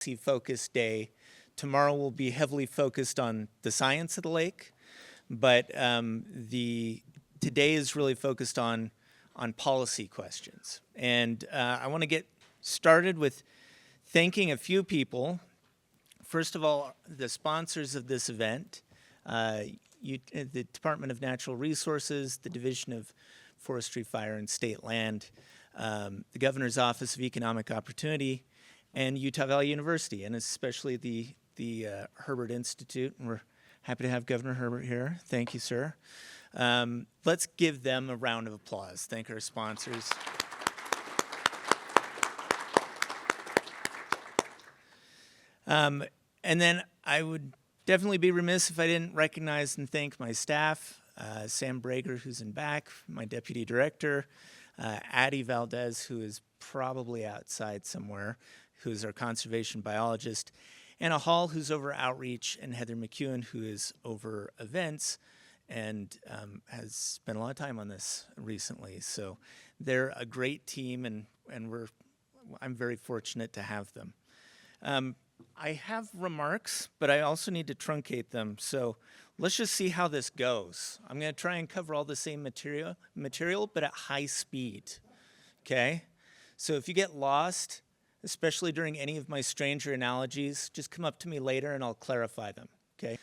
policy-focused day. Tomorrow will be heavily focused on the science of the lake, but today is really focused on policy questions. And I want to get started with thanking a few people. First of all, the sponsors of this event, the Department of Natural Resources, the Division of Forestry, Fire, and State Land, the Governor's Office of Economic Opportunity, and Utah Valley University, and especially the Herbert Institute. And we're happy to have Governor Herbert here. Thank you, sir. Let's give them a round of applause. Thank our sponsors. And then I would definitely be remiss if I didn't recognize and thank my staff, Sam Brager, who's in back, my deputy director, Addie Valdez, who is probably outside somewhere, who's our conservation biologist, Anna Hall, who's over outreach, and Heather McEwen, who is over events and has spent a lot of time on this recently. So they're a great team, and I'm very fortunate to have them. I have remarks, but I also need to truncate them. So let's just see how this goes. I'm going to try and cover all the same material, but at high speed, okay? So if you get lost, especially during any of my stranger analogies, just come up to me later and I'll clarify them, okay?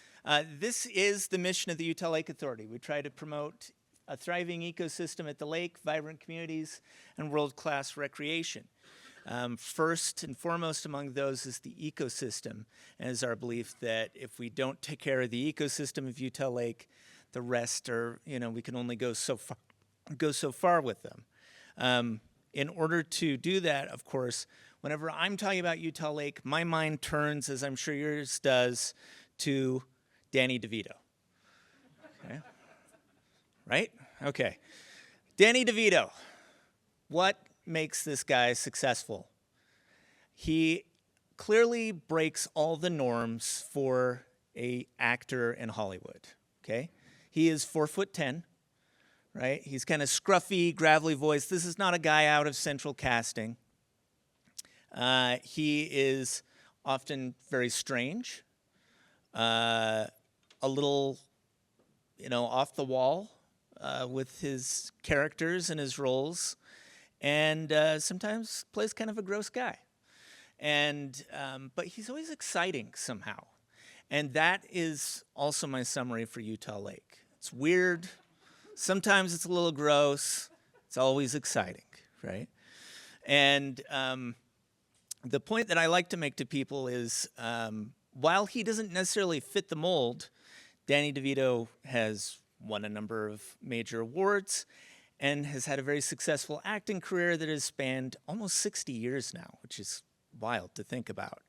This is the mission of the Utah Lake Authority. We try to promote a thriving ecosystem at the lake, vibrant communities, and world-class recreation. First and foremost among those is the ecosystem, and it's our belief that if we don't take care of the ecosystem of Utah Lake, the rest are, we can only go so far with them. In order to do that, of course, whenever I'm talking about Utah Lake, my mind turns, as I'm sure yours does, to Danny DeVito. Okay. Right? Okay. Danny DeVito. What makes this guy successful? He clearly breaks all the norms for an actor in Hollywood, okay? He is 4'10", right? He's kind of scruffy, gravelly voice. This is not a guy out of central casting. He is often very strange, a little, off the wall with his characters and his roles, and sometimes plays kind of a gross guy. And but he's always exciting somehow. And that is also my summary for Utah Lake. It's weird. Sometimes it's a little gross. It's always exciting, right? And the point that I like to make to people is while he doesn't necessarily fit the mold, Danny DeVito has won a number of major awards and has had a very successful acting career that has spanned almost 60 years now, which is wild to think about.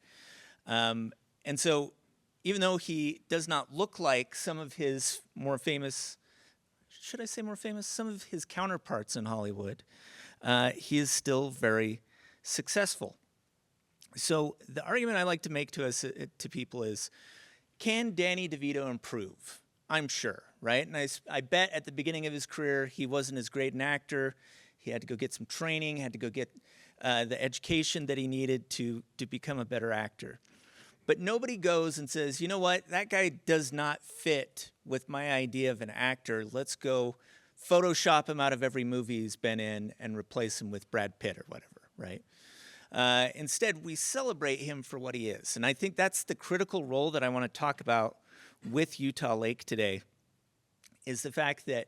And so even though he does not look like some of his more famous, should I say more famous? Some of his counterparts in Hollywood, he is still very successful. So the argument I like to make to people is, can Danny DeVito improve? I'm sure, right? And I bet at the beginning of his career, he wasn't as great an actor. He had to go get some training, had to go get the education that he needed to become a better actor. But nobody goes and says, you know what, that guy does not fit with my idea of an actor. Let's go Photoshop him out of every movie he's been in and replace him with Brad Pitt or whatever, right? Instead, we celebrate him for what he is. And I think that's the critical role that I want to talk about with Utah Lake today, is the fact that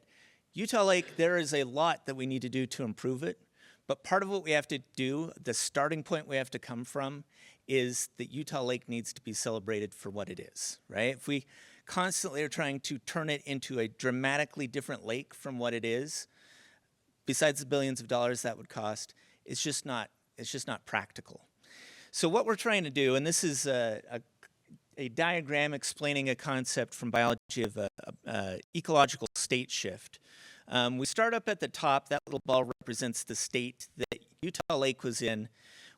Utah Lake, there is a lot that we need to do to improve it. But part of what we have to do, the starting point we have to come from, is that Utah Lake needs to be celebrated for what it is, right? If we constantly are trying to turn it into a dramatically different lake from what it is, besides the billions of dollars that would cost, it's just not practical. So what we're trying to do, and this is a diagram explaining a concept from biology of ecological state shift. We start up at the top. That little ball represents the state that Utah Lake was in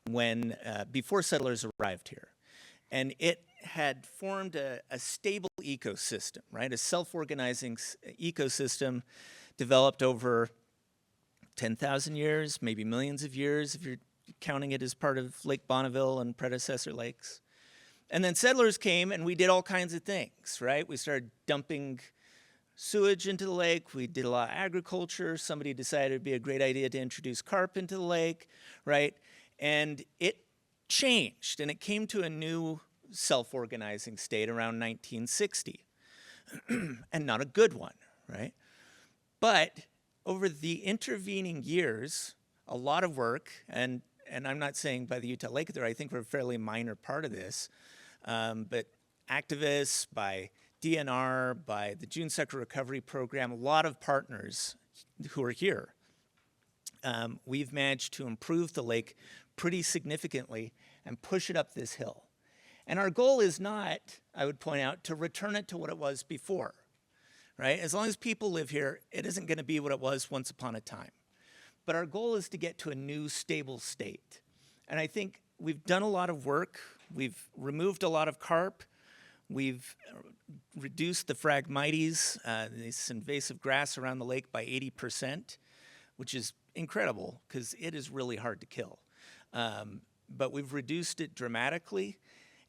when before settlers arrived here. And it had formed a stable ecosystem, right? A self-organizing ecosystem developed over 10,000 years, maybe millions of years if you're counting it as part of Lake Bonneville and predecessor lakes. And then settlers came and we did all kinds of things, right? We started dumping sewage into the lake. We did a lot of agriculture. Somebody decided it'd be a great idea to introduce carp into the lake, right? And it changed, and it came to a new self-organizing state around 1960, and not a good one, right? But over the intervening years, a lot of work, and I'm not saying by the Utah Lake Authority, I think we're a fairly minor part of this, but activists, by DNR, by the June Sucker Recovery Program, a lot of partners who are here, we've managed to improve the lake pretty significantly and push it up this hill. And our goal is not, I would point out, to return it to what it was before, right? As long as people live here, it isn't going to be what it was once upon a time. But our goal is to get to a new stable state. And I think we've done a lot of work. We've removed a lot of carp. We've reduced the Phragmites, this invasive grass around the lake, by 80%, which is incredible because it is really hard to kill. But we've reduced it dramatically,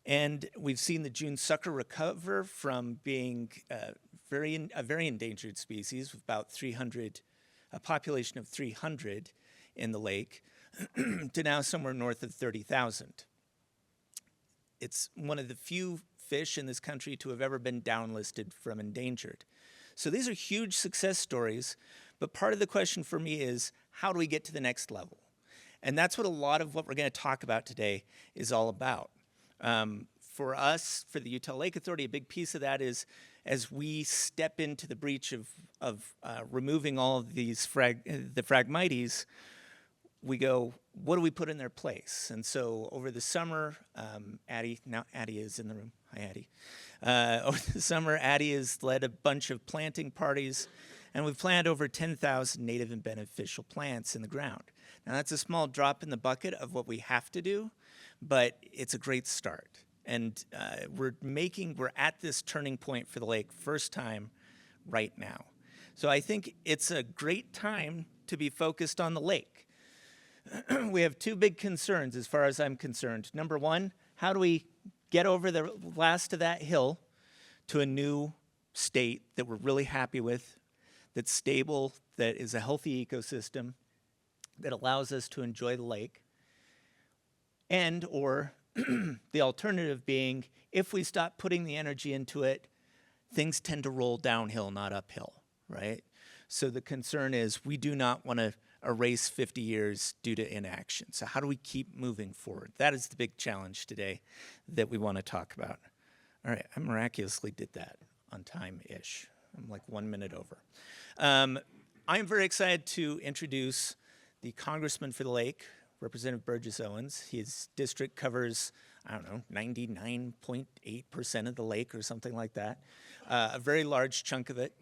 and we've seen the June sucker recover from being a very endangered species with about 300, a population of 300 in the lake, to now somewhere north of 30,000. It's one of the few fish in this country to have ever been downlisted from endangered. So these are huge success stories, but part of the question for me is, how do we get to the next level? And that's what a lot of what we're going to talk about today is all about. For us, for the Utah Lake Authority, a big piece of that is as we step into the breach of removing all of these the Phragmites, we go, what do we put in their place? And so over the summer, Addie is in the room. Hi, Addie. Over the summer, Addie has led a bunch of planting parties, and we've planted over 10,000 native and beneficial plants in the ground. Now, that's a small drop in the bucket of what we have to do, but it's a great start. And we're at this turning point for the lake, first time right now. So I think it's a great time to be focused on the lake. We have two big concerns as far as I'm concerned. Number one, how do we get over the last of that hill to a new state that we're really happy with, that's stable, that is a healthy ecosystem, that allows us to enjoy the lake? And or the alternative being, if we stop putting the energy into it, things tend to roll downhill, not uphill, right? So the concern is we do not want to erase 50 years due to inaction. So how do we keep moving forward? That is the big challenge today that we want to talk about. All right, I miraculously did that on time-ish. I'm like 1 minute over. I'm very excited to introduce the Congressman for the Lake, Representative Burgess Owens. His district covers, I don't know, 99.8% of the lake or something like that, a very large chunk of it.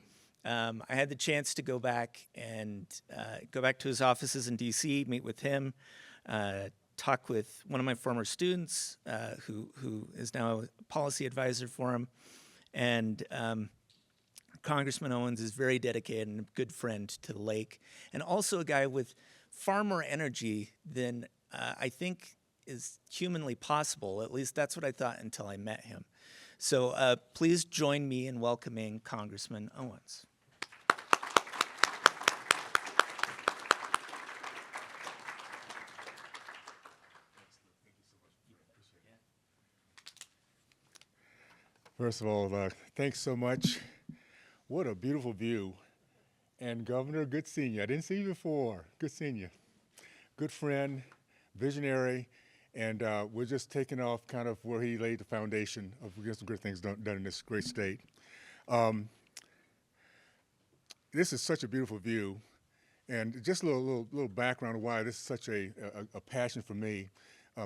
I had the chance to go back to his offices in D.C., meet with him, talk with one of my former students who is now a policy advisor for him. And Congressman Owens is very dedicated and a good friend to the lake, and also a guy with far more energy than I think is humanly possible. At least that's what I thought until I met him. So please join me in welcoming Congressman Owens. First of all, thanks so much. What a beautiful view. And Governor, good seeing you. I didn't see you before. Good seeing you. Good friend, visionary, and we're just taking off kind of where he laid the foundation of some great things done in this great state. This is such a beautiful view, and just a little background of why this is such a passion for me.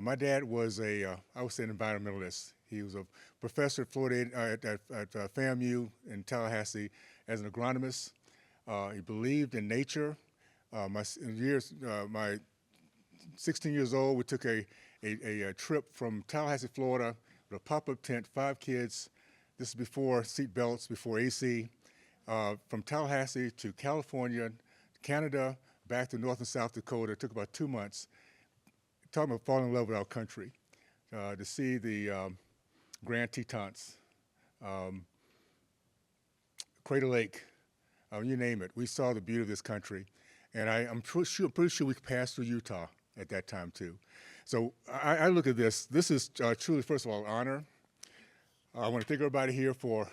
My dad was I would say an environmentalist. He was a professor at Florida at FAMU in Tallahassee as an agronomist. He believed in nature. My 16 years old, we took a trip from Tallahassee, Florida, with a pop-up tent, 5 kids. This is before seat belts, before AC. From Tallahassee to California, Canada, back to North and South Dakota. It took about 2 months. talking about falling in love with our country, to see the Grand Tetons, Crater Lake, you name it. We saw the beauty of this country. And I'm pretty sure we passed through Utah at that time too. So I look at this. This is truly, first of all, an honor. I want to thank everybody here for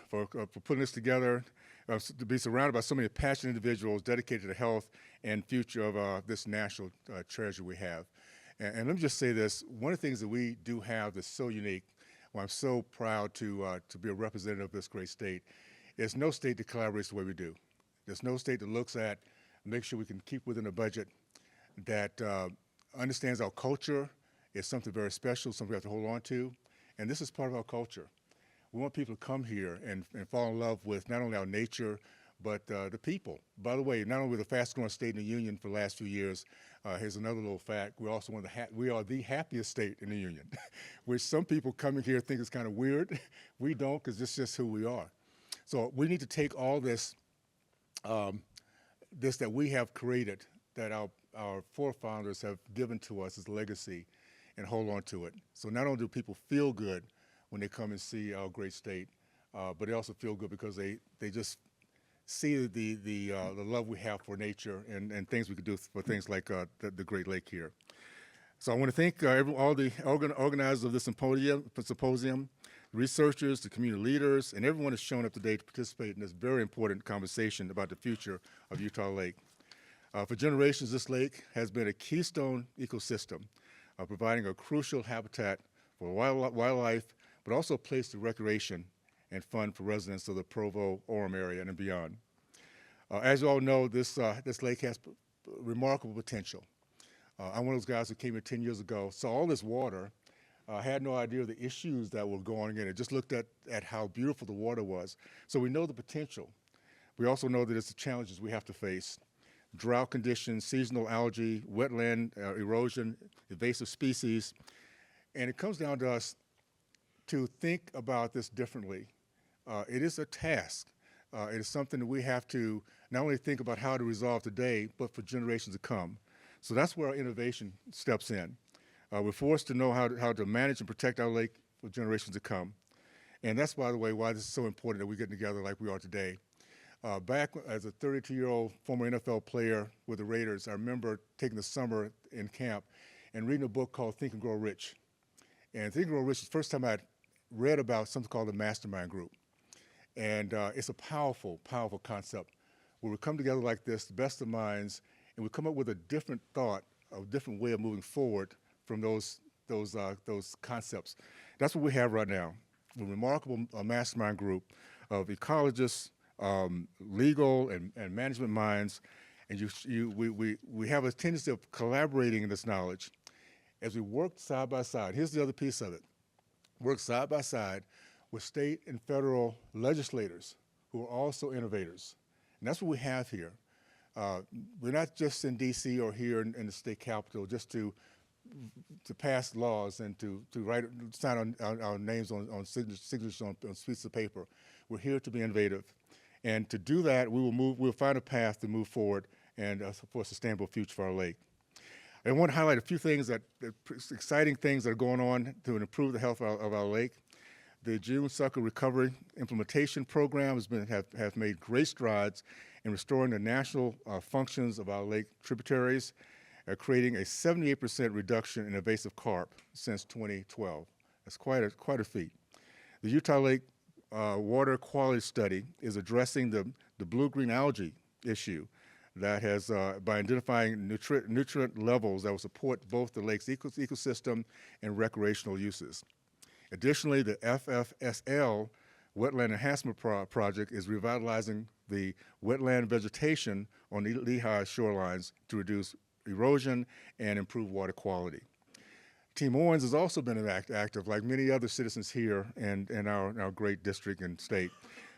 putting this together, to be surrounded by so many passionate individuals dedicated to the health and future of this national treasure we have. And let me just say this, one of the things that we do have that's so unique, well, I'm so proud to be a representative of this great state, is no state that collaborates the way we do. There's no state that looks at, make sure we can keep within a budget, that understands our culture is something very special, something we have to hold on to, and this is part of our culture. We want people to come here and fall in love with not only our nature, but the people. By the way, not only we're the fastest growing state in the union for the last few years, here's another little fact, we're also we are the happiest state in the union, which some people coming here think is kind of weird. We don't, because it's just who we are. So we need to take all this, this that we have created, that our forefathers have given to us as a legacy, and hold on to it. So not only do people feel good when they come and see our great state, but they also feel good because they just see the love we have for nature and things we could do for things like the Great Lake here. So I want to thank all the organizers of this symposium, researchers, the community leaders, and everyone who's shown up today to participate in this very important conversation about the future of Utah Lake. For generations, this lake has been a keystone ecosystem, providing a crucial habitat for wildlife, but also a place to recreation and fun for residents of the Provo-Orem area and beyond. As you all know, this lake has remarkable potential. I'm one of those guys who came here 10 years ago, saw all this water, had no idea of the issues that were going in it, just looked at how beautiful the water was. So we know the potential. We also know that it's the challenges we have to face. Drought conditions, seasonal algae, wetland erosion, invasive species. And it comes down to us to think about this differently. It is a task. It is something that we have to not only think about how to resolve today, but for generations to come. So that's where our innovation steps in. We're forced to know how to manage and protect our lake for generations to come. And that's, by the way, why this is so important that we get together like we are today. Back as a 32-year-old former NFL player with the Raiders, I remember taking the summer in camp and reading a book called Think and Grow Rich. And Think and Grow Rich is the first time I'd read about something called the mastermind group. And it's a powerful, powerful concept where we come together like this, the best of minds, and we come up with a different thought, a different way of moving forward from those concepts. That's what we have right now, a remarkable mastermind group of ecologists, legal and management minds, and we have a tendency of collaborating in this knowledge as we work side by side. Here's the other piece of it. Work side by side with state and federal legislators who are also innovators. And that's what we have here. We're not just in D.C. or here in the state capitol just to pass laws and to sign our names on signatures on pieces of paper. We're here to be innovative. And to do that, we'll find a path to move forward and for a sustainable future for our lake. I want to highlight a few things exciting things that are going on to improve the health of our lake. The June Sucker Recovery Implementation Program have made great strides in restoring the natural functions of our lake tributaries, creating a 78% reduction in invasive carp since 2012. That's quite a feat. The Utah Lake Water Quality Study is addressing the blue-green algae issue that has, by identifying nutrient levels that will support both the lake's ecosystem and recreational uses. Additionally, the FFSL Wetland Enhancement Project is revitalizing the wetland vegetation on the Lehigh shorelines to reduce erosion and improve water quality. Team Owens has also been active, like many other citizens here in our great district and state,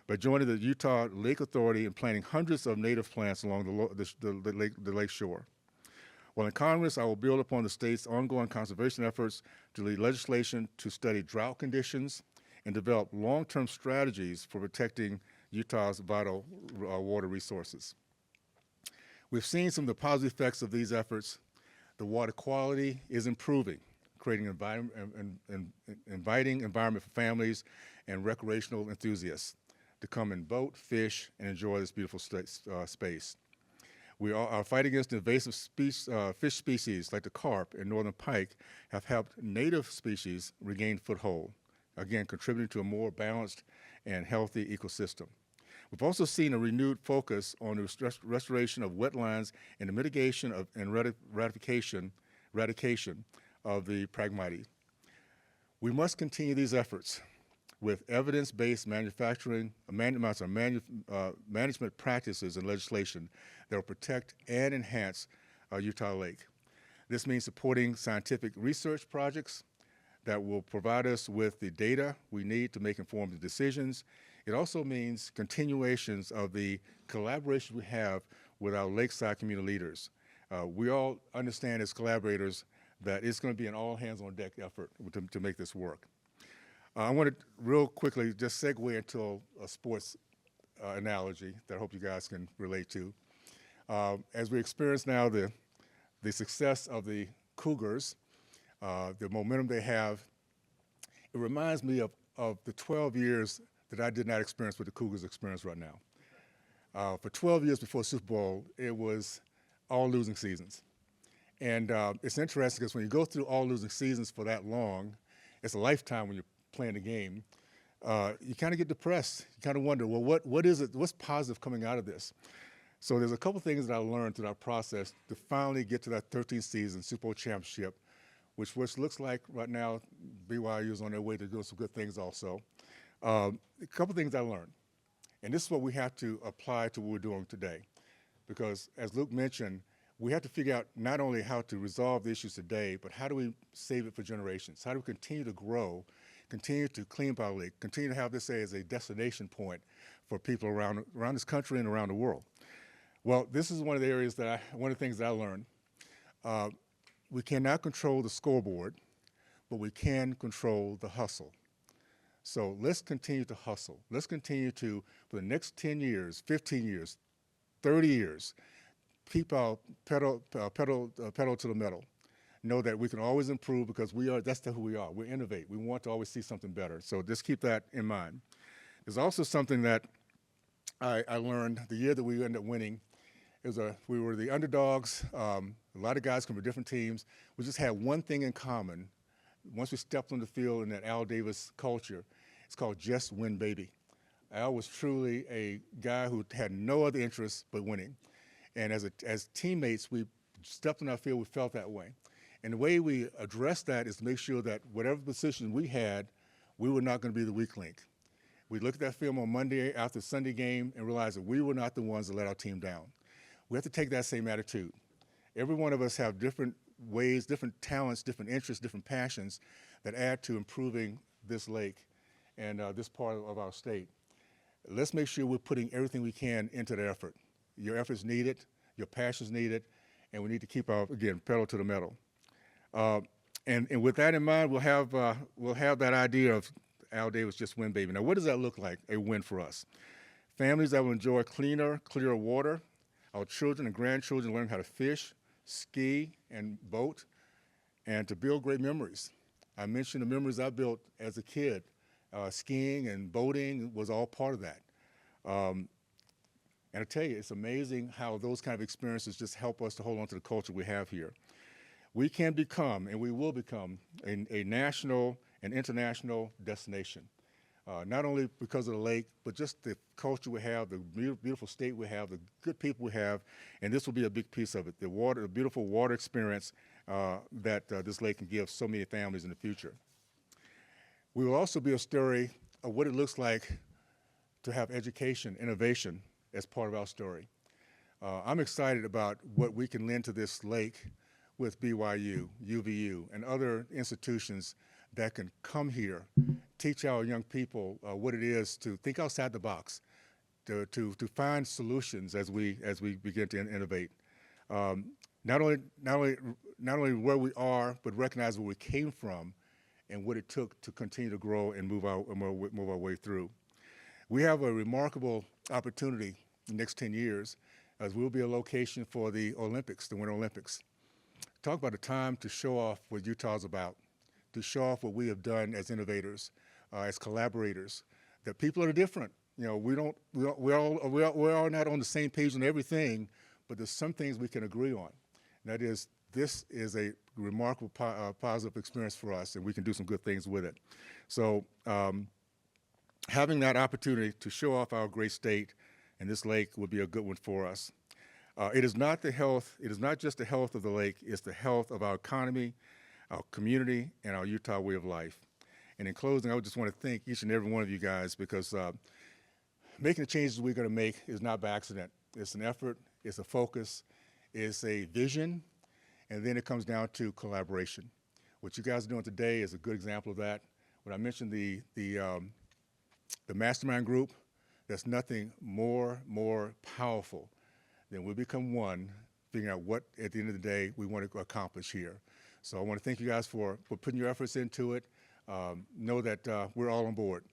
by joining the Utah Lake Authority and planting hundreds of native plants along the lake shore. While in Congress, I will build upon the state's ongoing conservation efforts to lead legislation to study drought conditions and develop long-term strategies for protecting Utah's vital water resources. We've seen some of the positive effects of these efforts. The water quality is improving, creating an inviting environment for families and recreational enthusiasts to come and boat, fish, and enjoy this beautiful space. Our fight against invasive fish species like the carp and northern pike have helped native species regain foothold, again, contributing to a more balanced and healthy ecosystem. We've also seen a renewed focus on the restoration of wetlands and the mitigation and eradication of the Pragmite. We must continue these efforts with evidence-based management practices and legislation that will protect and enhance Utah Lake. This means supporting scientific research projects that will provide us with the data we need to make informed decisions. It also means continuations of the collaboration we have with our lakeside community leaders. We all understand as collaborators that it's going to be an all-hands-on-deck effort to make this work. I want to real quickly just segue into a sports analogy that I hope you guys can relate to. As we experience now the success of the Cougars, the momentum they have, it reminds me of the 12 years that I did not experience what the Cougars experience right now. For 12 years before Super Bowl, it was all losing seasons. And it's interesting because when you go through all losing seasons for that long, it's a lifetime when you're playing the game, you kind of get depressed. You kind of wonder, well, what is it? What's positive coming out of this? So there's a couple things that I learned through that process to finally get to that 13th season Super Bowl championship, which looks like right now BYU is on their way to do some good things also. A couple things I learned, and this is what we have to apply to what we're doing today, because as Luke mentioned, we have to figure out not only how to resolve the issues today, but how do we save it for generations? How do we continue to grow, continue to clean up our lake, continue to have this as a destination point for people around this country and around the world? Well, this is one of the areas one of the things that I learned. We cannot control the scoreboard, but we can control the hustle. So let's continue to hustle. Let's continue to, for the next 10 years, 15 years, 30 years, keep our pedal to the metal. Know that we can always improve because that's who we are. We innovate. We want to always see something better. So just keep that in mind. There's also something that I learned the year that we ended up winning. We were the underdogs. A lot of guys come from different teams. We just had one thing in common. Once we stepped on the field in that Al Davis culture, it's called just win, baby. Al was truly a guy who had no other interest but winning. And as teammates, we stepped on our field, we felt that way. And the way we addressed that is to make sure that whatever position we had, we were not going to be the weak link. We looked at that film on Monday after the Sunday game and realized that we were not the ones that let our team down. We have to take that same attitude. Every one of us have different ways, different talents, different interests, different passions that add to improving this lake and this part of our state. Let's make sure we're putting everything we can into the effort. Your efforts need it, your passions need it, and we need to keep our, again, pedal to the metal. And with that in mind, we'll have that idea of Al Davis just win, baby. Now, what does that look like, a win for us? Families that will enjoy clearer water, our children and grandchildren learn how to fish, ski, and boat, and to build great memories. I mentioned the memories I built as a kid. Skiing and boating was all part of that. And I tell you, it's amazing how those kind of experiences just help us to hold on to the culture we have here. We can become, and we will become, a national and international destination. Not only because of the lake, but just the culture we have, the beautiful state we have, the good people we have, and this will be a big piece of it, the beautiful water experience that this lake can give so many families in the future. We will also be a story of what it looks like to have education, innovation as part of our story. I'm excited about what we can lend to this lake with BYU, UVU, and other institutions that can come here, teach our young people what it is to think outside the box, to find solutions as we begin to innovate. Not only where we are, but recognize where we came from and what it took to continue to grow and move our way through. We have a remarkable opportunity in the next 10 years, as we'll be a location for the Olympics, the Winter Olympics, talk about a time to show off what Utah's about, to show off what we have done as innovators, as collaborators. That people are different. You know, we're all not on the same page on everything, but there's some things we can agree on. And that is, this is a remarkable positive experience for us, and we can do some good things with it. So having that opportunity to show off our great state and this lake would be a good one for us. It is not just the health of the lake, it's the health of our economy, our community, and our Utah way of life. And in closing, I would just want to thank each and every one of you guys, because making the changes we're going to make is not by accident. It's an effort, it's a focus, it's a vision, and then it comes down to collaboration. What you guys are doing today is a good example of that. When I mentioned the mastermind group, there's nothing more powerful than we become one, figuring out what, at the end of the day, we want to accomplish here. So I want to thank you guys for putting your efforts into it. Know that we're all on board.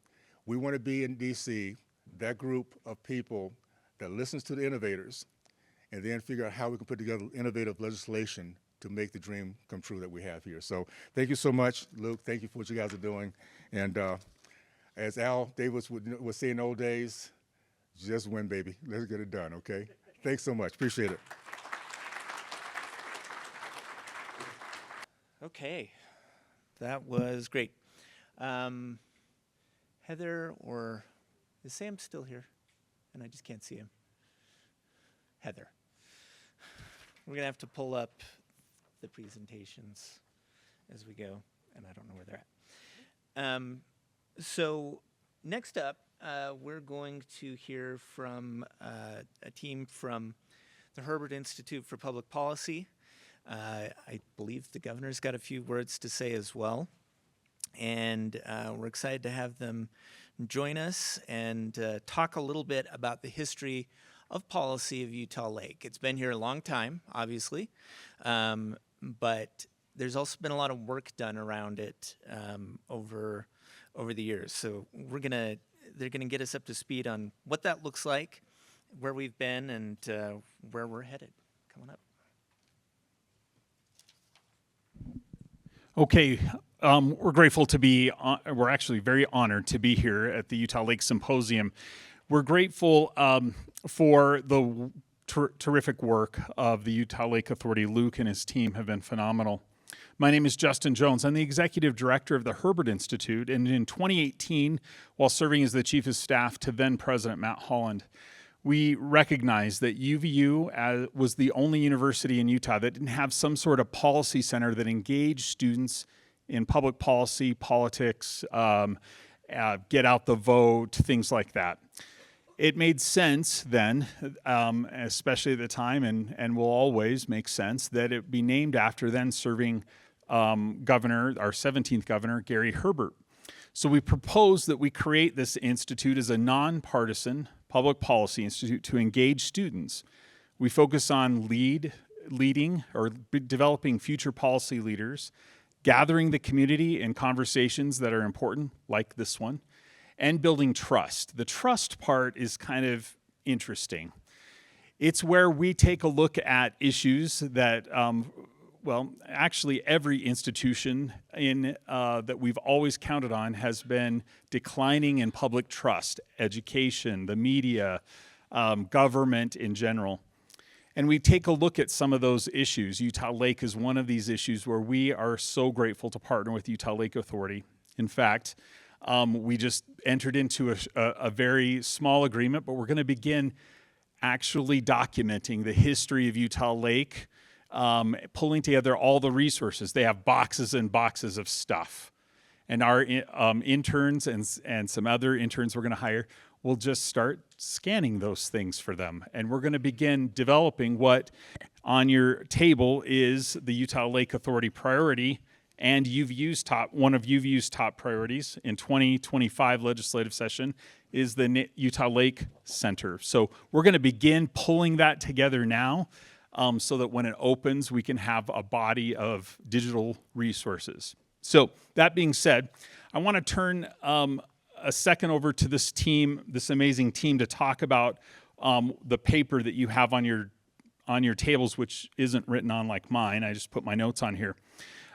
We want to be in DC, that group of people that listens to the innovators, and then figure out how we can put together innovative legislation to make the dream come true that we have here. So thank you so much, Luke. Thank you for what you guys are doing. And as Al Davis would say in old days, just win, baby. Let's get it done, okay? Thanks so much. Appreciate it. Okay, that was great. Heather, or is Sam still here? And I just can't see him. Heather. We're going to have to pull up the presentations as we go, and I don't know where they're at. So next up, we're going to hear from a team from the Herbert Institute for Public Policy. I believe the governor's got a few words to say as well. And we're excited to have them join us and talk a little bit about the history of policy of Utah Lake. It's been here a long time, obviously, but there's also been a lot of work done around it over the years. So they're gonna get us up to speed on what that looks like, where we've been, and where we're headed. Coming up. Okay, we're grateful to be, we're actually very honored to be here at the Utah Lake Symposium. We're grateful for the terrific work of the Utah Lake Authority. Luke and his team have been phenomenal. My name is Justin Jones. I'm the executive director of the Herbert Institute, and in 2018, while serving as the chief of staff to then President Matt Holland, we recognized that UVU was the only university in Utah that didn't have some sort of policy center that engaged students in public policy, politics, get out the vote, things like that. It made sense then, especially at the time, and will always make sense, that it be named after then serving governor, our 17th governor, Gary Herbert. So we proposed that we create this institute as a nonpartisan public policy institute to engage students. We focus on leading or developing future policy leaders, gathering the community in conversations that are important, like this one, and building trust. The trust part is kind of interesting. It's where we take a look at issues that, well, actually every institution that we've always counted on has been declining in public trust, education, the media, government in general. And we take a look at some of those issues. Utah Lake is one of these issues where we are so grateful to partner with Utah Lake Authority. In fact, we just entered into a very small agreement, but we're going to begin actually documenting the history of Utah Lake, pulling together all the resources. They have boxes and boxes of stuff. And our interns and some other interns we're going to hire will just start scanning those things for them. And we're going to begin developing what on your table is the Utah Lake Authority priority and one of UVU's top priorities in 2025 legislative session is the Utah Lake Center. So we're going to begin pulling that together now so that when it opens, we can have a body of digital resources. So that being said, I want to turn a second over to this team, this amazing team, to talk about the paper that you have on on your tables, which isn't written on like mine. I just put my notes on here.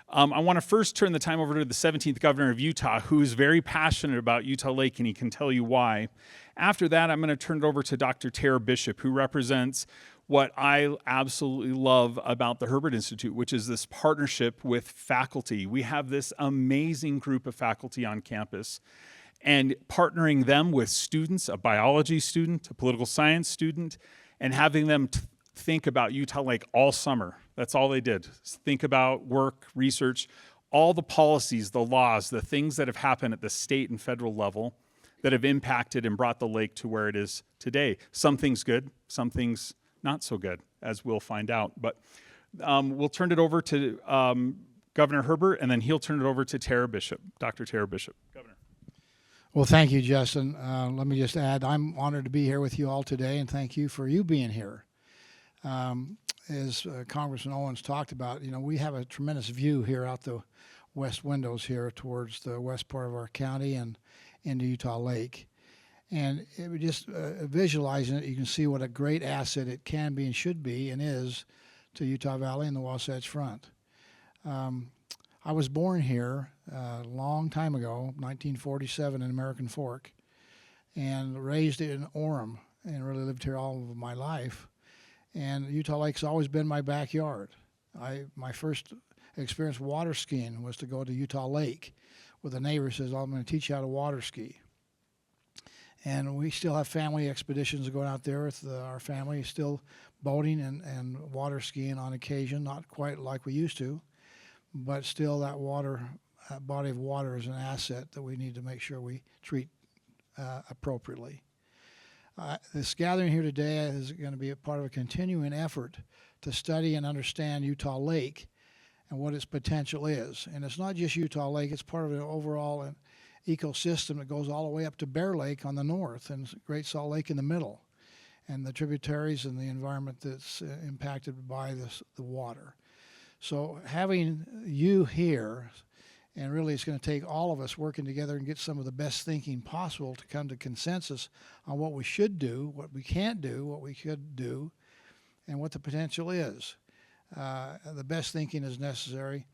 I want to first turn the time over to the 17th governor of Utah, who is very passionate about Utah Lake, and he can tell you why. After that, I'm going to turn it over to Dr. Tara Bishop, who represents what I absolutely love about the Herbert Institute, which is this partnership with faculty. We have this amazing group of faculty on campus, and partnering them with students, a biology student, a political science student, and having them think about Utah Lake all summer. That's all they did. Think about work, research, all the policies, the laws, the things that have happened at the state and federal level that have impacted and brought the lake to where it is today. Some things good, some things not so good, as we'll find out. But we'll turn it over to Governor Herbert, and then he'll turn it over to Tara Bishop, Dr. Tara Bishop. Governor. Well, thank you, Justin. Let me just add, I'm honored to be here with you all today, and thank you for you being here. As Congressman Owens talked about, we have a tremendous view here out the west windows here towards the west part of our county and into Utah Lake. And it would just visualizing it, you can see what a great asset it can be and should be and is to Utah Valley and the Wasatch Front. I was born here a long time ago, 1947 in American Fork, and raised in Orem and really lived here all of my life. And Utah Lake's always been my backyard. My first experience water skiing was to go to Utah Lake with a neighbor who says, I'm going to teach you how to water ski. And we still have family expeditions going out there with our family, still boating and water skiing on occasion, not quite like we used to, but still that body of water is an asset that we need to make sure we treat appropriately. This gathering here today is going to be a part of a continuing effort to study and understand Utah Lake and what its potential is. And it's not just Utah Lake, it's part of an overall ecosystem that goes all the way up to Bear Lake on the north and Great Salt Lake in the middle, and the tributaries and the environment that's impacted by the water. So having you here, and really it's going to take all of us working together and get some of the best thinking possible to come to consensus on what we should do, what we can't do, what we could do, and what the potential is. The best thinking is necessary.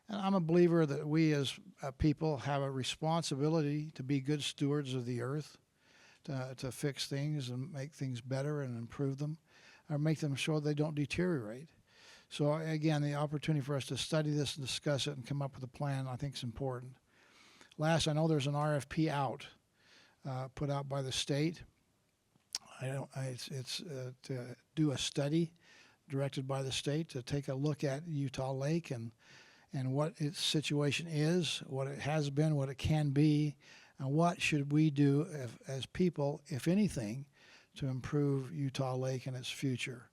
And I'm a believer that we as people have a responsibility to be good stewards of the earth, to fix things and make things better and improve them, or make them sure they don't deteriorate. So again, the opportunity for us to study this and discuss it and come up with a plan, I think, is important. Last, I know there's an RFP out, put out by the state. It's to do a study directed by the state to take a look at Utah Lake and what its situation is, what it has been, what it can be, and what should we do as people, if anything, to improve Utah Lake and its future.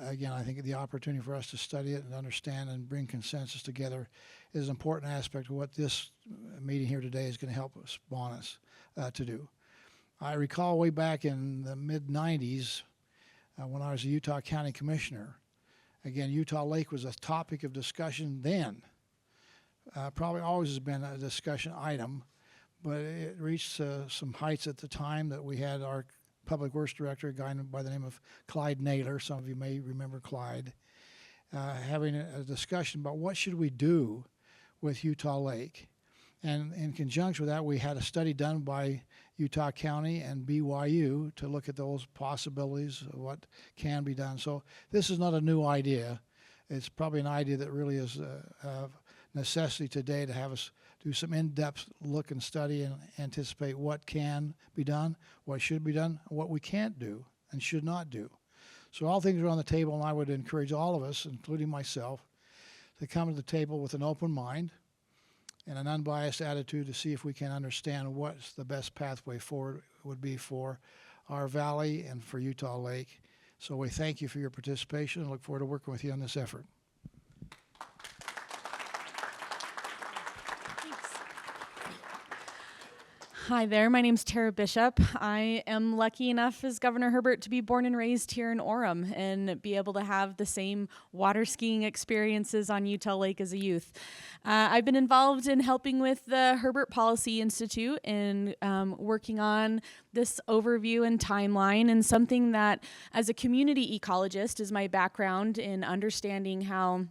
Again, I think the opportunity for us to study it and understand and bring consensus together is an important aspect of what this meeting here today is going to help us, spawn us to do. I recall way back in the mid-90s when I was a Utah County Commissioner. Again, Utah Lake was a topic of discussion then. Probably always has been a discussion item, but it reached some heights at the time that we had our Public Works Director, a guy by the name of Clyde Naylor, some of you may remember Clyde, having a discussion about what should we do with Utah Lake. And in conjunction with that, we had a study done by Utah County and BYU to look at those possibilities of what can be done. So this is not a new idea. It's probably an idea that really is a necessity today to have us do some in-depth look and study and anticipate what can be done, what should be done, and what we can't do and should not do. So all things are on the table, and I would encourage all of us, including myself, to come to the table with an open mind and an unbiased attitude to see if we can understand what's the best pathway forward would be for our valley and for Utah Lake. So we thank you for your participation and look forward to working with you on this effort. Hi there, my name's Tara Bishop. I am lucky enough as Governor Herbert to be born and raised here in Orem and be able to have the same water skiing experiences on Utah Lake as a youth. I've been involved in helping with the Herbert Policy Institute and working on this overview and timeline, and something that as a community ecologist is my background in understanding how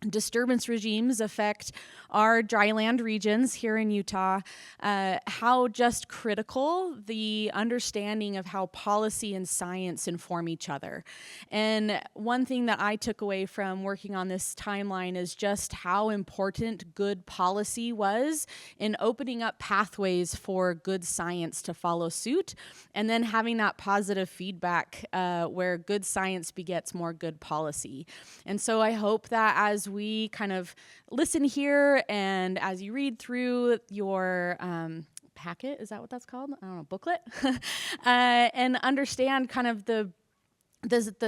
disturbance regimes affect our dryland regions here in Utah, how just critical the understanding of how policy and science inform each other. And one thing that I took away from working on this timeline is just how important good policy was in opening up pathways for good science to follow suit, and then having that positive feedback where good science begets more good policy. And so I hope that as we kind of listen here and as you read through your packet, is that what that's called? I don't know, booklet, and understand kind of the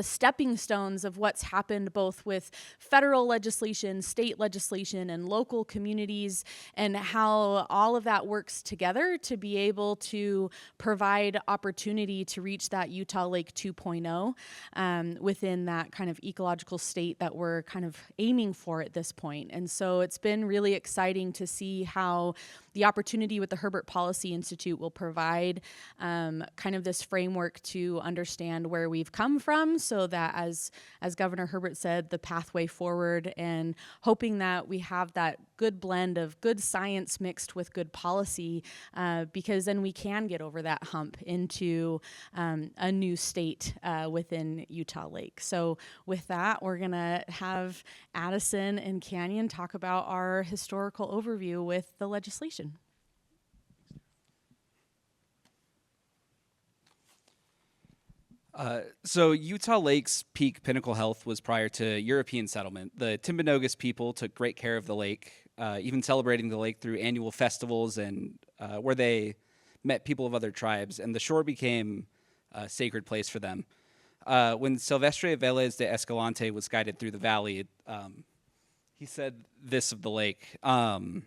stepping stones of what's happened both with federal legislation, state legislation, and local communities, and how all of that works together to be able to provide opportunity to reach that Utah Lake 2.0 within that kind of ecological state that we're kind of aiming for at this point. And so it's been really exciting to see how the opportunity with the Herbert Policy Institute will provide kind of this framework to understand where we've come from, so that as Governor Herbert said, the pathway forward, and hoping that we have that good blend of good science mixed with good policy, because then we can get over that hump into a new state within Utah Lake. So with that, we're gonna have Addison and Canyon talk about our historical overview with the legislation. So Utah Lake's peak pinnacle health was prior to European settlement. The Timpanogos people took great care of the lake, even celebrating the lake through annual festivals and where they met people of other tribes, and the shore became a sacred place for them. When Silvestre Vélez de Escalante was guided through the valley, he said this of the lake. The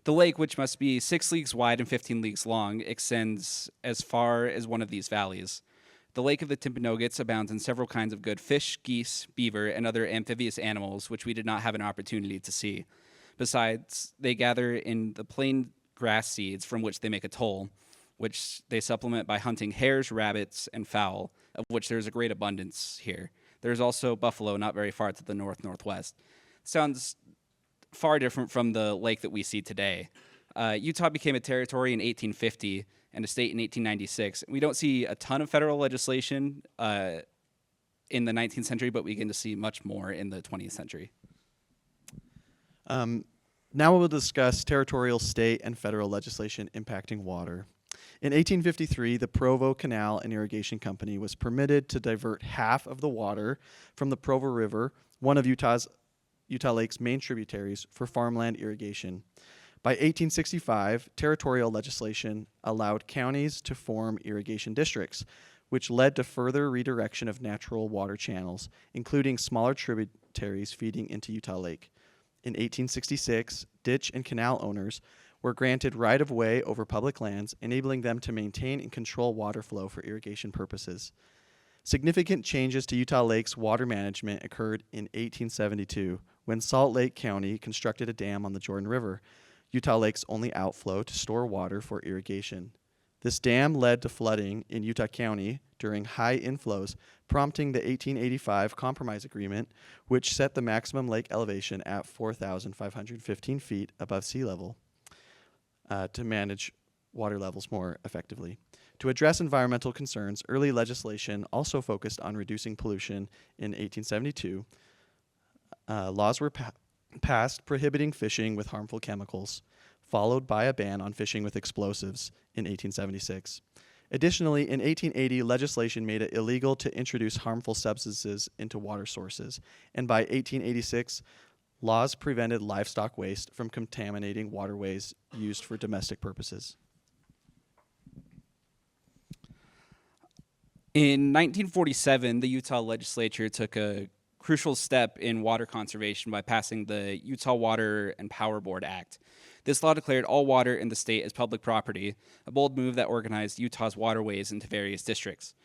lake, which must be 6 leagues wide and 15 leagues long, extends as far as one of these valleys. The Lake of the Timpanogos abounds in several kinds of good fish, geese, beaver, and other amphibious animals, which we did not have an opportunity to see. Besides, they gather in the plain grass seeds from which they make a toll, which they supplement by hunting hares, rabbits, and fowl, of which there is a great abundance here. There is also buffalo not very far to the northwest. Sounds far different from the lake that we see today. Utah became a territory in 1850 and a state in 1896. We don't see a ton of federal legislation in the 19th century, but we begin to see much more in the 20th century. Now we'll discuss territorial, state, and federal legislation impacting water. In 1853, the Provo Canal and Irrigation Company was permitted to divert half of the water from the Provo River, one of Utah Lake's main tributaries, for farmland irrigation. By 1865, territorial legislation allowed counties to form irrigation districts, which led to further redirection of natural water channels, including smaller tributaries feeding into Utah Lake. In 1866, ditch and canal owners were granted right-of-way over public lands, enabling them to maintain and control water flow for irrigation purposes. Significant changes to Utah Lake's water management occurred in 1872, when Salt Lake County constructed a dam on the Jordan River, Utah Lake's only outflow to store water for irrigation. This dam led to flooding in Utah County during high inflows, prompting the 1885 Compromise Agreement, which set the maximum lake elevation at 4,515 feet above sea level to manage water levels more effectively. To address environmental concerns, early legislation also focused on reducing pollution. In 1872, laws were passed prohibiting fishing with harmful chemicals, followed by a ban on fishing with explosives in 1876. Additionally, in 1880, legislation made it illegal to introduce harmful substances into water sources, and by 1886, laws prevented livestock waste from contaminating waterways used for domestic purposes. In 1947, the Utah legislature took a crucial step in water conservation by passing the Utah Water and Power Board Act. This law declared all water in the state as public property, a bold move that organized Utah's waterways into various districts.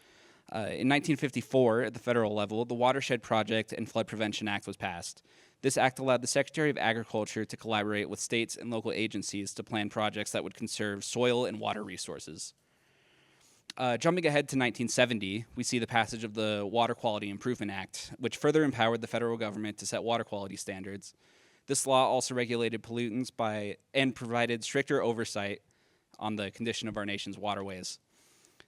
In 1954, at the federal level, the Watershed Project and Flood Prevention Act was passed. This act allowed the Secretary of Agriculture to collaborate with states and local agencies to plan projects that would conserve soil and water resources. Jumping ahead to 1970, we see the passage of the Water Quality Improvement Act, which further empowered the federal government to set water quality standards. This law also regulated pollutants and provided stricter oversight on the condition of our nation's waterways.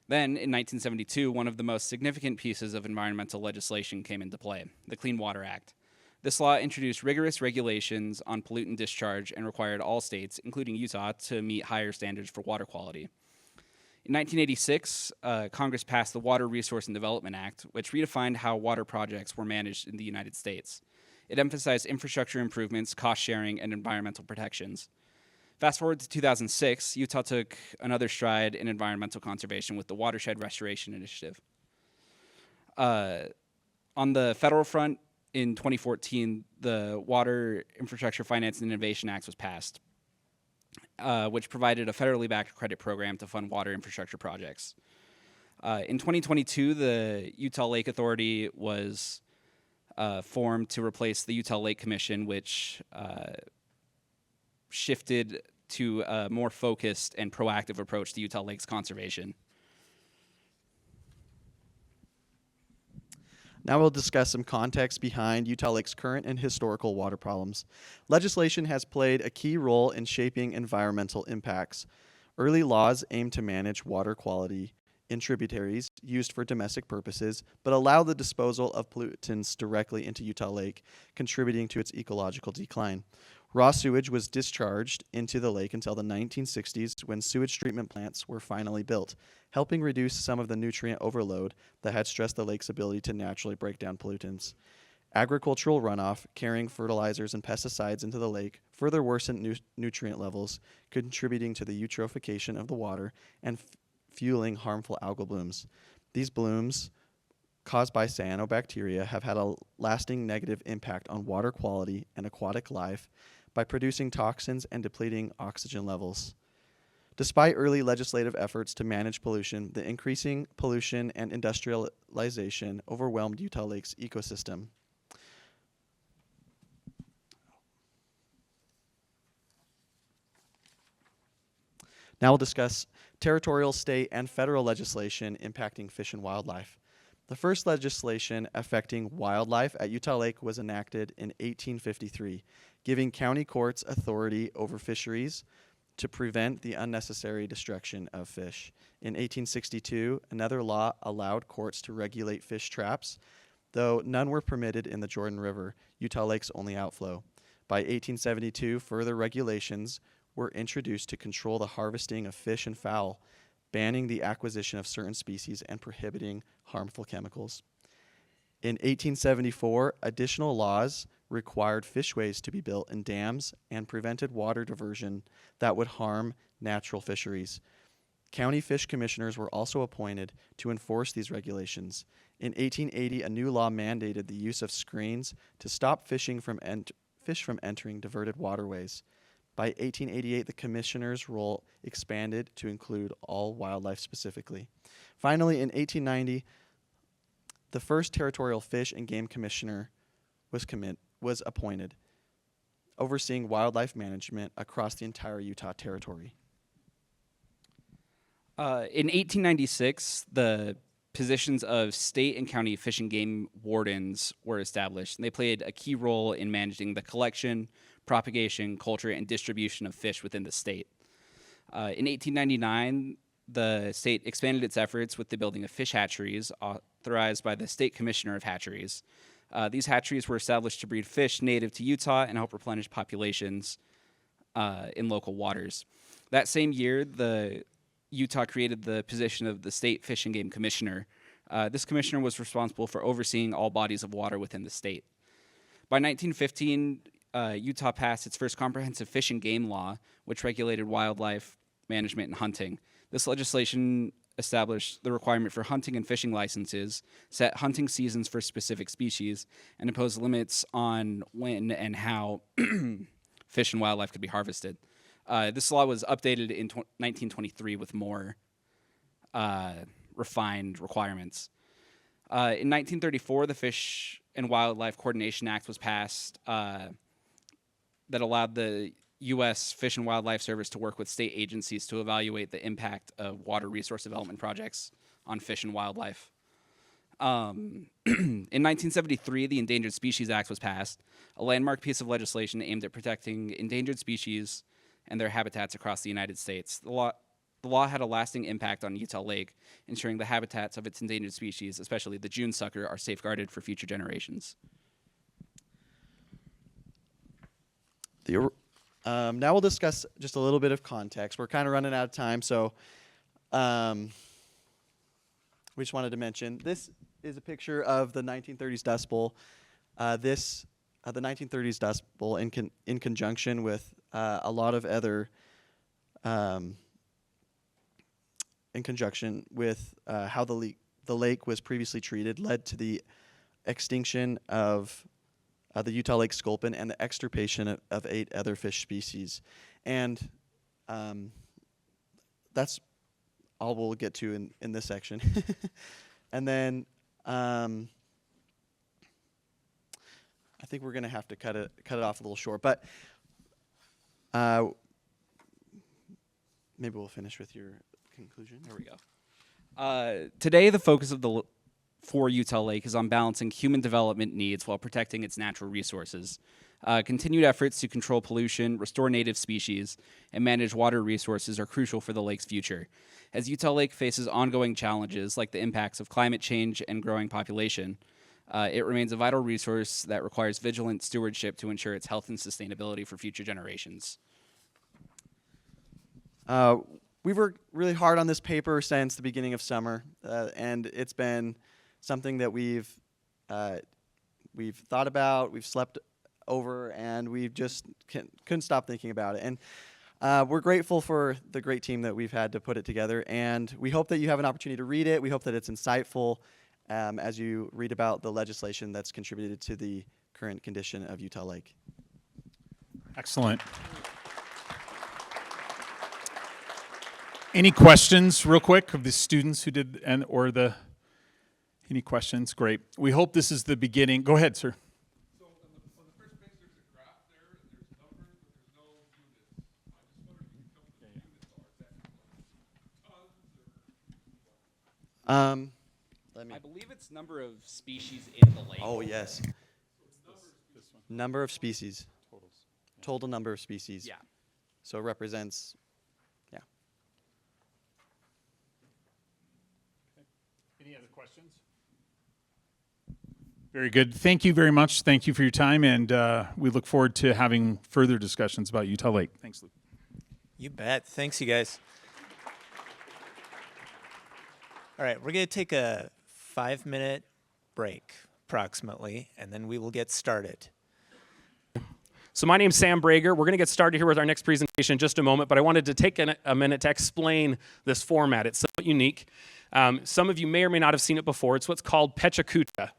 Then, in 1972, one of the most significant pieces of environmental legislation came into play, the Clean Water Act. This law introduced rigorous regulations on pollutant discharge and required all states, including Utah, to meet higher standards for water quality. In 1986, Congress passed the Water Resource and Development Act, which redefined how water projects were managed in the United States. It emphasized infrastructure improvements, cost sharing, and environmental protections. Fast forward to 2006, Utah took another stride in environmental conservation with the Watershed Restoration Initiative. On the federal front, in 2014, the Water Infrastructure Finance and Innovation Act was passed, which provided a federally backed credit program to fund water infrastructure projects. In 2022, the Utah Lake Authority was formed to replace the Utah Lake Commission, which shifted to a more focused and proactive approach to Utah Lakes conservation. Now we'll discuss some context behind Utah Lake's current and historical water problems. Legislation has played a key role in shaping environmental impacts. Early laws aim to manage water quality in tributaries used for domestic purposes, but allow the disposal of pollutants directly into Utah Lake, contributing to its ecological decline. Raw sewage was discharged into the lake until the 1960s, when sewage treatment plants were finally built, helping reduce some of the nutrient overload that had stressed the lake's ability to naturally break down pollutants. Agricultural runoff, carrying fertilizers and pesticides into the lake, further worsened nutrient levels, contributing to the eutrophication of the water and fueling harmful algal blooms. These blooms, caused by cyanobacteria, have had a lasting negative impact on water quality and aquatic life by producing toxins and depleting oxygen levels. Despite early legislative efforts to manage pollution, the increasing pollution and industrialization overwhelmed Utah Lake's ecosystem. Now we'll discuss territorial, state, and federal legislation impacting fish and wildlife. The first legislation affecting wildlife at Utah Lake was enacted in 1853, giving county courts authority over fisheries to prevent the unnecessary destruction of fish. In 1862, another law allowed courts to regulate fish traps, though none were permitted in the Jordan River, Utah Lake's only outflow. By 1872, further regulations were introduced to control the harvesting of fish and fowl, banning the acquisition of certain species and prohibiting harmful chemicals. In 1874, additional laws required fishways to be built in dams and prevented water diversion that would harm natural fisheries. County fish commissioners were also appointed to enforce these regulations. In 1880, a new law mandated the use of screens to stop fish from entering diverted waterways. By 1888, the commissioner's role expanded to include all wildlife specifically. Finally, in 1890, the first territorial fish and game commissioner was appointed, overseeing wildlife management across the entire Utah territory. In 1896, the positions of state and county fish and game wardens were established, and they played a key role in managing the collection, propagation, culture, and distribution of fish within the state. In 1899, the state expanded its efforts with the building of fish hatcheries, authorized by the State Commissioner of Hatcheries. These hatcheries were established to breed fish native to Utah and help replenish populations in local waters. That same year, Utah created the position of the State Fish and Game Commissioner. This commissioner was responsible for overseeing all bodies of water within the state. By 1915, Utah passed its first comprehensive fish and game law, which regulated wildlife management and hunting. This legislation established the requirement for hunting and fishing licenses, set hunting seasons for specific species, and imposed limits on when and how fish and wildlife could be harvested. This law was updated in 1923 with more refined requirements. In 1934, the Fish and Wildlife Coordination Act was passed that allowed the U.S. Fish and Wildlife Service to work with state agencies to evaluate the impact of water resource development projects on fish and wildlife. In 1973, the Endangered Species Act was passed, a landmark piece of legislation aimed at protecting endangered species and their habitats across the United States. The law had a lasting impact on Utah Lake, ensuring the habitats of its endangered species, especially the June sucker, are safeguarded for future generations. Now we'll discuss just a little bit of context. We're kind of running out of time, so we just wanted to mention this is a picture of the 1930s Dust Bowl. The 1930s Dust Bowl in conjunction with a lot of other, in conjunction with how the lake was previously treated, led to the extinction of the Utah Lake sculpin and the extirpation of 8 other fish species. And that's all we'll get to in this section. And then I think we're going to have to cut it off a little short. But maybe we'll finish with your conclusion. There we go. Today, the focus for Utah Lake is on balancing human development needs while protecting its natural resources. Continued efforts to control pollution, restore native species, and manage water resources are crucial for the lake's future. As Utah Lake faces ongoing challenges like the impacts of climate change and growing population, it remains a vital resource that requires vigilant stewardship to ensure its health and sustainability for future generations. We've worked really hard on this paper since the beginning of summer, and it's been something that we've thought about, we've slept over, and we've just couldn't stop thinking about it. And we're grateful for the great team that we've had to put it together, and we hope that you have an opportunity to read it. We hope that it's insightful as you read about the legislation that's contributed to the current condition of Utah Lake. Excellent. Any questions, real quick, of the students who did, any questions? Great. We hope this is the beginning. Go ahead, sir. So on the first page, there's a graph there, and there's numbers, but there's no units. I just wondered if you could tell me what the units are. Is that I believe it's number of species in the lake. Oh, yes. Number of species. Total number of species. Yeah. So it represents, yeah. Any other questions? Very good. Thank you very much. Thank you for your time, and we look forward to having further discussions about Utah Lake. Thanks, Luke. You bet. Thanks, you guys. All right, we're going to take a 5-minute break, approximately, and then we will get started. So my name's Sam Brager. We're going to get started here with our next presentation in just a moment, but I wanted to take a minute to explain this format. It's somewhat unique. Some of you may or may not have seen it before. It's what's called PechaKucha,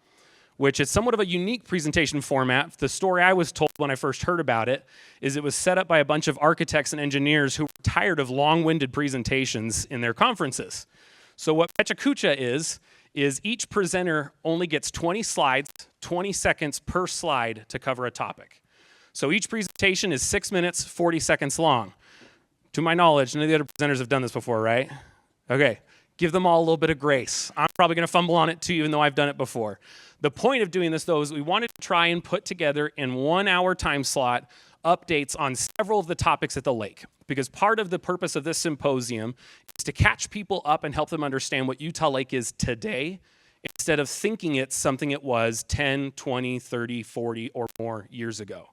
which is somewhat of a unique presentation format. The story I was told when I first heard about it is it was set up by a bunch of architects and engineers who were tired of long-winded presentations in their conferences. So what PechaKucha is each presenter only gets 20 slides, 20 seconds per slide to cover a topic. So each presentation is 6 minutes, 40 seconds long. To my knowledge, none of the other presenters have done this before, right? Okay, give them all a little bit of grace. I'm probably going to fumble on it too, even though I've done it before. The point of doing this, though, is we wanted to try and put together in 1 hour time slot updates on several of the topics at the lake, because part of the purpose of this symposium is to catch people up and help them understand what Utah Lake is today, instead of thinking it's something it was 10, 20, 30, 40, or more years ago.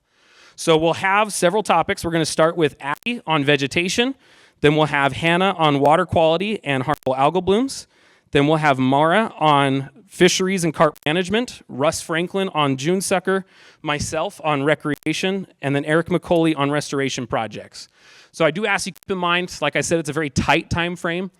So we'll have several topics. We're going to start with Abby on vegetation. Then we'll have Hannah on water quality and harmful algal blooms. Then we'll have Mara on fisheries and carp management, Russ Franklin on June sucker, myself on recreation, and then Eric McCauley on restoration projects. So I do ask you to keep in mind, like I said, it's a very tight time frame.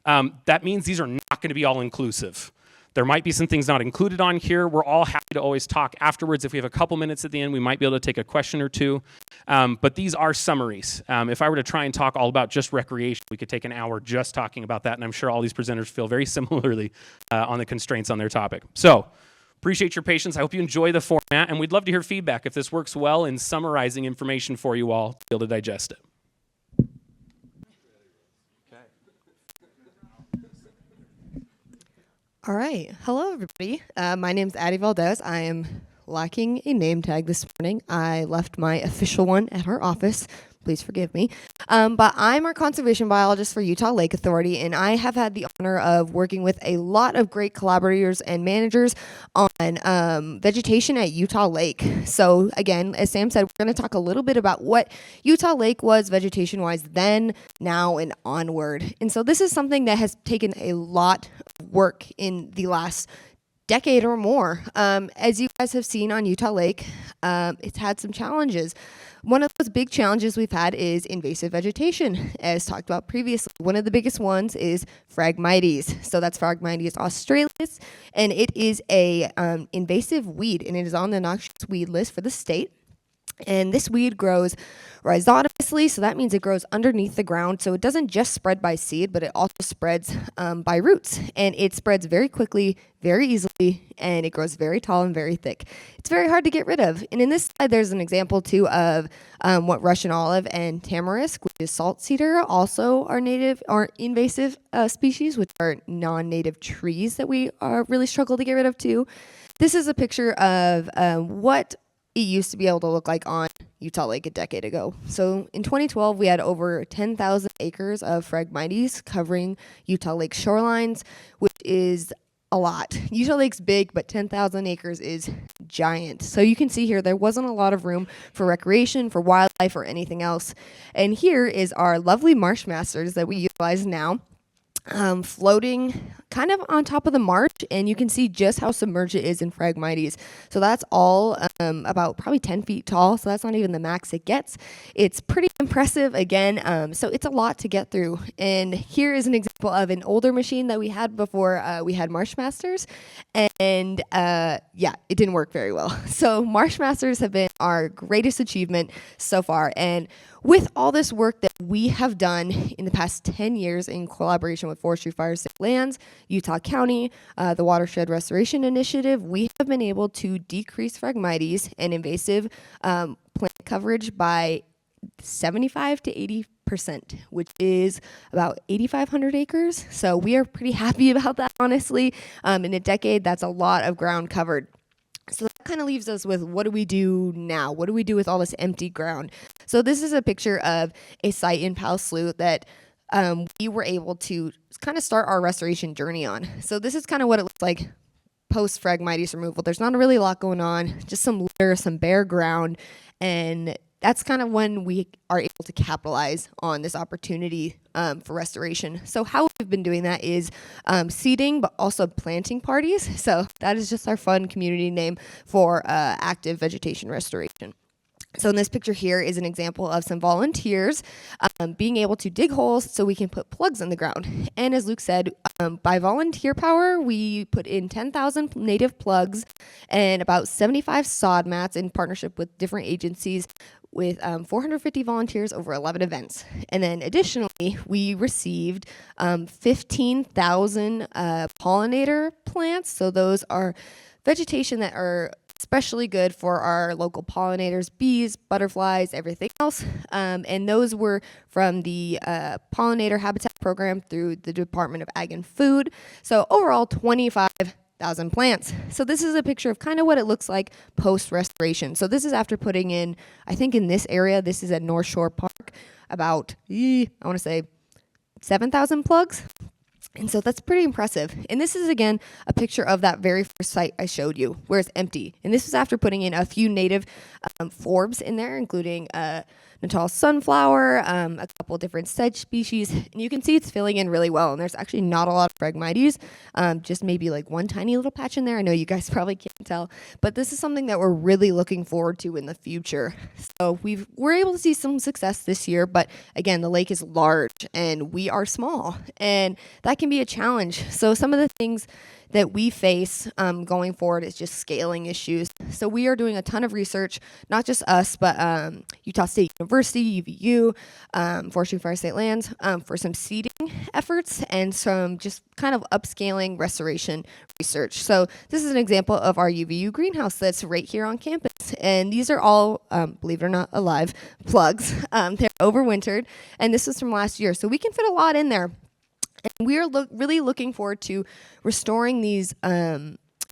That means these are not going to be all inclusive. There might be some things not included on here. We're all happy to always talk afterwards. If we have a couple minutes at the end, we might be able to take a question or two. But these are summaries. If I were to try and talk all about just recreation, we could take an hour just talking about that, and I'm sure all these presenters feel very similarly on the constraints on their topic. So, appreciate your patience. I hope you enjoy the format, and we'd love to hear feedback if this works well in summarizing information for you all to be able to digest it. All right. Hello, everybody. My name's Addie Valdez. I am lacking a name tag this morning. I left my official one at our office. Please forgive me. But I'm our conservation biologist for Utah Lake Authority, and I have had the honor of working with a lot of great collaborators and managers on vegetation at Utah Lake. So again, as Sam said, we're going to talk a little bit about what Utah Lake was vegetation-wise then, now, and onward. And so this is something that has taken a lot of work in the last decade or more. As you guys have seen on Utah Lake, it's had some challenges. One of those big challenges we've had is invasive vegetation, as talked about previously. One of the biggest ones is Phragmites. So that's Phragmites australis, and it is a invasive weed, and it is on the noxious weed list for the state. And this weed grows rhizotomously, so that means it grows underneath the ground. So it doesn't just spread by seed, but it also spreads by roots. And it spreads very quickly, very easily, and it grows very tall and very thick. It's very hard to get rid of. And in this slide, there's an example, too, of what Russian olive and tamarisk, which is salt cedar, also are native or invasive species, which are non-native trees that we really struggle to get rid of, too. This is a picture of what it used to be able to look like on Utah Lake a decade ago. So in 2012, we had over 10,000 acres of Phragmites covering Utah Lake shorelines, which is a lot. Utah Lake's big, but 10,000 acres is giant. So you can see here, there wasn't a lot of room for recreation, for wildlife, or anything else. And here is our lovely marsh masters that we utilize now. Floating kind of on top of the marsh, and you can see just how submerged it is in Phragmites. So that's all about probably 10 feet tall, so that's not even the max it gets. It's pretty impressive again, so it's a lot to get through. And here is an example of an older machine that we had before we had Marshmasters, and yeah, it didn't work very well. So Marshmasters have been our greatest achievement so far, and with all this work that we have done in the past 10 years in collaboration with Forestry, Fire, Safe Lands, Utah County, the Watershed Restoration Initiative, we have been able to decrease Phragmites and invasive plant coverage by 75 to 80%, which is about 8,500 acres. So we are pretty happy about that, honestly. In a decade, that's a lot of ground covered. So that kind of leaves us with, what do we do now? What do we do with all this empty ground? So this is a picture of a site in Powell Slough that we were able to kind of start our restoration journey on. So this is kind of what it looks like post Phragmites removal. There's not really a lot going on, just some litter, some bare ground, and that's kind of when we are able to capitalize on this opportunity for restoration. So how we've been doing that is seeding, but also planting parties. So that is just our fun community name for active vegetation restoration. So in this picture here is an example of some volunteers being able to dig holes so we can put plugs in the ground. And as Luke said, by volunteer power, we put in 10,000 native plugs and about 75 sod mats in partnership with different agencies, with 450 volunteers over 11 events. And then additionally, we received 15,000 pollinator plants. So those are vegetation that are especially good for our local pollinators, bees, butterflies, everything else. And those were from the pollinator habitat program through the Department of Ag and Food. So overall, 25,000 plants. So this is a picture of kind of what it looks like post-restoration. So this is after putting in, I think in this area, this is at North Shore Park, about, I want to say 7,000 plugs. And so that's pretty impressive. And this is, again, a picture of that very first site I showed you, where it's empty. And this was after putting in a few native forbs in there, including Natal sunflower, a couple different sedge species, and you can see it's filling in really well. And there's actually not a lot of Phragmites, just maybe like one tiny little patch in there. I know you guys probably can't tell, but this is something that we're really looking forward to in the future. So we're able to see some success this year, but again, the lake is large and we are small, and that can be a challenge. So some of the things that we face going forward is just scaling issues. So we are doing a ton of research, not just us, but Utah State University, UVU, Forestry and Fire State Lands, for some seeding efforts and some just kind of upscaling restoration research. So this is an example of our UVU greenhouse that's right here on campus. And these are all, believe it or not, alive plugs. They're overwintered, and this was from last year. So we can fit a lot in there. And we are really looking forward to restoring these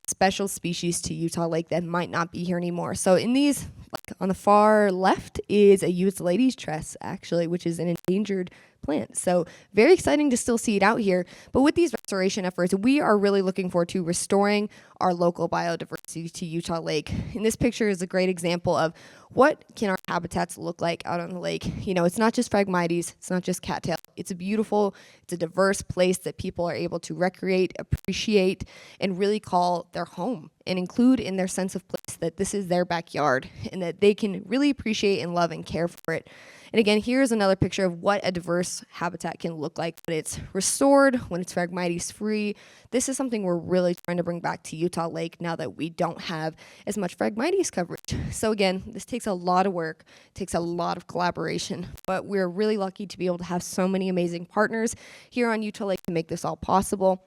special species to Utah Lake that might not be here anymore. So in these, like on the far left is a Eucalyptus tress, actually, which is an endangered plant. So very exciting to still see it out here. But with these restoration efforts, we are really looking forward to restoring our local biodiversity to Utah Lake. And this picture is a great example of what can our habitats look like out on the lake. You know, it's not just Phragmites, it's not just cattail. It's a beautiful, it's a diverse place that people are able to recreate, appreciate, and really call their home, and include in their sense of place that this is their backyard and that they can really appreciate and love and care for it. And again, here's another picture of what a diverse habitat can look like when it's restored, when it's Phragmites free. This is something we're really trying to bring back to Utah Lake now that we don't have as much Phragmites coverage. So again, this takes a lot of work, takes a lot of collaboration, but we're really lucky to be able to have so many amazing partners here on Utah Lake to make this all possible.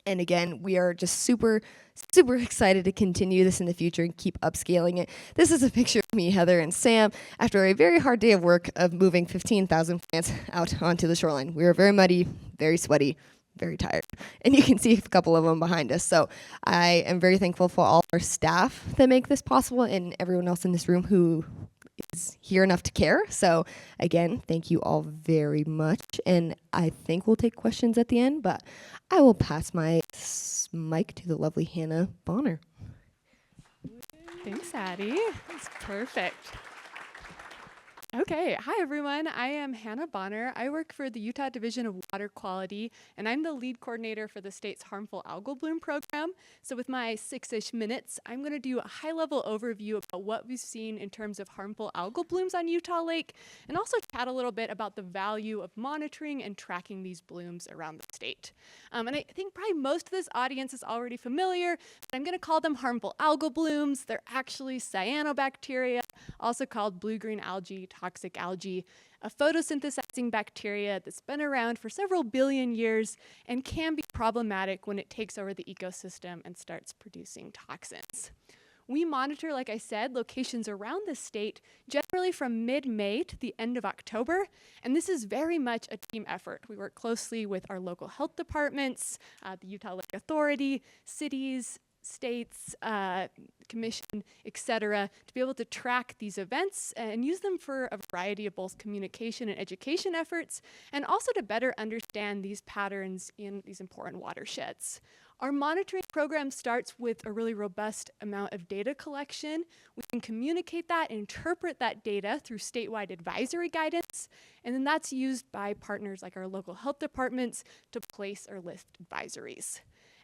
And again, we are just super excited to continue this in the future and keep upscaling it. This is a picture of me, Heather, and Sam after a very hard day of work of moving 15,000 plants out onto the shoreline. We were very muddy, very sweaty, very tired. And you can see a couple of them behind us. So I am very thankful for all our staff that make this possible and everyone else in this room who is here enough to care. So again, thank you all very much. And I think we'll take questions at the end, but I will pass my mic to the lovely Hannah Bonner. Thanks, Addie. That's perfect. Okay, hi everyone. I am Hannah Bonner. I work for the Utah Division of Water Quality, and I'm the lead coordinator for the state's Harmful Algal Bloom program. So with my 6-ish minutes, I'm going to do a high-level overview about what we've seen in terms of harmful algal blooms on Utah Lake, and also chat a little bit about the value of monitoring and tracking these blooms around the state. And I think probably most of this audience is already familiar, but I'm going to call them harmful algal blooms. They're actually cyanobacteria, also called blue-green algae, toxic algae, a photosynthesizing bacteria that's been around for several billion years and can be problematic when it takes over the ecosystem and starts producing toxins. We monitor, like I said, locations around the state, generally from mid-May to the end of October, and this is very much a team effort. We work closely with our local health departments, the Utah Lake Authority, cities, states, commission, etc., to be able to track these events and use them for a variety of both communication and education efforts, and also to better understand these patterns in these important watersheds. Our monitoring program starts with a really robust amount of data collection. We can communicate that, interpret that data through statewide advisory guidance, and then that's used by partners like our local health departments to place or lift advisories.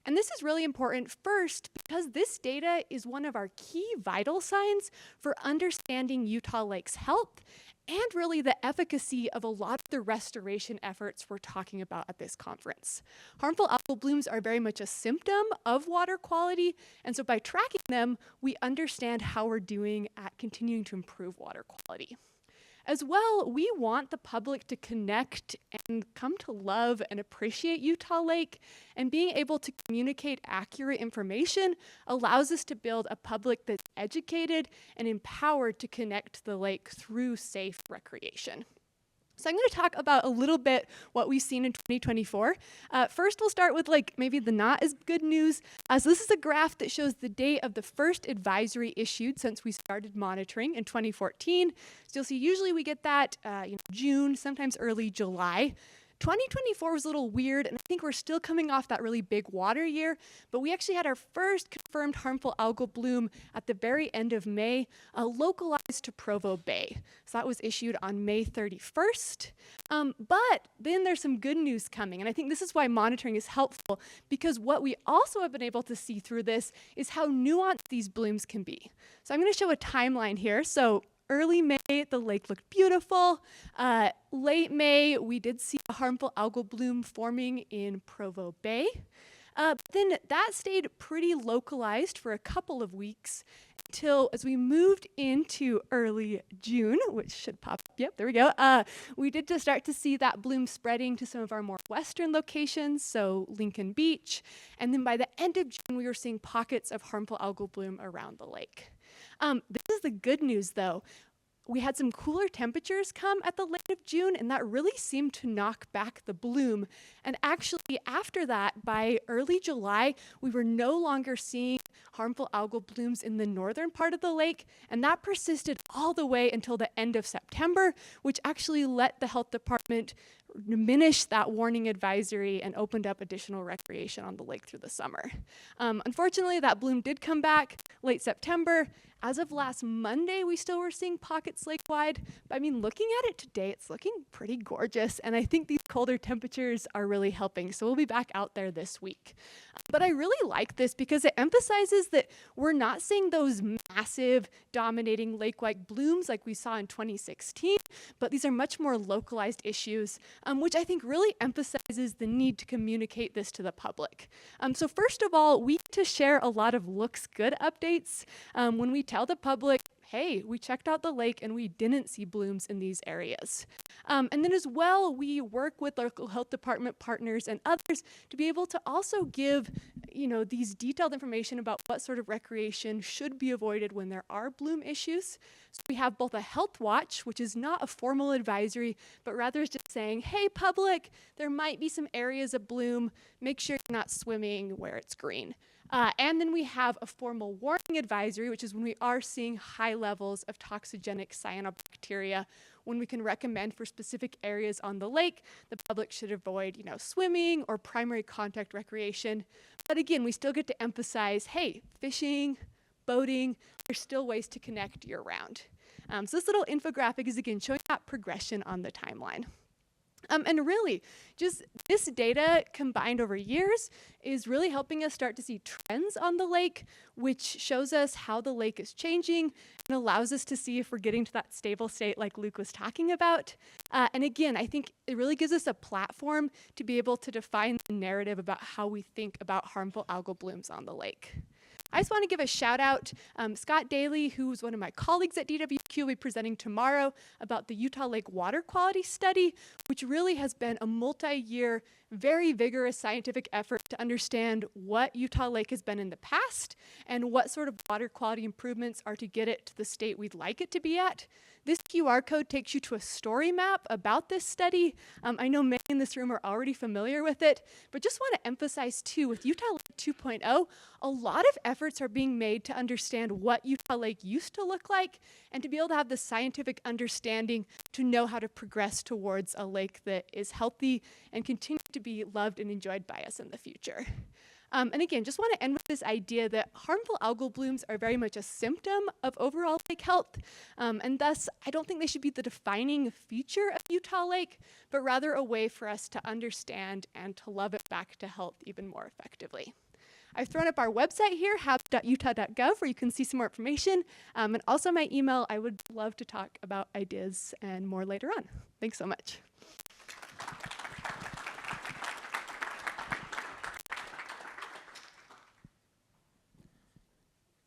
And this is really important first because this data is one of our key vital signs for understanding Utah Lake's health and really the efficacy of a lot of the restoration efforts we're talking about at this conference. Harmful algal blooms are very much a symptom of water quality, and so by tracking them, we understand how we're doing at continuing to improve water quality. As well, we want the public to connect and come to love and appreciate Utah Lake, and being able to communicate accurate information allows us to build a public that's educated and empowered to connect to the lake through safe recreation. So I'm going to talk about a little bit what we've seen in 2024. First, we'll start with maybe the not as good news. So this is a graph that shows the date of the first advisory issued since we started monitoring in 2014. So you'll see usually we get that June, sometimes early July. 2024 was a little weird, and I think we're still coming off that really big water year, but we actually had our first confirmed harmful algal bloom at the very end of May, localized to Provo Bay. So that was issued on May 31st. But then there's some good news coming, and I think this is why monitoring is helpful, because what we also have been able to see through this is how nuanced these blooms can be. So I'm going to show a timeline here. So early May, the lake looked beautiful. Late May, we did see a harmful algal bloom forming in Provo Bay. Then that stayed pretty localized for a couple of weeks until as we moved into early June, which should pop up. Yep, there we go. We did just start to see that bloom spreading to some of our more western locations, so Lincoln Beach. And then by the end of June, we were seeing pockets of harmful algal bloom around the lake. This is the good news, though. We had some cooler temperatures come at the late of June, and that really seemed to knock back the bloom. And actually, after that, by early July, we were no longer seeing harmful algal blooms in the northern part of the lake, and that persisted all the way until the end of September, which actually let the health department diminish that warning advisory and opened up additional recreation on the lake through the summer. Unfortunately, that bloom did come back late September. As of last Monday, we still were seeing pockets lake-wide. But I mean, looking at it today, it's looking pretty gorgeous. And I think these colder temperatures are really helping. So we'll be back out there this week. But I really like this because it emphasizes that we're not seeing those massive, dominating lake-wide blooms like we saw in 2016, but these are much more localized issues, which I think really emphasizes the need to communicate this to the public. So first of all, we get to share a lot of looks good updates when we tell the public, hey, we checked out the lake and we didn't see blooms in these areas. And then as well, we work with local health department partners and others to be able to also give, these detailed information about what sort of recreation should be avoided when there are bloom issues. So we have both a health watch, which is not a formal advisory, but rather is just saying, hey, public, there might be some areas of bloom. Make sure you're not swimming where it's green. And then we have a formal warning advisory, which is when we are seeing high levels of toxigenic cyanobacteria, when we can recommend for specific areas on the lake, the public should avoid, swimming or primary contact recreation. But again, we still get to emphasize, hey, fishing, boating, there's still ways to connect year-round. So this little infographic is, again, showing that progression on the timeline. And really, just this data combined over years is really helping us start to see trends on the lake, which shows us how the lake is changing and allows us to see if we're getting to that stable state like Luke was talking about. And again, I think it really gives us a platform to be able to define the narrative about how we think about harmful algal blooms on the lake. I just want to give a shout out. Scott Daly, who's one of my colleagues at DWQ, will be presenting tomorrow about the Utah Lake Water Quality Study, which really has been a multi-year, very vigorous scientific effort to understand what Utah Lake has been in the past and what sort of water quality improvements are to get it to the state we'd like it to be at. This QR code takes you to a story map about this study. I know many in this room are already familiar with it, but just want to emphasize too, with Utah Lake 2.0, a lot of efforts are being made to understand what Utah Lake used to look like and to be able to have the scientific understanding to know how to progress towards a lake that is healthy and continue to be loved and enjoyed by us in the future. And again, just want to end with this idea that harmful algal blooms are very much a symptom of overall lake health, and thus I don't think they should be the defining feature of Utah Lake, but rather a way for us to understand and to love it back to health even more effectively. I've thrown up our website here, hab.utah.gov, where you can see some more information, and also my email. I would love to talk about ideas and more later on. Thanks so much.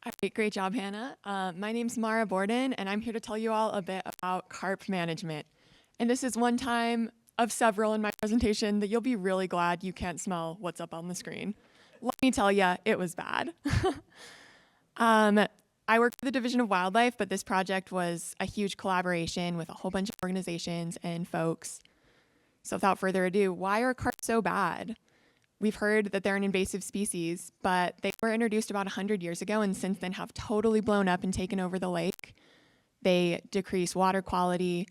All right, great job, Hannah. My name's Mara Borden, and I'm here to tell you all a bit about carp management. And this is one time of several in my presentation that you'll be really glad you can't smell what's up on the screen. Let me tell you, it was bad. I work for the Division of Wildlife, but this project was a huge collaboration with a whole bunch of organizations and folks. So without further ado, why are carp so bad? We've heard that they're an invasive species, but they were introduced about 100 years ago and since then have totally blown up and taken over the lake. They decrease water quality.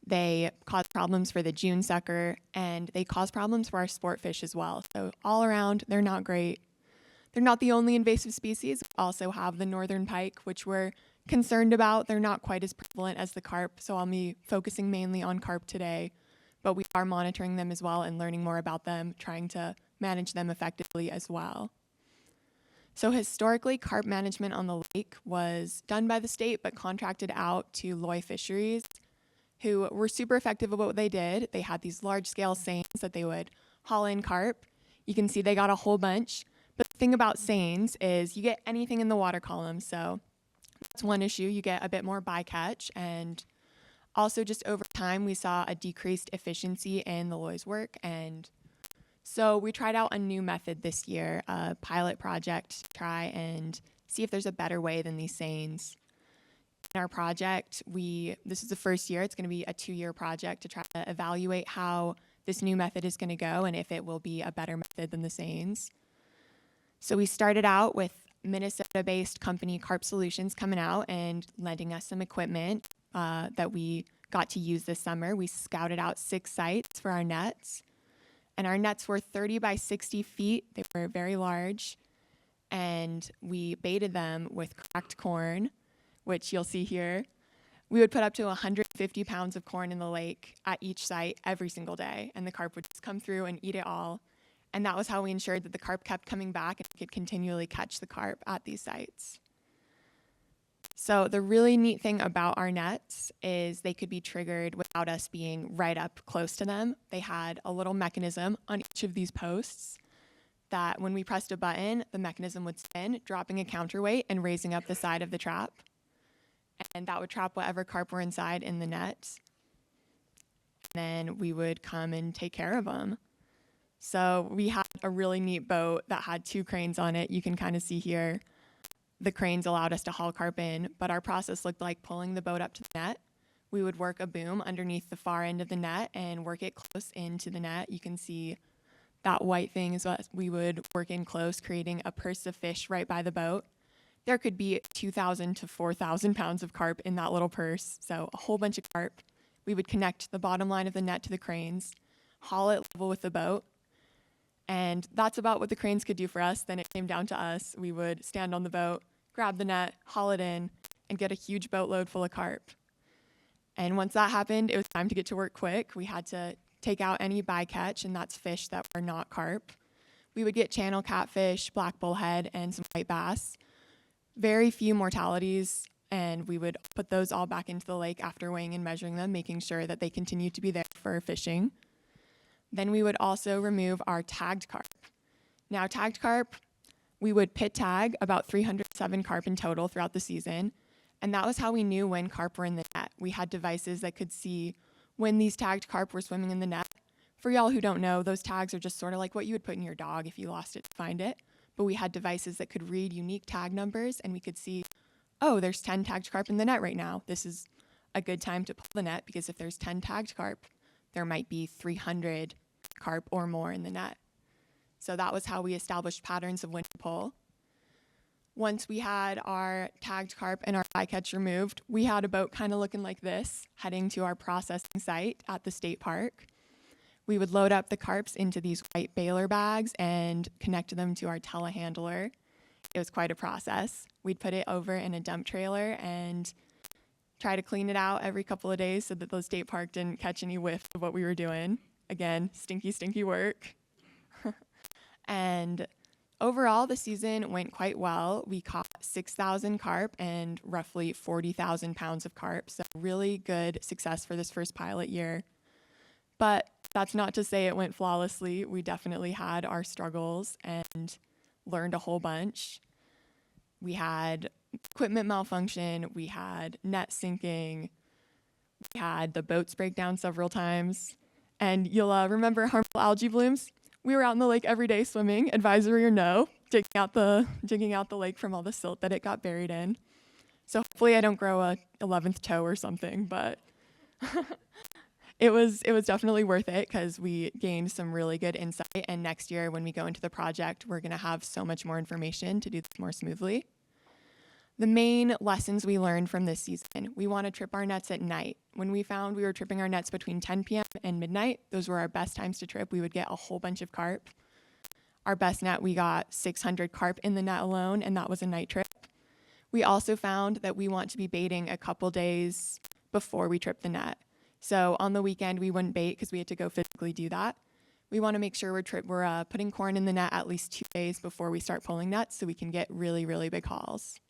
They cause problems for the June sucker, and they cause problems for our sport fish as well. So all around, they're not great. They're not the only invasive species. We also have the northern pike, which we're concerned about. They're not quite as prevalent as the carp, so I'll be focusing mainly on carp today. But we are monitoring them as well and learning more about them, trying to manage them effectively as well. So historically, carp management on the lake was done by the state, but contracted out to Loy Fisheries, who were super effective at what they did. They had these large-scale seines that they would haul in carp. You can see they got a whole bunch. But the thing about seines is you get anything in the water column, so that's one issue. You get a bit more bycatch, and also just over time, we saw a decreased efficiency in the Loy's work, and so we tried out a new method this year, a pilot project to try and see if there's a better way than these seines. In our project, this is the first year. It's going to be a 2-year project to try to evaluate how this new method is going to go and if it will be a better method than the seines. So we started out with Minnesota-based company Carp Solutions coming out and lending us some equipment that we got to use this summer. We scouted out 6 sites for our nets, and our nets were 30 by 60 feet. They were very large, and we baited them with cracked corn, which you'll see here. We would put up to 150 pounds of corn in the lake at each site every single day, and the carp would just come through and eat it all. And that was how we ensured that the carp kept coming back and we could continually catch the carp at these sites. So the really neat thing about our nets is they could be triggered without us being right up close to them. They had a little mechanism on each of these posts that when we pressed a button, the mechanism would spin, dropping a counterweight and raising up the side of the trap. And that would trap whatever carp were inside in the net. And then we would come and take care of them. So we had a really neat boat that had 2 cranes on it. You can kind of see here. The cranes allowed us to haul carp in, but our process looked like pulling the boat up to the net. We would work a boom underneath the far end of the net and work it close into the net. You can see that white thing is what we would work in close, creating a purse of fish right by the boat. There could be 2,000 to 4,000 pounds of carp in that little purse, so a whole bunch of carp. We would connect the bottom line of the net to the cranes, haul it level with the boat, and that's about what the cranes could do for us. Then it came down to us. We would stand on the boat, grab the net, haul it in, and get a huge boatload full of carp. And once that happened, it was time to get to work quick. We had to take out any bycatch, and that's fish that were not carp. We would get channel catfish, black bullhead, and some white bass. Very few mortalities, and we would put those all back into the lake after weighing and measuring them, making sure that they continue to be there for fishing. Then we would also remove our tagged carp. Now, tagged carp, we would pit tag about 307 carp in total throughout the season, and that was how we knew when carp were in the net. We had devices that could see when these tagged carp were swimming in the net. For y'all who don't know, those tags are just sort of like what you would put in your dog if you lost it to find it, but we had devices that could read unique tag numbers, and we could see, oh, there's 10 tagged carp in the net right now. This is a good time to pull the net, because if there's 10 tagged carp, there might be 300 carp or more in the net. So that was how we established patterns of when to pull. Once we had our tagged carp and our bycatch removed, we had a boat kind of looking like this, heading to our processing site at the state park. We would load up the carps into these white baler bags and connect them to our telehandler. It was quite a process. We'd put it over in a dump trailer and try to clean it out every couple of days so that the state park didn't catch any whiff of what we were doing. Again, stinky, stinky work. And overall, the season went quite well. We caught 6,000 carp and roughly 40,000 pounds of carp. So really good success for this first pilot year. But that's not to say it went flawlessly. We definitely had our struggles and learned a whole bunch. We had equipment malfunction. We had net sinking. We had the boats break down several times. And you'll remember harmful algae blooms. We were out in the lake every day swimming, advisory or no, digging out the lake from all the silt that it got buried in. So hopefully I don't grow a 11th toe or something, but it was definitely worth it because we gained some really good insight. And next year when we go into the project, we're going to have so much more information to do this more smoothly. The main lessons we learned from this season: we want to trip our nets at night. When we found we were tripping our nets between 10 p.m. and midnight, those were our best times to trip. We would get a whole bunch of carp. Our best net, we got 600 carp in the net alone, and that was a night trip. We also found that we want to be baiting a couple days before we trip the net. So on the weekend, we wouldn't bait because we had to go physically do that. We want to make sure we're putting corn in the net at least 2 days before we start pulling nets so we can get really, really big hauls.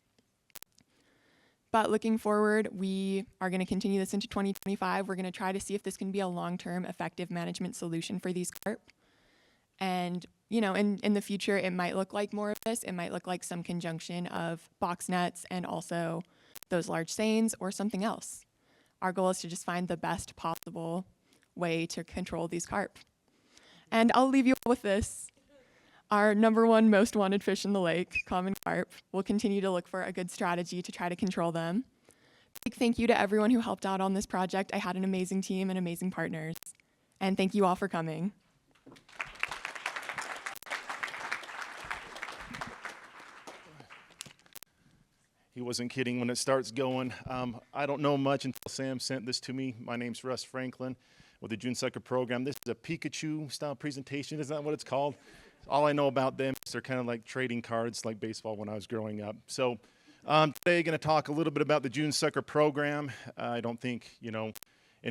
But looking forward, we are going to continue this into 2025. We're going to try to see if this can be a long-term effective management solution for these carp. And, you know, in the future, it might look like more of this. It might look like some conjunction of box nets and also those large seines or something else. Our goal is to just find the best possible way to control these carp. And I'll leave you all with this. Our #1 most wanted fish in the lake, common carp. We'll continue to look for a good strategy to try to control them. Big thank you to everyone who helped out on this project. I had an amazing team and amazing partners. And thank you all for coming. He wasn't kidding when it starts going. I don't know much until Sam sent this to me. My name's Russ Franklin with the June Sucker program. This is a PechaKucha style presentation. Isn't that what it's called? All I know about them is they're kind of like trading cards like baseball when I was growing up. So today going to talk a little bit about the June Sucker program. I don't think, it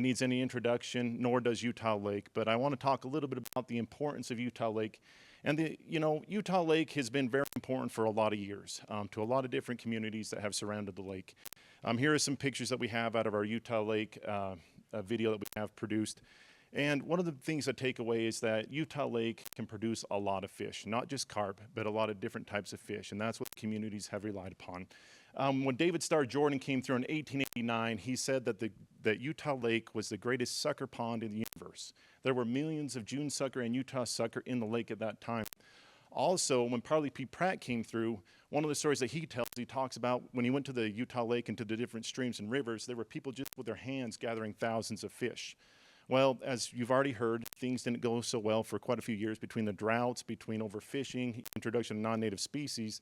needs any introduction, nor does Utah Lake. But I want to talk a little bit about the importance of Utah Lake. And Utah Lake has been very important for a lot of years to a lot of different communities that have surrounded the lake. Here are some pictures that we have out of our Utah Lake video that we have produced. And one of the things I take away is that Utah Lake can produce a lot of fish, not just carp, but a lot of different types of fish. And that's what communities have relied upon. When David Starr Jordan came through in 1889, he said that Utah Lake was the greatest sucker pond in the universe. There were millions of June sucker and Utah sucker in the lake at that time. Also, when Parley P. Pratt came through, one of the stories that he tells, he talks about when he went to the Utah Lake and to the different streams and rivers, there were people just with their hands gathering thousands of fish. Well, as you've already heard, things didn't go so well for quite a few years between the droughts, between overfishing, introduction of non-native species.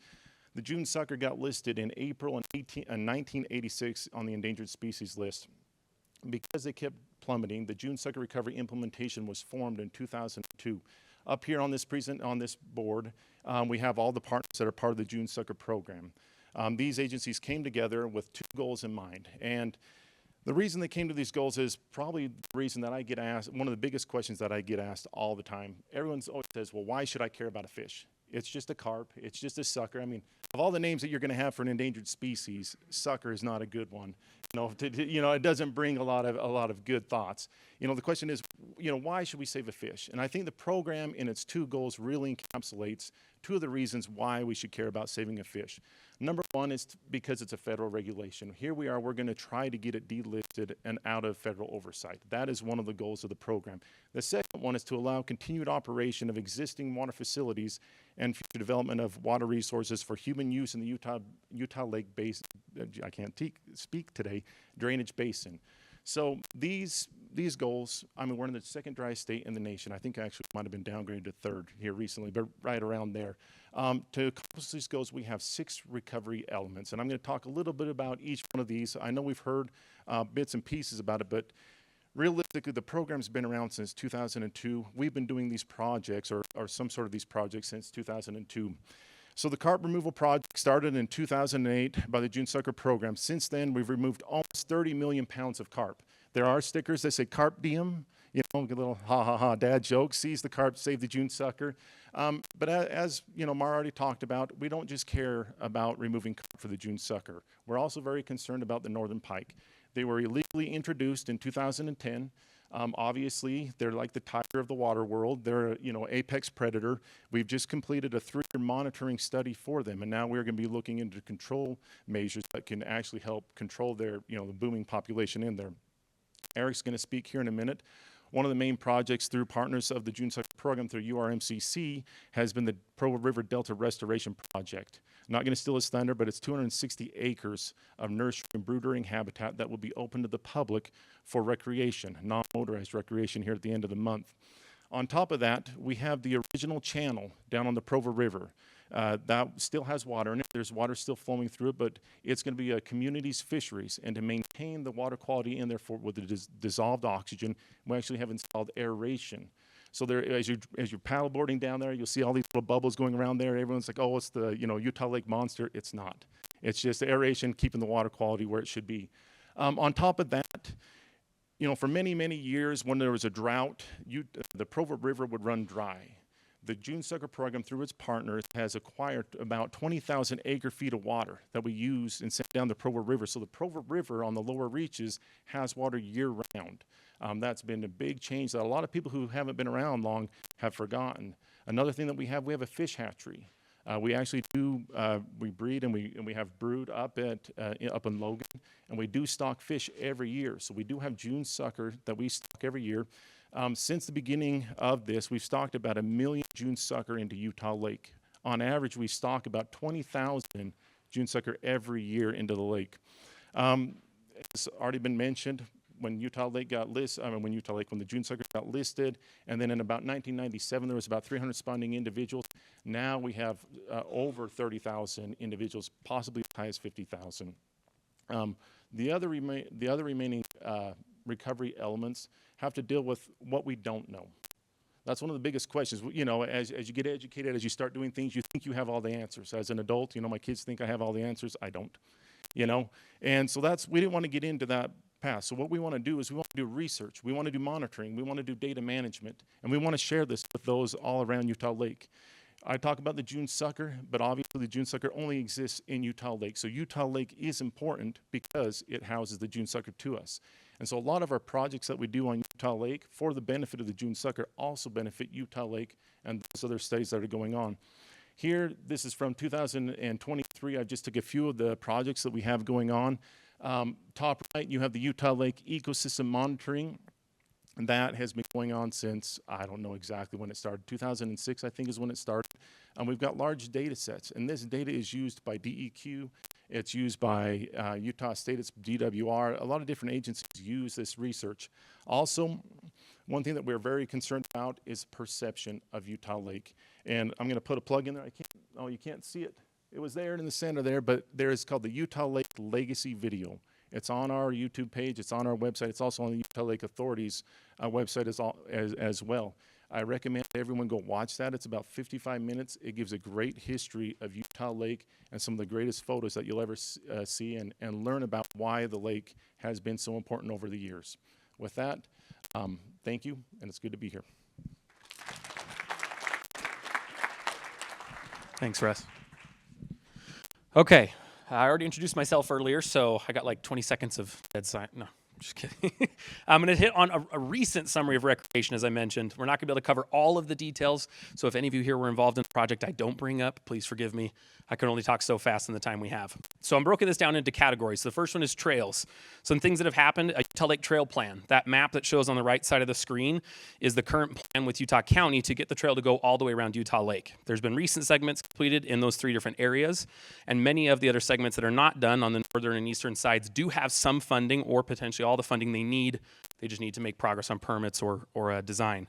The June sucker got listed in April 1986 on the endangered species list. Because they kept plummeting, the June sucker recovery implementation was formed in 2002. Up here on this board, we have all the partners that are part of the June sucker program. These agencies came together with 2 goals in mind. And the reason they came to these goals is probably the reason that I get asked, one of the biggest questions that I get asked all the time. Everyone always says, well, why should I care about a fish? It's just a carp. It's just a sucker. I mean, of all the names that you're going to have for an endangered species, sucker is not a good one. It doesn't bring a lot of good thoughts. The question is, why should we save a fish? And I think the program in its 2 goals really encapsulates 2 of the reasons why we should care about saving a fish. Number 1 is because it's a federal regulation. Here we are, we're going to try to get it delisted and out of federal oversight. That is one of the goals of the program. The second one is to allow continued operation of existing water facilities and future development of water resources for human use in the Utah Lake Basin, I can't speak today, drainage basin. So these goals, we're in the 2nd driest state in the nation. I think actually might have been downgraded to 3rd here recently, but right around there. To accomplish these goals, we have 6 recovery elements, and I'm going to talk a little bit about each one of these. I know we've heard bits and pieces about it, but realistically, the program's been around since 2002. We've been doing these projects, or some sort of these projects, since 2002. So the carp removal project started in 2008 by the June Sucker program. Since then, we've removed almost 30 million pounds of carp. There are stickers that say carp diem, a little ha-ha-ha dad joke, seize the carp, save the June Sucker. But as Mar already talked about, we don't just care about removing carp for the June Sucker. We're also very concerned about the northern pike. They were illegally introduced in 2010. Obviously, they're like the tiger of the water world. They're apex predator. We've just completed a 3-year monitoring study for them, and now we're going to be looking into control measures that can actually help control their, the booming population in there. Eric's going to speak here in a minute. One of the main projects through partners of the June Sucker program through URMCC has been the Provo River Delta Restoration Project. I'm not going to steal his thunder, but it's 260 acres of nursery and brooding habitat that will be open to the public for recreation, non-motorized recreation here at the end of the month. On top of that, we have the original channel down on the Provo River. That still has water in it. There's water still flowing through it, but it's going to be a community's fisheries. And to maintain the water quality in there with the dissolved oxygen, we actually have installed aeration. So there, as you're paddleboarding down there, you'll see all these little bubbles going around there. Everyone's like, oh, it's the Utah Lake monster. It's not. It's just the aeration keeping the water quality where it should be. On top of that, for many, many years when there was a drought, the Provo River would run dry. The June Sucker program, through its partners, has acquired about 20,000 acre-feet of water that we use and send down the Provo River. So the Provo River on the lower reaches has water year-round. That's been a big change that a lot of people who haven't been around long have forgotten. Another thing that we have a fish hatchery. We actually do, we breed and we have brood up in Logan, and we do stock fish every year. So we do have June Sucker that we stock every year. Since the beginning of this, we've stocked about 1 million June Sucker into Utah Lake. On average, we stock about 20,000 June Sucker every year into the lake. It's already been mentioned, when Utah Lake got listed, when the June Sucker got listed, and then in about 1997, there was about 300 spawning individuals. Now we have over 30,000 individuals, possibly as high as 50,000. The other remaining recovery elements have to deal with what we don't know. That's one of the biggest questions. As you get educated, as you start doing things, you think you have all the answers. As an adult, my kids think I have all the answers. I don't, And so we didn't want to get into that path. So what we want to do is we want to do research. We want to do monitoring. We want to do data management. And we want to share this with those all around Utah Lake. I talk about the June Sucker, but obviously the June Sucker only exists in Utah Lake. So Utah Lake is important because it houses the June Sucker to us. And so a lot of our projects that we do on Utah Lake for the benefit of the June Sucker also benefit Utah Lake and those other studies that are going on. Here, this is from 2023. I just took a few of the projects that we have going on. Top right, you have the Utah Lake Ecosystem Monitoring. And that has been going on since, I don't know exactly when it started, 2006 I think is when it started. And we've got large data sets, and this data is used by DEQ, it's used by Utah State, it's DWR, a lot of different agencies use this research. Also, one thing that we're very concerned about is perception of Utah Lake. And I'm gonna put a plug in there, you can't see it. It was there in the center there, but there is called the Utah Lake Legacy Video. It's on our YouTube page, it's on our website, it's also on the Utah Lake Authority's website as well. I recommend everyone go watch that. It's about 55 minutes. It gives a great history of Utah Lake and some of the greatest photos that you'll ever see and learn about why the lake has been so important over the years. With that, thank you, and it's good to be here. Thanks, Russ. Okay, I already introduced myself earlier, so I got like 20 seconds of dead silence. No, just kidding. I'm going to hit on a recent summary of recreation, as I mentioned. We're not going to be able to cover all of the details, so if any of you here were involved in a project I don't bring up, please forgive me. I can only talk so fast in the time we have. So I'm broken this down into categories. The first one is trails. Some things that have happened, a Utah Lake Trail Plan. That map that shows on the right side of the screen is the current plan with Utah County to get the trail to go all the way around Utah Lake. There's been recent segments completed in those 3 different areas, and many of the other segments that are not done on the northern and eastern sides do have some funding or potentially all the funding they need. They just need to make progress on permits or design.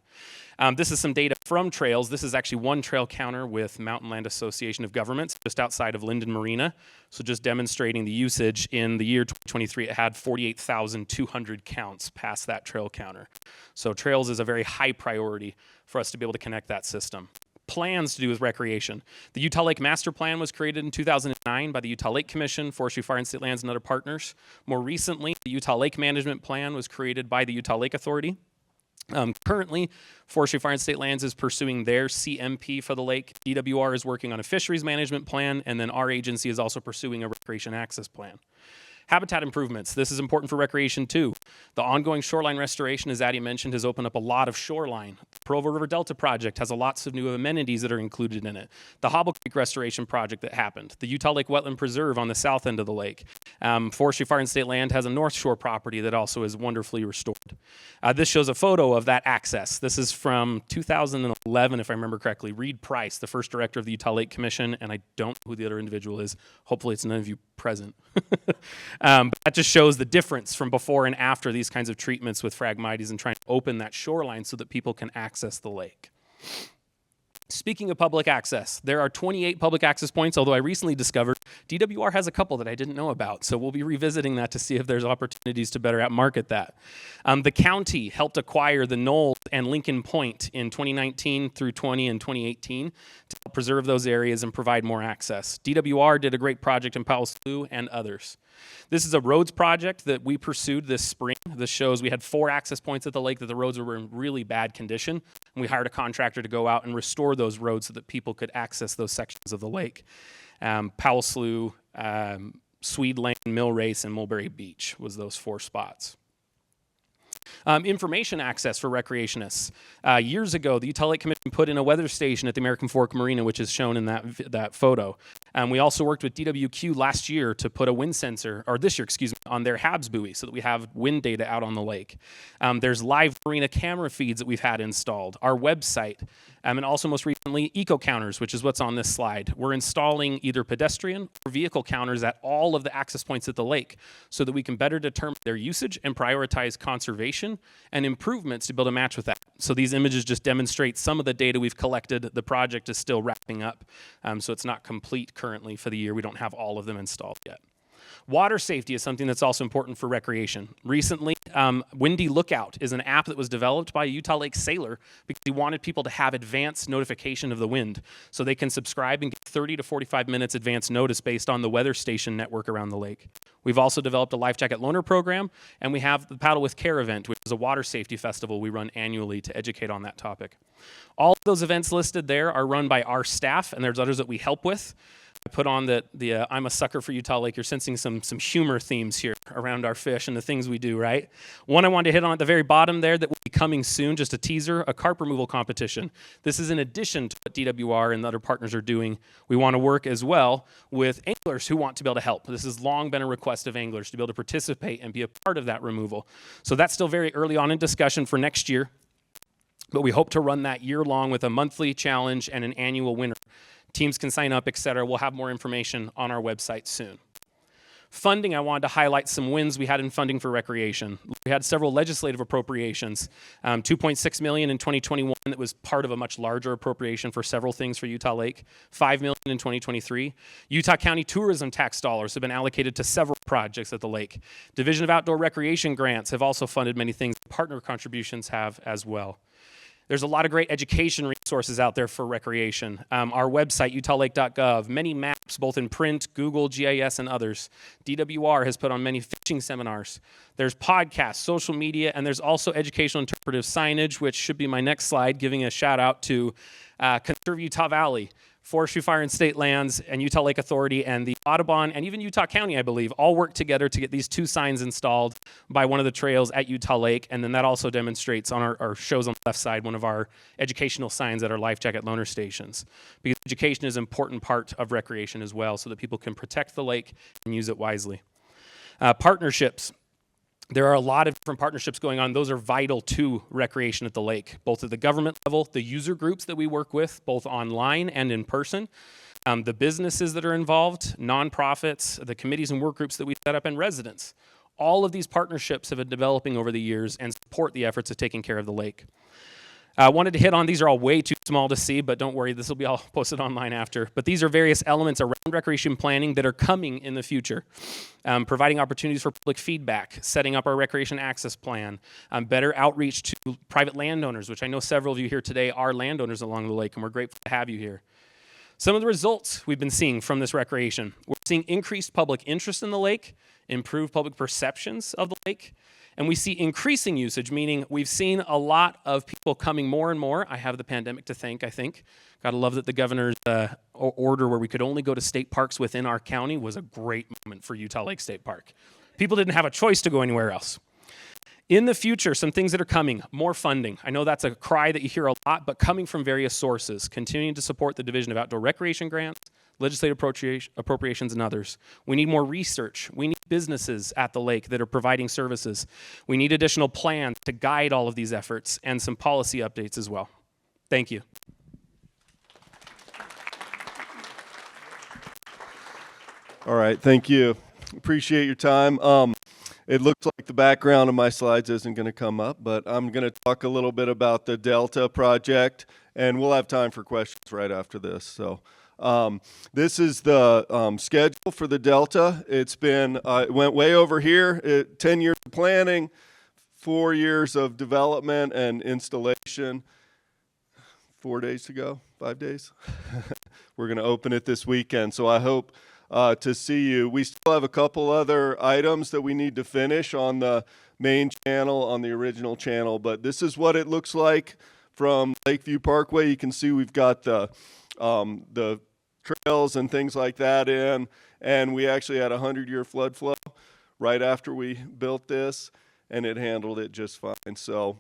This is some data from trails. This is actually one trail counter with Mountain Land Association of Governments just outside of Linden Marina. So just demonstrating the usage in the year 2023, it had 48,200 counts past that trail counter. So trails is a very high priority for us to be able to connect that system. Plans to do with recreation. The Utah Lake Master Plan was created in 2009 by the Utah Lake Commission, Forestry, Fire, and State Lands, and other partners. More recently, the Utah Lake Management Plan was created by the Utah Lake Authority. Currently, Forestry, Fire, and State Lands is pursuing their CMP for the lake. DWR is working on a fisheries management plan, and then our agency is also pursuing a recreation access plan. Habitat improvements. This is important for recreation too. The ongoing shoreline restoration, as Addie mentioned, has opened up a lot of shoreline. The Provo River Delta project has lots of new amenities that are included in it. The Hobble Creek restoration project that happened. The Utah Lake Wetland Preserve on the south end of the lake. Forestry, Fire, and State Land has a North Shore property that also is wonderfully restored. This shows a photo of that access. This is from 2011, if I remember correctly. Reed Price, the first director of the Utah Lake Commission, and I don't know who the other individual is. Hopefully it's none of you present. But that just shows the difference from before and after these kinds of treatments with Phragmites and trying to open that shoreline so that people can access the lake. Speaking of public access, there are 28 public access points, although I recently discovered DWR has a couple that I didn't know about, so we'll be revisiting that to see if there's opportunities to better market that. The county helped acquire the Knolls and Lincoln Point in 2019 through 20 and 2018 to help preserve those areas and provide more access. DWR did a great project in Powell Slough and others. This is a roads project that we pursued this spring. This shows we had 4 access points at the lake that the roads were in really bad condition. And we hired a contractor to go out and restore those roads so that people could access those sections of the lake. Powell Slough, Swede Lane, Mill Race, and Mulberry Beach was those 4 spots. Information access for recreationists. Years ago, the Utah Lake Commission put in a weather station at the American Fork Marina, which is shown in that photo. We also worked with DWQ last year to put a wind sensor, or this year, excuse me, on their HABS buoy so that we have wind data out on the lake. There's live marina camera feeds that we've had installed, our website, and also most recently, eco counters, which is what's on this slide. We're installing either pedestrian or vehicle counters at all of the access points at the lake so that we can better determine their usage and prioritize conservation and improvements to be able to match with that. So these images just demonstrate some of the data we've collected. The project is still wrapping up, so it's not complete currently for the year. We don't have all of them installed yet. Water safety is something that's also important for recreation. Recently, Windy Lookout is an app that was developed by a Utah Lake sailor because he wanted people to have advance notification of the wind so they can subscribe and get 30 to 45 minutes advance notice based on the weather station network around the lake. We've also developed a life jacket loaner program, and we have the Paddle with Care event, which is a water safety festival we run annually to educate on that topic. All of those events listed there are run by our staff, and there's others that we help with. I put on the I'm a sucker for Utah Lake. You're sensing some humor themes here around our fish and the things we do, right? One I wanted to hit on at the very bottom there that will be coming soon, just a teaser, a carp removal competition. This is in addition to what DWR and the other partners are doing. We want to work as well with anglers who want to be able to help. This has long been a request of anglers to be able to participate and be a part of that removal. So that's still very early on in discussion for next year, but we hope to run that year long with a monthly challenge and an annual winner. Teams can sign up, etc. We'll have more information on our website soon. Funding, I wanted to highlight some wins we had in funding for recreation. We had several legislative appropriations, $2.6 million in 2021 that was part of a much larger appropriation for several things for Utah Lake, $5 million in 2023. Utah County tourism tax dollars have been allocated to several projects at the lake. Division of Outdoor Recreation grants have also funded many things. Partner contributions have as well. There's a lot of great education resources out there for recreation. Our website, utahlake.gov, many maps, both in print, Google, GIS, and others. DWR has put on many fishing seminars. There's podcasts, social media, and there's also educational interpretive signage, which should be my next slide, giving a shout out to Conserve Utah Valley, Forestry, Fire, and State Lands, and Utah Lake Authority, and the Audubon, and even Utah County, I believe, all work together to get these 2 signs installed by one of the trails at Utah Lake, and then that also demonstrates on our shows on the left side one of our educational signs at our life jacket loaner stations, because education is an important part of recreation as well, so that people can protect the lake and use it wisely. Partnerships. There are a lot of different partnerships going on. Those are vital to recreation at the lake, both at the government level, the user groups that we work with, both online and in person, the businesses that are involved, nonprofits, the committees and work groups that we set up, and residents. All of these partnerships have been developing over the years and support the efforts of taking care of the lake. I wanted to hit on, these are all way too small to see, but don't worry, this will be all posted online after. But these are various elements around recreation planning that are coming in the future. Providing opportunities for public feedback, setting up our recreation access plan, better outreach to private landowners, which I know several of you here today are landowners along the lake, and we're grateful to have you here. Some of the results we've been seeing from this recreation. We're seeing increased public interest in the lake, improved public perceptions of the lake, and we see increasing usage, meaning we've seen a lot of people coming more and more. I have the pandemic to thank, I think. Gotta love that the governor's order where we could only go to state parks within our county was a great moment for Utah Lake State Park. People didn't have a choice to go anywhere else. In the future, some things that are coming, more funding. I know that's a cry that you hear a lot, but coming from various sources, continuing to support the Division of Outdoor Recreation grants, legislative appropriations, and others. We need more research. We need businesses at the lake that are providing services. We need additional plans to guide all of these efforts and some policy updates as well. Thank you. All right, thank you. Appreciate your time. It looks like the background of my slides isn't going to come up, but I'm going to talk a little bit about the Delta project, and we'll have time for questions right after this. So this is the schedule for the Delta. It's been, it went way over here, 10 years of planning, 4 years of development and installation. 4 days to go, 5 days. We're going to open it this weekend, so I hope to see you. We still have a couple other items that we need to finish on the main channel, on the original channel, but this is what it looks like from Lakeview Parkway. You can see we've got the trails and things like that in, and we actually had a 100-year flood flow right after we built this, and it handled it just fine. So,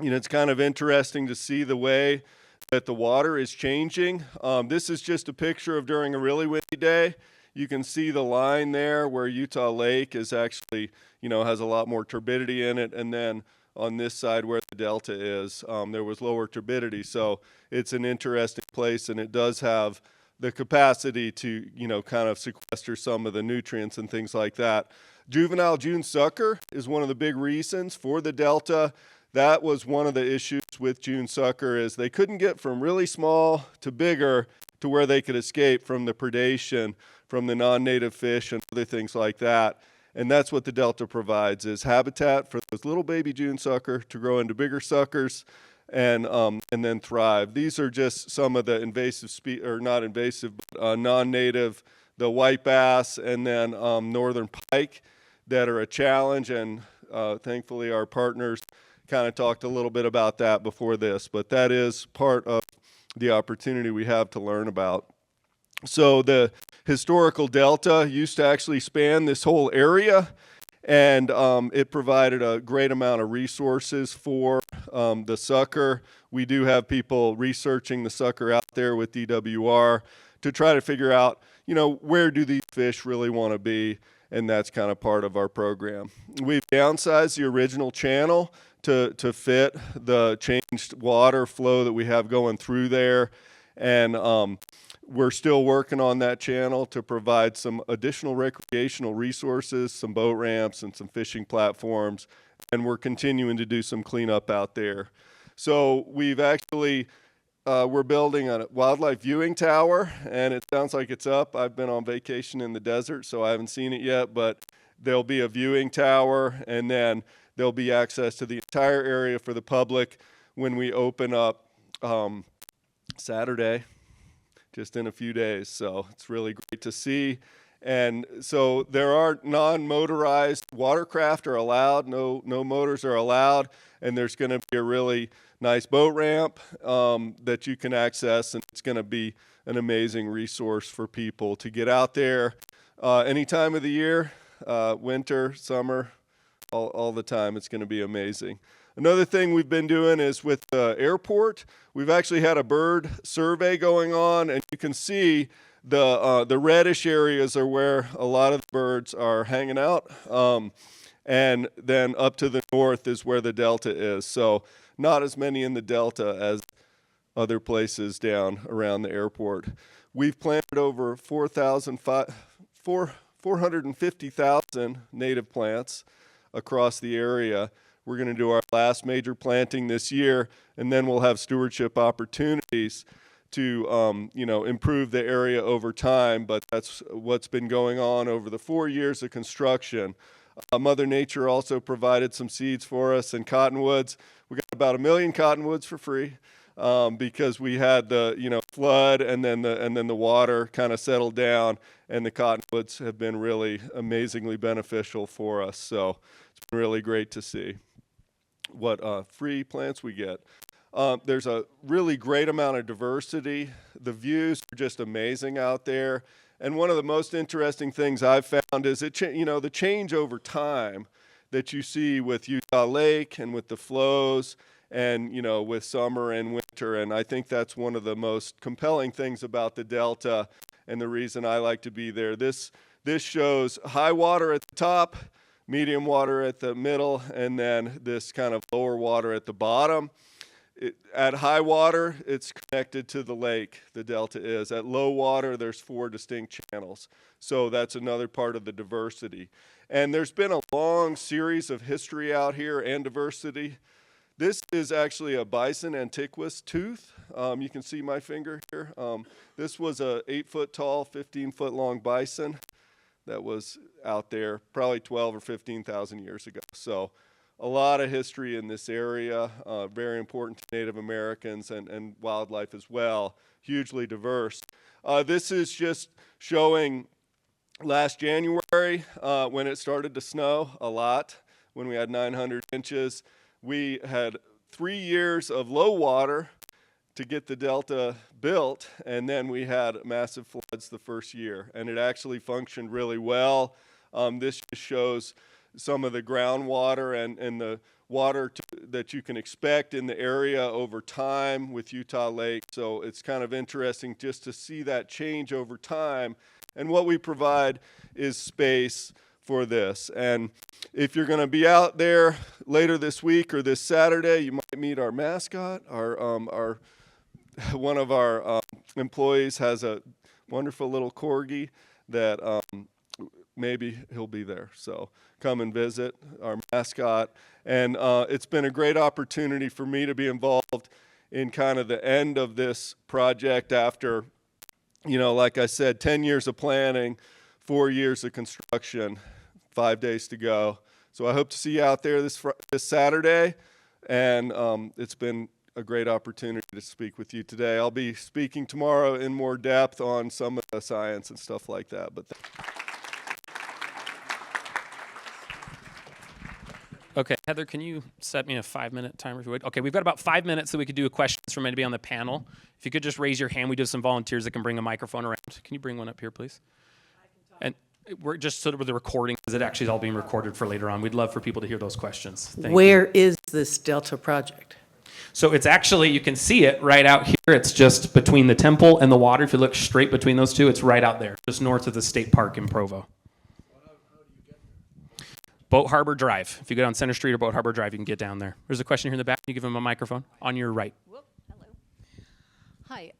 you know, it's kind of interesting to see the way that the water is changing. This is just a picture of during a really windy day. You can see the line there where Utah Lake is actually, you know, has a lot more turbidity in it. And then on this side where the Delta is, there was lower turbidity. So it's an interesting place, and it does have the capacity to, you know, kind of sequester some of the nutrients and things like that. Juvenile June sucker is one of the big reasons for the Delta. That was one of the issues with June sucker, is they couldn't get from really small to bigger to where they could escape from the predation from the non-native fish and other things like that. And that's what the Delta provides, is habitat for those little baby June sucker to grow into bigger suckers and then thrive. These are just some of the invasive or not invasive, but non-native, the white bass and then northern pike that are a challenge. And thankfully our partners kind of talked a little bit about that before this, but that is part of the opportunity we have to learn about. So the historical Delta used to actually span this whole area, and it provided a great amount of resources for the sucker. We do have people researching the sucker out there with DWR to try to figure out, you know, where do these fish really want to be, and that's kind of part of our program. We've downsized the original channel to fit the changed water flow that we have going through there. And we're still working on that channel to provide some additional recreational resources, some boat ramps and some fishing platforms. And we're continuing to do some cleanup out there. So we've actually, we're building a wildlife viewing tower, and it sounds like it's up. I've been on vacation in the desert, so I haven't seen it yet, but there'll be a viewing tower, and then there'll be access to the entire area for the public when we open up Saturday, just in a few days. So it's really great to see. And so there are non-motorized watercraft are allowed, no motors are allowed, and there's going to be a really nice boat ramp that you can access, and it's going to be an amazing resource for people to get out there any time of the year, winter, summer, all the time. It's going to be amazing. Another thing we've been doing is with the airport, we've actually had a bird survey going on, and you can see the reddish areas are where a lot of the birds are hanging out, and then up to the north is where the Delta is. So not as many in the Delta as other places down around the airport. We've planted over 450,000 native plants across the area. We're going to do our last major planting this year, and then we'll have stewardship opportunities to improve the area over time, but that's what's been going on over the 4 years of construction. Mother Nature also provided some seeds for us and cottonwoods. We got about 1 million cottonwoods for free because we had the flood, and then the water kind of settled down, and the cottonwoods have been really amazingly beneficial for us. So it's been really great to see what free plants we get. There's a really great amount of diversity. The views are just amazing out there. And one of the most interesting things I've found is the change over time that you see with Utah Lake and with the flows and with summer and winter. And I think that's one of the most compelling things about the Delta and the reason I like to be there. This shows high water at the top, medium water at the middle, and then this kind of lower water at the bottom. At high water, it's connected to the lake, the delta is. At low water, there's 4 distinct channels. So that's another part of the diversity. And there's been a long series of history out here and diversity. This is actually a bison antiquus tooth. You can see my finger here. This was a 8-foot tall, 15-foot long bison that was out there probably 12 or 15,000 years ago. So a lot of history in this area, very important to Native Americans and wildlife as well, hugely diverse. This is just showing last January when it started to snow a lot, when we had 900 inches. We had 3 years of low water to get the delta built, and then we had massive floods the first year, and it actually functioned really well. This just shows some of the groundwater and the water that you can expect in the area over time with Utah Lake. So it's kind of interesting just to see that change over time. And what we provide is space for this. And if you're going to be out there later this week or this Saturday, you might meet our mascot. One of our employees has a wonderful little corgi that maybe he'll be there. So come and visit our mascot. And it's been a great opportunity for me to be involved in kind of the end of this project after, like I said, 10 years of planning, 4 years of construction, 5 days to go. So I hope to see you out there this Saturday. And it's been a great opportunity to speak with you today. I'll be speaking tomorrow in more depth on some of the science and stuff like that. But Okay, Heather, can you set me a 5-minute timer if you would? Okay, we've got about 5 minutes so we could do questions from anybody on the panel. If you could just raise your hand, we do have some volunteers that can bring a microphone around. Can you bring one up here, please? And we're just sort of with the recording, because it actually is all being recorded for later on. We'd love for people to hear those questions. Thank you. Where is this Delta project? So it's actually, you can see it right out here. It's just between the temple and the water. If you look straight between those two, it's right out there, just north of the state park in Provo. Boat Harbor Drive. If you go down Center Street or Boat Harbor Drive, you can get down there. There's a question here in the back. Can you give him a microphone? On your right. Whoop, hello. Hi,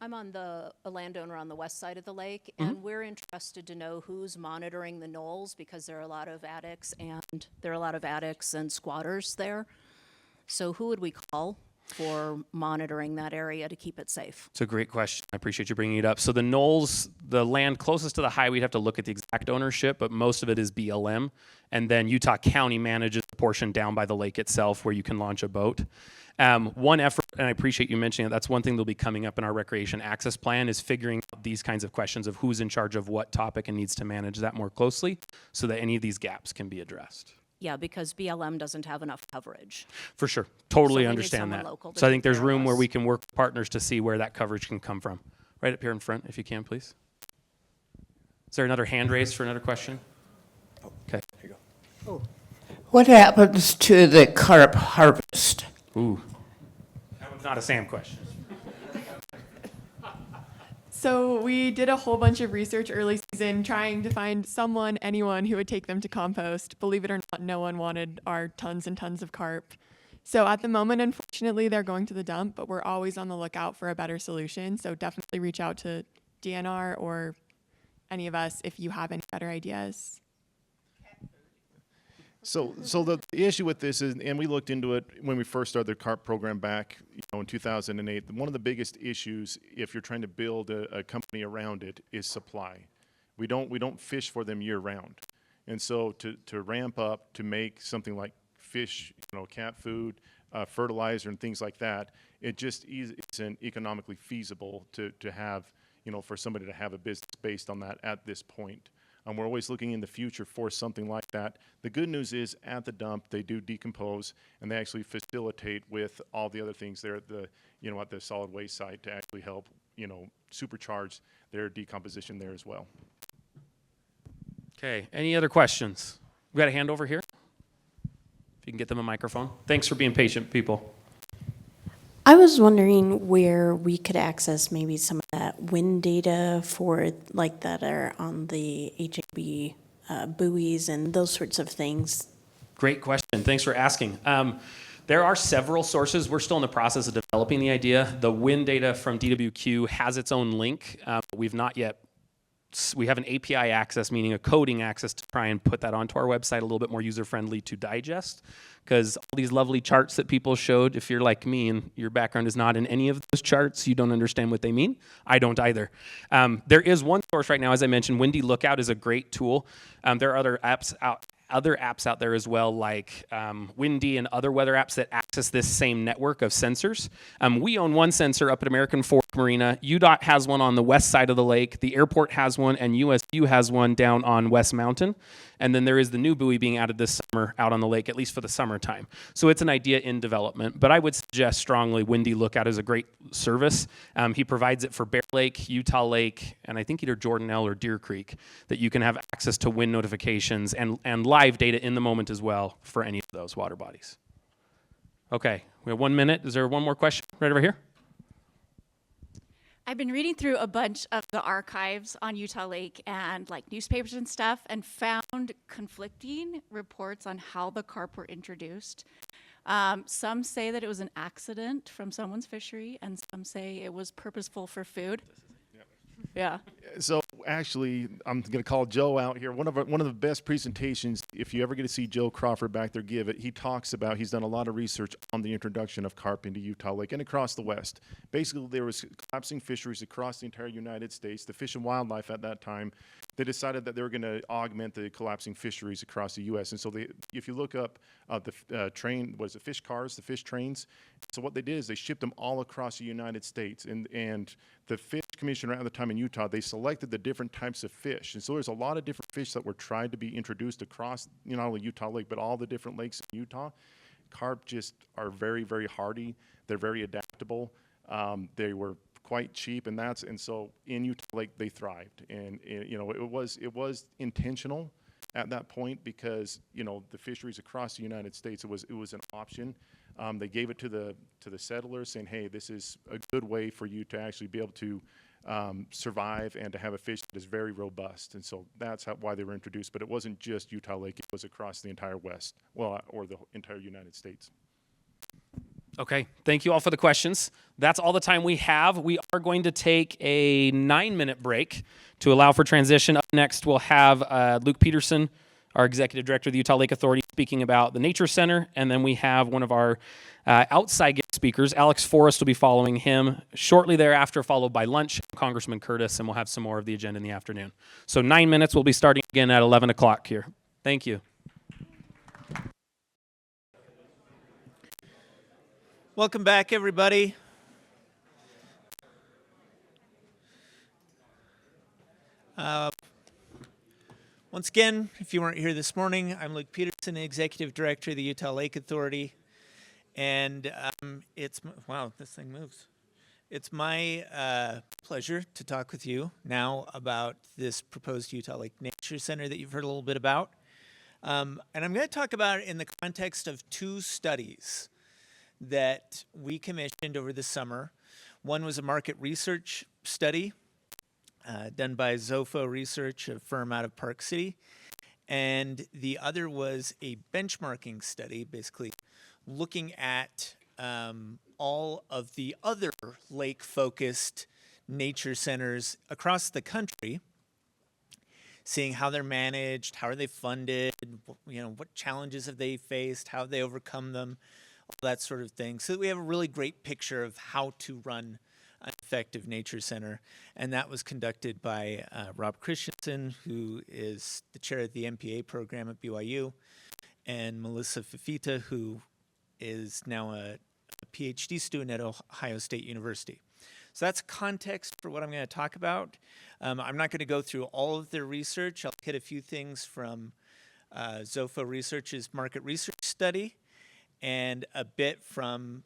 I'm a landowner on the west side of the lake, and we're interested to know who's monitoring the knolls, because there are a lot of addicts and squatters there. So who would we call for monitoring that area to keep it safe? It's a great question. I appreciate you bringing it up. So the knolls, the land closest to the highway, we'd have to look at the exact ownership, but most of it is BLM. And then Utah County manages the portion down by the lake itself where you can launch a boat. One effort, and I appreciate you mentioning it, that's one thing that'll be coming up in our recreation access plan, is figuring out these kinds of questions of who's in charge of what topic and needs to manage that more closely so that any of these gaps can be addressed. Yeah, because BLM doesn't have enough coverage. For sure. Totally So we need understand someone that. local to So I think take there's care of room where us. we can work with partners to see where that coverage can come from. Right up here in front, if you can, please. Is there another hand raised for another question? Okay, here you go. What happens to the carp harvest? Ooh. That was not a Sam question. So we did a whole bunch of research early season trying to find anyone who would take them to compost. Believe it or not, no one wanted our tons and tons of carp. So at the moment, unfortunately, they're going to the dump, but we're always on the lookout for a better solution. So definitely reach out to DNR or any of us if you have any better ideas. So the issue with this is, and we looked into it when we first started the CARP program back, in 2008. One of the biggest issues, if you're trying to build a company around it, is supply. We don't fish for them year round, and so to ramp up to make something like fish, cat food, fertilizer, and things like that, isn't economically feasible to have, for somebody to have a business based on that at this point. We're always looking in the future for something like that. The good news is at the dump, they do decompose, and they actually facilitate with all the other things there at the solid waste site to actually help, supercharge their decomposition there as well. Okay, any other questions? We got a hand over here. If you can get them a microphone. Thanks for being patient, people. I was wondering where we could access maybe some of that wind data for that are on the HAB buoys and those sorts of things. Great question. Thanks for asking. There are several sources. We're still in the process of developing the idea. The wind data from DWQ has its own link. We've not yet, we have an API access, meaning a coding access to try and put that onto our website a little bit more user-friendly to digest. Because all these lovely charts that people showed, if you're like me and your background is not in any of those charts, you don't understand what they mean. I don't either. There is one source right now, as I mentioned, Windy Lookout is a great tool. There are other apps out there as well, like Windy and other weather apps that access this same network of sensors. We own one sensor up at American Fork Marina. UDOT has one on the west side of the lake. The airport has one, and USU has one down on West Mountain. And then there is the new buoy being added this summer out on the lake, at least for the summertime. So it's an idea in development. But I would suggest strongly Windy Lookout is a great service. He provides it for Bear Lake, Utah Lake, and I think either Jordanelle or Deer Creek, that you can have access to wind notifications and live data in the moment as well for any of those water bodies. Okay, we have 1 minute. Is there one more question right over here? I've been reading through a bunch of the archives on Utah Lake and like newspapers and stuff and found conflicting reports on how the carp were introduced. Some say that it was an accident from someone's fishery, and some say it was purposeful for food. Yeah. So actually, I'm going to call Joe out here. One of the best presentations, if you ever get to see Joe Crawford back there give it, he talks about, he's done a lot of research on the introduction of carp into Utah Lake and across the West. Basically, there was collapsing fisheries across the entire United States. The Fish and Wildlife at that time, they decided that they were going to augment the collapsing fisheries across the U.S. And so if you look up the fish cars, the fish trains, so what they did is they shipped them all across the United States. And the fish commissioner at the time in Utah, they selected the different types of fish. And so there's a lot of different fish that were tried to be introduced across, not only Utah Lake, but all the different lakes in Utah. Carp just are very, very hardy. They're very adaptable. They were quite cheap, and so in Utah Lake they thrived. And it was intentional at that point because the fisheries across the United States, it was an option. They gave it to the settlers, saying, hey, this is a good way for you to actually be able to survive and to have a fish that is very robust. And so that's why they were introduced. But it wasn't just Utah Lake, it was across the entire West, or the entire United States. Okay, thank you all for the questions. That's all the time we have. We are going to take a 9-minute break to allow for transition. Up next, we'll have Luke Peterson, our Executive Director of the Utah Lake Authority, speaking about the Nature Center. And then we have one of our outside guest speakers, Alex Forrest, will be following him shortly thereafter, followed by lunch, Congressman Curtis, and we'll have some more of the agenda in the afternoon. So 9 minutes, we'll be starting again at 11 o'clock here. Thank you. Welcome back, everybody. Once again, if you weren't here this morning, I'm Luke Peterson, the Executive Director of the Utah Lake Authority. And wow, this thing moves. It's my pleasure to talk with you now about this proposed Utah Lake Nature Center that you've heard a little bit about. And I'm going to talk about it in the context of two studies that we commissioned over the summer. One was a market research study done by Zofo Research, a firm out of Park City. And the other was a benchmarking study, basically looking at all of the other lake-focused nature centers across the country, seeing how they're managed, how are they funded, what challenges have they faced, how have they overcome them, all that sort of thing, so that we have a really great picture of how to run an effective nature center. And that was conducted by Rob Christensen, who is the chair of the MPA program at BYU, and Melissa Fafita, who is now a PhD student at Ohio State University. So that's context for what I'm going to talk about. I'm not going to go through all of their research. I'll hit a few things from Zofo Research's market research study and a bit from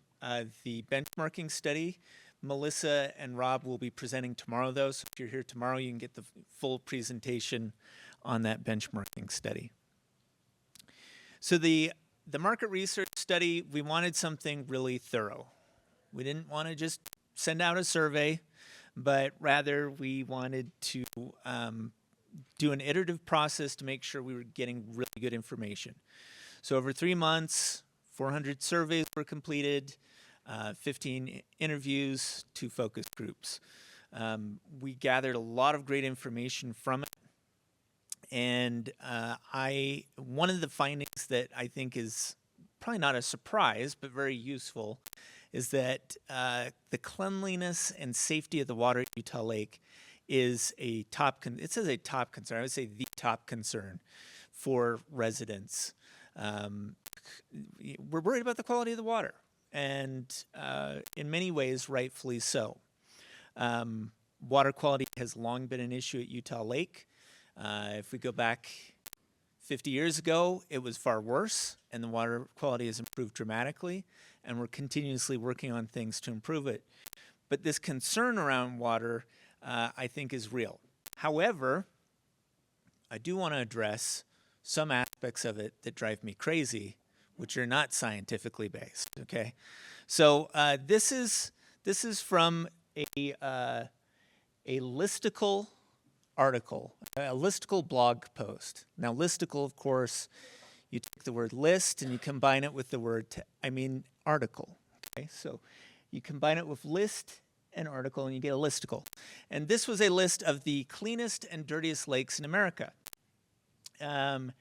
the benchmarking study. Melissa and Rob will be presenting tomorrow, though, so if you're here tomorrow, you can get the full presentation on that benchmarking study. So the market research study, we wanted something really thorough. We didn't want to just send out a survey, but rather we wanted to do an iterative process to make sure we were getting really good information. So over 3 months, 400 surveys were completed, 15 interviews, 2 focus groups. We gathered a lot of great information from it. And one of the findings that I think is probably not a surprise, but very useful, is that the cleanliness and safety of the water at Utah Lake is it says a top concern, I would say the top concern for residents. We're worried about the quality of the water, and in many ways, rightfully so. Water quality has long been an issue at Utah Lake. If we go back 50 years ago, it was far worse, and the water quality has improved dramatically, and we're continuously working on things to improve it. But this concern around water, I think, is real. However, I do want to address some aspects of it that drive me crazy, which are not scientifically based, okay? So this is from a listicle article, a listicle blog post. Now, listicle, of course, you take the word list and you combine it with the word, article, okay? So you combine it with list and article and you get a listicle. And this was a list of the cleanest and dirtiest lakes in America. And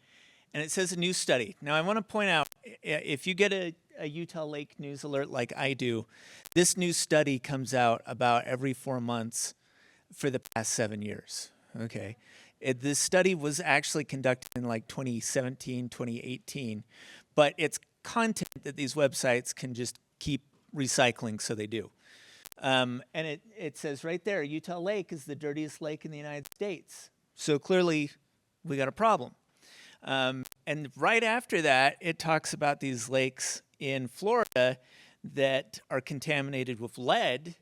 it says a new study. Now, I want to point out, if you get a Utah Lake news alert like I do, this new study comes out about every 4 months for the past 7 years, okay? This study was actually conducted in like 2017, 2018, but it's content that these websites can just keep recycling, so they do. And it says right there, Utah Lake is the dirtiest lake in the United States. So clearly, we got a problem. And right after that, it talks about these lakes in Florida that are contaminated with lead.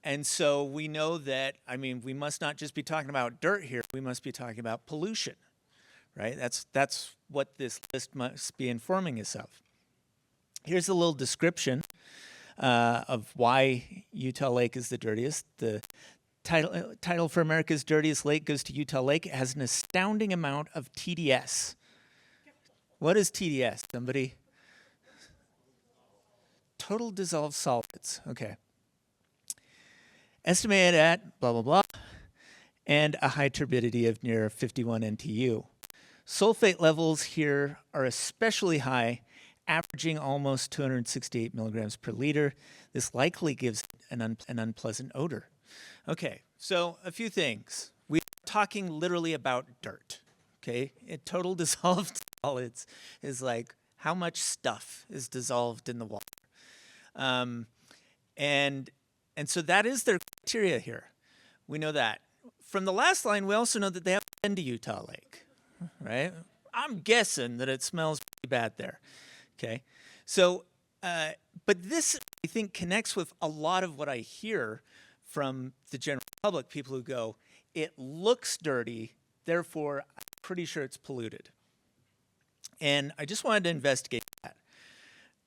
And so we know that, we must not just be talking about dirt here, we must be talking about pollution, right? That's what this list must be informing us of. Here's a little description of why Utah Lake is the dirtiest. The title for America's Dirtiest Lake goes to Utah Lake. It has an astounding amount of TDS. What is TDS? Somebody? Total dissolved solids. Okay. Estimated at blah, blah, blah, and a high turbidity of near 51 NTU. Sulfate levels here are especially high, averaging almost 268 milligrams per liter. This likely gives an unpleasant odor. Okay, so a few things. We're talking literally about dirt, okay? Total dissolved solids is like how much stuff is dissolved in the water. And so that is their criteria here. We know that. From the last line, we also know that they haven't been to Utah Lake, right? I'm guessing that it smells pretty bad there, okay? So, but this, I think, connects with a lot of what I hear from the general public, people who go, it looks dirty, therefore I'm pretty sure it's polluted. And I just wanted to investigate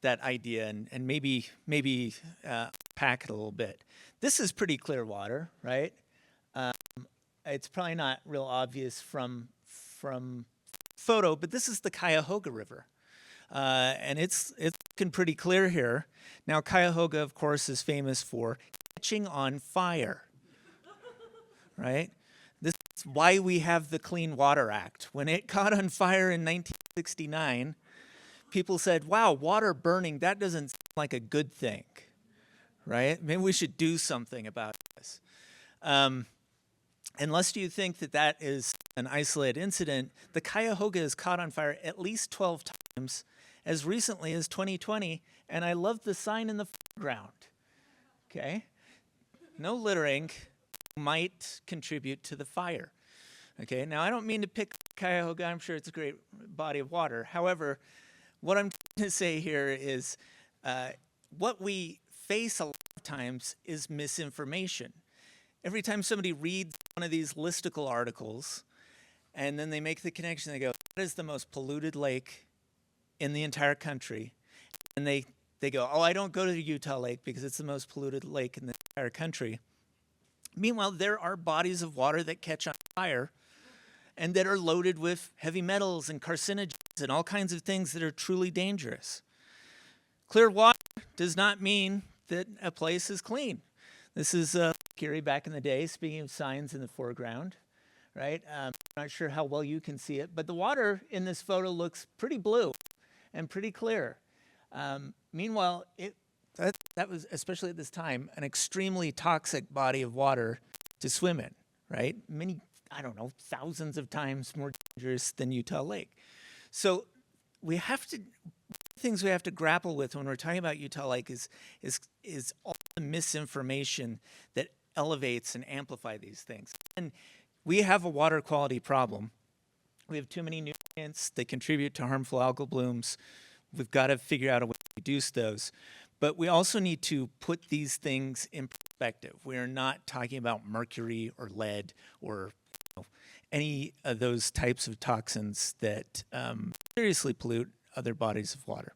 that idea and maybe pack it a little bit. This is pretty clear water, right? It's probably not real obvious from photo, but this is the Cuyahoga River. And it's looking pretty clear here. Now, Cuyahoga, of course, is famous for catching on fire, right? This is why we have the Clean Water Act. When it caught on fire in 1969, people said, wow, water burning, that doesn't seem like a good thing, right? Maybe we should do something about this. Unless you think that that is an isolated incident, the Cuyahoga is caught on fire at least 12 times as recently as 2020, and I love the sign in the foreground, okay? No littering might contribute to the fire, okay? Now, I don't mean to pick Cuyahoga. I'm sure it's a great body of water. However, what I'm trying to say here is what we face a lot of times is misinformation. Every time somebody reads one of these listicle articles and then they make the connection, they go, that is the most polluted lake in the entire country. And they go, oh, I don't go to Utah Lake because it's the most polluted lake in the entire country. Meanwhile, there are bodies of water that catch on fire and that are loaded with heavy metals and carcinogens and all kinds of things that are truly dangerous. Clear water does not mean that a place is clean. This is Gary back in the day, speaking of signs in the foreground, right? I'm not sure how well you can see it, but the water in this photo looks pretty blue and pretty clear. Meanwhile, that was, especially at this time, an extremely toxic body of water to swim in, right? Many, I don't know, thousands of times more dangerous than Utah Lake. So we have to, things we have to grapple with when we're talking about Utah Lake is all the misinformation that elevates and amplifies these things. And we have a water quality problem. We have too many nutrients that contribute to harmful algal blooms. We've got to figure out a way to reduce those. But we also need to put these things in perspective. We are not talking about mercury or lead or any of those types of toxins that seriously pollute other bodies of water.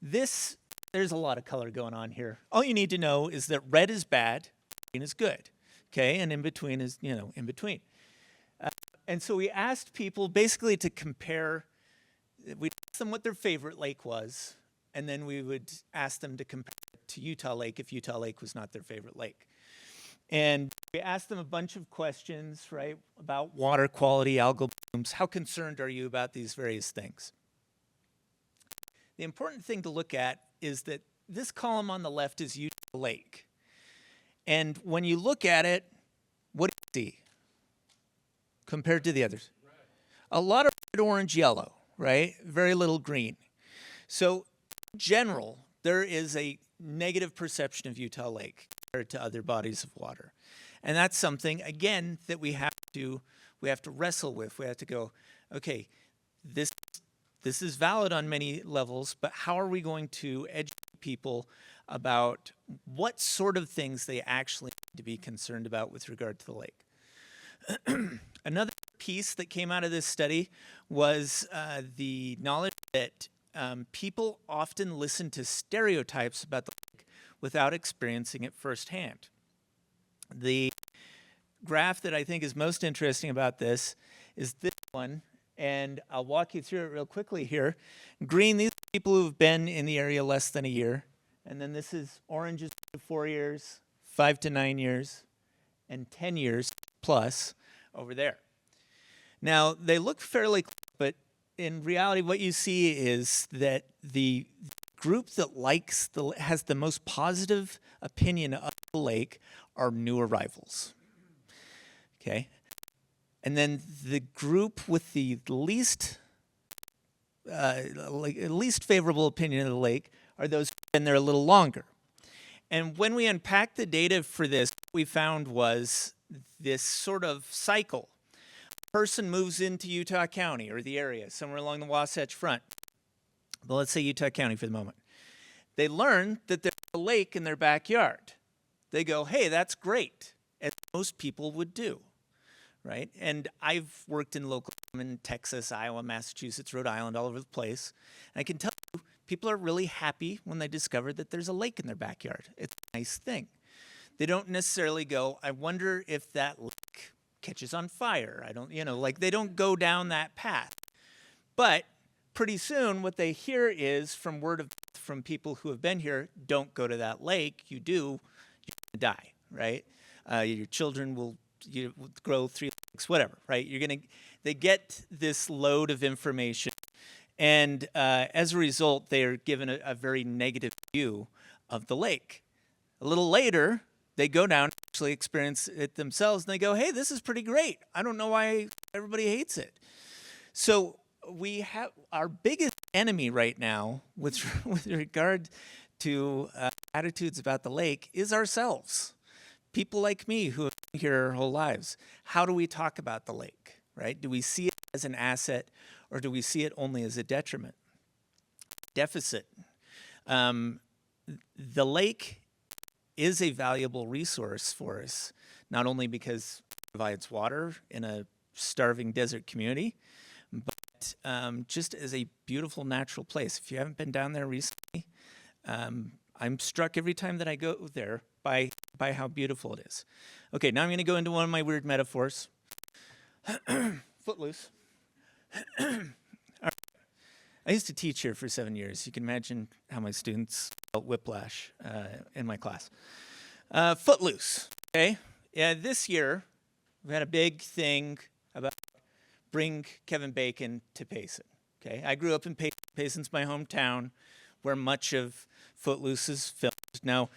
There's a lot of color going on here. All you need to know is that red is bad, green is good, okay? And in between is, in between. And so we asked people basically to compare, we'd ask them what their favorite lake was, and then we would ask them to compare it to Utah Lake if Utah Lake was not their favorite lake. And we asked them a bunch of questions, right, about water quality, algal blooms. How concerned are you about these various things? The important thing to look at is that this column on the left is Utah Lake. And when you look at it, what do you see compared to the others? A lot of red, orange, yellow, right? Very little green. So in general, there is a negative perception of Utah Lake compared to other bodies of water. And that's something, again, that we have to wrestle with. We have to go, okay, this is valid on many levels, but how are we going to educate people about what sort of things they actually need to be concerned about with regard to the lake? Another piece that came out of this study was the knowledge that people often listen to stereotypes about the lake without experiencing it firsthand. The graph that I think is most interesting about this is this one, and I'll walk you through it real quickly here. Green, these are people who have been in the area less than a year, and then this is orange is 4 years, 5 to 9 years, and 10 years plus over there. Now, they look fairly close, but in reality, what you see is that the group that has the most positive opinion of the lake are new arrivals. Okay? And then the group with the least favorable opinion of the lake are those who've been there a little longer. And when we unpacked the data for this, what we found was this sort of cycle. A person moves into Utah County or the area, somewhere along the Wasatch Front. But let's say Utah County for the moment. They learn that there's a lake in their backyard. They go, hey, that's great, as most people would do, right? And I've worked in local in Texas, Iowa, Massachusetts, Rhode Island, all over the place. And I can tell you, people are really happy when they discover that there's a lake in their backyard. It's a nice thing. They don't necessarily go, I wonder if that lake catches on fire. I don't, they don't go down that path. But pretty soon what they hear is from word of mouth from people who have been here, don't go to that lake. You do, you're going to die, right? Your children will grow 3 legs, whatever, right? They get this load of information. And as a result, they are given a very negative view of the lake. A little later, they go down and actually experience it themselves, and they go, hey, this is pretty great. I don't know why everybody hates it. So we have our biggest enemy right now with regard to attitudes about the lake is ourselves. People like me who have been here our whole lives. How do we talk about the lake, right? Do we see it as an asset, or do we see it only as a detriment? Deficit. The lake is a valuable resource for us, not only because it provides water in a starving desert community, but just as a beautiful natural place. If you haven't been down there recently, I'm struck every time that I go there by how beautiful it is. Okay, now I'm going to go into one of my weird metaphors. Footloose. All right. I used to teach here for 7 years. You can imagine how my students felt whiplash in my class. Footloose, okay? Yeah, this year we had a big thing about bring Kevin Bacon to Payson, okay? I grew up in Payson. Payson's my hometown where much of Footloose is filmed. Now,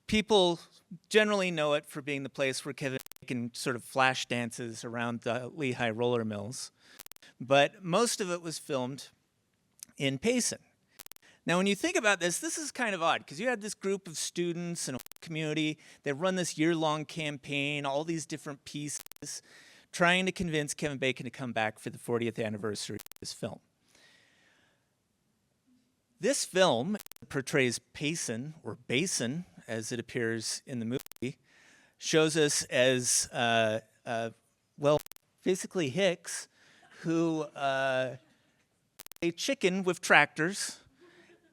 people generally know it for being the place where Kevin Bacon sort of flash dances around the Lehigh roller mills, but most of it was filmed in Payson. Now, when you think about this, this is kind of odd because you had this group of students and a community that run this year-long campaign, all these different pieces, trying to convince Kevin Bacon to come back for the 40th anniversary of this film. This film portrays Payson, or Basin, as it appears in the movie, shows us as, well, basically hicks who a chicken with tractors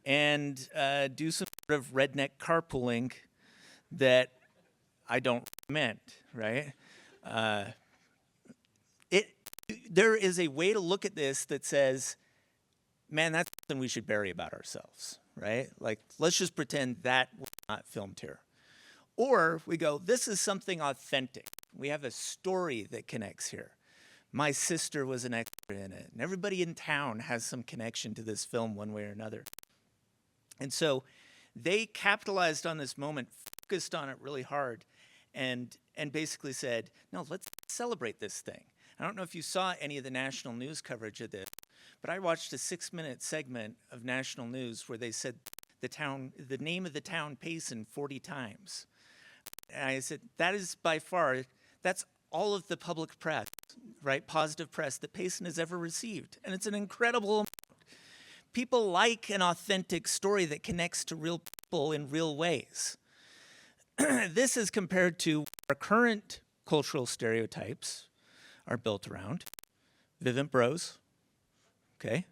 and do some sort of redneck carpooling that I don't recommend, right? There is a way to look at this that says, man, that's something we should bury about ourselves, right? Like, let's just pretend that was not filmed here. Or we go, this is something authentic. We have a story that connects here. My sister was an extra in it, and everybody in town has some connection to this film one way or another. And so they capitalized on this moment, focused on it really hard, and basically said, no, let's celebrate this thing. I don't know if you saw any of the national news coverage of this, but I watched a 6-minute segment of national news where they said the name of the town Payson 40 times. And I said, that is by far, that's all of the public press, right, positive press that Payson has ever received. And it's an incredible amount. People like an authentic story that connects to real people in real ways. This is compared to our current cultural stereotypes are built around Vivint Bros, okay,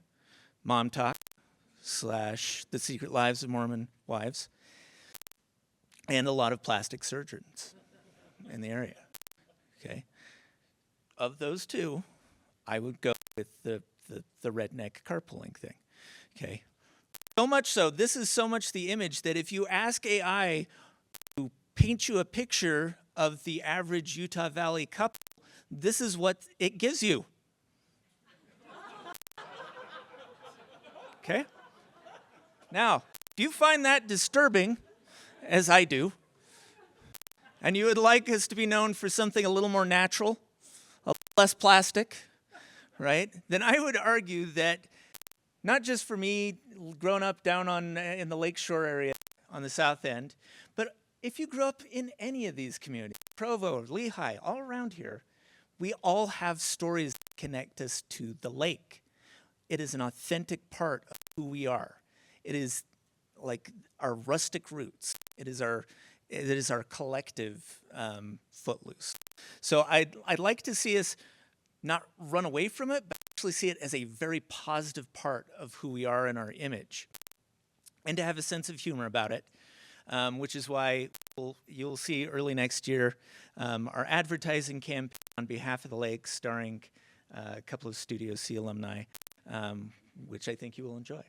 Mom Talk / The Secret Lives of Mormon Wives, and a lot of plastic surgeons in the area, okay? Of those two, I would go with the redneck carpooling thing, okay? So much so, this is so much the image that if you ask AI to paint you a picture of the average Utah Valley couple, this is what it gives you. Okay? Now, if you find that disturbing, as I do, and you would like us to be known for something a little more natural, a little less plastic, right, then I would argue that not just for me growing up down in the Lakeshore area on the south end, but if you grew up in any of these communities, Provo, Lehigh, all around here, we all have stories that connect us to the lake. It is an authentic part of who we are. It is like our rustic roots. It is our collective footloose. So I'd like to see us not run away from it, but actually see it as a very positive part of who we are in our image, and to have a sense of humor about it, which is why you'll see early next year our advertising campaign on behalf of the lake, starring a couple of Studio C alumni, which I think you will enjoy.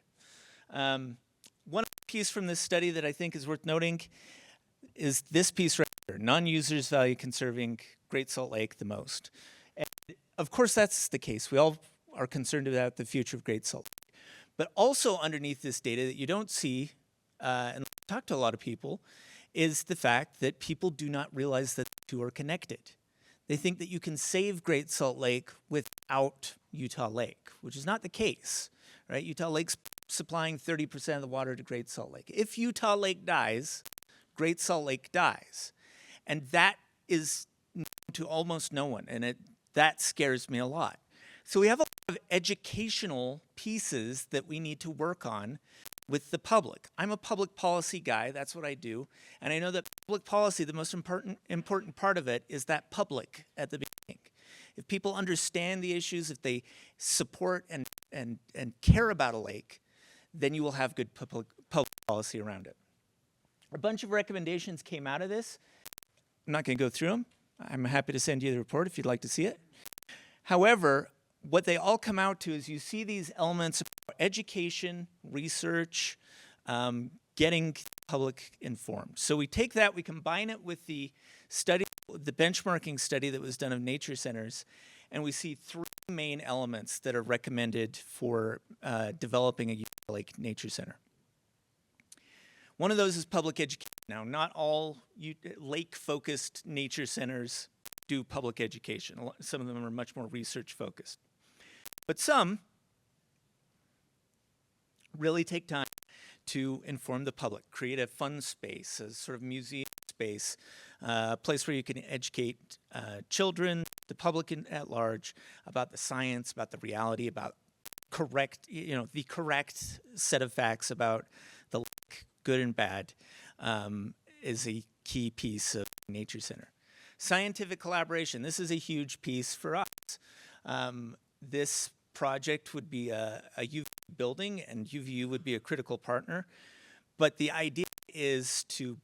One piece from this study that I think is worth noting is this piece right here: non-users value conserving Great Salt Lake the most. And of course, that's the case. We all are concerned about the future of Great Salt Lake. But also underneath this data that you don't see, and I talk to a lot of people, is the fact that people do not realize that the two are connected. They think that you can save Great Salt Lake without Utah Lake, which is not the case, right? Utah Lake's supplying 30% of the water to Great Salt Lake. If Utah Lake dies, Great Salt Lake dies. And that is known to almost no one, and that scares me a lot. So we have a lot of educational pieces that we need to work on with the public. I'm a public policy guy, that's what I do, and I know that public policy, the most important part of it is that public at the beginning. If people understand the issues, if they support and care about a lake, then you will have good public policy around it. A bunch of recommendations came out of this. I'm not going to go through them. I'm happy to send you the report if you'd like to see it. However, what they all come out to is you see these elements of education, research, getting the public informed. So we take that, we combine it with the study, the benchmarking study that was done of nature centers, and we see three main elements that are recommended for developing a Utah Lake Nature Center. One of those is public education. Now, not all lake-focused nature centers do public education. Some of them are much more research-focused. But some really take time to inform the public, create a fun space, a sort of museum space, a place where you can educate children, the public at large, about the science, about the reality, about the correct set of facts about the lake, good and bad, is a key piece of Nature Center. Scientific collaboration, this is a huge piece for us. This project would be a UVU building, and UVU would be a critical partner. But the idea is to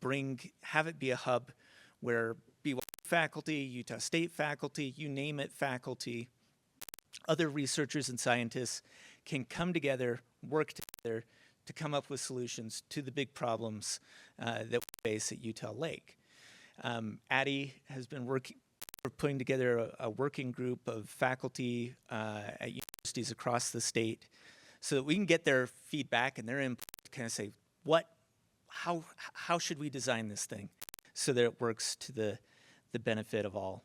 have it be a hub where BYU faculty, Utah State faculty, you name it, faculty, other researchers and scientists can come together, work together to come up with solutions to the big problems that we face at Utah Lake. Addie has been putting together a working group of faculty at universities across the state so that we can get their feedback and their input to kind of say, how should we design this thing so that it works to the benefit of all.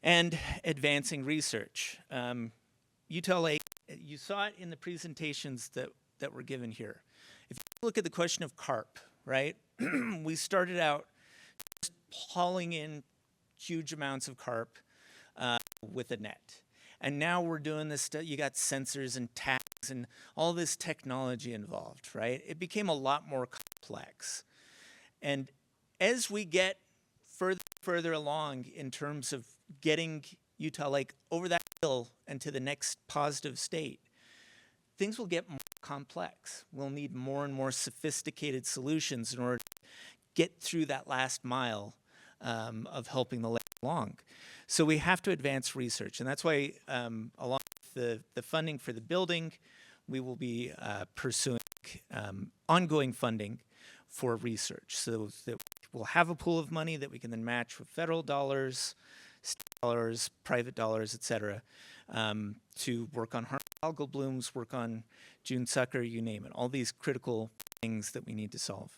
And advancing research. Utah Lake, you saw it in the presentations that were given here. If you look at the question of carp, right? We started out just hauling in huge amounts of carp with a net. And now we're doing this stuff. You got sensors and tags and all this technology involved, right? It became a lot more complex. And as we get further along in terms of getting Utah Lake over that hill and to the next positive state, things will get more complex. We'll need more and more sophisticated solutions in order to get through that last mile of helping the lake along. So we have to advance research, and that's why along with the funding for the building, we will be pursuing ongoing funding for research so that we'll have a pool of money that we can then match with federal dollars, state dollars, private dollars, et cetera, to work on harmful algal blooms, work on June sucker, you name it, all these critical things that we need to solve.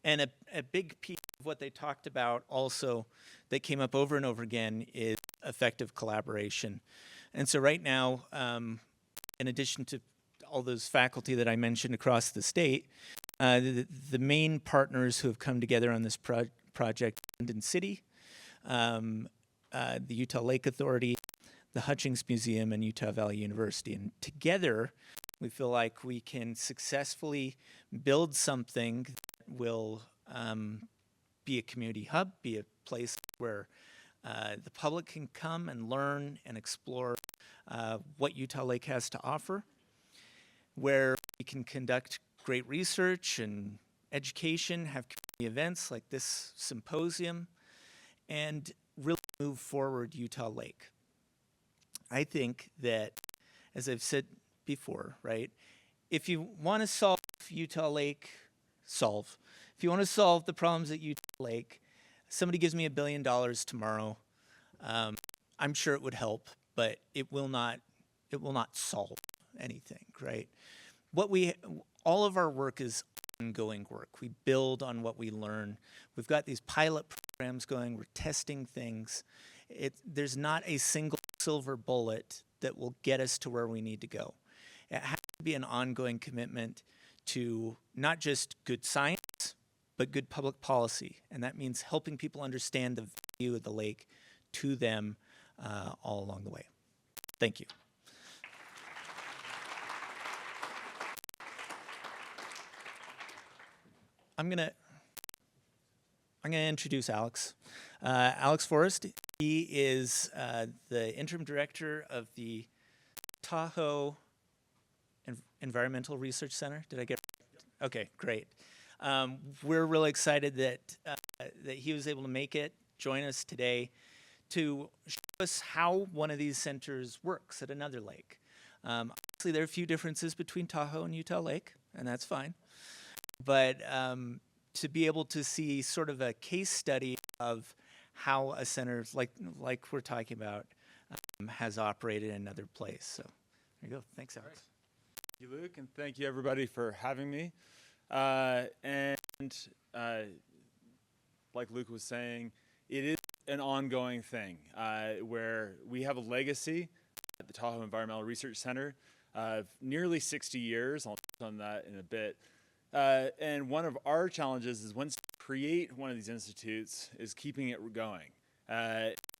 And a big piece of what they talked about also that came up over and over again is effective collaboration. And so right now, in addition to all those faculty that I mentioned across the state, the main partners who have come together on this project, London City, the Utah Lake Authority, the Hutchings Museum, and Utah Valley University. And together, we feel like we can successfully build something that will be a community hub, be a place where the public can come and learn and explore what Utah Lake has to offer, where we can conduct great research and education, have community events like this symposium, and really move forward Utah Lake. I think that, as I've said before, right, if you want to solve Utah Lake, if you want to solve the problems at Utah Lake, somebody gives me $1 billion tomorrow, I'm sure it would help, but it will not solve anything, right? All of our work is ongoing work. We build on what we learn. We've got these pilot programs going. We're testing things. There's not a single silver bullet that will get us to where we need to go. It has to be an ongoing commitment to not just good science, but good public policy. And that means helping people understand the value of the lake to them all along the way. Thank you. I'm gonna introduce Alex. Alex Forrest. He is the interim director of the Tahoe Environmental Research Center. Did I get it? Okay, great. We're really excited that he was able to join us today to show us how one of these centers works at another lake. Obviously, there are a few differences between Tahoe and Utah Lake, and that's fine. But to be able to see sort of a case study of how a center like we're talking about has operated in another place. So there you go. Thanks, Alex. Thank you, Luke, and thank you everybody for having me. Like Luke was saying, it is an ongoing thing where we have a legacy at the Tahoe Environmental Research Center of nearly 60 years. I'll touch on that in a bit. And one of our challenges is once you create one of these institutes is keeping it going,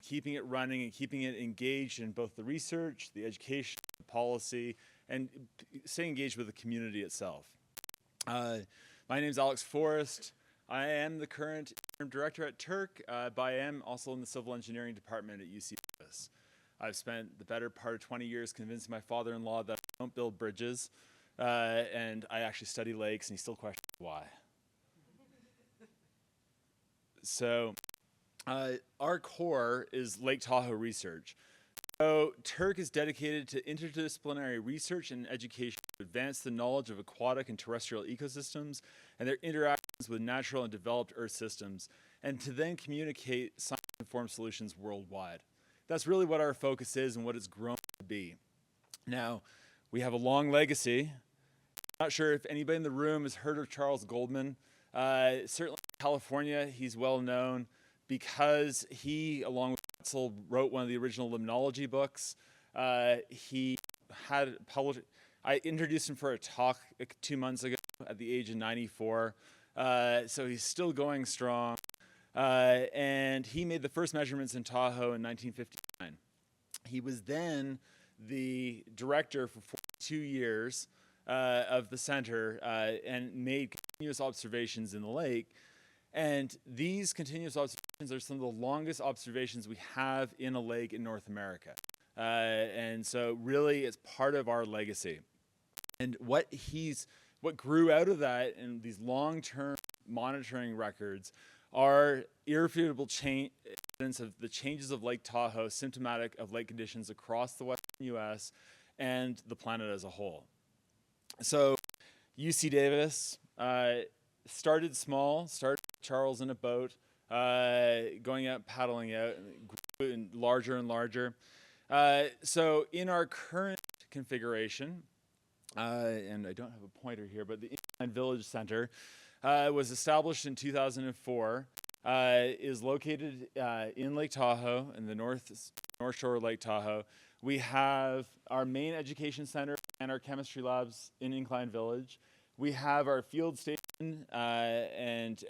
keeping it running and keeping it engaged in both the research, the education, the policy, and staying engaged with the community itself. My name is Alex Forrest. I am the current interim director at Turk, but I am also in the civil engineering department at UC Davis. I've spent the better part of 20 years convincing my father-in-law that I don't build bridges, and I actually study lakes, and he still questions why. So our core is Lake Tahoe research. So Turk is dedicated to interdisciplinary research and education to advance the knowledge of aquatic and terrestrial ecosystems and their interactions with natural and developed Earth systems, and to then communicate science-informed solutions worldwide. That's really what our focus is and what it's grown to be. Now, we have a long legacy. I'm not sure if anybody in the room has heard of Charles Goldman. Certainly in California, he's well known because he, along with Wetzel, wrote one of the original limnology books. He had published, I introduced him for a talk 2 months ago at the age of 94. So he's still going strong. And he made the first measurements in Tahoe in 1959. He was then the director for 42 years of the center and made continuous observations in the lake. And these continuous observations are some of the longest observations we have in a lake in North America. And so really it's part of our legacy. And what grew out of that and these long-term monitoring records are irrefutable evidence of the changes of Lake Tahoe, symptomatic of lake conditions across the western U.S. and the planet as a whole. So UC Davis started small, started Charles in a boat, going out, paddling out, and grew larger and larger. So in our current configuration, and I don't have a pointer here, but the Incline Village Center was established in 2004, is located in Lake Tahoe, in the north shore of Lake Tahoe. We have our main education center and our chemistry labs in Incline Village. We have our field station and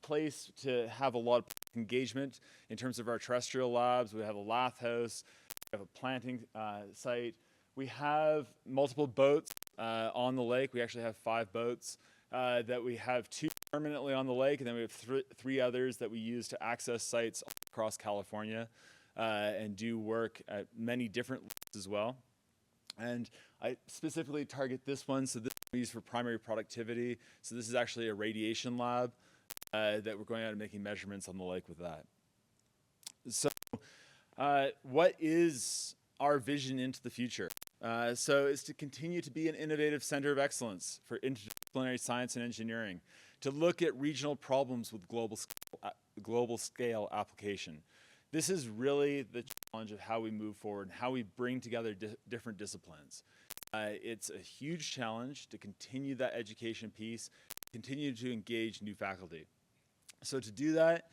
place to have a lot of engagement in terms of our terrestrial labs. We have a lath house, we have a planting site. We have multiple boats on the lake. We actually have 5 boats that we have 2 permanently on the lake, and then we have 3 others that we use to access sites across California and do work at many different lakes as well. And I specifically target this one, so this we use for primary productivity. So this is actually a radiation lab that we're going out and making measurements on the lake with that. So what is our vision into the future? So it's to continue to be an innovative center of excellence for interdisciplinary science and engineering, to look at regional problems with global scale application. This is really the challenge of how we move forward and how we bring together different disciplines. It's a huge challenge to continue that education piece, continue to engage new faculty. So to do that,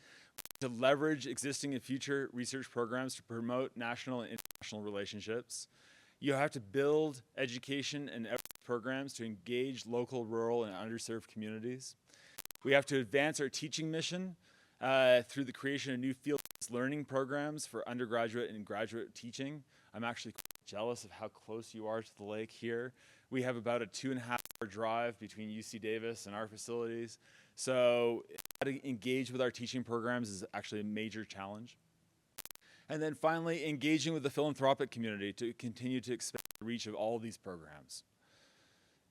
to leverage existing and future research programs to promote national and international relationships, you have to build education and programs to engage local, rural, and underserved communities. We have to advance our teaching mission through the creation of new field-based learning programs for undergraduate and graduate teaching. I'm actually quite jealous of how close you are to the lake here. We have about a 2.5-hour drive between UC Davis and our facilities. So how to engage with our teaching programs is actually a major challenge. And then finally, engaging with the philanthropic community to continue to expand the reach of all of these programs.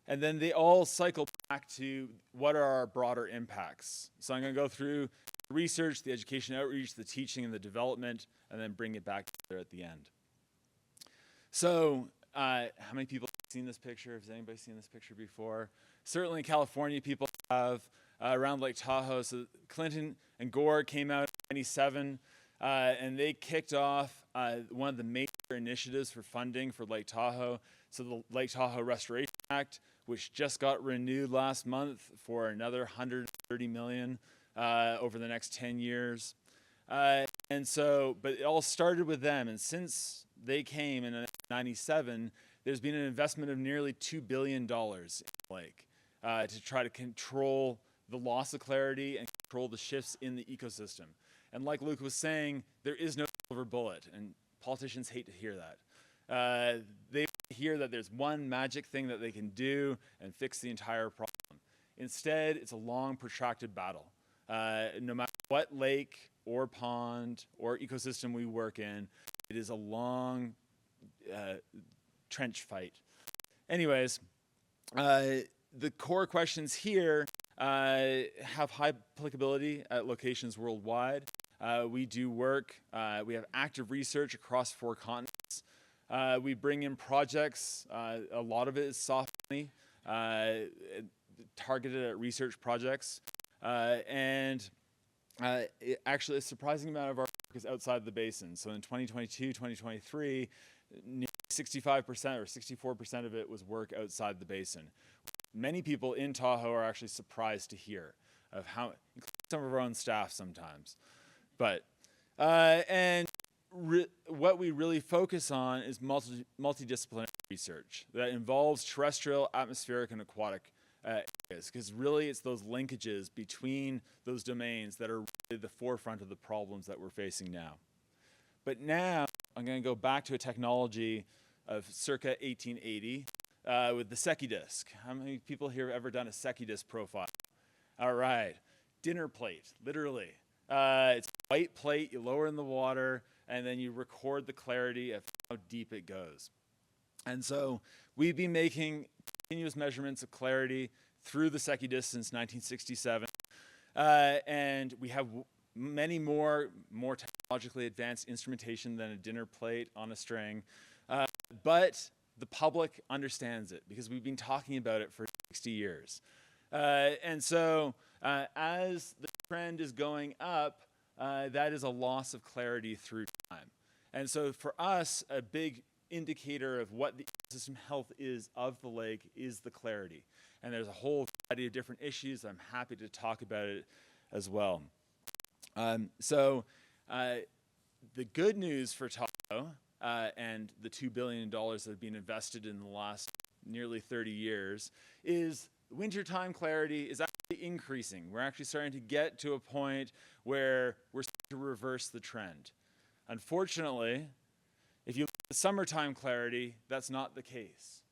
And then they all cycle back to what are our broader impacts. So I'm going to go through the research, the education outreach, the teaching, and the development, and then bring it back there at the end. So how many people have seen this picture? Has anybody seen this picture before? Certainly California people have, around Lake Tahoe. So Clinton and Gore came out in 1997, and they kicked off one of the major initiatives for funding for Lake Tahoe. So the Lake Tahoe Restoration Act, which just got renewed last month for another $130 million over the next 10 years. And so, but it all started with them. And since they came in 1997, there's been an investment of nearly $2 billion in the lake to try to control the loss of clarity and control the shifts in the ecosystem. And like Luke was saying, there is no silver bullet, and politicians hate to hear that. They hear that there's one magic thing that they can do and fix the entire problem. Instead, it's a long, protracted battle. No matter what lake or pond or ecosystem we work in, it is a long trench fight. Anyways, the core questions here have high applicability at locations worldwide. We do work, we have active research across 4 continents. We bring in projects, a lot of it is soft money, targeted at research projects. Actually, a surprising amount of our work is outside the basin. So in 2022, 2023, 65% or 64% of it was work outside the basin. Many people in Tahoe are actually surprised to hear of how, including some of our own staff sometimes. But, what we really focus on is multidisciplinary research that involves terrestrial, atmospheric, and aquatic areas, because really it's those linkages between those domains that are really the forefront of the problems that we're facing now. But now I'm going to go back to a technology of circa 1880 with the Secchi disc. How many people here have ever done a Secchi disc profile? All right, dinner plate, literally. It's a white plate, you lower in the water, and then you record the clarity of how deep it goes. And so we've been making continuous measurements of clarity through the Secchi disc since 1967. And we have many more technologically advanced instrumentation than a dinner plate on a string. But the public understands it because we've been talking about it for 60 years. And so as the trend is going up, that is a loss of clarity through time. And so for us, a big indicator of what the ecosystem health is of the lake is the clarity. And there's a whole variety of different issues. I'm happy to talk about it as well. The good news for Tahoe and the $2 billion that have been invested in the last nearly 30 years is wintertime clarity is actually increasing. We're actually starting to get to a point where we're starting to reverse the trend. Unfortunately, if you look at summertime clarity, that's not the case.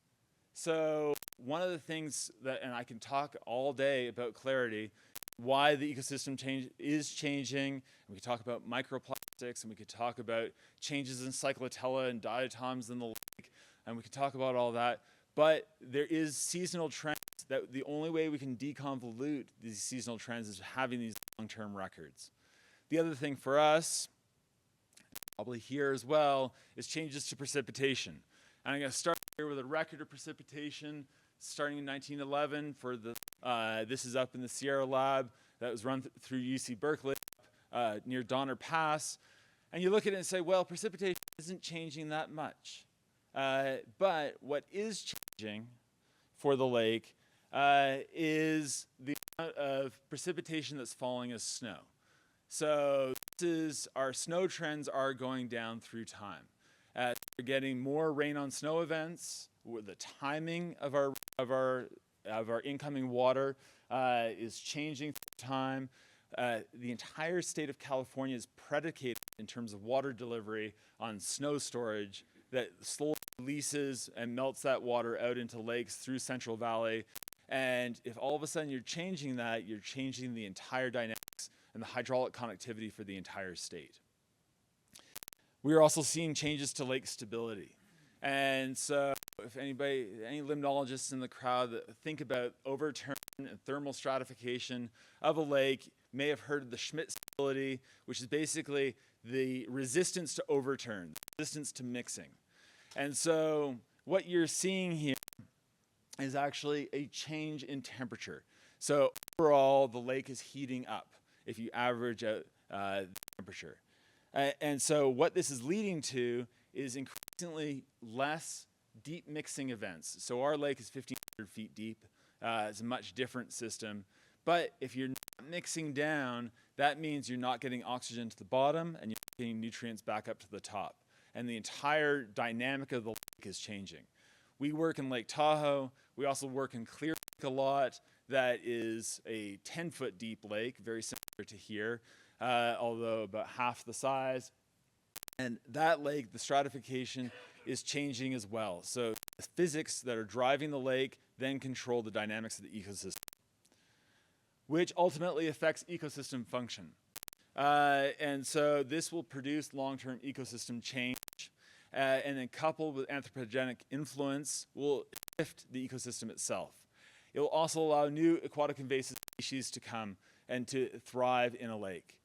So one of the things that, and I can talk all day about clarity, why the ecosystem is changing, and we could talk about microplastics, and we could talk about changes in cyclotella and diatoms in the lake, and we could talk about all that, but there is seasonal trends that the only way we can deconvolute these seasonal trends is having these long-term records. The other thing for us, probably here as well, is changes to precipitation. And I'm going to start here with a record of precipitation starting in 1911 for the, this is up in the Sierra Lab that was run through UC Berkeley near Donner Pass. And you look at it and say, well, precipitation isn't changing that much. But what is changing for the lake is the amount of precipitation that's falling as snow. So this is, our snow trends are going down through time. We're getting more rain on snow events. The timing of our incoming water is changing through time. The entire state of California is predicated in terms of water delivery on snow storage that slowly releases and melts that water out into lakes through Central Valley. And if all of a sudden you're changing that, you're changing the entire dynamics and the hydraulic connectivity for the entire state. We are also seeing changes to lake stability. And so if any limnologists in the crowd that think about overturn and thermal stratification of a lake may have heard of the Schmidt stability, which is basically the resistance to overturn, the resistance to mixing. And so what you're seeing here is actually a change in temperature. So overall, the lake is heating up if you average out the temperature. And so what this is leading to is increasingly less deep mixing events. So our lake is 1,500 feet deep. It's a much different system. But if you're not mixing down, that means you're not getting oxygen to the bottom and you're getting nutrients back up to the top. And the entire dynamic of the lake is changing. We work in Lake Tahoe. We also work in Clear Lake a lot. That is a 10-foot deep lake, very similar to here, although about half the size. And that lake, the stratification is changing as well. So the physics that are driving the lake then control the dynamics of the ecosystem, which ultimately affects ecosystem function. And so this will produce long-term ecosystem change, and then coupled with anthropogenic influence will shift the ecosystem itself. It will also allow new aquatic invasive species to come and to thrive in a lake,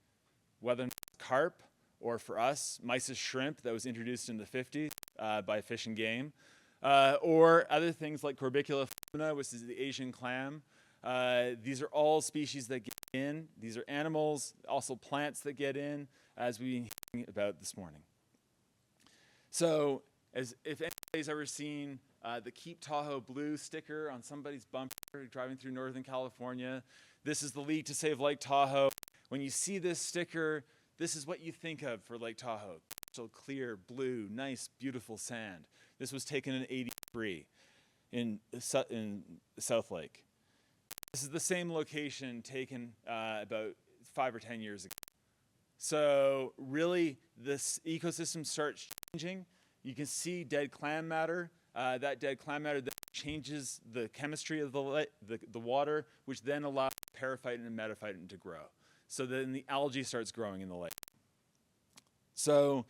whether it's carp or, for us, Mysis shrimp that was introduced in the 50s by Fish and Game, or other things like Corbicula fauna, which is the Asian clam. These are all species that get in. These are animals, also plants that get in, as we've been hearing about this morning. So, if anybody's ever seen the Keep Tahoe Blue sticker on somebody's bumper driving through Northern California, this is the League to Save Lake Tahoe. When you see this sticker, this is what you think of for Lake Tahoe. So clear, blue, nice, beautiful sand. This was taken in '83 in South Lake. This is the same location taken about 5 or 10 years ago. So really, this ecosystem starts changing. You can see dead clam matter. That dead clam matter then changes the chemistry of the water, which then allows periphyton and metaphyton to grow. So then the algae starts growing in the lake. So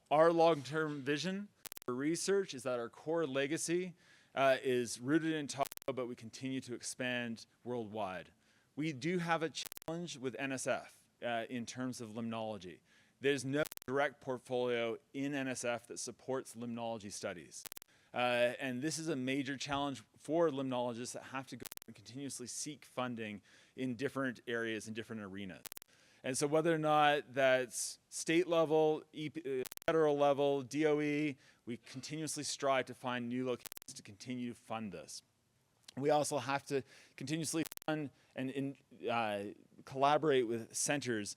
our long-term vision for research is that our core legacy is rooted in Tahoe, but we continue to expand worldwide. We do have a challenge with NSF in terms of limnology. There's no direct portfolio in NSF that supports limnology studies. And this is a major challenge for limnologists that have to go and continuously seek funding in different areas, in different arenas. And so whether or not that's state level, federal level, DOE, we continuously strive to find new locations to continue to fund this. We also have to continuously fund and collaborate with centers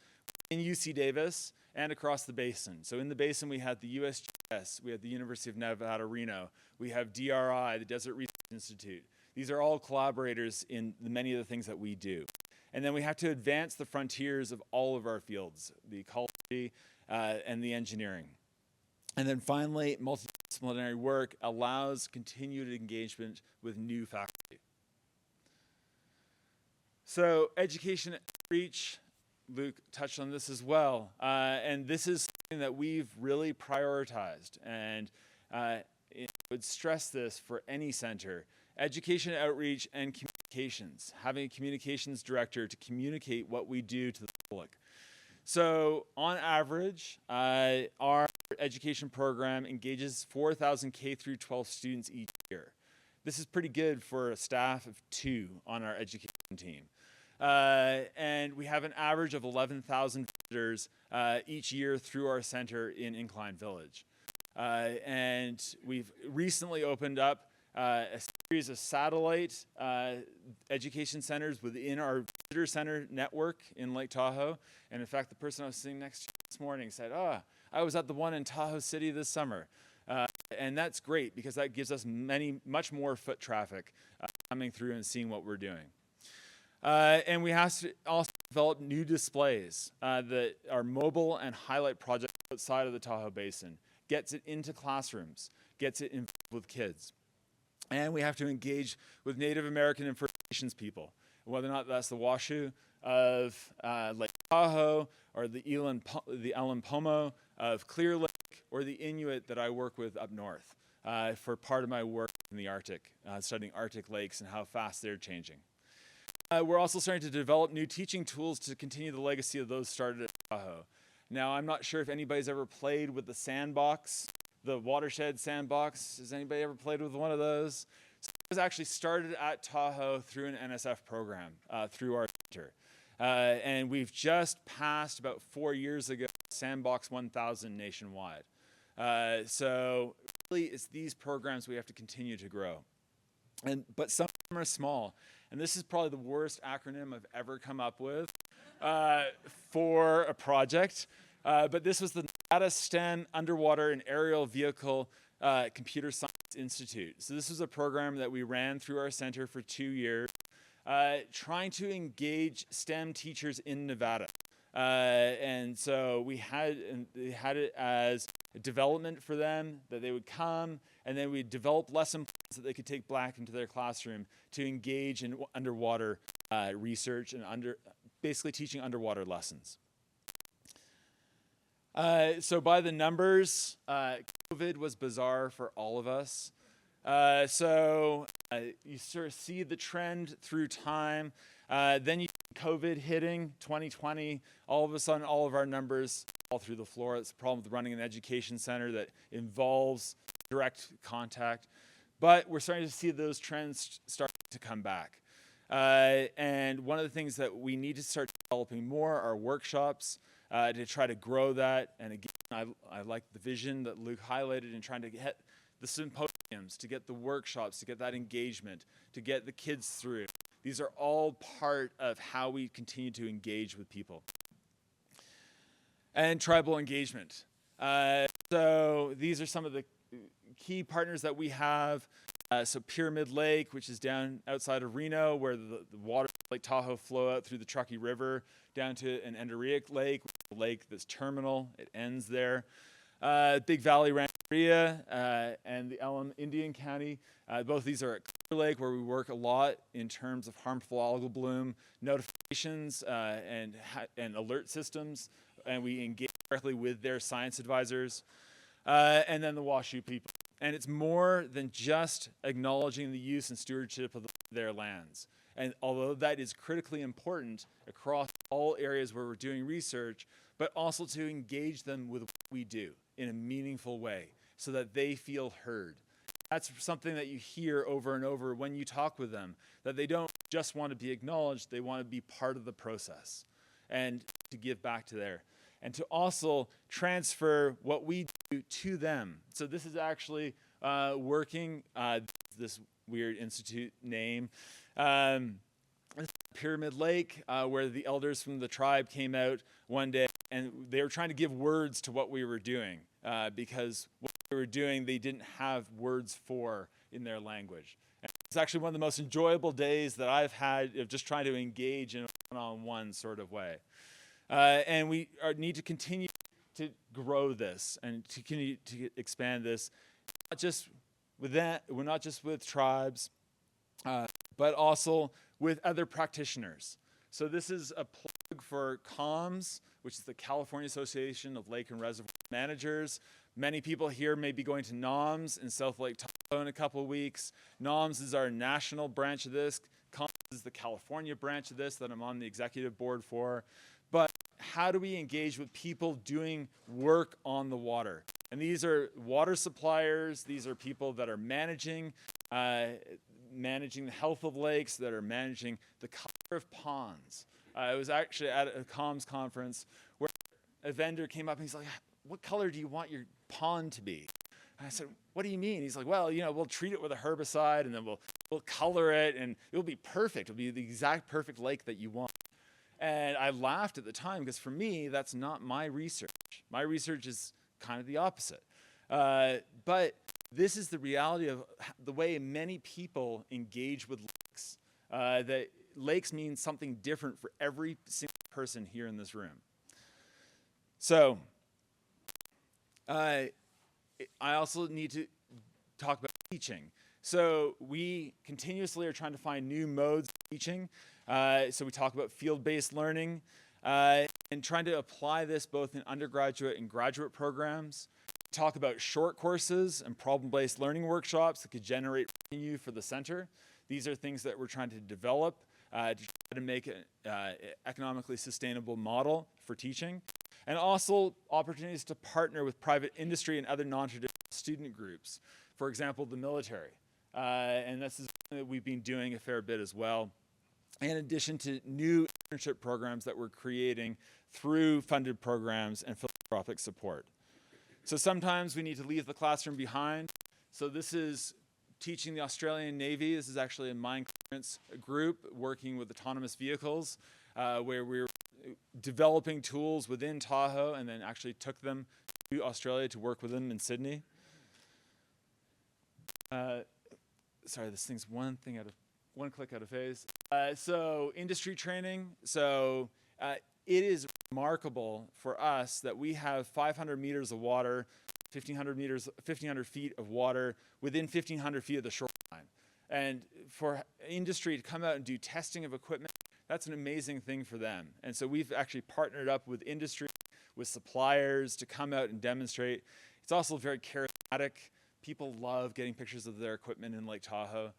in UC Davis and across the basin. So in the basin, we have the USGS, we have the University of Nevada, Reno, we have DRI, the Desert Research Institute. These are all collaborators in many of the things that we do. And then we have to advance the frontiers of all of our fields, the ecology and the engineering. And then finally, multidisciplinary work allows continued engagement with new faculty. So education outreach, Luke touched on this as well. And this is something that we've really prioritized. And it would stress this for any center. Education outreach and communications, having a communications director to communicate what we do to the public. So on average, our education program engages 4,000 K through 12 students each year. This is pretty good for a staff of 2 on our education team. And we have an average of 11,000 visitors each year through our center in Incline Village. And we've recently opened up a series of satellite education centers within our visitor center network in Lake Tahoe. And in fact, the person I was sitting next to this morning said, I was at the one in Tahoe City this summer. And that's great because that gives us much more foot traffic coming through and seeing what we're doing. And we have to also develop new displays that are mobile and highlight projects outside of the Tahoe Basin, gets it into classrooms, gets it involved with kids. And we have to engage with Native American and First Nations people, whether or not that's the Washoe of Lake Tahoe or the Elan Pomo of Clear Lake or the Inuit that I work with up north for part of my work in the Arctic, studying Arctic lakes and how fast they're changing. We're also starting to develop new teaching tools to continue the legacy of those started at Tahoe. Now, I'm not sure if anybody's ever played with the sandbox the watershed sandbox. Has anybody ever played with one of those? So it was actually started at Tahoe through an NSF program through our center. And we've just passed about 4 years ago Sandbox 1000 nationwide. So really it's these programs we have to continue to grow. But some of them are small. And this is probably the worst acronym I've ever come up with for a project. But this was the Nevada STEM Underwater and Aerial Vehicle Computer Science Institute. So this was a program that we ran through our center for 2 years, trying to engage STEM teachers in Nevada. And so we had it as a development for them, that they would come, and then we'd develop lesson plans that they could take back into their classroom to engage in underwater research and basically teaching underwater lessons. So by the numbers, COVID was bizarre for all of us. So you sort of see the trend through time. Then you COVID hitting 2020, all of a sudden all of our numbers fall through the floor. It's a problem with running an education center that involves direct contact. But we're starting to see those trends start to come back. And one of the things that we need to start developing more are workshops to try to grow that. And again, I like the vision that Luke highlighted in trying to get the symposiums, to get the workshops, to get that engagement, to get the kids through. These are all part of how we continue to engage with people. And tribal engagement. So these are some of the key partners that we have. So Pyramid Lake, which is down outside of Reno, where the water Lake Tahoe flow out through the Truckee River down to an Endorheic Lake, a lake that's terminal. It ends there. Big Valley Rancheria and the Elm Indian County. Both these are at Clear Lake, where we work a lot in terms of harmful algal bloom notifications and alert systems, and we engage directly with their science advisors. And then the Washoe people. And it's more than just acknowledging the use and stewardship of their lands. And although that is critically important across all areas where we're doing research, but also to engage them with what we do in a meaningful way so that they feel heard. That's something that you hear over and over when you talk with them, that they don't just want to be acknowledged, they want to be part of the process and to give back to there. And to also transfer what we do to them. So this is actually working, this weird institute name. Pyramid Lake, where the elders from the tribe came out one day and they were trying to give words to what we were doing because what we were doing they didn't have words for in their language. And it's actually one of the most enjoyable days that I've had of just trying to engage in a one-on-one sort of way. And we need to continue to grow this and to continue to expand this, not just with that, we're not just with tribes, but also with other practitioners. So this is a plug for COMS, which is the California Association of Lake and Reservoir Managers. Many people here may be going to NOMS in South Lake Tahoe in a couple of weeks. NOMS is our national branch of this. COMS is the California branch of this that I'm on the executive board for. But how do we engage with people doing work on the water? And these are water suppliers. These are people that are managing the health of lakes, that are managing the color of ponds. I was actually at a comms conference where a vendor came up and he's like, "What color do you want your pond to be?" And I said, "What do you mean?" He's like, "Well, we'll treat it with a herbicide and then we'll color it and it'll be perfect. It'll be the exact perfect lake that you want." And I laughed at the time because for me, that's not my research. My research is kind of the opposite. But this is the reality of the way many people engage with lakes. That lakes mean something different for every single person here in this room. So I also need to talk about teaching. So we continuously are trying to find new modes of teaching. So we talk about field-based learning and trying to apply this both in undergraduate and graduate programs. We talk about short courses and problem-based learning workshops that could generate revenue for the center. These are things that we're trying to develop to try to make an economically sustainable model for teaching. And also opportunities to partner with private industry and other non-traditional student groups. For example, the military. And this is something that we've been doing a fair bit as well. In addition to new internship programs that we're creating through funded programs and philanthropic support. So sometimes we need to leave the classroom behind. So this is teaching the Australian Navy. This is actually a mine clearance group working with autonomous vehicles, where we're developing tools within Tahoe and then actually took them to Australia to work with them in Sydney. Sorry, this thing's one click out of phase. So industry training. So it is remarkable for us that we have 500 meters of water, 1,500 feet of water within 1,500 feet of the shoreline. And for industry to come out and do testing of equipment, that's an amazing thing for them. And so we've actually partnered up with industry, with suppliers to come out and demonstrate. It's also very charismatic. People love getting pictures of their equipment in Lake Tahoe.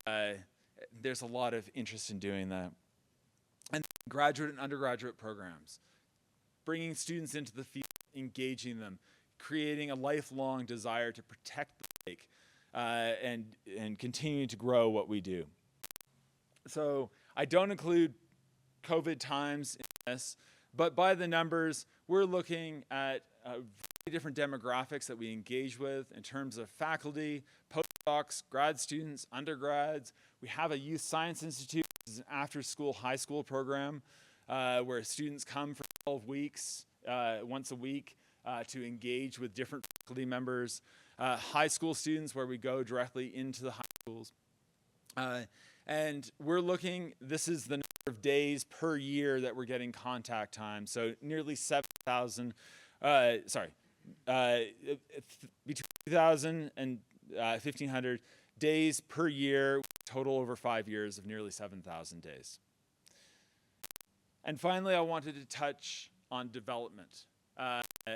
There's a lot of interest in doing that. And graduate and undergraduate programs, bringing students into the field, engaging them, creating a lifelong desire to protect the lake, and continue to grow what we do. So I don't include COVID times in this, but by the numbers, we're looking at different demographics that we engage with in terms of faculty, postdocs, grad students, undergrads. We have a youth science institute, which is an after-school high school program where students come for 12 weeks, once a week, to engage with different faculty members. High school students where we go directly into the high schools. And we're looking, this is the number of days per year that we're getting contact time. So nearly 7,000, between 2,000 and 1,500 days per year, total over 5 years of nearly 7,000 days. And finally, I wanted to touch on development.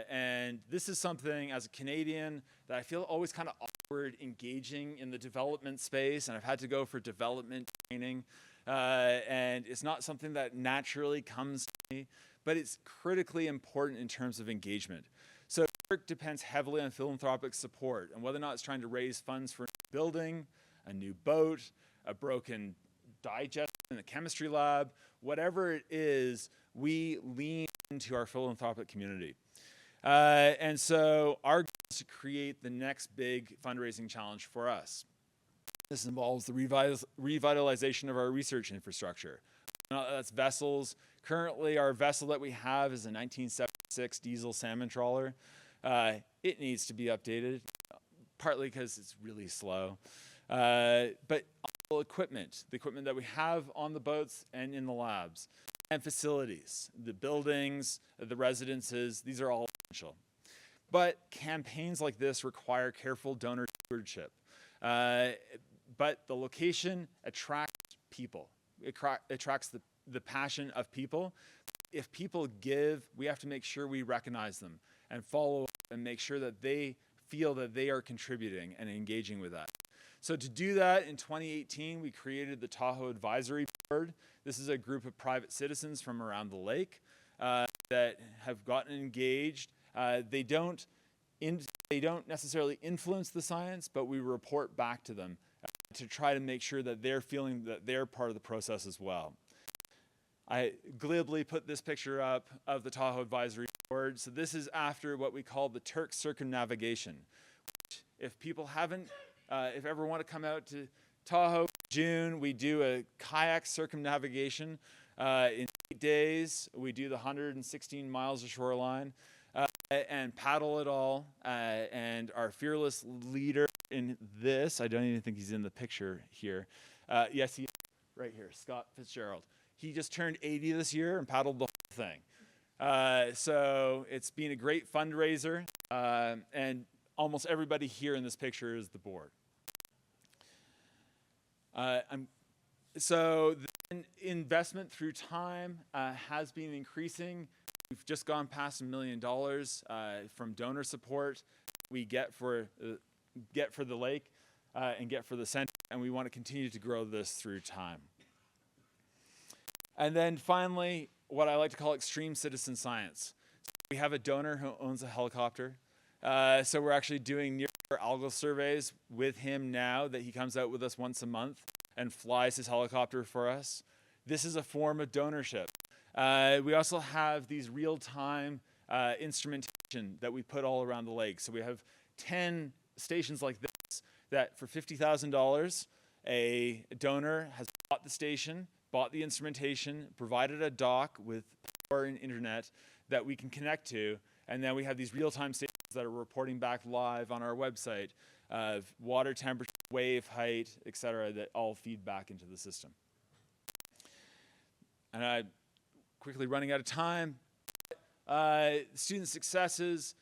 And this is something, as a Canadian, that I feel always kind of awkward engaging in the development space, and I've had to go for development training. And it's not something that naturally comes to me, but it's critically important in terms of engagement. So work depends heavily on philanthropic support, and whether or not it's trying to raise funds for a new building, a new boat, a broken digester in the chemistry lab, whatever it is, we lean into our philanthropic community. And so our goal is to create the next big fundraising challenge for us. This involves the revitalization of our research infrastructure. That's vessels. Currently, our vessel that we have is a 1976 diesel salmon trawler. It needs to be updated, partly because it's really slow. But all equipment, the equipment that we have on the boats and in the labs, and facilities, the buildings, the residences, these are all essential. But campaigns like this require careful donor stewardship. But the location attracts people. It attracts the passion of people. If people give, we have to make sure we recognize them and follow up and make sure that they feel that they are contributing and engaging with that. So to do that, in 2018, we created the Tahoe Advisory Board. This is a group of private citizens from around the lake that have gotten engaged. They don't necessarily influence the science, but we report back to them to try to make sure that they're feeling that they're part of the process as well. I glibly put this picture up of the Tahoe Advisory Board. So this is after what we call the Turk circumnavigation. If people haven't, if ever want to come out to Tahoe in June, we do a kayak circumnavigation in 8 days. We do the 116 miles of shoreline and paddle it all. And our fearless leader in this, I don't even think he's in the picture here. Yes, he is right here, Scott Fitzgerald. He just turned 80 this year and paddled the whole thing. So it's been a great fundraiser, and almost everybody here in this picture is the board. So the investment through time has been increasing. We've just gone past $1 million from donor support we get for the lake and get for the center, and we want to continue to grow this through time. And then finally, what I like to call extreme citizen science. We have a donor who owns a helicopter. So we're actually doing near algal surveys with him now that he comes out with us once a month and flies his helicopter for us. This is a form of donorship. We also have these real-time instrumentation that we put all around the lake. So we have 10 stations like this that for $50,000, a donor has bought the station, bought the instrumentation, provided a dock with power and internet that we can connect to, and then we have these real-time stations that are reporting back live on our website of water temperature, wave height, etc., that all feed back into the system. And I'm quickly running out of time. Student successes,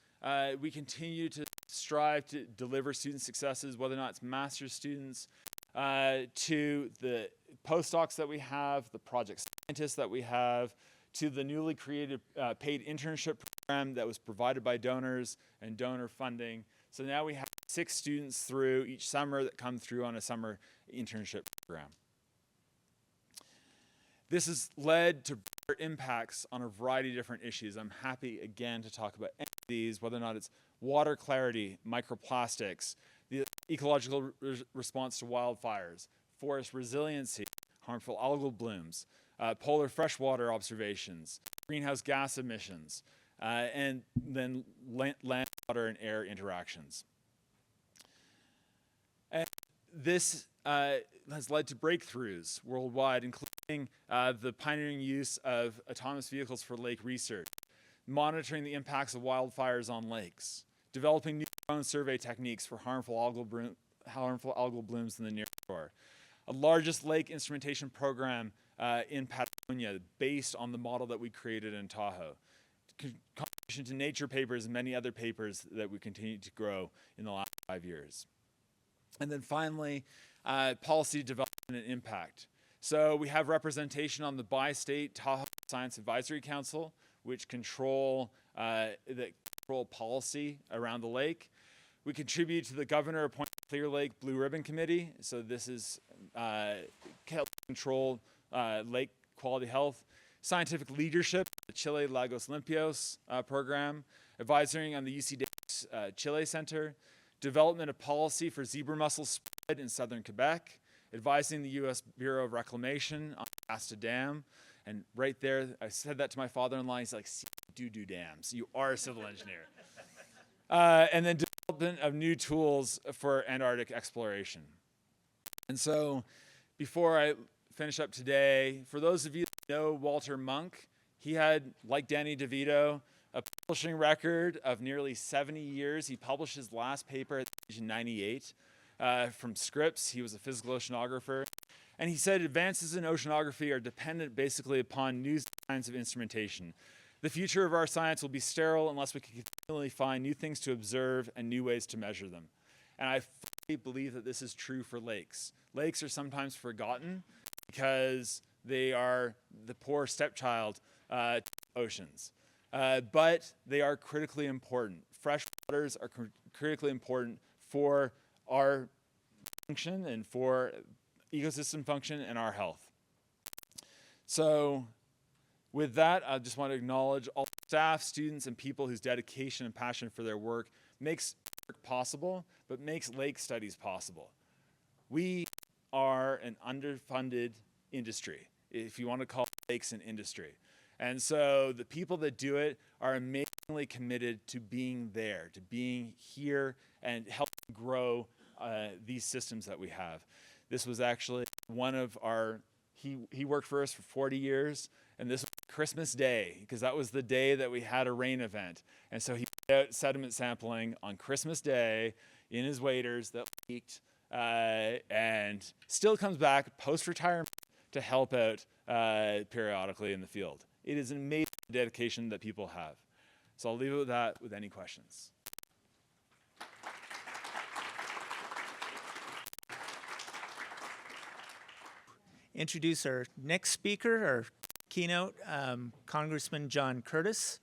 we continue to strive to deliver student successes, whether or not it's master's students, to the postdocs that we have, the project scientists that we have, to the newly created paid internship program that was provided by donors and donor funding. So now we have 6 students through each summer that come through on a summer internship program. This has led to impacts on a variety of different issues. I'm happy again to talk about any of these, whether or not it's water clarity, microplastics, the ecological response to wildfires, forest resiliency, harmful algal blooms, polar freshwater observations, greenhouse gas emissions, and then land, water, and air interactions. And this has led to breakthroughs worldwide, including the pioneering use of autonomous vehicles for lake research, monitoring the impacts of wildfires on lakes, developing new drone survey techniques for harmful algal blooms in the near shore, a largest lake instrumentation program in Patagonia based on the model that we created in Tahoe, contribution to nature papers and many other papers that we continue to grow in the last 5 years. And then finally, policy development and impact. So we have representation on the bi-state Tahoe Science Advisory Council, which control policy around the lake. We contribute to the governor-appointed Clear Lake Blue Ribbon Committee. So this is control lake quality health. Scientific leadership, the Chile Lagos Limpios program. Advisory on the UC Davis Chile Center. Development of policy for zebra mussel spread in southern Quebec, advising the U.S. Bureau of Reclamation on Asta Dam. And right there, I said that to my father-in-law, he's like, do dams. You are a civil engineer. And then development of new tools for Antarctic exploration. And so before I finish up today, for those of you that know Walter Munk, he had, like Danny DeVito, a publishing record of nearly 70 years. He published his last paper at the age of 98 from Scripps. He was a physical oceanographer. And he said advances in oceanography are dependent basically upon new kinds of instrumentation. The future of our science will be sterile unless we can continually find new things to observe and new ways to measure them. And I fully believe that this is true for lakes. Lakes are sometimes forgotten because they are the poor stepchild to oceans. But they are critically important. Fresh waters are critically important for our function and for ecosystem function and our health. So with that, I just want to acknowledge all staff, students, and people whose dedication and passion for their work makes work possible, but makes lake studies possible. We are an underfunded industry, if you want to call lakes an industry. And so the people that do it are amazingly committed to being there, to being here and helping grow these systems that we have. This was actually one of our, he worked for us for 40 years, and this was Christmas Day, because that was the day that we had a rain event. And so he put out sediment sampling on Christmas Day in his waders that leaked, and still comes back post-retirement to help out periodically in the field. It is an amazing dedication that people have. So I'll leave it with that with any questions. Introduce our next speaker, our keynote, Congressman John Curtis.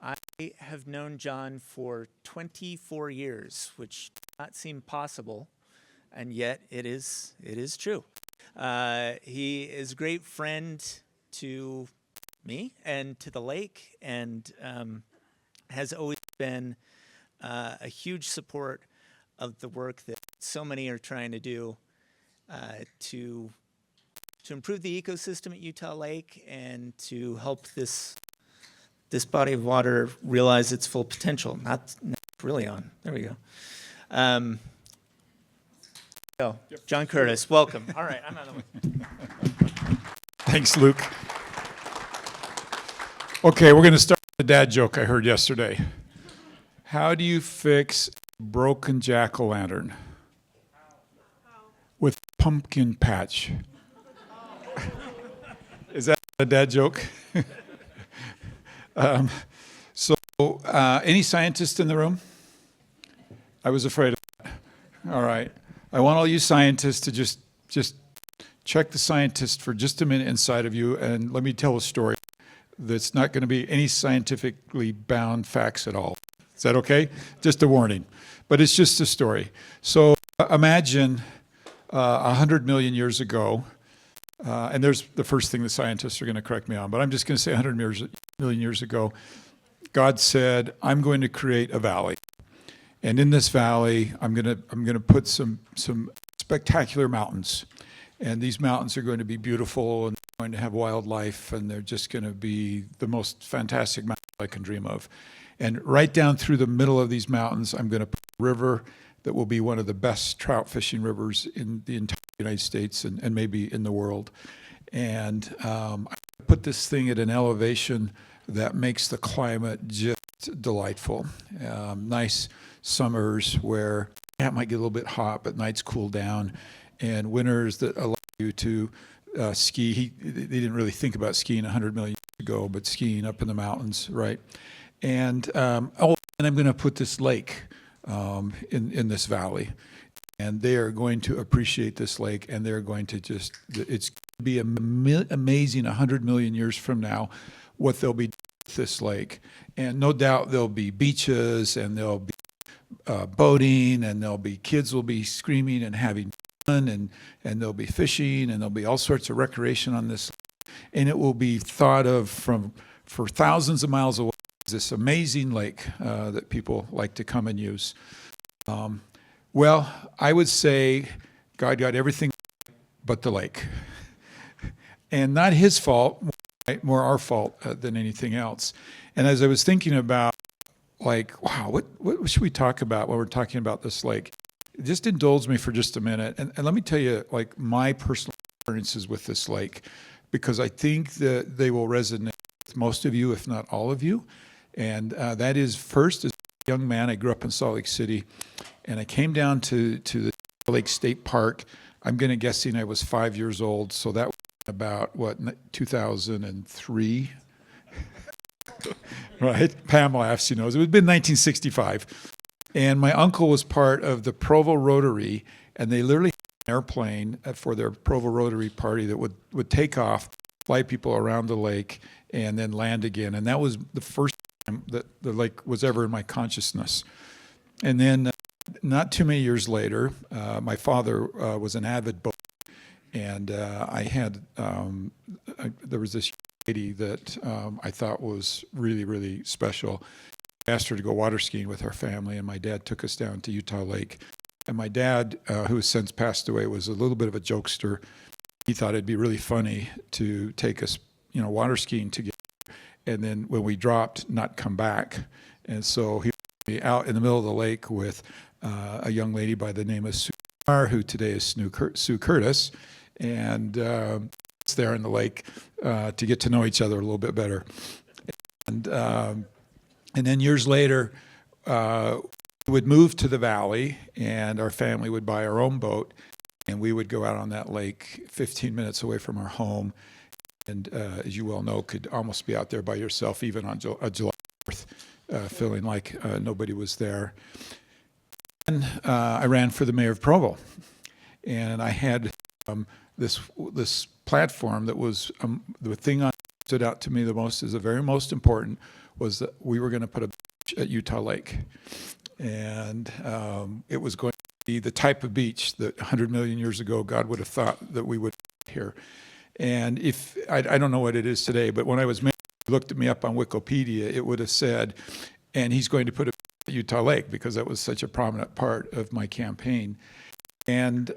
I have known John for 24 years, which does not seem possible, and yet it is true. He is a great friend to me and to the lake, and has always been a huge support of the work that so many are trying to do to improve the ecosystem at Utah Lake and to help this body of water realize its full potential. Not really on. There we go. John Curtis, welcome. All right, I'm out of the way. Thanks, Luke. Okay, we're going to start with the dad joke I heard yesterday. How do you fix a broken jack-o'-lantern? With pumpkin patch. Is that a dad joke? Any scientists in the room? I was afraid of that. All right. I want all you scientists to just check the scientist for just a minute inside of you, and let me tell a story that's not going to be any scientifically bound facts at all. Is that okay? Just a warning. But it's just a story. So imagine 100 million years ago, and there's the first thing the scientists are going to correct me on, but I'm just going to say 100 million years ago, God said, I'm going to create a valley. And in this valley, I'm going to put some spectacular mountains. And these mountains are going to be beautiful and going to have wildlife, and they're just going to be the most fantastic mountains I can dream of. And right down through the middle of these mountains, I'm going to put a river that will be one of the best trout fishing rivers in the entire United States and maybe in the world. And I put this thing at an elevation that makes the climate just delightful. Nice summers where it might get a little bit hot, but nights cool down, and winters that allow you to ski. They didn't really think about skiing 100 million years ago, but skiing up in the mountains, right? And and I'm going to put this lake in this valley, and they are going to appreciate this lake, and they're going to it's going to be amazing 100 million years from now what they'll be doing with this lake. And no doubt there'll be beaches, and there'll be boating, and kids will be screaming and having fun, and there'll be fishing, and there'll be all sorts of recreation on this, and it will be thought of for thousands of miles away as this amazing lake that people like to come and use. Well, I would say God got everything but the lake, and not his fault, more our fault than anything else. And as I was thinking about, like, wow, what should we talk about when we're talking about this lake? Just indulge me for just a minute, and let me tell you, like, my personal experiences with this lake, because I think that they will resonate with most of you, if not all of you. And that is, first, as a young man, I grew up in Salt Lake City, and I came down to the Lake State Park. I'm going to guessing I was 5 years old, so that was about, 2003? Right? Pam laughs, she knows. It would have been 1965. And my uncle was part of the Provo Rotary, and they literally had an airplane for their Provo Rotary party that would take off, fly people around the lake, and then land again. And that was the first time that the lake was ever in my consciousness. And then not too many years later, my father was an avid boater, and I had, there was this lady that I thought was really, really special. I asked her to go water skiing with our family, and my dad took us down to Utah Lake. And my dad, who has since passed away, was a little bit of a jokester. He thought it'd be really funny to take us, water skiing together, and then when we dropped, not come back. And so he was out in the middle of the lake with a young lady by the name of Sue, who today is Sue Curtis, and it's there in the lake to get to know each other a little bit better. And then years later, we would move to the valley, and our family would buy our own boat, and we would go out on that lake 15 minutes away from our home. And as you well know, could almost be out there by yourself, even on July 4th, feeling like nobody was there. And I ran for the mayor of Provo, and I had this platform that was the thing that stood out to me the most, is the very most important, was that we were going to put a beach at Utah Lake. And it was going to be the type of beach that 100 million years ago God would have thought that we would have here. And if I don't know what it is today, but when I was mayor looked at me up on Wikipedia, it would have said, and he's going to put a Utah Lake, because that was such a prominent part of my campaign. And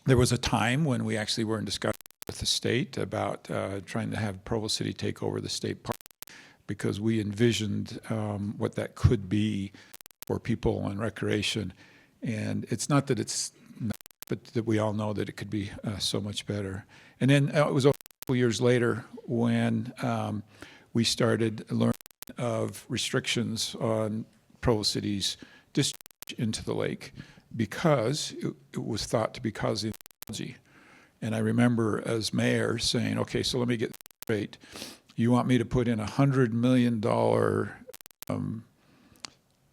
there was a time when we actually were in discussion with the state about trying to have Provo City take over the state park, because we envisioned what that could be for people and recreation. And it's not that it's not, but that we all know that it could be so much better. And then it was a couple years later when we started learning of restrictions on Provo City's discharge into the lake, because it was thought to be causing algae. And I remember as mayor saying, okay, so let me get this straight. You want me to put in $100 million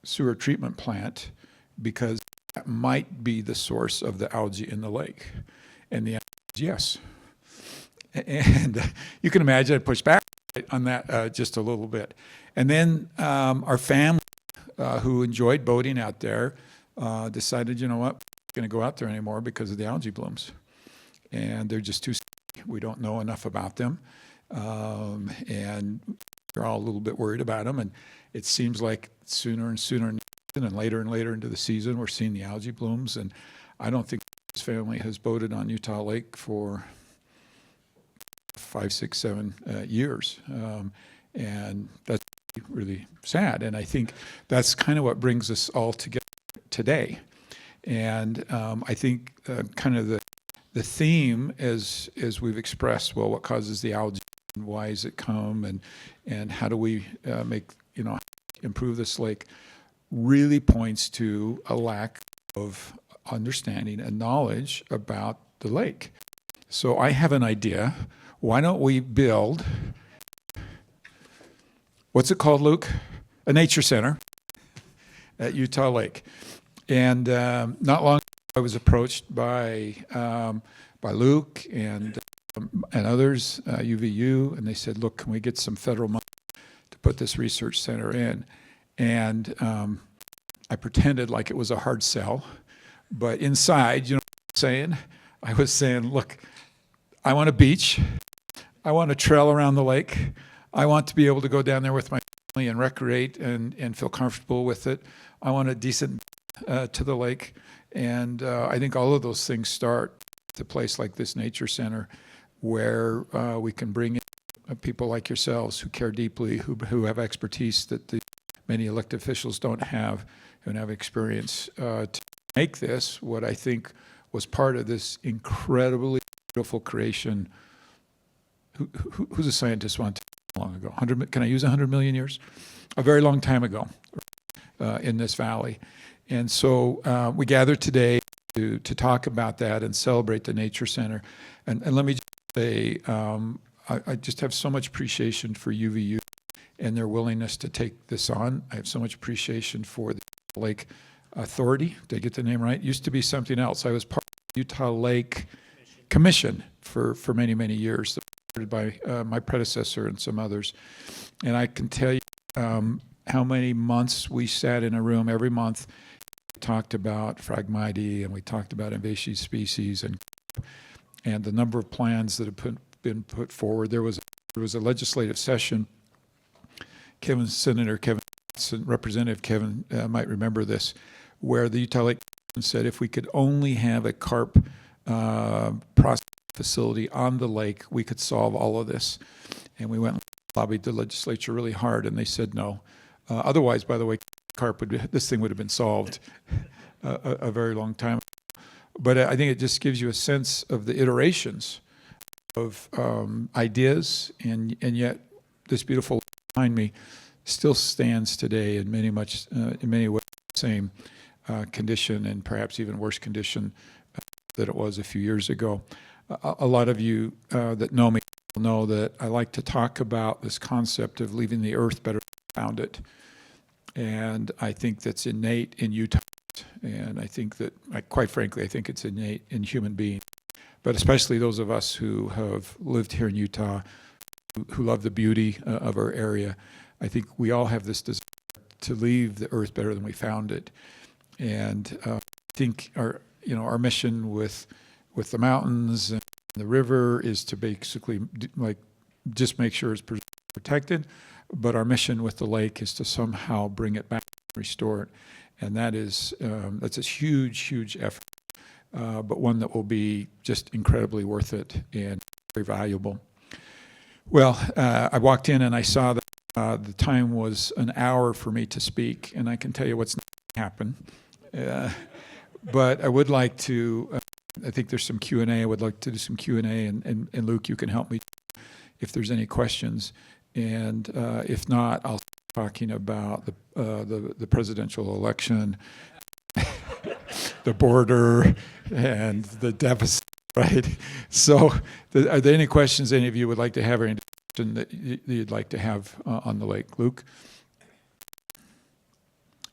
sewer treatment plant because that might be the source of the algae in the lake? And the answer is yes. And you can imagine I pushed back on that just a little bit. And then our family, who enjoyed boating out there, decided, you know what, we're going to go out there anymore because of the algae blooms. And they're just too sick. We don't know enough about them. And we're all a little bit worried about them. And it seems like sooner and sooner and later into the season, we're seeing the algae blooms. And I don't think this family has boated on Utah Lake for 5, 6, 7 years. And that's really sad. And I think that's kind of what brings us all together today. And I think kind of the theme, as we've expressed, well, what causes the algae and why does it come, and how do we improve this lake, really points to a lack of understanding and knowledge about the lake. So I have an idea. Why don't we build, what's it called, Luke? A nature center at Utah Lake. And not long ago, I was approached by Luke and others, UVU, and they said, look, can we get some federal money to put this research center in? And I pretended like it was a hard sell, but inside, you know what I'm saying? I was saying, look, I want a beach. I want a trail around the lake. I want to be able to go down there with my family and recreate and feel comfortable with it. I want a decent to the lake. And I think all of those things start at a place like this nature center, where we can bring in people like yourselves who care deeply, who have expertise that the many elected officials don't have, and have experience to make this what I think was part of this incredibly beautiful creation. Who's a scientist one long ago? Can I use 100 million years? A very long time ago in this valley. And so we gathered today to talk about that and celebrate the Nature Center. And let me just say, I just have so much appreciation for UVU and their willingness to take this on. I have so much appreciation for the Lake Authority. Did I get the name right? It used to be something else. I was part of the Utah Lake Commission for many, many years, started by my predecessor and some others. And I can tell you how many months we sat in a room every month, talked about Phragmites, and we talked about invasive species, and the number of plans that have been put forward. There was a legislative session. Senator Kevin, Representative Kevin might remember this, where the Utah Lake said if we could only have a carp processing facility on the lake, we could solve all of this. And we went and lobbied the legislature really hard, and they said no. Otherwise, by the way, this thing would have been solved a very long time ago. But I think it just gives you a sense of the iterations of ideas, and yet this beautiful behind me still stands today in many ways the same condition, and perhaps even worse condition than it was a few years ago. A lot of you that know me know that I like to talk about this concept of leaving the earth better than we found it. And I think that's innate in Utah. And I think that, quite frankly, I think it's innate in human beings. But especially those of us who have lived here in Utah, who love the beauty of our area. I think we all have this desire to leave the earth better than we found it. And I think our mission with the mountains and the river is to basically just make sure it's preserved protected, but our mission with the lake is to somehow bring it back and restore it. And that is, that's a huge, huge effort, but one that will be just incredibly worth it and very valuable. Well, I walked in and I saw that the time was an hour for me to speak, and I can tell you what's not going to happen. But I would like to, I think there's some Q&A. I would like to do some Q&A, and Luke, you can help me if there's any questions. And if not, I'll start talking about the presidential election, the border, and the deficit, right? So are there any questions any of you would like to have, or any discussion that you'd like to have on the lake? Luke?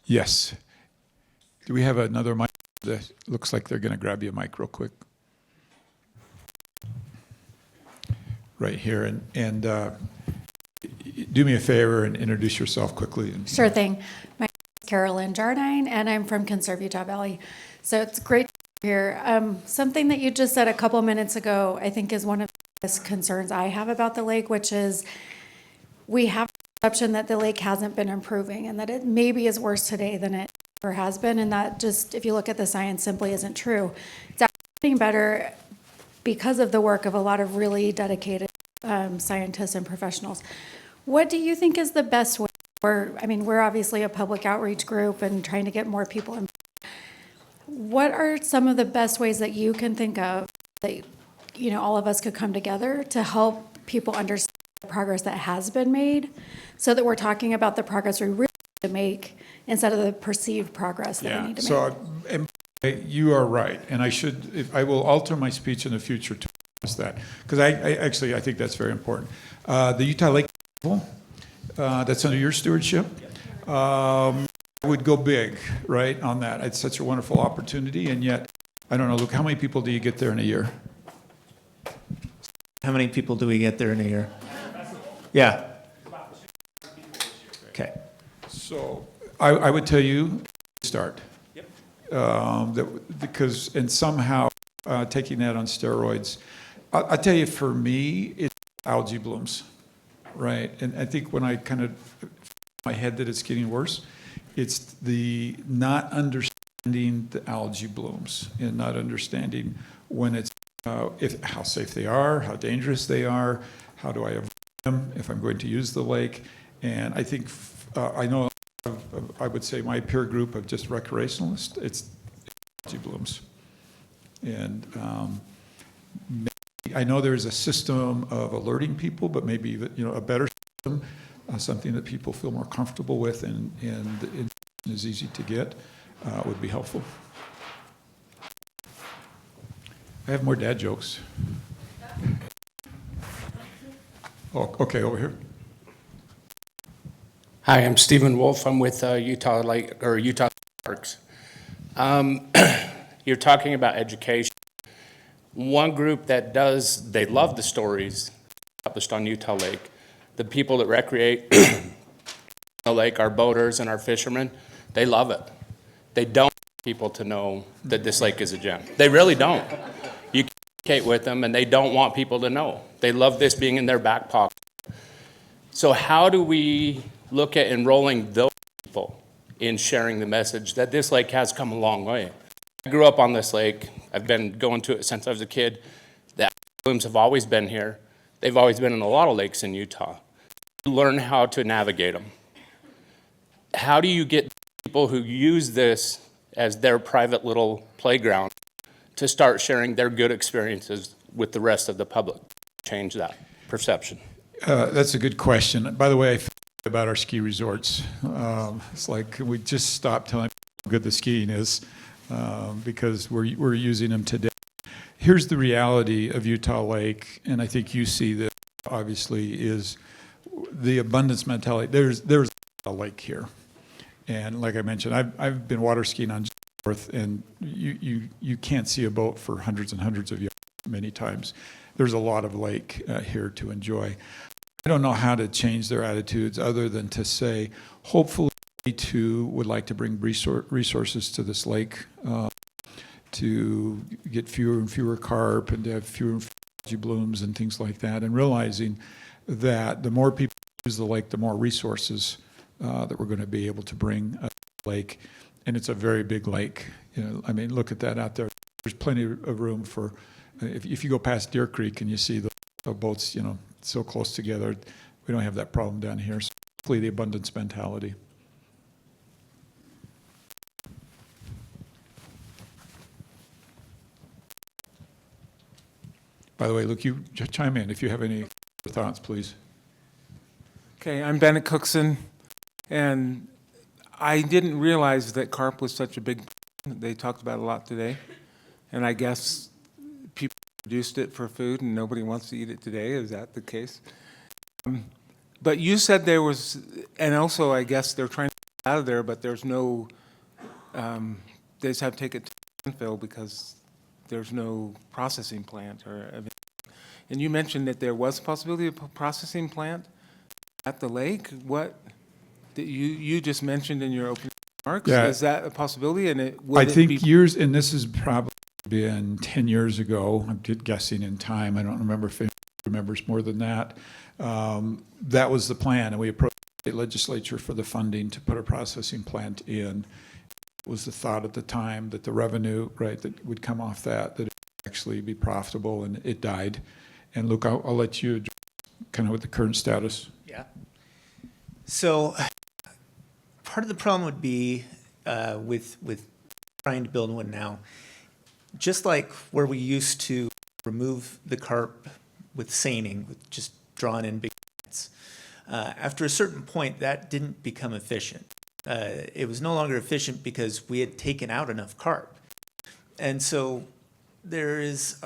Yes. Do we have another mic? That looks like they're going to grab you a mic real quick. Right here. And do me a favor and introduce yourself quickly. Sure thing. My name is Carolyn Jardine, and I'm from Conserve, Utah Valley. So it's great to be here. Something that you just said a couple minutes ago, I think, is one of the biggest concerns I have about the lake, which is we have the perception that the lake hasn't been improving and that it maybe is worse today than it ever has been. And that just, if you look at the science, simply isn't true. It's actually getting better because of the work of a lot of really dedicated scientists and professionals. What do you think is the best way? We're obviously a public outreach group and trying to get more people in. What are some of the best ways that you can think of that, all of us could come together to help people understand the progress that has been made, so that we're talking about the progress we really need to make instead of the perceived progress that we need to make? You are right, and I will alter my speech in the future to address that, because I think that's very important. The Utah Lake Festival, that's under your stewardship. I would go big, right, on that. It's such a wonderful opportunity, and yet, I don't know, Luke, how many people do you get there in a year? How many people do we get there in a year? Yeah. Okay. So I would tell you, start. Because, and somehow taking that on steroids, I'll tell you, for me, it's algae blooms, right? And I think when I kind of my head that it's getting worse, it's the not understanding the algae blooms and not understanding when it's how safe they are, how dangerous they are, how do I avoid them if I'm going to use the lake. And I think I know I would say my peer group of just recreationalists, it's algae blooms. And I know there's a system of alerting people, but maybe a better system, something that people feel more comfortable with and is easy to get, would be helpful. I have more dad jokes. Oh, okay, over here. Hi, I'm Stephen Wolf. I'm with Utah Parks. You're talking about education. One group that they love the stories published on Utah Lake. The people that recreate the lake, our boaters and our fishermen, they love it. They don't want people to know that this lake is a gem. They really don't. You communicate with them and they don't want people to know. They love this being in their back pocket. So how do we look at enrolling those people in sharing the message that this lake has come a long way? I grew up on this lake. I've been going to it since I was a kid. The algae blooms have always been here. They've always been in a lot of lakes in Utah. Learn how to navigate them. How do you get people who use this as their private little playground to start sharing their good experiences with the rest of the public? Change that perception. That's a good question. By the way, I feel about our ski resorts. It's like we just stopped telling people how good the skiing is because we're using them today. Here's the reality of Utah Lake, and I think you see this obviously, is the abundance mentality. There's a lake here, and like I mentioned, I've been water skiing on North, and you can't see a boat for hundreds and hundreds of yards many times. There's a lot of lake here to enjoy. I don't know how to change their attitudes other than to say, hopefully, we too would like to bring resources to this lake to get fewer and fewer carp and to have fewer and fewer algae blooms and things like that, and realizing that the more people use the lake, the more resources that we're going to be able to bring to the lake. And it's a very big lake. You know, I mean, look at that out there. There's plenty of room for, if you go past Deer Creek and you see the boats, you know, so close together, we don't have that problem down here. So hopefully the abundance mentality. By the way, Luke, you chime in if you have any thoughts, please. Okay, I'm Bennett Cookson, and I didn't realize that carp was such a big, they talked about it a lot today, and I guess people produced it for food and nobody wants to eat it today. Is that the case? But you said there was, and also I guess they're trying to get out of there, but there's no, they just have to take it to landfill because there's no processing plant. And you mentioned that there was a possibility of a processing plant at the lake. What that you just mentioned in your opening remarks? Yeah. Is that a possibility? And I think years, and this has probably been 10 years ago. I'm guessing in time. I don't remember if anyone remembers more than that. That was the plan, and we approached the legislature for the funding to put a processing plant in. It was the thought at the time that the revenue, right, that would come off that it would actually be profitable, and it died. And Luke, I'll let you kind of with the current status. Yeah. So part of the problem would be with trying to build one now, just like where we used to remove the carp with seining, with just drawing in big nets. After a certain point, that didn't become efficient. It was no longer efficient because we had taken out enough carp. And so there is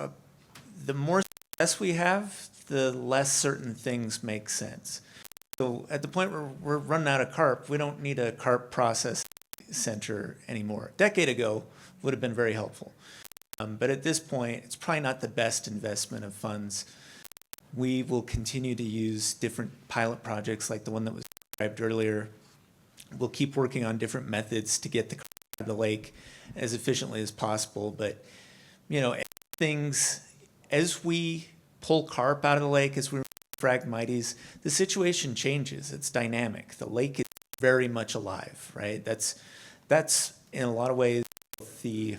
the more success we have, the less certain things make sense. So at the point where we're running out of carp, we don't need a carp processing center anymore. A decade ago would have been very helpful. But at this point, it's probably not the best investment of funds. We will continue to use different pilot projects like the one that was described earlier. We'll keep working on different methods to get the carp out of the lake as efficiently as possible. But, you know, things, as we pull carp out of the lake, as we Phragmites, the situation changes. It's dynamic. The lake is very much alive, right? That's in a lot of ways the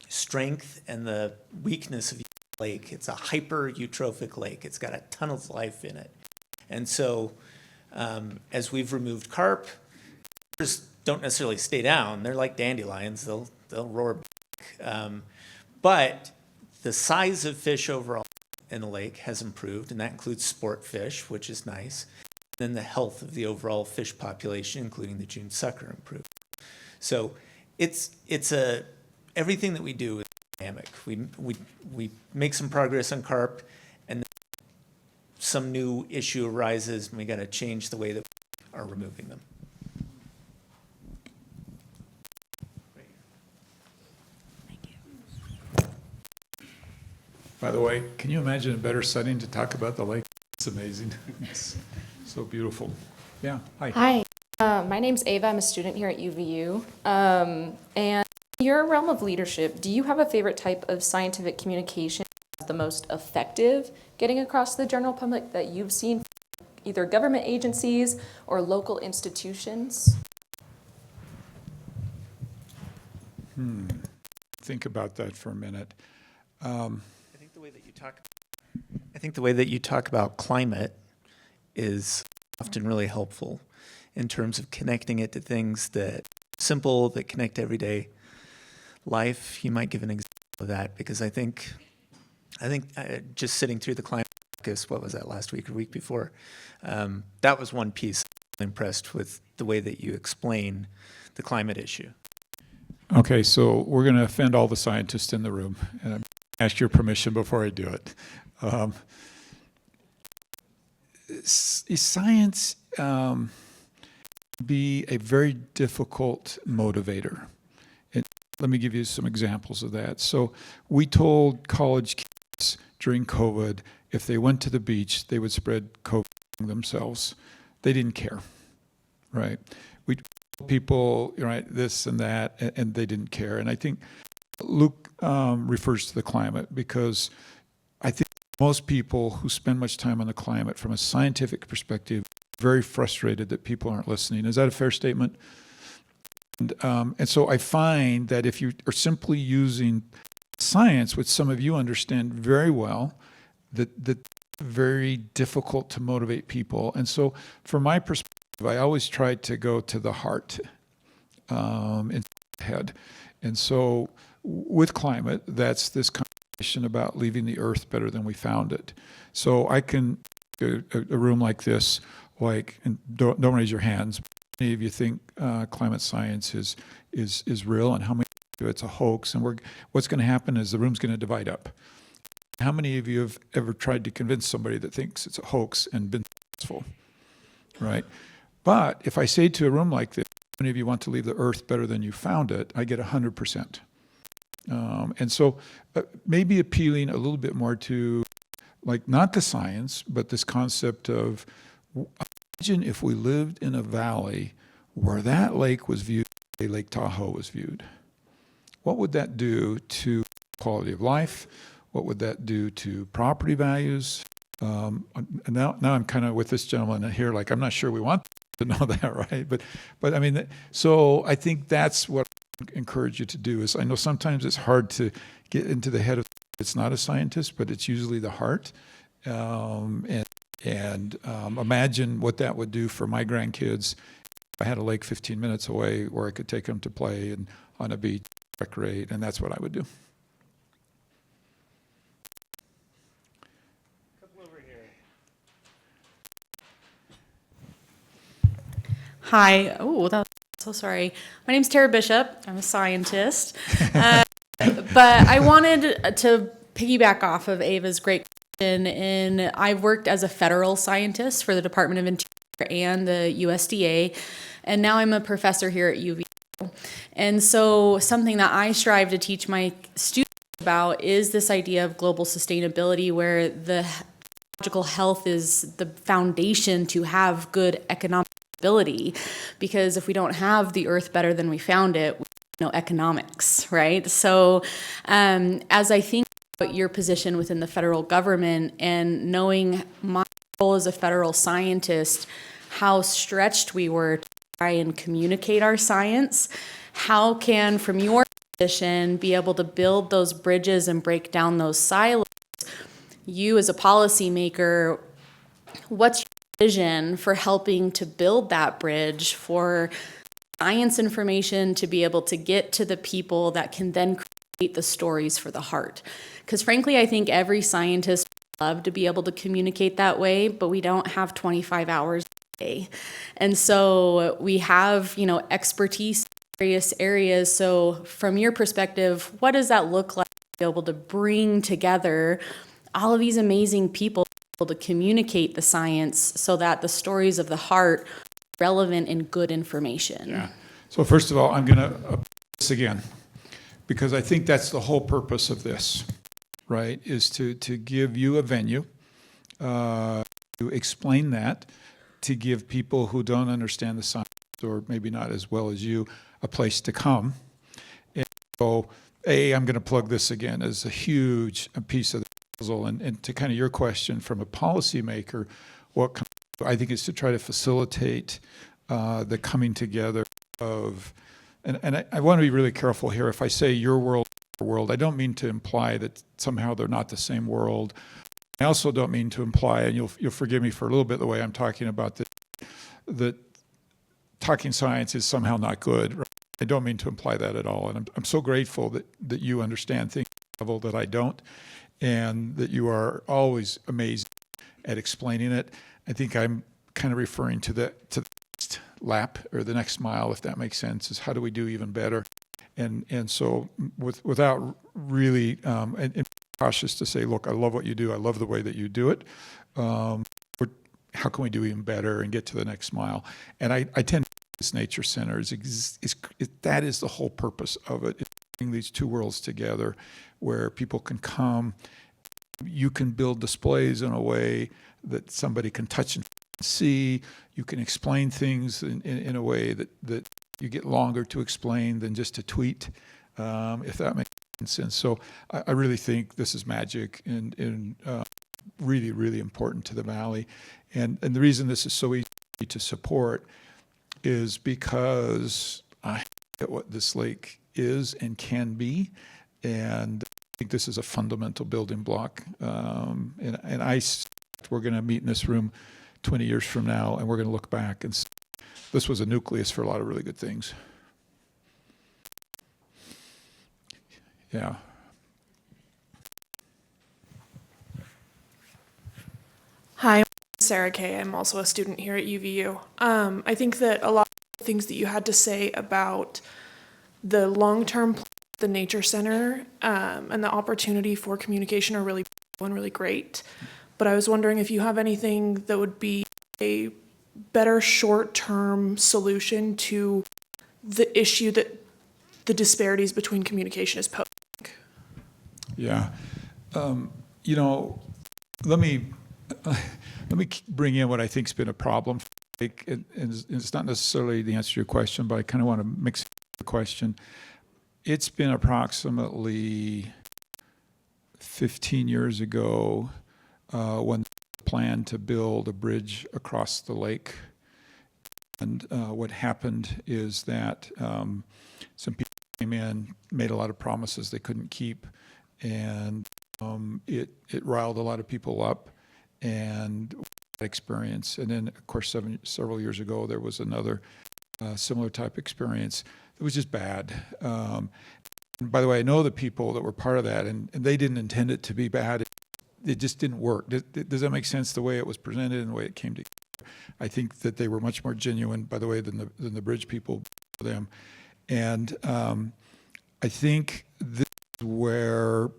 strength and the weakness of the lake. It's a hyper-eutrophic lake. It's got a ton of life in it. And so as we've removed carp, carpers don't necessarily stay down. They're like dandelions. They'll roar back. But the size of fish overall in the lake has improved, and that includes sport fish, which is nice. Then the health of the overall fish population, including the June sucker, improved. So it's everything that we do is dynamic. We make some progress on carp, and then some new issue arises, and we got to change the way that we are removing them. By the way, can you imagine a better setting to talk about the lake? It's amazing. It's so beautiful. Yeah, hi. Hi, my name's Ava. I'm a student here at UVU. And in your realm of leadership, do you have a favorite type of scientific communication that's the most effective getting across to the general public that you've seen from either government agencies or local institutions? Think about that for a minute. I think the way that you talk about climate is often really helpful in terms of connecting it to things that are simple, that connect to everyday life. You might give an example of that, because I think just sitting through the climate caucus, what was that, last week or week before, that was one piece. I'm impressed with the way that you explain the climate issue. Okay, so we're going to offend all the scientists in the room, and I'm ask your permission before I do it. Science be a very difficult motivator. And let me give you some examples of that. So we told college kids during COVID, if they went to the beach, they would spread COVID among themselves. They didn't care, right? We told people, right, this and that, and they didn't care. And I think Luke refers to the climate, because I think most people who spend much time on the climate from a scientific perspective are very frustrated that people aren't listening. Is that a fair statement? And so I find that if you are simply using science, which some of you understand very well, that very difficult to motivate people. And so from my perspective, I always try to go to the heart instead of the head. And so with climate, that's this conversation about leaving the earth better than we found it. So I can, a room like this, and don't raise your hands, many of you think climate science is real, and how many of you it's a hoax, and what's going to happen is the room's going to divide up. How many of you have ever tried to convince somebody that thinks it's a hoax and been successful, right? But if I say to a room like this, how many of you want to leave the earth better than you found it, I get 100%. And so maybe appealing a little bit more to, like, not the science, but this concept of, imagine if we lived in a valley where that lake was viewed the way Lake Tahoe was viewed. What would that do to quality of life? What would that do to property values? Now I'm kind of with this gentleman here, like, I'm not sure we want to know that, right? But I mean, so I think that's what I encourage you to do. Is, I know sometimes it's hard to get into the head of, it's not a scientist, but it's usually the heart. And imagine what that would do for my grandkids. I had a lake 15 minutes away where I could take them to play and on a beach, recreate, and that's what I would do. Hi. Oh, so sorry. My name's Tara Bishop. I'm a scientist. But I wanted to piggyback off of Ava's great question. And I've worked as a federal scientist for the Department of Interior and the USDA. And now I'm a professor here at UVU. And so something that I strive to teach my students about is this idea of global sustainability, where the ecological health is the foundation to have good economic stability. Because if we don't have the earth better than we found it, we have no economics, right? So as I think about your position within the federal government and knowing my role as a federal scientist, how stretched we were to try and communicate our science, how can, from your position, be able to build those bridges and break down those silos? You as a policymaker, what's your vision for helping to build that bridge for science information to be able to get to the people that can then create the stories for the heart? Because frankly, I think every scientist would love to be able to communicate that way, but we don't have 25 hours a day. And so we have, expertise in various areas. So from your perspective, what does that look like to be able to bring together all of these amazing people to communicate the science so that the stories of the heart are relevant and good information? Yeah. So first of all, I'm going to this again, because I think that's the whole purpose of this, right, is to give you a venue, to explain that, to give people who don't understand the science or maybe not as well as you a place to come. And so, I'm going to plug this again as a huge piece of the puzzle. And to kind of your question from a policymaker, what I think is to try to facilitate the coming together of, and I want to be really careful here. If I say your world, our world, I don't mean to imply that somehow they're not the same world. I also don't mean to imply, and you'll forgive me for a little bit the way I'm talking about this, that talking science is somehow not good. Right? I don't mean to imply that at all. And I'm so grateful that you understand things at a level that I don't, and that you are always amazing at explaining it. I think I'm kind of referring to the next lap or the next mile, if that makes sense, is how do we do even better? And so without really and cautious to say, look, I love what you do. I love the way that you do it. How can we do even better and get to the next mile? And I tend to this nature center that is the whole purpose of it. It's bringing these two worlds together where people can come. You can build displays in a way that somebody can touch and see. You can explain things in a way that you get longer to explain than just a tweet, if that makes sense. And so I really think this is magic. And really, really important to the valley. And the reason this is so easy to support is because I get what this lake is and can be, and I think this is a fundamental building block. We're going to meet in this room 20 years from now, and we're going to look back and say, this was a nucleus for a lot of really good things. Yeah. Hi, I'm Sarah Kay. I'm also a student here at UVU. I think that a lot of the things that you had to say about the long-term plan, the nature center, and the opportunity for communication are really cool and really great. But I was wondering if you have anything that would be a better short-term solution to the issue that the disparities between communication is posing. Yeah. You know, let me bring in what I think's been a problem. And it's not necessarily the answer to your question, but I kind of want to mix the question. It's been approximately 15 years ago when the plan to build a bridge across the lake. And what happened is that some people came in, made a lot of promises they couldn't keep, and it riled a lot of people up and experience. And then, of course, several years ago, there was another similar type experience. It was just bad. And by the way, I know the people that were part of that, and they didn't intend it to be bad. It just didn't work. Does that make sense, the way it was presented and the way it came together? I think that they were much more genuine, by the way, than the bridge people for them. And I think this is where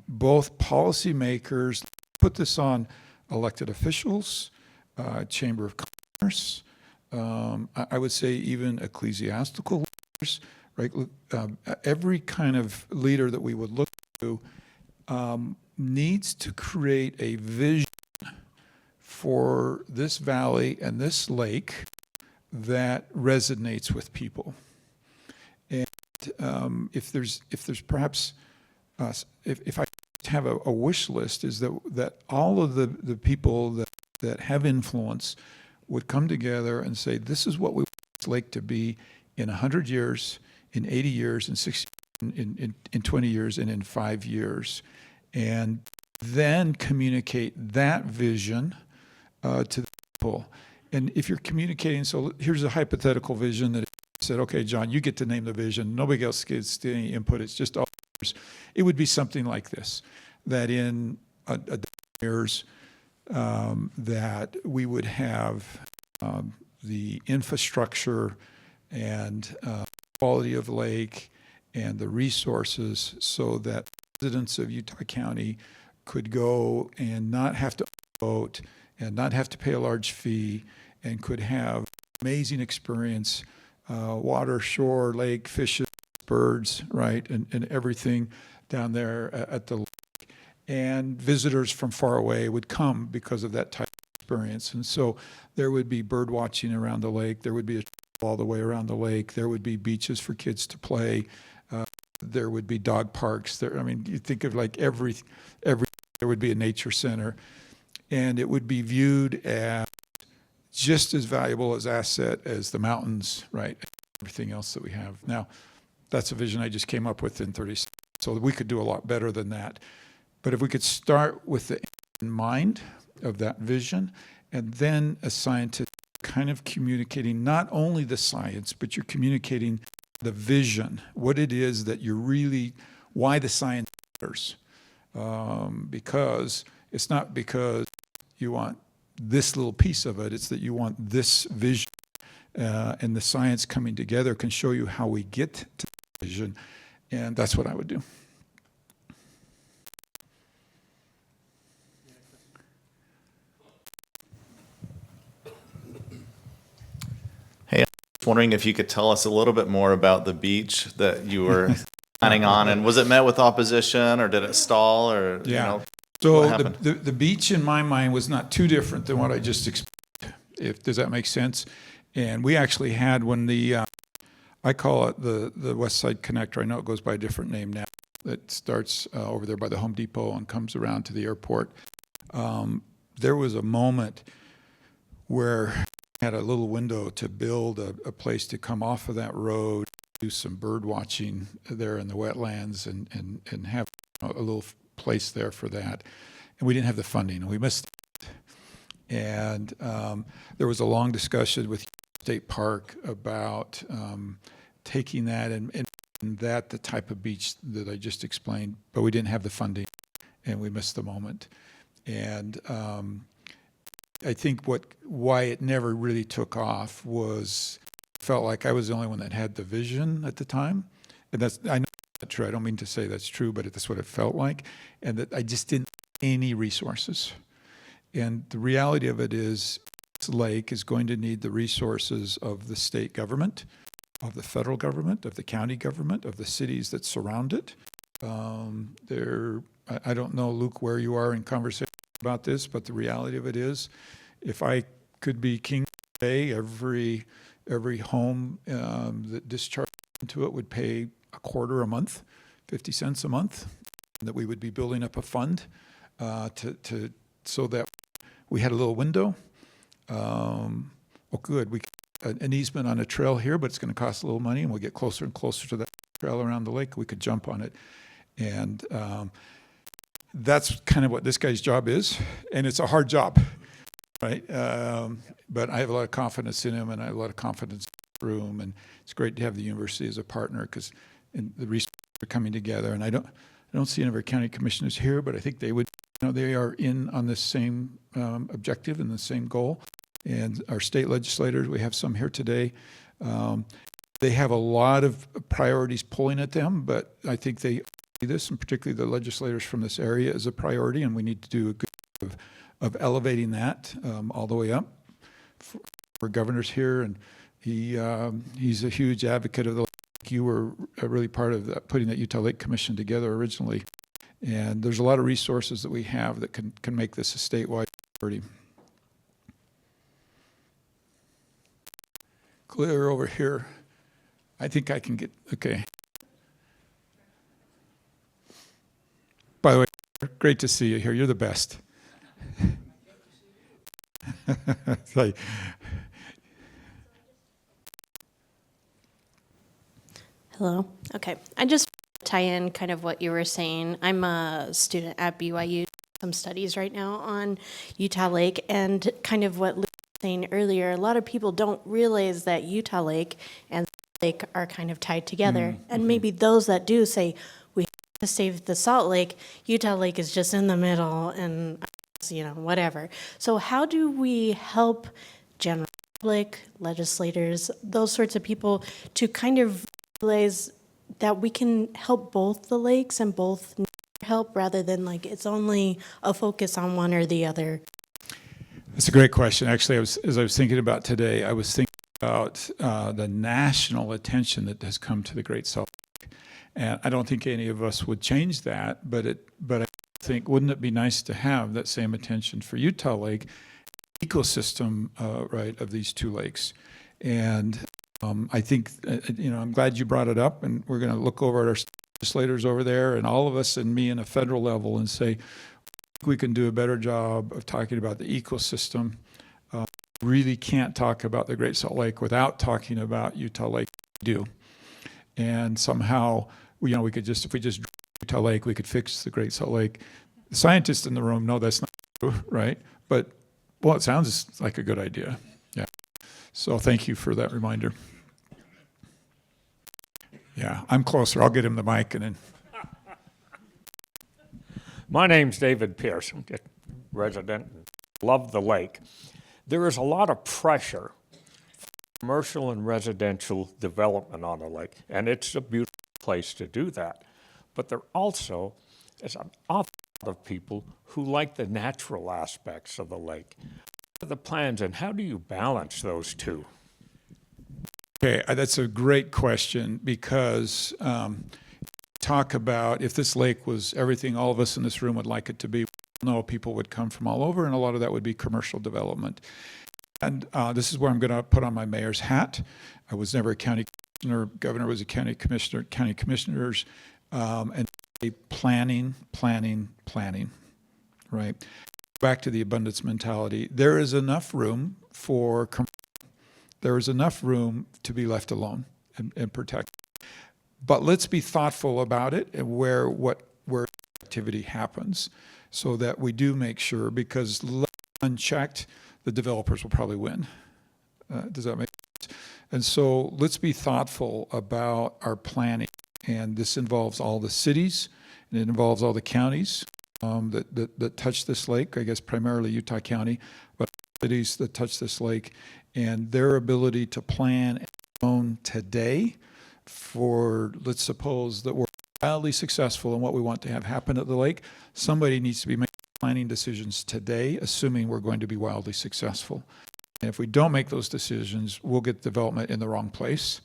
both policymakers put this on elected officials, Chamber of Commerce, I would say even ecclesiastical leaders, right? Every kind of leader that we would look to needs to create a vision for this valley and this lake that resonates with people. And if there's perhaps, if I have a wish list, is that all of the people that have influence would come together and say, this is what we want this lake to be in 100 years, in 80 years, in 60, in 20 years, and in 5 years. And then communicate that vision to the people. And if you're communicating, so here's a hypothetical vision that said, okay, John, you get to name the vision. Nobody else gets any input. It's just all yours. It would be something like this, that in a dozen years, that we would have the infrastructure and quality of lake and the resources so that residents of Utah County could go and not have to vote and not have to pay a large fee and could have amazing experience, water, shore, lake, fishes, birds, right, and everything down there at the lake. And visitors from far away would come because of that type of experience. And so there would be bird watching around the lake. There would be a trail all the way around the lake. There would be beaches for kids to play. There would be dog parks. There, I mean, you think of like every there would be a nature center, and it would be viewed as just as valuable as asset as the mountains, right? Everything else that we have. Now, that's a vision I just came up with in 30 seconds, so we could do a lot better than that. But if we could start with the end in mind of that vision, and then a scientist kind of communicating not only the science, but you're communicating the vision, what it is that you're really, why the science matters. Because it's not because you want this little piece of it, it's that you want this vision, and the science coming together can show you how we get to the vision, and that's what I would do. Hey, I was wondering if you could tell us a little bit more about the beach that you were planning on, and was it met with opposition, or did it stall, or yeah. You know, so the beach in my mind was not too different than what I just explained. Does that make sense? And we actually had when the I call it the West Side Connector. I know it goes by a different name now. It starts over there by the Home Depot and comes around to the airport. There was a moment where I had a little window to build a place to come off of that road, do some bird watching there in the wetlands, and have a little place there for that. And we didn't have the funding, and we missed it. And there was a long discussion with State Park about taking that and that the type of beach that I just explained, but we didn't have the funding, and we missed the moment. And I think why it never really took off was felt like I was the only one that had the vision at the time, and I know that's not true. I don't mean to say that's true, but that's what it felt like, and that I just didn't have any resources. And the reality of it is, this lake is going to need the resources of the state government, of the federal government, of the county government, of the cities that surround it. I don't know, Luke, where you are in conversation about this, but the reality of it is, if I could be king today, every home that discharged into it would pay $0.25 a month, 50 cents a month, and that we would be building up a fund so that we had a little window. Well, good. We an easement on a trail here, but it's going to cost a little money, and we'll get closer and closer to that trail around the lake. We could jump on it, and that's kind of what this guy's job is, and it's a hard job, right? But I have a lot of confidence in him, and I have a lot of confidence in the room, and it's great to have the university as a partner because the resources are coming together. And I don't see any of our county commissioners here, but I think they would. They are in on the same objective and the same goal. And our state legislators, we have some here today. They have a lot of priorities pulling at them, but I think they see this, and particularly the legislators from this area, as a priority, and we need to do a good job of elevating that all the way up. For governors here, and he's a huge advocate of the lake. You were really part of putting that Utah Lake Commission together originally. And there's a lot of resources that we have that can make this a statewide priority. Clear over here. I think I can get, okay. By the way, great to see you here. You're the best. Hello. Okay. I just tie in kind of what you were saying. I'm a student at BYU, some studies right now on Utah Lake, and kind of what Luke was saying earlier, a lot of people don't realize that Utah Lake and Lake are kind of tied together. Mm-hmm. And maybe those that do say, we have to save the Salt Lake, Utah Lake is just in the middle and, whatever. So how do we help general public, legislators, those sorts of people to kind of realize that we can help both the lakes and both need help rather than like it's only a focus on one or the other? That's a great question. Actually, as I was thinking about today, I was thinking about the national attention that has come to the Great Salt Lake. And I don't think any of us would change that, but I think, wouldn't it be nice to have that same attention for Utah Lake ecosystem, right, of these two lakes? And I think, I'm glad you brought it up, and we're going to look over at our legislators over there and all of us and me in a federal level and say, we can do a better job of talking about the ecosystem. Really can't talk about the Great Salt Lake without talking about Utah Lake. We do. And somehow, we could just, if we just drew Utah Lake, we could fix the Great Salt Lake. The scientists in the room know that's not true, right? But, well, it sounds like a good idea. Yeah. So thank you for that reminder. Yeah, I'm closer. I'll get him the mic and then. My name's David Pearson, resident, love the lake. There is a lot of pressure for commercial and residential development on the lake, and it's a beautiful place to do that. But there also is an awful lot of people who like the natural aspects of the lake. What are the plans, and how do you balance those two? Okay, that's a great question because talk about if this lake was everything all of us in this room would like it to be. No, people would come from all over, and a lot of that would be commercial development. And this is where I'm going to put on my mayor's hat. I was never a county commissioner. Governor was a county commissioner. County commissioners and planning, right? back to the abundance mentality, there is enough room for, there is enough room to be left alone and protect. But let's be thoughtful about it and where activity happens, so that we do make sure, because unchecked, the developers will probably win. Does that make sense? And so let's be thoughtful about our planning. And this involves all the cities, and it involves all the counties that touch this lake, I guess primarily Utah County, but cities that touch this lake, and their ability to plan and own today for, let's suppose that we're wildly successful in what we want to have happen at the lake. Somebody needs to be making planning decisions today, assuming we're going to be wildly successful. And if we don't make those decisions, we'll get development in the wrong place,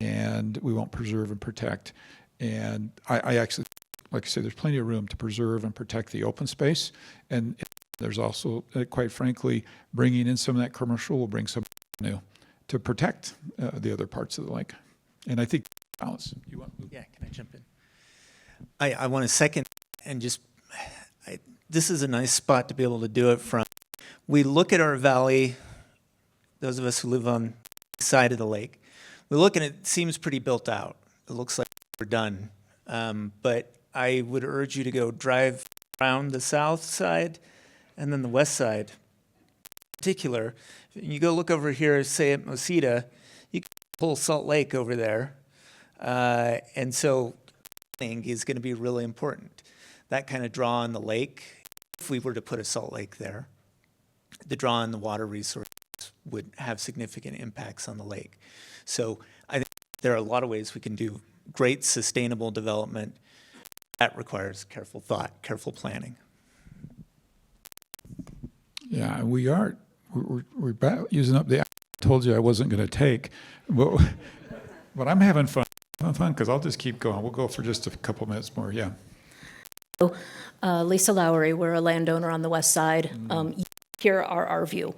and we won't preserve and protect. And I actually, like I said, there's plenty of room to preserve and protect the open space. And there's also, quite frankly, bringing in some of that commercial will bring some new to protect the other parts of the lake. And I think, Alice, you want? Yeah, can I jump in? I want to second, and just, this is a nice spot to be able to do it from. We look at our valley, those of us who live on the side of the lake, we look and it seems pretty built out. It looks like we're done. But I would urge you to go drive around the south side and then the west side. In particular, you go look over here, say at Mosita, you can pull Salt Lake over there. And so is going to be really important. That kind of draw on the lake, if we were to put a salt lake there, the draw on the water resources would have significant impacts on the lake. So I think there are a lot of ways we can do great sustainable development. That requires careful thought, careful planning. Yeah, we're about using up the I told you I wasn't going to take, but I'm having fun. Because I'll just keep going. We'll go for just a couple minutes more. Yeah. Lisa Lowry, we're a landowner on the west side. Here are our view.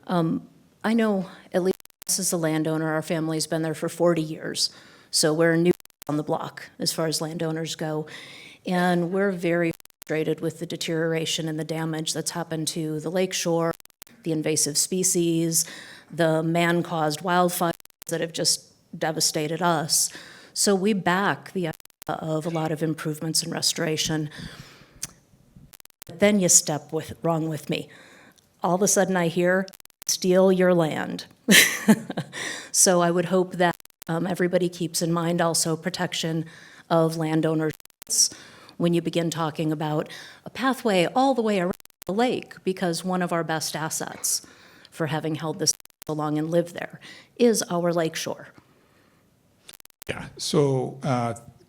I know, at least as a landowner, our family's been there for 40 years. So we're new on the block as far as landowners go. And we're very frustrated with the deterioration and the damage that's happened to the lakeshore, the invasive species, the man-caused wildfires that have just devastated us. So we back the idea of a lot of improvements and restoration. But then you step wrong with me. All of a sudden I hear, steal your land. So I would hope that everybody keeps in mind also protection of landowners when you begin talking about a pathway all the way around the lake, because one of our best assets for having held this so long and lived there is our lakeshore. Yeah, so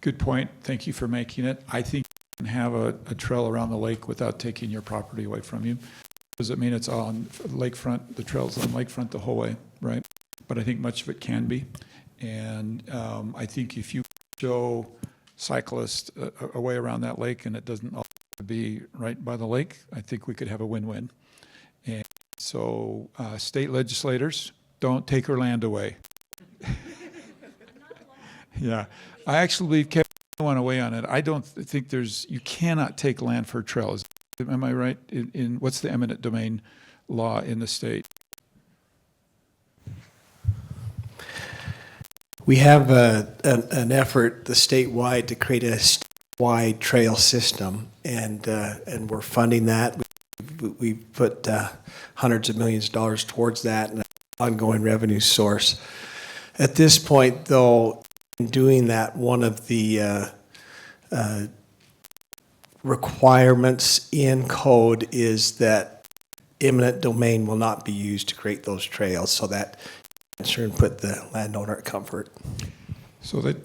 good point. Thank you for making it. I think you can have a trail around the lake without taking your property away from you. Does it mean it's on lakefront, the trail's on lakefront the whole way, right? But I think much of it can be. And I think if you show cyclists a way around that lake and it doesn't all have to be right by the lake, I think we could have a win-win. And so state legislators, don't take our land away. Yeah, I actually believe Kevin went away on it. I don't think you cannot take land for trails. Am I right? In what's the eminent domain law in the state? We have an effort, the statewide, to create a statewide trail system, and we're funding that. We put hundreds of millions of dollars towards that, and an ongoing revenue source. At this point, though, in doing that, one of the requirements in code is that eminent domain will not be used to create those trails, so that and put the landowner at comfort. So that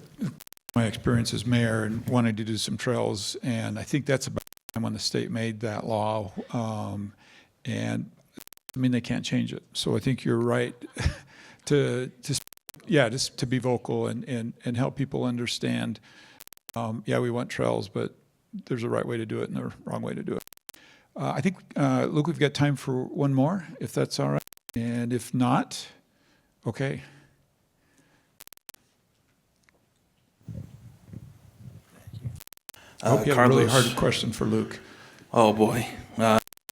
my experience as mayor and wanting to do some trails, and I think that's about the time when the state made that law, and I mean they can't change it. So I think you're right just to be vocal and help people understand. Yeah, we want trails, but there's a right way to do it and a wrong way to do it. I think, Luke, we've got time for one more, if that's all right. And if not, okay. I hope you had a really hard question for Luke. Oh boy.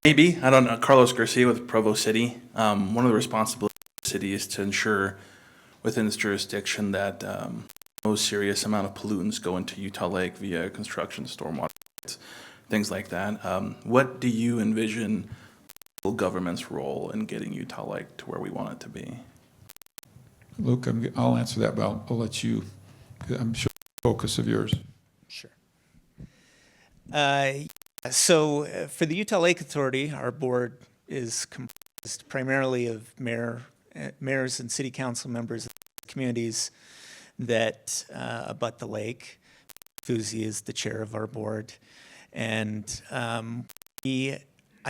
Maybe, I don't know. Carlos Garcia with Provo City. One of the responsibilities of the city is to ensure within its jurisdiction that no serious amount of pollutants go into Utah Lake via construction, stormwater, things like that. What do you envision the government's role in getting Utah Lake to where we want it to be? Luke, I'll answer that, but I'll let you, I'm sure, focus of yours. Sure. So for the Utah Lake Authority, our board is composed primarily of mayors and city council members of communities that abut the lake. Fuzi is the chair of our board. And I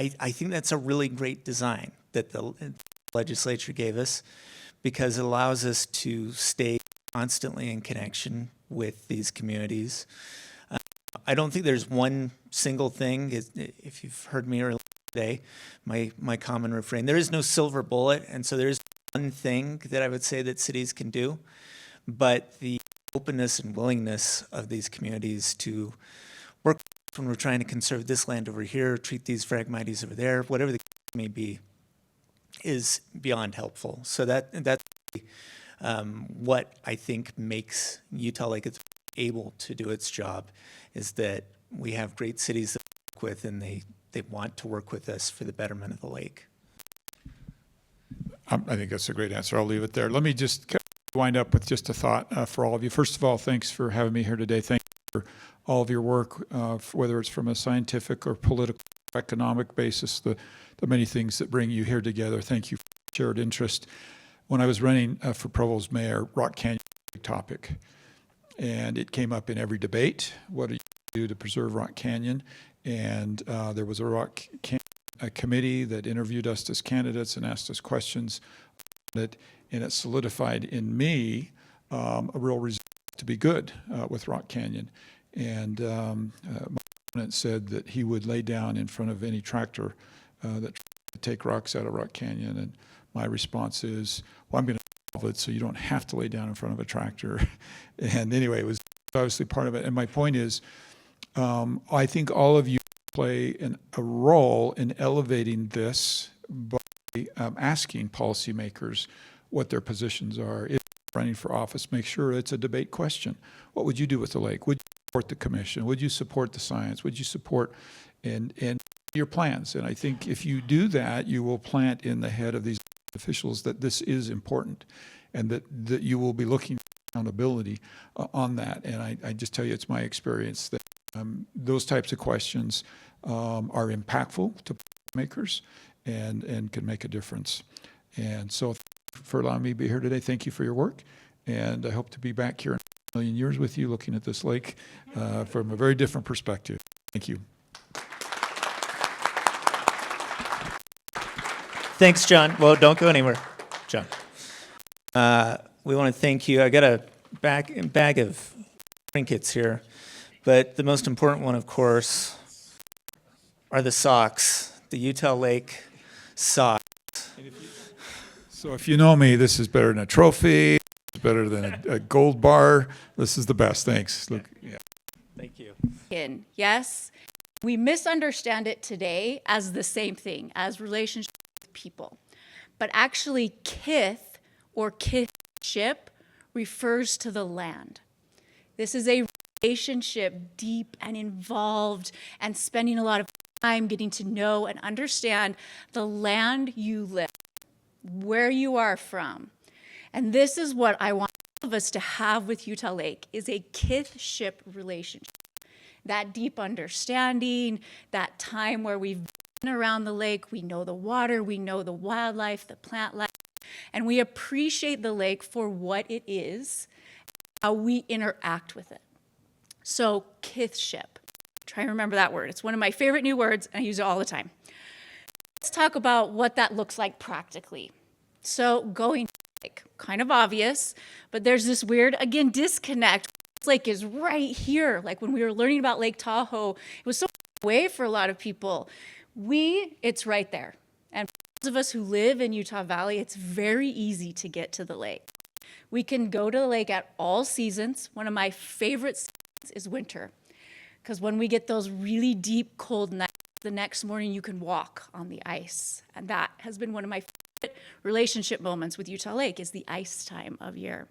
think that's a really great design that the legislature gave us, because it allows us to stay constantly in connection with these communities. I don't think there's one single thing. If you've heard me earlier today, my common refrain, there is no silver bullet, and so there's one thing that I would say that cities can do, but the openness and willingness of these communities to work when we're trying to conserve this land over here, treat these phragmites over there, whatever the case may be, is beyond helpful. So that's what I think makes Utah Lake able to do its job, is that we have great cities that we work with, and they want to work with us for the betterment of the lake. I think that's a great answer. I'll leave it there. Let me just wind up with just a thought for all of you. First of all, thanks for having me here today. Thank you for all of your work, whether it's from a scientific or political, economic basis, the many things that bring you here together. Thank you for shared interest. When I was running for Provo's mayor, Rock Canyon was a big topic, and it came up in every debate. What do you do to preserve Rock Canyon? And there was a Rock Canyon committee that interviewed us as candidates and asked us questions on it, and it solidified in me a real resolve to be good with Rock Canyon. And my opponent said that he would lay down in front of any tractor that tried to take rocks out of Rock Canyon. And my response is, well, I'm going to solve it so you don't have to lay down in front of a tractor. And anyway, it was obviously part of it. And my point is, I think all of you play a role in elevating this by asking policymakers what their positions are. If you're running for office, make sure it's a debate question. What would you do with the lake? Would you support the commission? Would you support the science? Would you support and your plans? And I think if you do that, you will plant in the head of these officials that this is important, and that you will be looking for accountability on that. And I just tell you, it's my experience that those types of questions are impactful to makers and can make a difference. And so for allowing me to be here today, thank you for your work. And I hope to be back here in a million years with you, looking at this lake from a very different perspective. Thank you. Thanks, John. Well, don't go anywhere, John. We want to thank you. I got a bag of trinkets here, but the most important one, of course, are the socks, the Utah Lake socks. So if you know me, this is better than a trophy. It's better than a gold bar. This is the best. Thanks. Look, yeah. Thank you. Yes, we misunderstand it today as the same thing, as relationship with people. But actually, kith or kithship refers to the land. This is a relationship deep and involved, and spending a lot of time getting to know and understand the land you live, where you are from. And this is what I want all of us to have with Utah Lake, is a kithship relationship. That deep understanding, that time where we've been around the lake, we know the water, we know the wildlife, the plant life, and we appreciate the lake for what it is, how we interact with it. So kithship, try and remember that word. It's one of my favorite new words, and I use it all the time. Let's talk about what that looks like practically. So going to the lake, kind of obvious, but there's this weird, again, disconnect. This lake is right here. Like when we were learning about Lake Tahoe, it was so far away for a lot of people. It's right there. And for those of us who live in Utah Valley, it's very easy to get to the lake. We can go to the lake at all seasons. One of my favorite seasons is winter, because when we get those really deep, cold nights, the next morning you can walk on the ice. And that has been one of my favorite relationship moments with Utah Lake, is the ice time of year.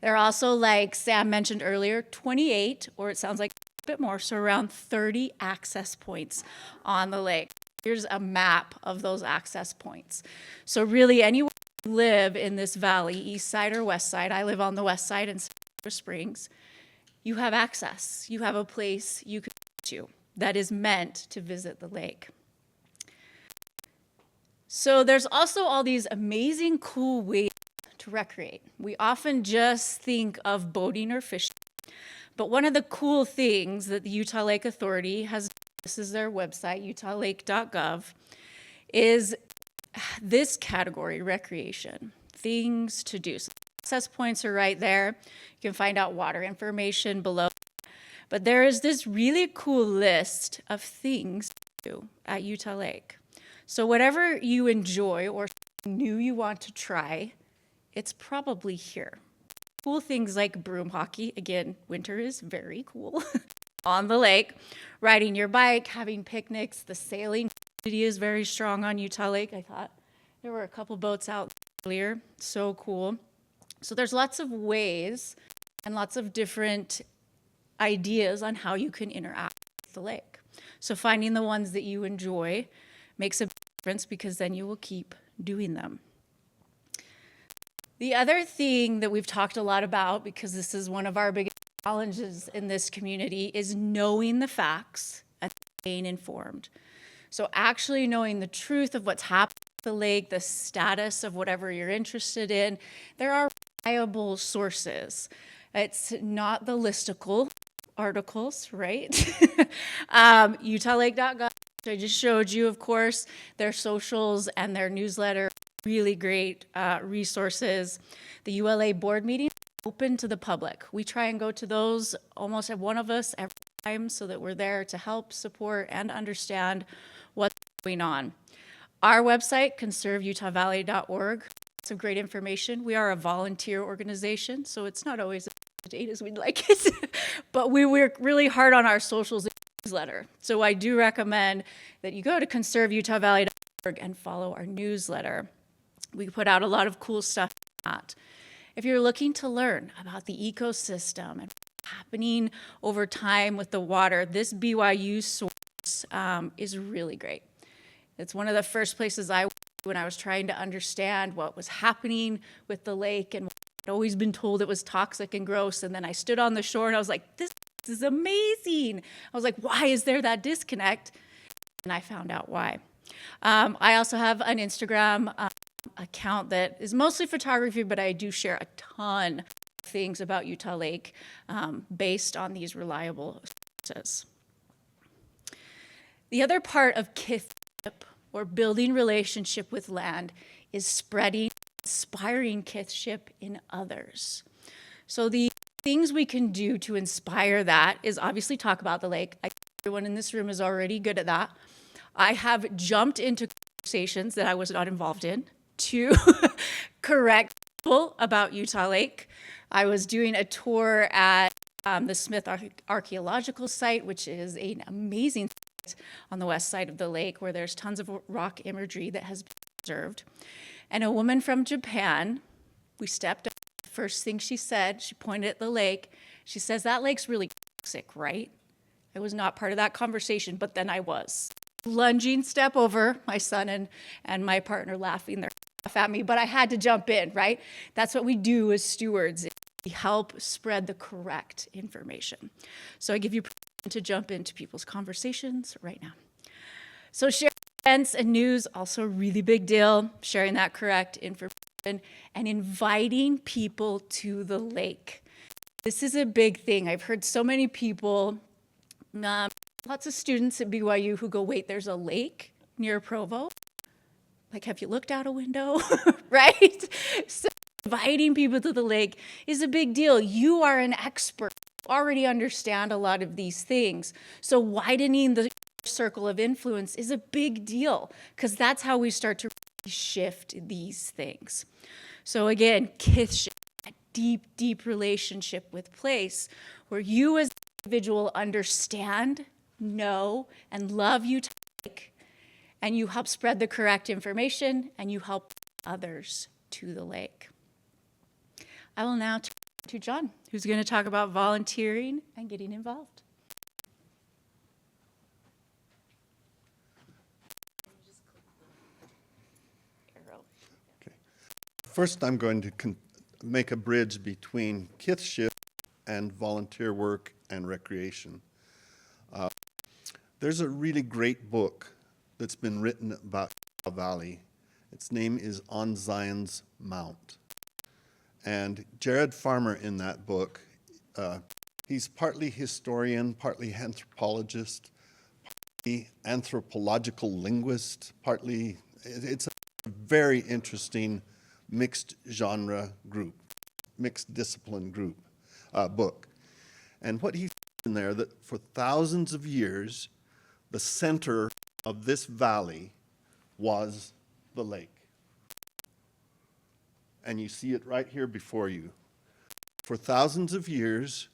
There are also, like Sam mentioned earlier, 28, or it sounds like a bit more, so around 30 access points on the lake. Here's a map of those access points. So really, anywhere you live in this valley, east side or west side, I live on the west side in Silver Springs, you have access. You have a place you can go to that is meant to visit the lake. So there's also all these amazing, cool ways to recreate. We often just think of boating or fishing, but one of the cool things that the Utah Lake Authority has, this is their website, utahlake.gov, is this category, recreation, things to do. So access points are right there. You can find out water information below. But there is this really cool list of things to do at Utah Lake. So whatever you enjoy or new you want to try, it's probably here. Cool things like broom hockey. Again, winter is very cool. On the lake, riding your bike, having picnics. The sailing community is very strong on Utah Lake. I thought there were a couple boats out earlier. So cool. So there's lots of ways and lots of different ideas on how you can interact with the lake. So finding the ones that you enjoy makes a difference, because then you will keep doing them. The other thing that we've talked a lot about, because this is one of our biggest challenges in this community, is knowing the facts and staying informed. So actually knowing the truth of what's happening at the lake, the status of whatever you're interested in. There are reliable sources. It's not the listicle articles, right? UtahLake.gov, which I just showed you, of course, their socials and their newsletter, really great resources. The ULA board meeting open to the public. We try and go to those, almost one of us every time, so that we're there to help, support, and understand what's going on. Our website, conserveutahvalley.org, some great information. We are a volunteer organization, so it's not always as date as we'd like it, but we work really hard on our socials and newsletter. So I do recommend that you go to conserveutahvalley.org and follow our newsletter. We put out a lot of cool stuff on that. If you're looking to learn about the ecosystem and what's happening over time with the water, this BYU source is really great. It's one of the first places I went when I was trying to understand what was happening with the lake, and I'd always been told it was toxic and gross. And then I stood on the shore and I was like, this is amazing. I was like, why is there that disconnect? And I found out why. I also have an Instagram account that is mostly photography, but I do share a ton of things about Utah Lake based on these reliable sources. The other part of kithship, or building relationship with land, is spreading, inspiring kithship in others. So the things we can do to inspire that is obviously talk about the lake. Everyone in this room is already good at that. I have jumped into conversations that I was not involved in to correct people about Utah Lake. I was doing a tour at the Smith Archaeological Site, which is an amazing site on the west side of the lake where there's tons of rock imagery that has been preserved. And a woman from Japan, we stepped up. The first thing she said, she pointed at the lake. She says, "That lake's really toxic, right?" I was not part of that conversation, but then I was. Lunging, step over, my son and my partner laughing, they're at me, but I had to jump in, right? That's what we do as stewards. We help spread the correct information. So I give you permission to jump into people's conversations right now. So sharing events and news, also a really big deal, sharing that correct information and inviting people to the lake. This is a big thing. I've heard so many people, lots of students at BYU who go, wait, there's a lake near Provo? Like, have you looked out a window, right? So inviting people to the lake is a big deal. You are an expert. You already understand a lot of these things. So widening the circle of influence is a big deal, because that's how we start to shift these things. So again, kithship, a deep, deep relationship with place where you as an individual understand, know, and love Utah lake, and you help spread the correct information, and you help others to the lake. I will now turn to John, who's going to talk about volunteering and getting involved. First, I'm going to make a bridge between kithship and volunteer work and recreation. There's a really great book that's been written about Utah Valley. Its name is On Zion's Mount. And Jared Farmer in that book, he's partly historian, partly anthropologist, partly anthropological linguist, partly, it's a very interesting mixed genre group, mixed discipline group book. And what he's in there, that for thousands of years, the center of this valley was the lake. And you see it right here before you. For thousands of years,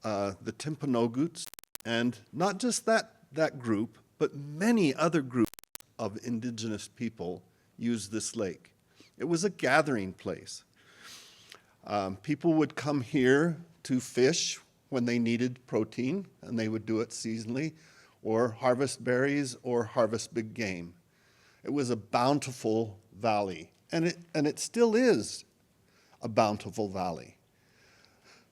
the Timpanogoots, and not just that group, but many other groups of indigenous people used this lake. It was a gathering place. People would come here to fish when they needed protein, and they would do it seasonally, or harvest berries, or harvest big game. It was a bountiful valley, and it still is a bountiful valley.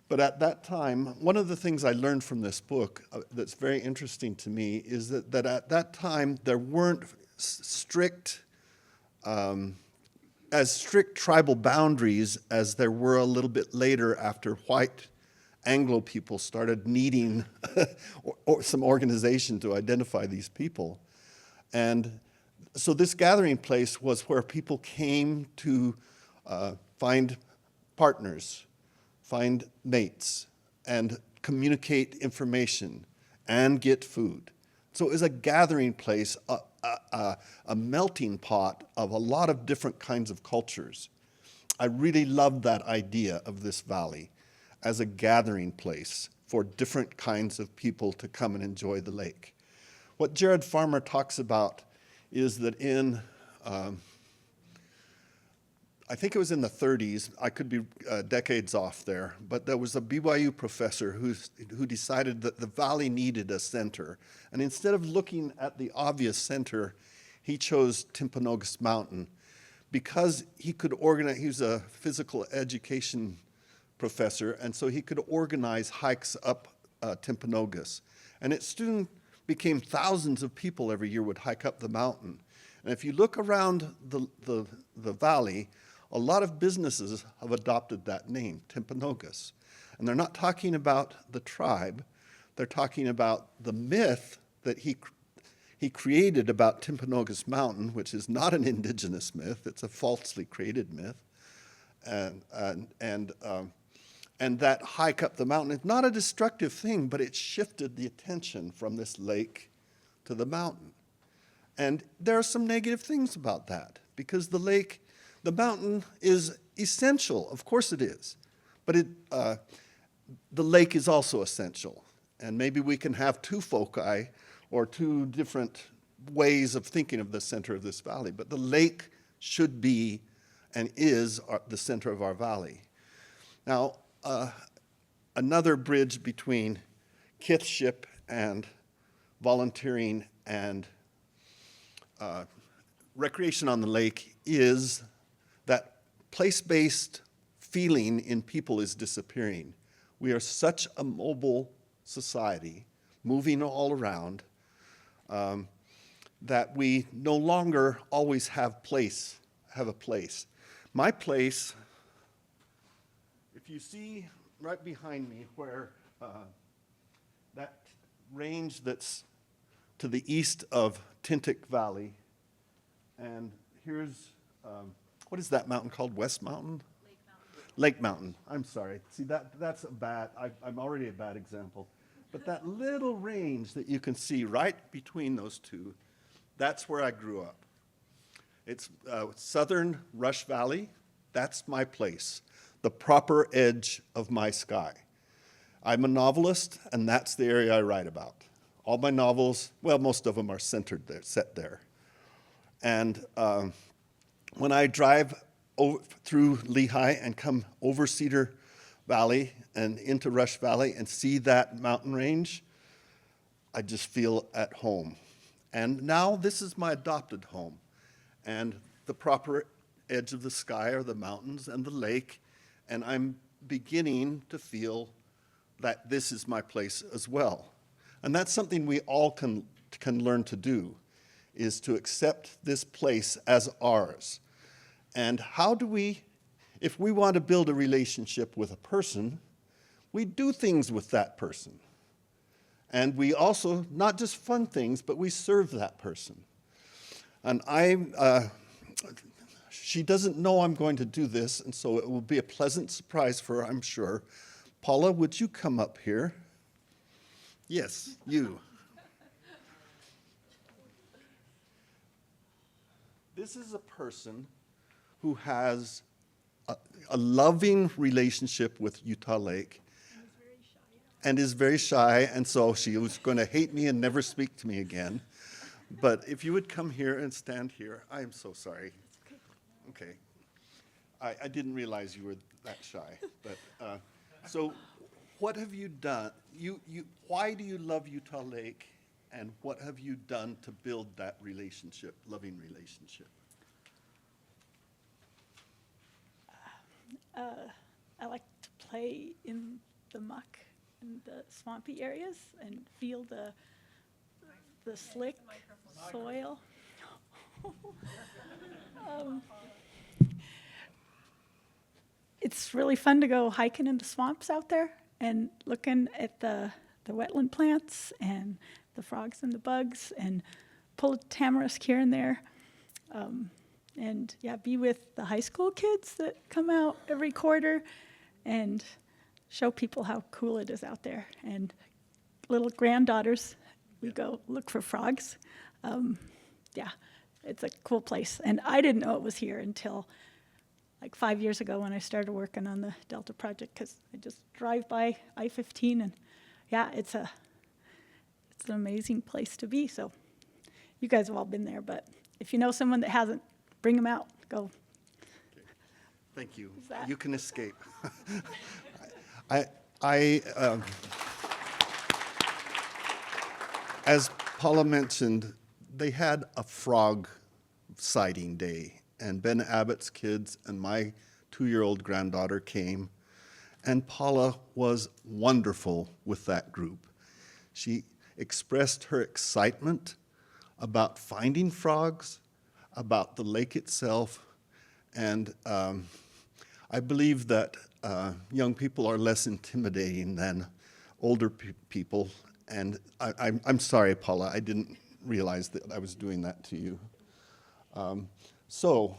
But at that time, one of the things I learned from this book that's very interesting to me is that at that time there weren't strict tribal boundaries as there were a little bit later after white Anglo people started needing or some organization to identify these people. And so this gathering place was where people came to find partners, find mates, and communicate information and get food. So it was a gathering place, a melting pot of a lot of different kinds of cultures. I really loved that idea of this valley as a gathering place for different kinds of people to come and enjoy the lake. What Jared Farmer talks about is that in, I think it was in the 30s, I could be decades off there, but there was a BYU professor who decided that the valley needed a center. And instead of looking at the obvious center, he chose Timpanogos Mountain because he could organize, he was a physical education professor, and so he could organize hikes up Timpanogos. And it soon became thousands of people every year would hike up the mountain. And if you look around the valley, a lot of businesses have adopted that name, Timpanogos. And they're not talking about the tribe, they're talking about the myth that he created about Timpanogos Mountain, which is not an indigenous myth, it's a falsely created myth. And that hike up the mountain is not a destructive thing, but it shifted the attention from this lake to the mountain. And there are some negative things about that, because the mountain is essential, of course it is, but the lake is also essential. And maybe we can have two foci or two different ways of thinking of the center of this valley, but the lake should be and is the center of our valley. Now, another bridge between kithship and volunteering and recreation on the lake is that place-based feeling in people is disappearing. We are such a mobile society, moving all around, that we no longer always have a place. My place, if you see right behind me where that range that's to the east of Tintic Valley, and here's, what is that mountain called? West Mountain? Lake Mountain. I'm sorry. See, that's a bad, I'm already a bad example. But that little range that you can see right between those two, that's where I grew up. It's southern Rush Valley. That's my place, the proper edge of my sky. I'm a novelist, and that's the area I write about. All my novels, well, most of them are centered there, set there. And when I drive through Lehigh and come over Cedar Valley and into Rush Valley and see that mountain range, I just feel at home. And now this is my adopted home. And the proper edge of the sky are the mountains and the lake, and I'm beginning to feel that this is my place as well. And that's something we all can learn to do, is to accept this place as ours. And how do we, if we want to build a relationship with a person, we do things with that person. And we also, not just fun things, but we serve that person. And she doesn't know I'm going to do this, and so it will be a pleasant surprise for her, I'm sure. Paula, would you come up here? Yes, you. This is a person who has a loving relationship with Utah Lake and is very shy, and so she was going to hate me and never speak to me again. But if you would come here and stand here, I am so sorry. Okay. I didn't realize you were that shy. But so what have you done? Why do you love Utah Lake, and what have you done to build that relationship, loving relationship? I like to play in the muck in the swampy areas and feel the slick soil. It's really fun to go hiking in the swamps out there and looking at the wetland plants and the frogs and the bugs and pull a tamarisk here and there. And yeah, be with the high school kids that come out every quarter and show people how cool it is out there. And little granddaughters, we go look for frogs. Yeah, it's a cool place. And I didn't know it was here until like 5 years ago when I started working on the Delta project, because I just drive by I-15 and yeah, it's an amazing place to be. So you guys have all been there, but if you know someone that hasn't, bring them out. Go. Okay. Thank you. You can escape. As Paula mentioned, they had a frog sighting day, and Ben Abbott's kids and my 2-year-old granddaughter came, and Paula was wonderful with that group. She expressed her excitement about finding frogs, about the lake itself, and I believe that young people are less intimidating than older people, and I'm sorry, Paula, I didn't realize that I was doing that to you. So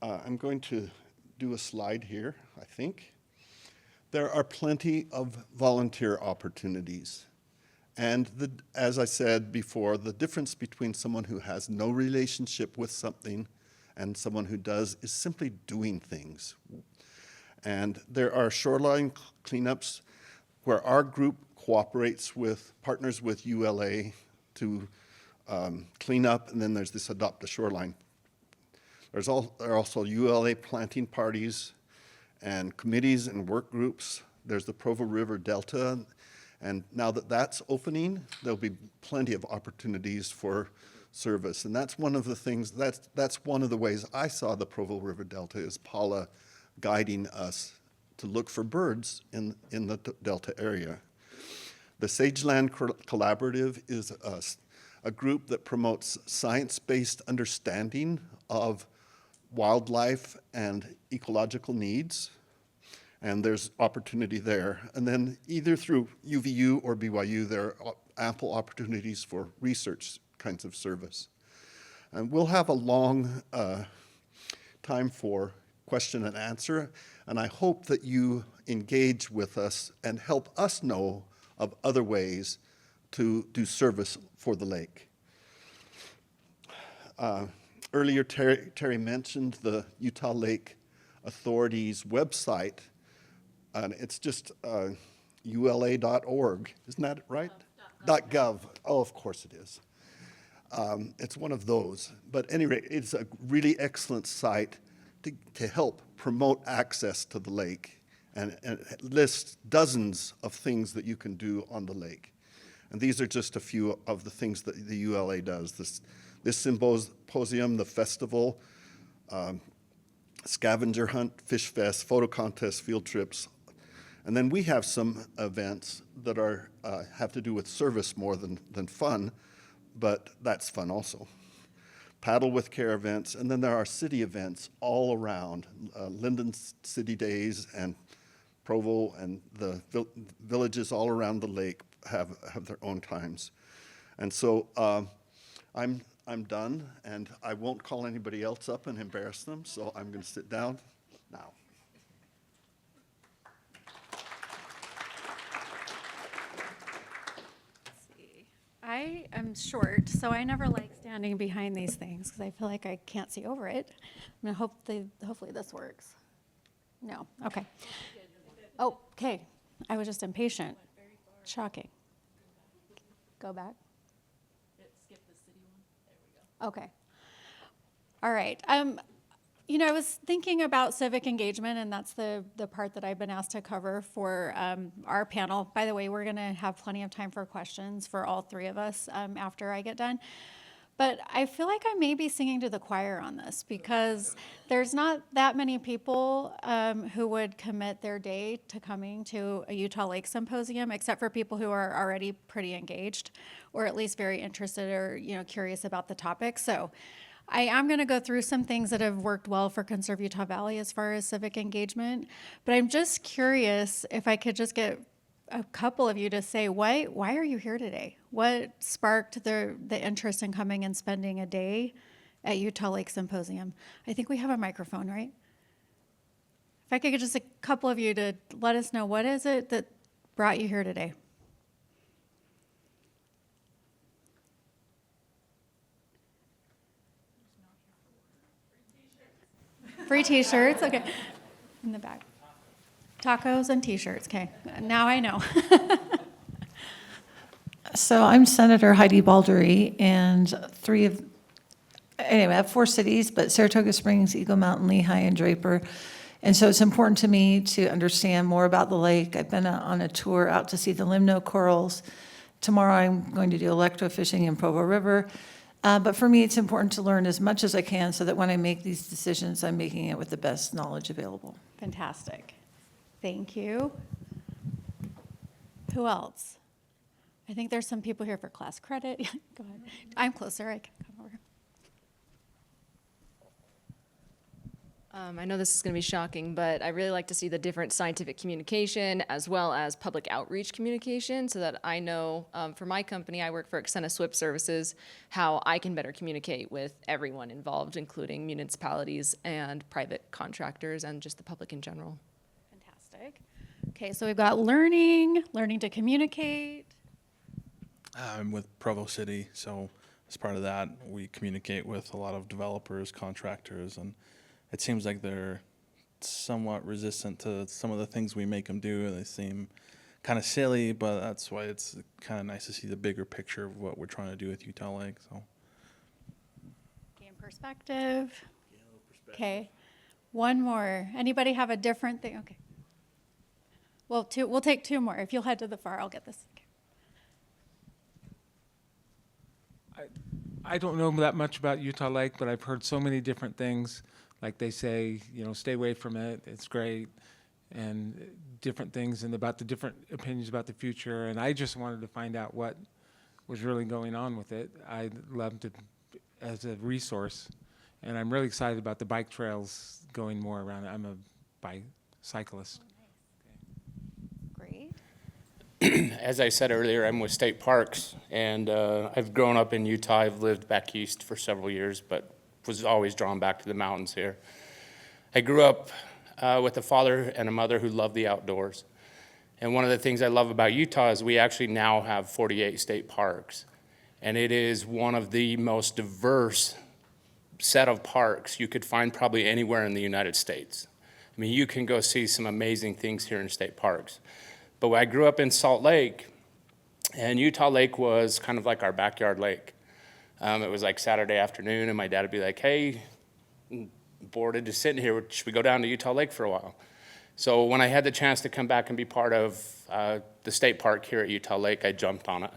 I'm going to do a slide here, I think. There are plenty of volunteer opportunities. And as I said before, the difference between someone who has no relationship with something and someone who does is simply doing things. And there are shoreline cleanups where our group cooperates with, partners with ULA to clean up, and then there's this Adopt a Shoreline. There are also ULA planting parties and committees and work groups. There's the Provo River Delta. And now that that's opening, there'll be plenty of opportunities for service. And that's one of the things, that's one of the ways I saw the Provo River Delta, is Paula guiding us to look for birds in the Delta area. The Sageland Collaborative is a group that promotes science-based understanding of wildlife and ecological needs. And there's opportunity there. And then either through UVU or BYU, there are ample opportunities for research kinds of service. And we'll have a long time for question and answer, and I hope that you engage with us and help us know of other ways to do service for the lake. Earlier, Terry mentioned the Utah Lake Authority's website. And it's just ula.org, isn't that right? .gov. Oh, of course it is. It's one of those. But anyway, it's a really excellent site to help promote access to the lake, and it lists dozens of things that you can do on the lake. And these are just a few of the things that the ULA does. This symposium, the festival, scavenger hunt, fish fest, photo contest, field trips. And then we have some events that are have to do with service more than fun, but that's fun also. Paddle with Care events, and then there are city events all around. Linden City Days and Provo and the villages all around the lake have their own times. And so I'm done, and I won't call anybody else up and embarrass them, so I'm going to sit down now. I am short, so I never like standing behind these things because I feel like I can't see over it. I'm gonna hopefully this works. No, okay. Oh, okay. I was just impatient. Shocking. Go back. Okay. All right. You know, I was thinking about civic engagement, and that's the part that I've been asked to cover for our panel. By the way, we're going to have plenty of time for questions for all three of us after I get done. But I feel like I may be singing to the choir on this because there's not that many people who would commit their day to coming to a Utah Lake Symposium, except for people who are already pretty engaged or at least very interested or curious about the topic. So I am going to go through some things that have worked well for Conserve Utah Valley as far as civic engagement, but I'm just curious if I could just get a couple of you to say, why are you here today? What sparked the interest in coming and spending a day at Utah Lake Symposium? I think we have a microphone, right? If I could get just a couple of you to let us know, what is it that brought you here today? Free t-shirts, okay. In the back. Tacos and t-shirts, okay. Now I know. So I'm Senator Heidi Baldery, and I have 4 cities, but Saratoga Springs, Eagle Mountain, Lehigh, and Draper. And so it's important to me to understand more about the lake. I've been on a tour out to see the limno corals. Tomorrow I'm going to do electrofishing in Provo River. But for me, it's important to learn as much as I can so that when I make these decisions, I'm making it with the best knowledge available. Fantastic. Thank you. Who else? I think there's some people here for class credit. Go ahead. I'm closer. I can come over. I know this is going to be shocking, but I really like to see the different scientific communication as well as public outreach communication so that I know, for my company, I work for Exena Swift Services, how I can better communicate with everyone involved, including municipalities and private contractors and just the public in general. Fantastic. Okay, so we've got learning to communicate. I'm with Provo City, so as part of that, we communicate with a lot of developers, contractors, and it seems like they're somewhat resistant to some of the things we make them do. They seem kind of silly, but that's why it's kind of nice to see the bigger picture of what we're trying to do with Utah Lake. So, Game perspective. Okay, one more. Anybody have a different thing? Okay. Well, we'll take 2 more. If you'll head to the far, I'll get this. Okay. I don't know that much about Utah Lake, but I've heard so many different things. Like they say, stay away from it, it's great, and different things, and about the different opinions about the future. And I just wanted to find out what was really going on with it. I'd love to, as a resource, and I'm really excited about the bike trails going more around it. I'm a bicyclist. Great. As I said earlier, I'm with State Parks, and I've grown up in Utah. I've lived back east for several years, but was always drawn back to the mountains here. I grew up with a father and a mother who loved the outdoors. And one of the things I love about Utah is we actually now have 48 state parks. And it is one of the most diverse set of parks you could find probably anywhere in the United States. I mean, you can go see some amazing things here in state parks. But when I grew up in Salt Lake, And Utah Lake was kind of like our backyard lake. It was like Saturday afternoon, and my dad would be like, hey, bored of just sitting here, should we go down to Utah Lake for a while? So when I had the chance to come back and be part of the state park here at Utah Lake, I jumped on it.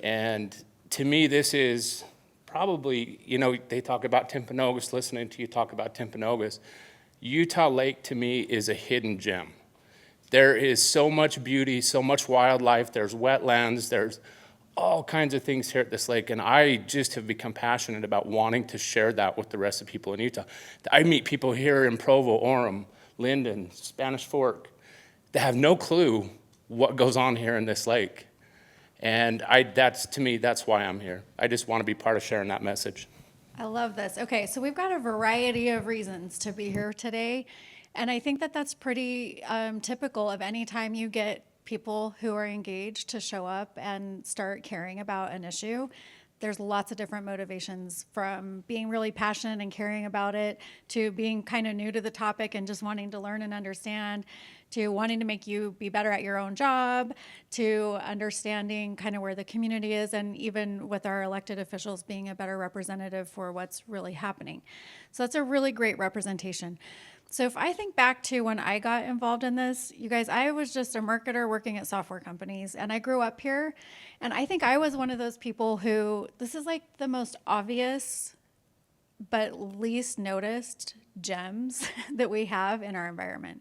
And to me, this is probably, you know, they talk about Timpanogos, listening to you talk about Timpanogos. Utah Lake, to me, is a hidden gem. There is so much beauty, so much wildlife, there's wetlands, there's all kinds of things here at this lake, and I just have become passionate about wanting to share that with the rest of the people in Utah. I meet people here in Provo, Orem, Linden, Spanish Fork, that have no clue what goes on here in this lake. And to me, that's why I'm here. I just want to be part of sharing that message. I love this. Okay, so we've got a variety of reasons to be here today. And I think that that's pretty typical of any time you get people who are engaged to show up and start caring about an issue. There's lots of different motivations, from being really passionate and caring about it, to being kind of new to the topic and just wanting to learn and understand, to wanting to make you be better at your own job, to understanding kind of where the community is, and even with our elected officials being a better representative for what's really happening. So that's a really great representation. So if I think back to when I got involved in this, you guys, I was just a marketer working at software companies, and I grew up here, and I think I was one of those people who, this is like the most obvious but least noticed gems that we have in our environment.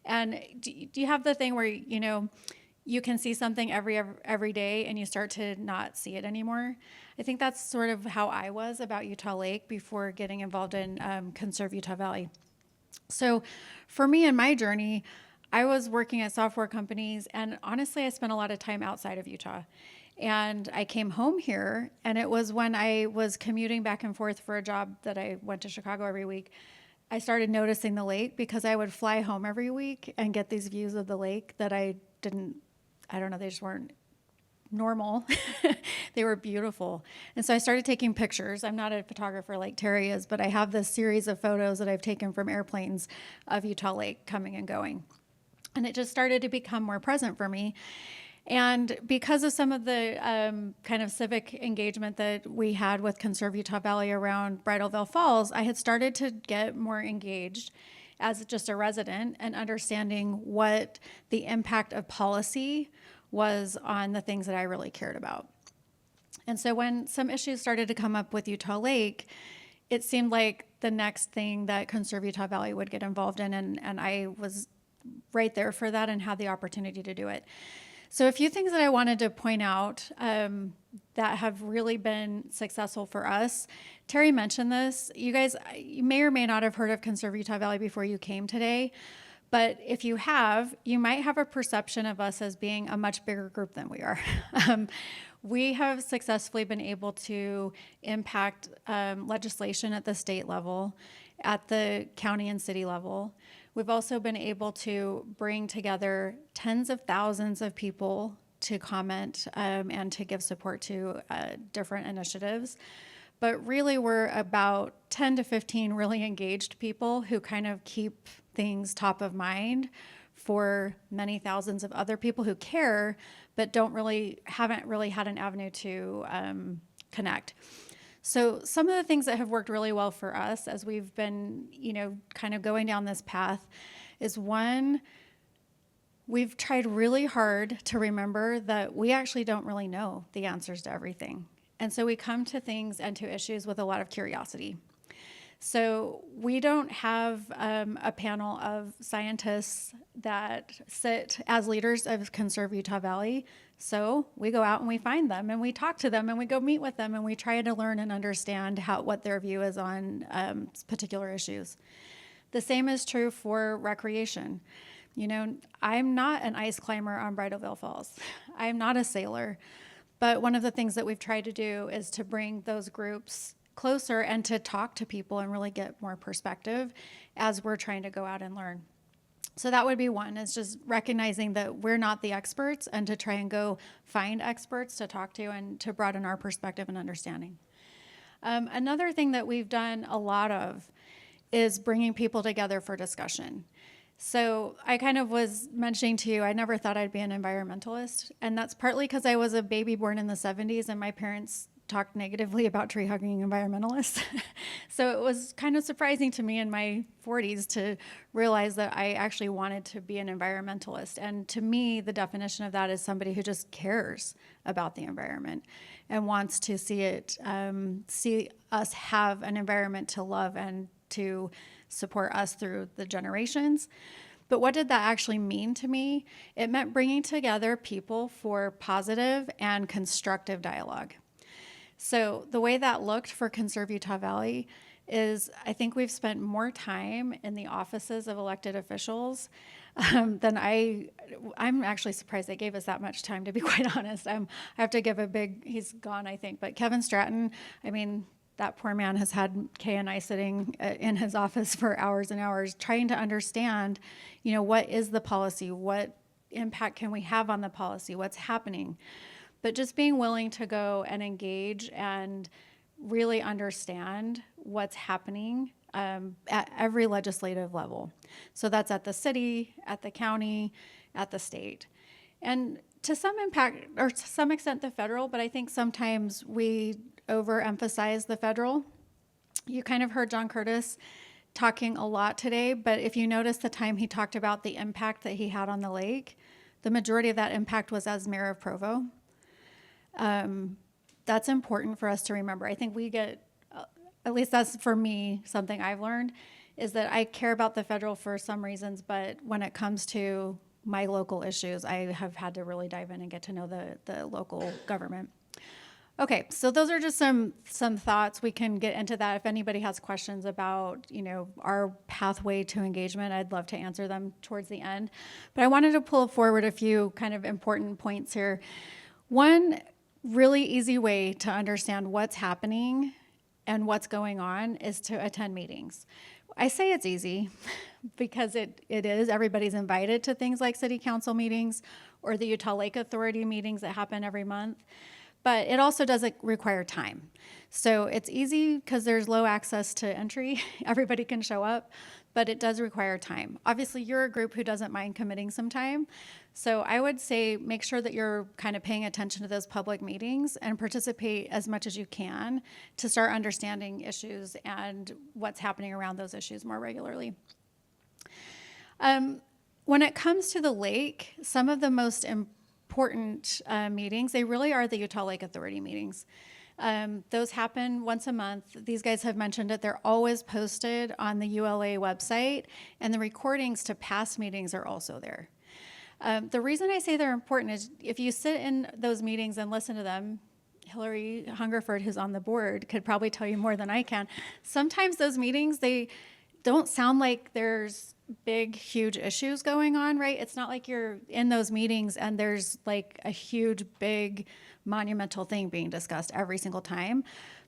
And do you have the thing where, you know, you can see something every day and you start to not see it anymore? I think that's sort of how I was about Utah Lake before getting involved in Conserve Utah Valley. So for me in my journey, I was working at software companies, and honestly, I spent a lot of time outside of Utah. And I came home here, and it was when I was commuting back and forth for a job that I went to Chicago every week, I started noticing the lake, because I would fly home every week and get these views of the lake that I don't know, they just weren't normal. They were beautiful. And so I started taking pictures. I'm not a photographer like Terry is, but I have this series of photos that I've taken from airplanes of Utah Lake coming and going. And it just started to become more present for me. And because of some of the kind of civic engagement that we had with Conserve Utah Valley around Bridalveil Falls, I had started to get more engaged as just a resident and understanding what the impact of policy was on the things that I really cared about. And so when some issues started to come up with Utah Lake, it seemed like the next thing that Conserve Utah Valley would get involved in, and I was right there for that and had the opportunity to do it. So a few things that I wanted to point out that have really been successful for us. Terry mentioned this. You guys, you may or may not have heard of Conserve Utah Valley before you came today. But if you have, you might have a perception of us as being a much bigger group than we are. We have successfully been able to impact legislation at the state level, at the county and city level. We've also been able to bring together tens of thousands of people to comment and to give support to different initiatives. But really, we're about 10 to 15 really engaged people who kind of keep things top of mind for many thousands of other people who care, but haven't really had an avenue to connect. So some of the things that have worked really well for us as we've been, kind of going down this path is, one, we've tried really hard to remember that we actually don't really know the answers to everything. And so we come to things and to issues with a lot of curiosity. So we don't have a panel of scientists that sit as leaders of Conserve Utah Valley. So we go out and we find them and we talk to them and we go meet with them and we try to learn and understand what their view is on particular issues. The same is true for recreation. I'm not an ice climber on Bridalveil Falls. I'm not a sailor. But one of the things that we've tried to do is to bring those groups closer and to talk to people and really get more perspective as we're trying to go out and learn. So that would be one, is just recognizing that we're not the experts and to try and go find experts to talk to and to broaden our perspective and understanding. Another thing that we've done a lot of is bringing people together for discussion. So I kind of was mentioning to you, I never thought I'd be an environmentalist. And that's partly because I was a baby born in the 70s and my parents talked negatively about tree hugging environmentalists. So it was kind of surprising to me in my 40s to realize that I actually wanted to be an environmentalist. And to me, the definition of that is somebody who just cares about the environment and wants to see us have an environment to love and to support us through the generations. But what did that actually mean to me? It meant bringing together people for positive and constructive dialogue. So the way that looked for Conserve Utah Valley is I think we've spent more time in the offices of elected officials than I'm actually surprised they gave us that much time, to be quite honest. I have to give a big, he's gone, I think, but Kevin Stratton, I mean, that poor man has had Kay and I sitting in his office for hours and hours trying to understand, what is the policy? What impact can we have on the policy? What's happening? But just being willing to go and engage and really understand what's happening at every legislative level. So that's at the city, at the county, at the state. And to some impact, or to some extent the federal, but I think sometimes we overemphasize the federal. You kind of heard John Curtis talking a lot today, but if you notice the time he talked about the impact that he had on the lake, the majority of that impact was as mayor of Provo. That's important for us to remember. I think we get, at least that's for me, something I've learned, is that I care about the federal for some reasons, but when it comes to my local issues, I have had to really dive in and get to know the local government. Okay, so those are just some thoughts. We can get into that. If anybody has questions about, our pathway to engagement, I'd love to answer them towards the end. But I wanted to pull forward a few kind of important points here. One really easy way to understand what's happening and what's going on is to attend meetings. I say it's easy because it is. Everybody's invited to things like city council meetings or the Utah Lake Authority meetings that happen every month. But it also does require time. So it's easy because there's low access to entry. Everybody can show up, but it does require time. Obviously, you're a group who doesn't mind committing some time. So I would say make sure that you're kind of paying attention to those public meetings and participate as much as you can to start understanding issues and what's happening around those issues more regularly. When it comes to the lake, some of the most important meetings, they really are the Utah Lake Authority meetings. Those happen once a month. These guys have mentioned it. They're always posted on the ULA website, and the recordings to past meetings are also there. The reason I say they're important is if you sit in those meetings and listen to them, Hillary Hungerford, who's on the board, could probably tell you more than I can. Sometimes those meetings, they don't sound like there's big, huge issues going on, right? It's not like you're in those meetings and there's like a huge, big, monumental thing being discussed every single time,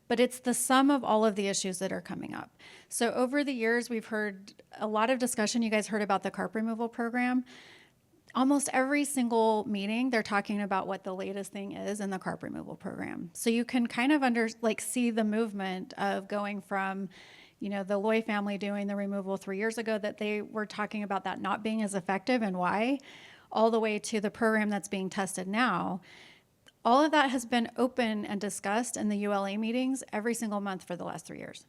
but it's the sum of all of the issues that are coming up. So over the years, we've heard a lot of discussion. You guys heard about the carp removal program. Almost every single meeting, they're talking about what the latest thing is in the carp removal program. So you can kind of see the movement of going from the Loy family doing the removal 3 years ago that they were talking about that not being as effective and why, all the way to the program that's being tested now. All of that has been open and discussed in the ULA meetings every single month for the last 3 years.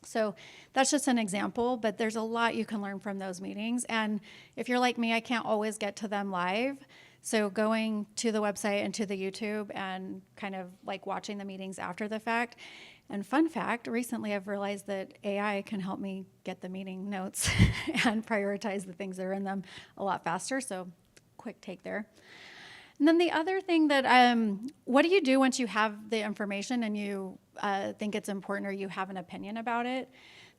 So that's just an example, but there's a lot you can learn from those meetings. And if you're like me, I can't always get to them live. So going to the website and to the YouTube and kind of like watching the meetings after the fact. And fun fact, recently I've realized that AI can help me get the meeting notes and prioritize the things that are in them a lot faster. So quick take there. And then the other thing that, what do you do once you have the information and you think it's important or you have an opinion about it?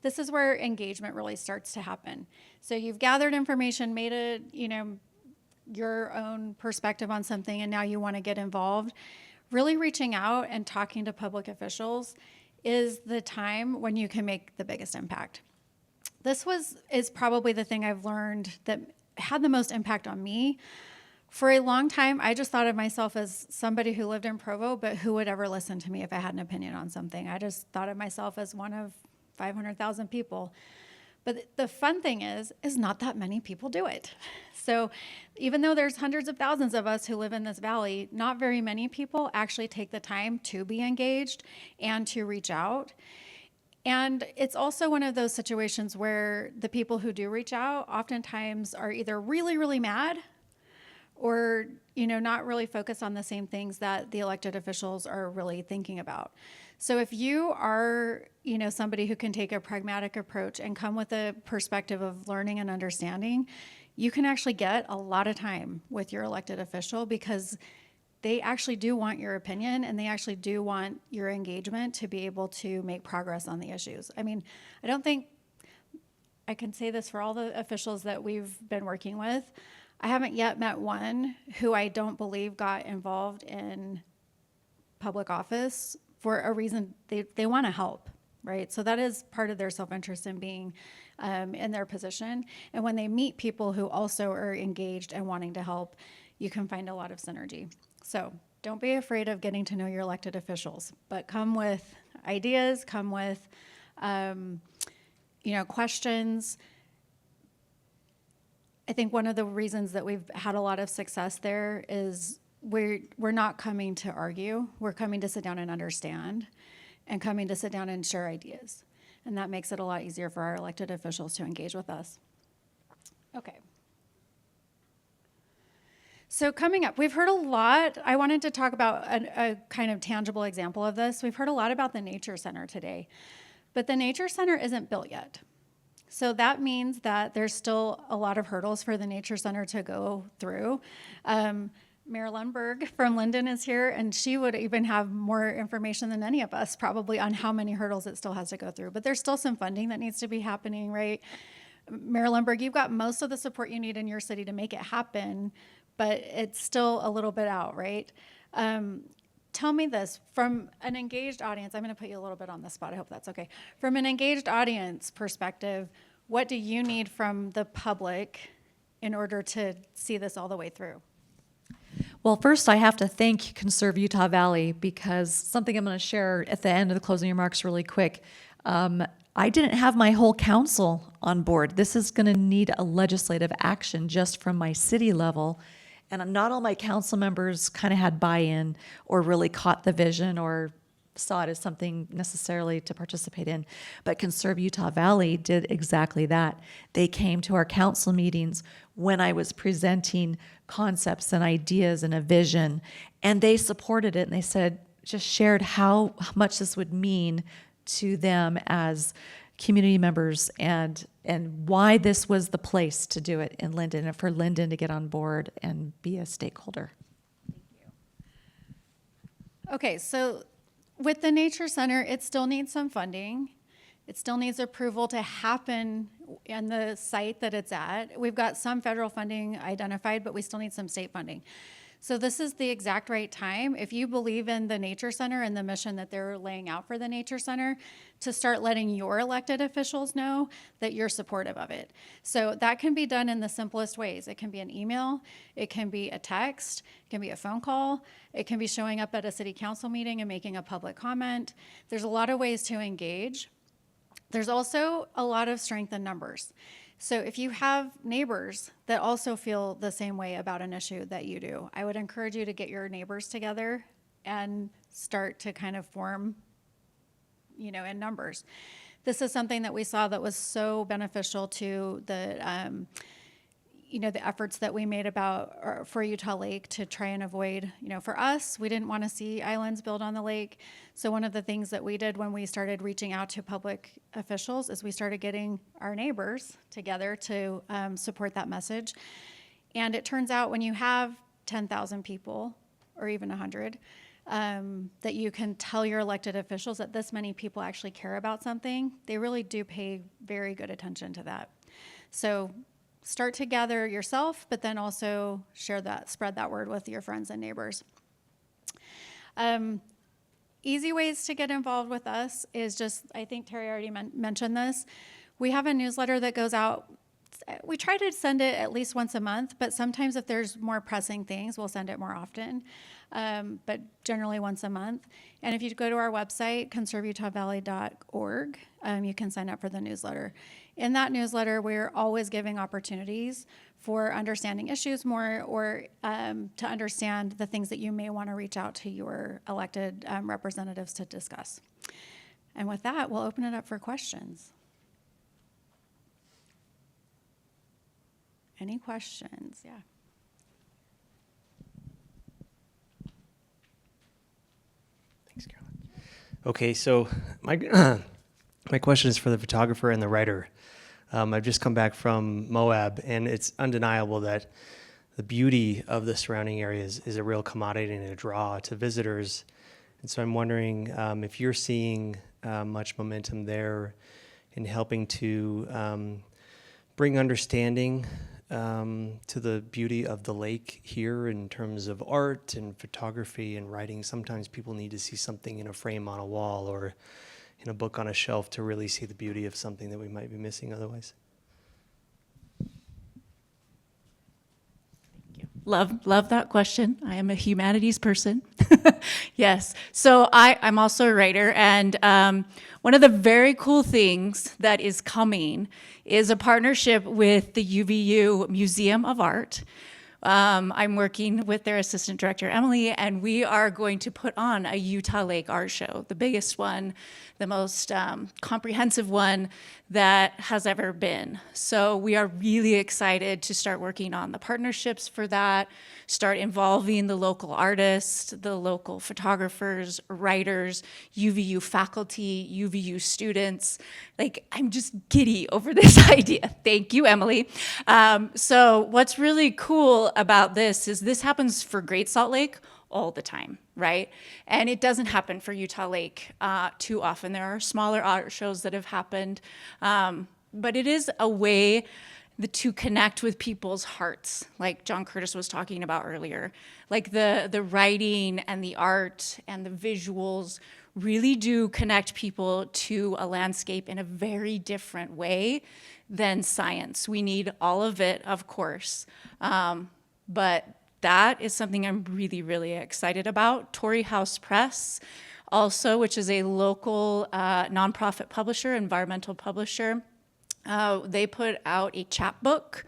This is where engagement really starts to happen. So you've gathered information, made it, your own perspective on something, and now you want to get involved. Really reaching out and talking to public officials is the time when you can make the biggest impact. This is probably the thing I've learned that had the most impact on me. For a long time, I just thought of myself as somebody who lived in Provo, but who would ever listen to me if I had an opinion on something. I just thought of myself as one of 500,000 people. But the fun thing is not that many people do it. So even though there's hundreds of thousands of us who live in this valley, not very many people actually take the time to be engaged and to reach out. And it's also one of those situations where the people who do reach out oftentimes are either really, really mad or, not really focused on the same things that the elected officials are really thinking about. So if you are, somebody who can take a pragmatic approach and come with a perspective of learning and understanding, you can actually get a lot of time with your elected official because they actually do want your opinion and they actually do want your engagement to be able to make progress on the issues. I mean, I don't think I can say this for all the officials that we've been working with. I haven't yet met one who I don't believe got involved in public office for a reason they want to help, right? So that is part of their self-interest in being in their position. And when they meet people who also are engaged and wanting to help, you can find a lot of synergy. So don't be afraid of getting to know your elected officials, but come with ideas, come with, questions. I think one of the reasons that we've had a lot of success there is we're not coming to argue. We're coming to sit down and understand and coming to sit down and share ideas. And that makes it a lot easier for our elected officials to engage with us. Okay. So coming up, we've heard a lot. I wanted to talk about a kind of tangible example of this. We've heard a lot about the Nature Center today, but the Nature Center isn't built yet. So that means that there's still a lot of hurdles for the Nature Center to go through. Mayor Lundberg from Linden is here, and she would even have more information than any of us probably on how many hurdles it still has to go through. But there's still some funding that needs to be happening, right? Mayor Lundberg, you've got most of the support you need in your city to make it happen, but it's still a little bit out, right? Tell me this, from an engaged audience, I'm going to put you a little bit on the spot, I hope that's okay. From an engaged audience perspective, what do you need from the public in order to see this all the way through? Well, first I have to thank Conserve Utah Valley because something I'm going to share at the end of the closing remarks really quick. I didn't have my whole council on board. This is going to need a legislative action just from my city level. And not all my council members kind of had buy-in or really caught the vision or saw it as something necessarily to participate in. But Conserve Utah Valley did exactly that. They came to our council meetings when I was presenting concepts and ideas and a vision, and they supported it, and they said, just shared how much this would mean to them as community members and why this was the place to do it in Linden and for Linden to get on board and be a stakeholder. Okay, so with the Nature Center, it still needs some funding. It still needs approval to happen in the site that it's at. We've got some federal funding identified, but we still need some state funding. So this is the exact right time, if you believe in the Nature Center and the mission that they're laying out for the Nature Center, to start letting your elected officials know that you're supportive of it. So that can be done in the simplest ways. It can be an email, it can be a text, it can be a phone call, it can be showing up at a city council meeting and making a public comment. There's a lot of ways to engage. There's also a lot of strength in numbers. So if you have neighbors that also feel the same way about an issue that you do, I would encourage you to get your neighbors together and start to kind of form, in numbers. This is something that we saw that was so beneficial to the, the efforts that we made for Utah Lake to try and avoid, for us, we didn't want to see islands built on the lake. So one of the things that we did when we started reaching out to public officials is we started getting our neighbors together to support that message. And it turns out when you have 10,000 people or even 100, that you can tell your elected officials that this many people actually care about something, they really do pay very good attention to that. So start to gather yourself, but then also spread that word with your friends and neighbors. Easy ways to get involved with us is just, I think Terry already mentioned this. We have a newsletter that goes out We try to send it at least once a month, but sometimes if there's more pressing things, we'll send it more often. But generally once a month. And if you go to our website, conserveutahvalley.org, you can sign up for the newsletter. In that newsletter, we're always giving opportunities for understanding issues more, or to understand the things that you may want to reach out to your elected representatives to discuss. And with that, we'll open it up for questions. Any questions? Yeah. Thanks, Carolyn. Okay, so my question is for the photographer and the writer. I've just come back from Moab, and it's undeniable that the beauty of the surrounding areas is a real commodity and a draw to visitors. And so I'm wondering if you're seeing much momentum there in helping to bring understanding to the beauty of the lake here in terms of art and photography and writing. Sometimes people need to see something in a frame on a wall or in a book on a shelf to really see the beauty of something that we might be missing otherwise. Love that question. I am a humanities person. Yes. So I'm also a writer, and one of the very cool things that is coming is a partnership with the UVU Museum of Art. I'm working with their assistant director, Emily, and we are going to put on a Utah Lake art show, the biggest one, the most comprehensive one that has ever been. So we are really excited to start working on the partnerships for that, start involving the local artists, the local photographers, writers, UVU faculty, UVU students. Like, I'm just giddy over this idea. Thank you, Emily. So what's really cool about this is this happens for Great Salt Lake all the time, right? And it doesn't happen for Utah Lake too often. There are smaller art shows that have happened, but it is a way to connect with people's hearts, like John Curtis was talking about earlier. Like the writing and the art and the visuals really do connect people to a landscape in a very different way than science. We need all of it, of course, but that is something I'm really, really excited about. Torrey House Press, also, which is a local nonprofit publisher, environmental publisher, they put out a chapbook,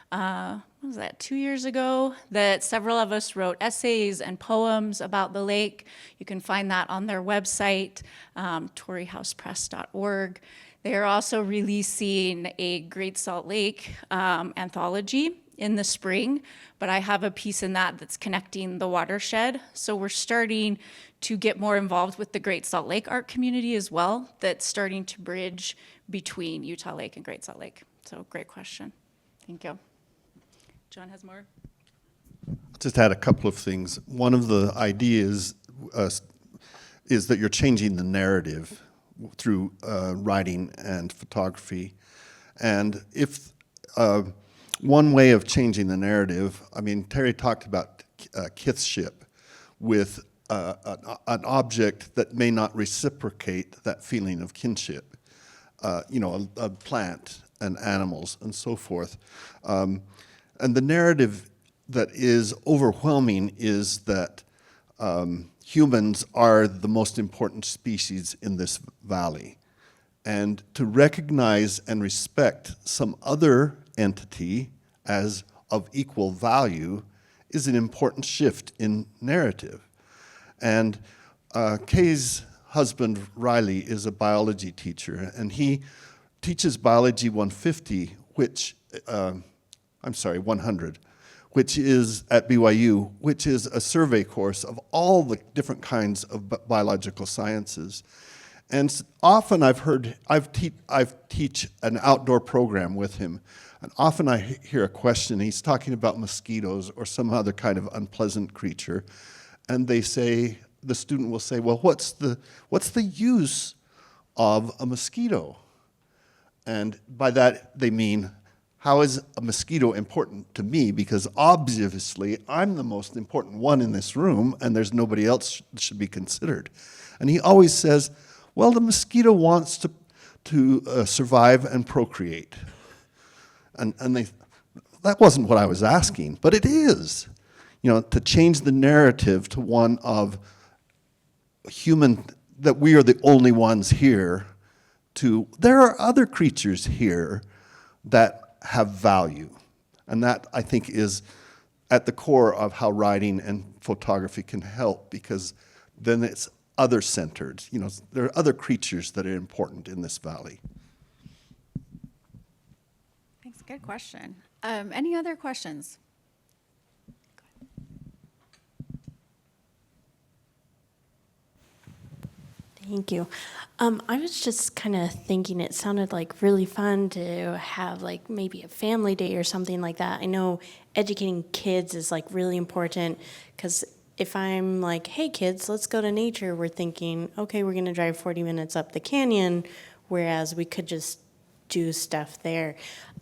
what was that, 2 years ago, that several of us wrote essays and poems about the lake. You can find that on their website, torreyhousepress.org. They are also releasing a Great Salt Lake anthology in the spring, but I have a piece in that that's connecting the watershed. So we're starting to get more involved with the Great Salt Lake art community as well, that's starting to bridge between Utah Lake and Great Salt Lake. So great question. Thank you. John has more. Just add a couple of things. One of the ideas is that you're changing the narrative through writing and photography. And if one way of changing the narrative, I mean, Terry talked about kinship with an object that may not reciprocate that feeling of kinship, a plant and animals and so forth. And the narrative that is overwhelming is that humans are the most important species in this valley. And to recognize and respect some other entity as of equal value is an important shift in narrative. And Kay's husband, Riley, is a biology teacher, and he teaches Biology 150, 100, which is at BYU, which is a survey course of all the different kinds of biological sciences. And often I teach an outdoor program with him, and often I hear a question, he's talking about mosquitoes or some other kind of unpleasant creature, and the student will say, well, what's the use of a mosquito? And by that they mean, how is a mosquito important to me? Because obviously I'm the most important one in this room, and there's nobody else that should be considered. And he always says, well, the mosquito wants to survive and procreate. and that wasn't what I was asking, but it is. To change the narrative to one of human, that we are the only ones here, to there are other creatures here that have value. And that, I think, is at the core of how writing and photography can help, because then it's other-centered. There are other creatures that are important in this valley. Thanks, good question. Any other questions? Thank you. I was just kind of thinking it sounded like really fun to have like maybe a family day or something like that. I know educating kids is like really important, because if I'm like, hey kids, let's go to nature, we're thinking, okay, we're going to drive 40 minutes up the canyon, whereas we could just do stuff there.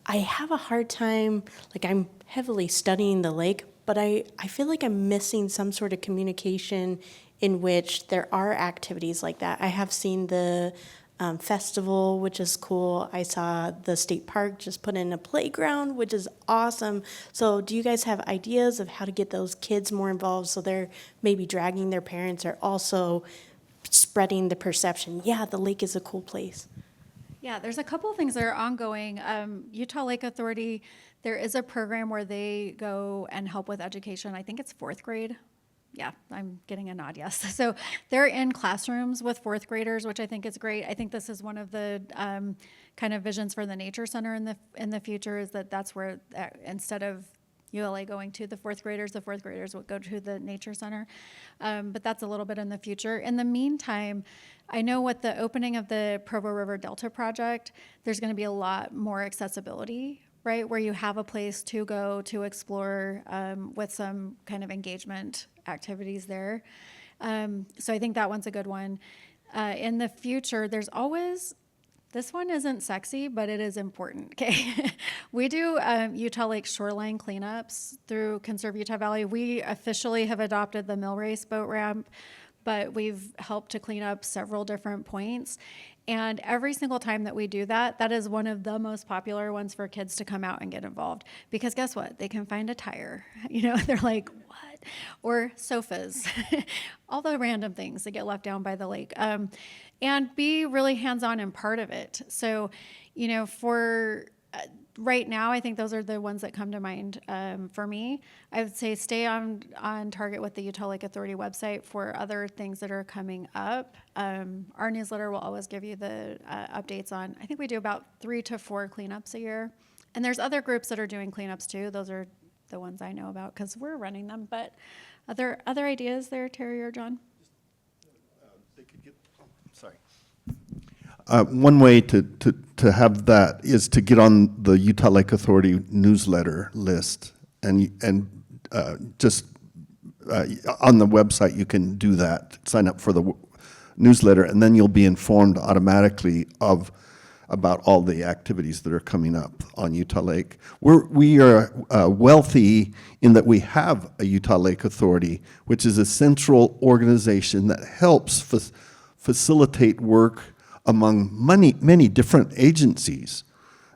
I have a hard time, like I'm heavily studying the lake, but I feel like I'm missing some sort of communication in which there are activities like that. I have seen the festival, which is cool. I saw the state park just put in a playground, which is awesome. So do you guys have ideas of how to get those kids more involved, so they're maybe dragging their parents, or also spreading the perception, yeah, the lake is a cool place? Yeah, there's a couple of things that are ongoing. Utah Lake Authority, there is a program where they go and help with education. I think it's 4th grade. Yeah, I'm getting a nod, yes. So they're in classrooms with 4th graders, which I think is great. I think this is one of the kind of visions for the Nature Center in the future, is that's where instead of ULA going to the 4th graders will go to the Nature Center. But that's a little bit in the future. In the meantime, I know with the opening of the Provo River Delta project, there's going to be a lot more accessibility, right, where you have a place to go to explore with some kind of engagement activities there. So I think that one's a good one. In the future, there's always, this one isn't sexy, but it is important, okay? We do Utah Lake shoreline cleanups through Conserve Utah Valley. We officially have adopted the mill race boat ramp, but we've helped to clean up several different points. And every single time that we do that, that is one of the most popular ones for kids to come out and get involved. Because guess what? They can find a tire. They're like, what? Or sofas. All the random things that get left down by the lake. And be really hands-on and part of it. So, for right now, I think those are the ones that come to mind for me. I would say stay on target with the Utah Lake Authority website for other things that are coming up. Our newsletter will always give you the updates on, I think we do about 3 to 4 cleanups a year. And there's other groups that are doing cleanups too. Those are the ones I know about because we're running them. But other ideas there, Terry or John? One way to have that is to get on the Utah Lake Authority newsletter list, and just on the website you can do that. Sign up for the newsletter, and then you'll be informed automatically about all the activities that are coming up on Utah Lake. We are wealthy in that we have a Utah Lake Authority, which is a central organization that helps facilitate work among many different agencies.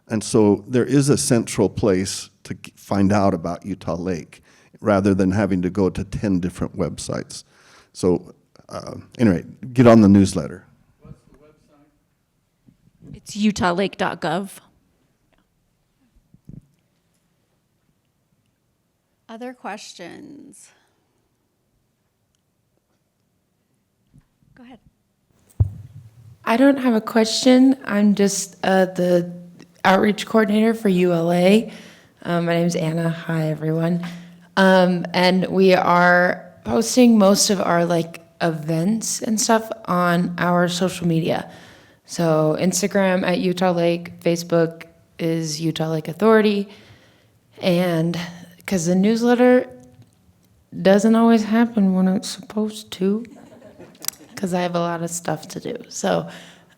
And so there is a central place to find out about Utah Lake rather than having to go to 10 different websites. So anyway, get on the newsletter. What's the website? It's utahlake.gov. Other questions? Go ahead. I don't have a question. I'm just the outreach coordinator for ULA. My name is Anna. Hi, everyone. And we are posting most of our events and stuff on our social media. So Instagram at Utah Lake, Facebook is Utah Lake Authority. And because the newsletter doesn't always happen when it's supposed to, because I have a lot of stuff to do. So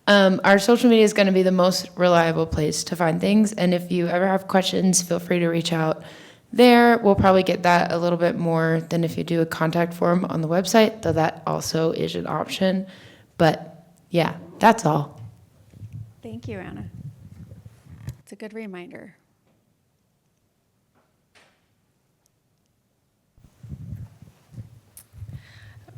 our social media is going to be the most reliable place to find things. And if you ever have questions, feel free to reach out there. We'll probably get that a little bit more than if you do a contact form on the website, though that also is an option. But yeah, that's all. Thank you, Anna. It's a good reminder.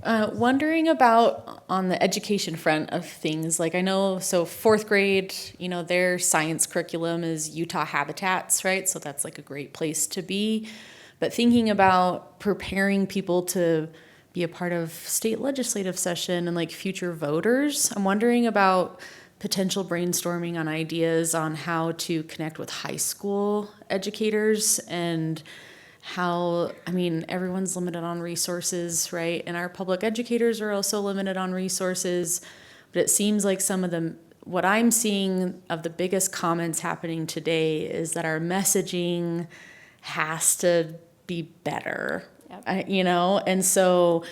Wondering about on the education front of things, like I know, so fourth grade, you know, their science curriculum is Utah habitats, right? So that's like a great place to be. But thinking about preparing people to be a part of state legislative session and like future voters, I'm wondering about potential brainstorming on ideas on how to connect with high school educators and how, I mean, everyone's limited on resources, right? And our public educators are also limited on resources. But it seems like some of them, what I'm seeing of the biggest comments happening today is that our messaging has to be better, you know? And so,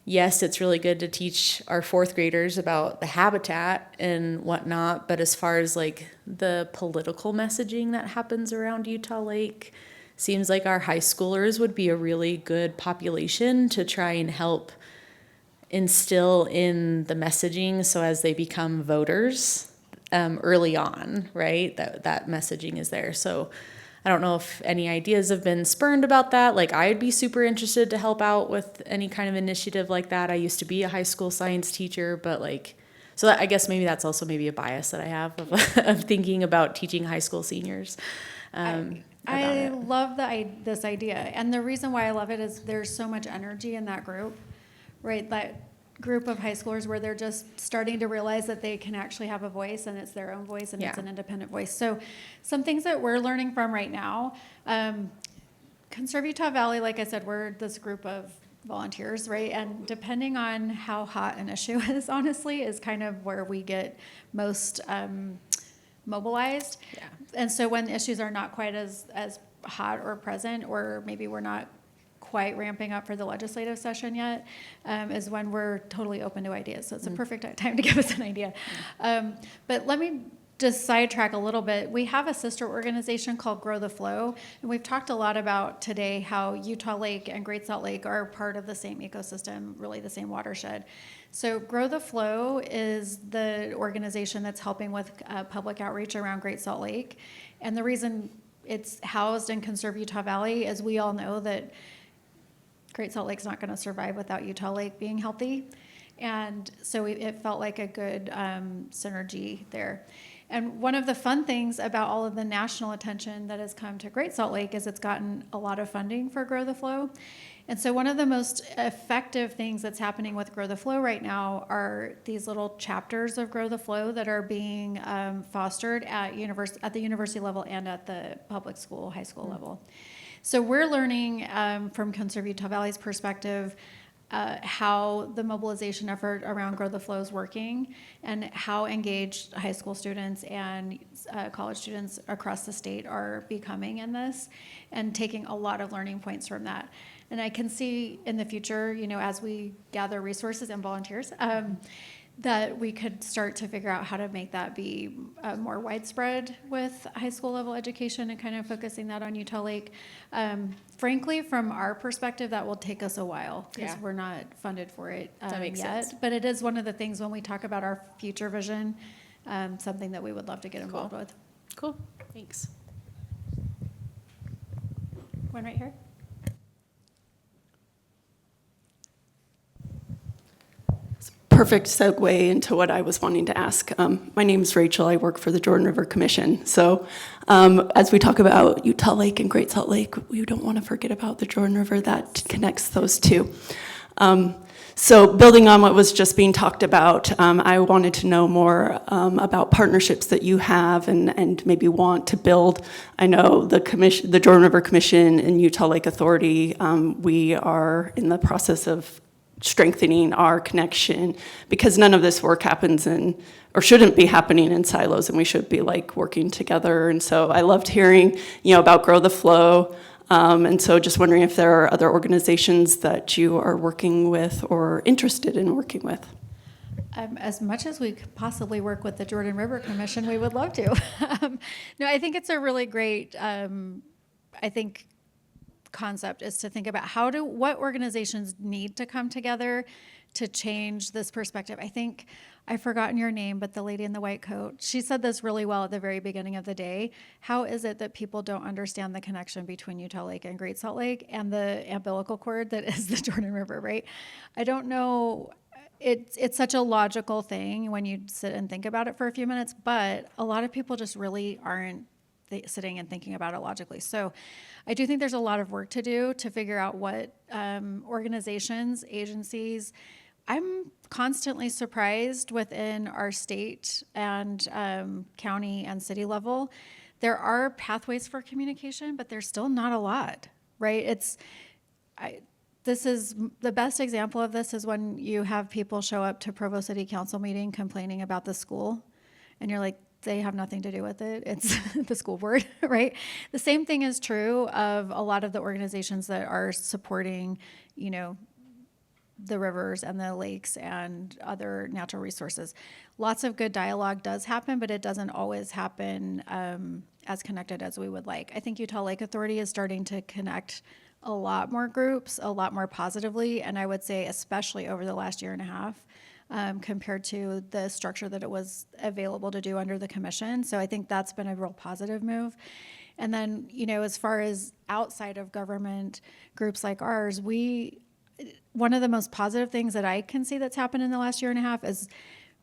yes, it's really good to teach our fourth graders about the habitat and whatnot. But as far as like the political messaging that happens around Utah Lake, seems like our high schoolers would be a really good population to try and help instill in the messaging so as they become voters early on, right? That messaging is there. So I don't know if any ideas have been spurned about that. Like I'd be super interested to help out with any kind of initiative like that. I used to be a high school science teacher, but like, so that, I guess maybe that's also maybe a bias that I have of thinking about teaching high school seniors. I love this idea. And the reason why I love it is there's so much energy in that group, right? That group of high schoolers where they're just starting to realize that they can actually have a voice and it's their own voice and it's an independent voice. So some things that we're learning from right now, Conserve Utah Valley, like I said, we're this group of volunteers, right? And depending on how hot an issue is, honestly, is kind of where we get most mobilized. Yeah. And so when issues are not quite as hot or present, or maybe we're not quite ramping up for the legislative session yet, is when we're totally open to ideas. So it's a perfect time to give us an idea. But let me just sidetrack a little bit. We have a sister organization called Grow the Flow, and we've talked a lot about today how Utah Lake and Great Salt Lake are part of the same ecosystem, really the same watershed. So Grow the Flow is the organization that's helping with public outreach around Great Salt Lake. And the reason it's housed in Conserve Utah Valley is we all know that Great Salt Lake's not going to survive without Utah Lake being healthy. And so it felt like a good synergy there. And one of the fun things about all of the national attention that has come to Great Salt Lake is it's gotten a lot of funding for Grow the Flow. And so one of the most effective things that's happening with Grow the Flow right now are these little chapters of Grow the Flow that are being fostered at the university level and at the public school, high school level. So we're learning from Conserve Utah Valley's perspective how the mobilization effort around Grow the Flow is working and how engaged high school students and college students across the state are becoming in this and taking a lot of learning points from that. And I can see in the future, you know, as we gather resources and volunteers, that we could start to figure out how to make that be more widespread with high school level education and kind of focusing that on Utah Lake. Frankly, from our perspective, that will take us a while because we're not funded for it that makes yet. sense. But it is one of the things when we talk about our future vision, something that we would love to get involved with. Cool, thanks. One right here. Perfect segue into what I was wanting to ask. My name is Rachel. I work for the Jordan River Commission. So as we talk about Utah Lake and Great Salt Lake, we don't want to forget about the Jordan River that connects those two. So building on what was just being talked about, I wanted to know more about partnerships that you have and maybe want to build. I know the Jordan River Commission and Utah Lake Authority, we are in the process of strengthening our connection because none of this work happens or shouldn't be happening in silos, and we should be like working together. And so I loved hearing, about Grow the Flow. And so just wondering if there are other organizations that you are working with or interested in working with. As much as we could possibly work with the Jordan River Commission, we would love to. No, I think it's a really great, concept is to think about what organizations need to come together to change this perspective. I think I've forgotten your name, but the lady in the white coat, she said this really well at the very beginning of the day. How is it that people don't understand the connection between Utah Lake and Great Salt Lake and the umbilical cord that is the Jordan River, right? I don't know. It's such a logical thing when you sit and think about it for a few minutes, but a lot of people just really aren't sitting and thinking about it logically. So I do think there's a lot of work to do to figure out what organizations, agencies. I'm constantly surprised within our state and county and city level. There are pathways for communication, but there's still not a lot, right? This is the best example of this is when you have people show up to Provo City Council meeting complaining about the school, and you're like, they have nothing to do with it. It's the school board, right? The same thing is true of a lot of the organizations that are supporting, the rivers and the lakes and other natural resources. Lots of good dialogue does happen, but it doesn't always happen as connected as we would like. I think Utah Lake Authority is starting to connect a lot more groups, a lot more positively, and I would say especially over the last year and a half. Compared to the structure that it was available to do under the commission. So I think that's been a real positive move. And then, as far as outside of government groups like ours, one of the most positive things that I can see that's happened in the last year and a half is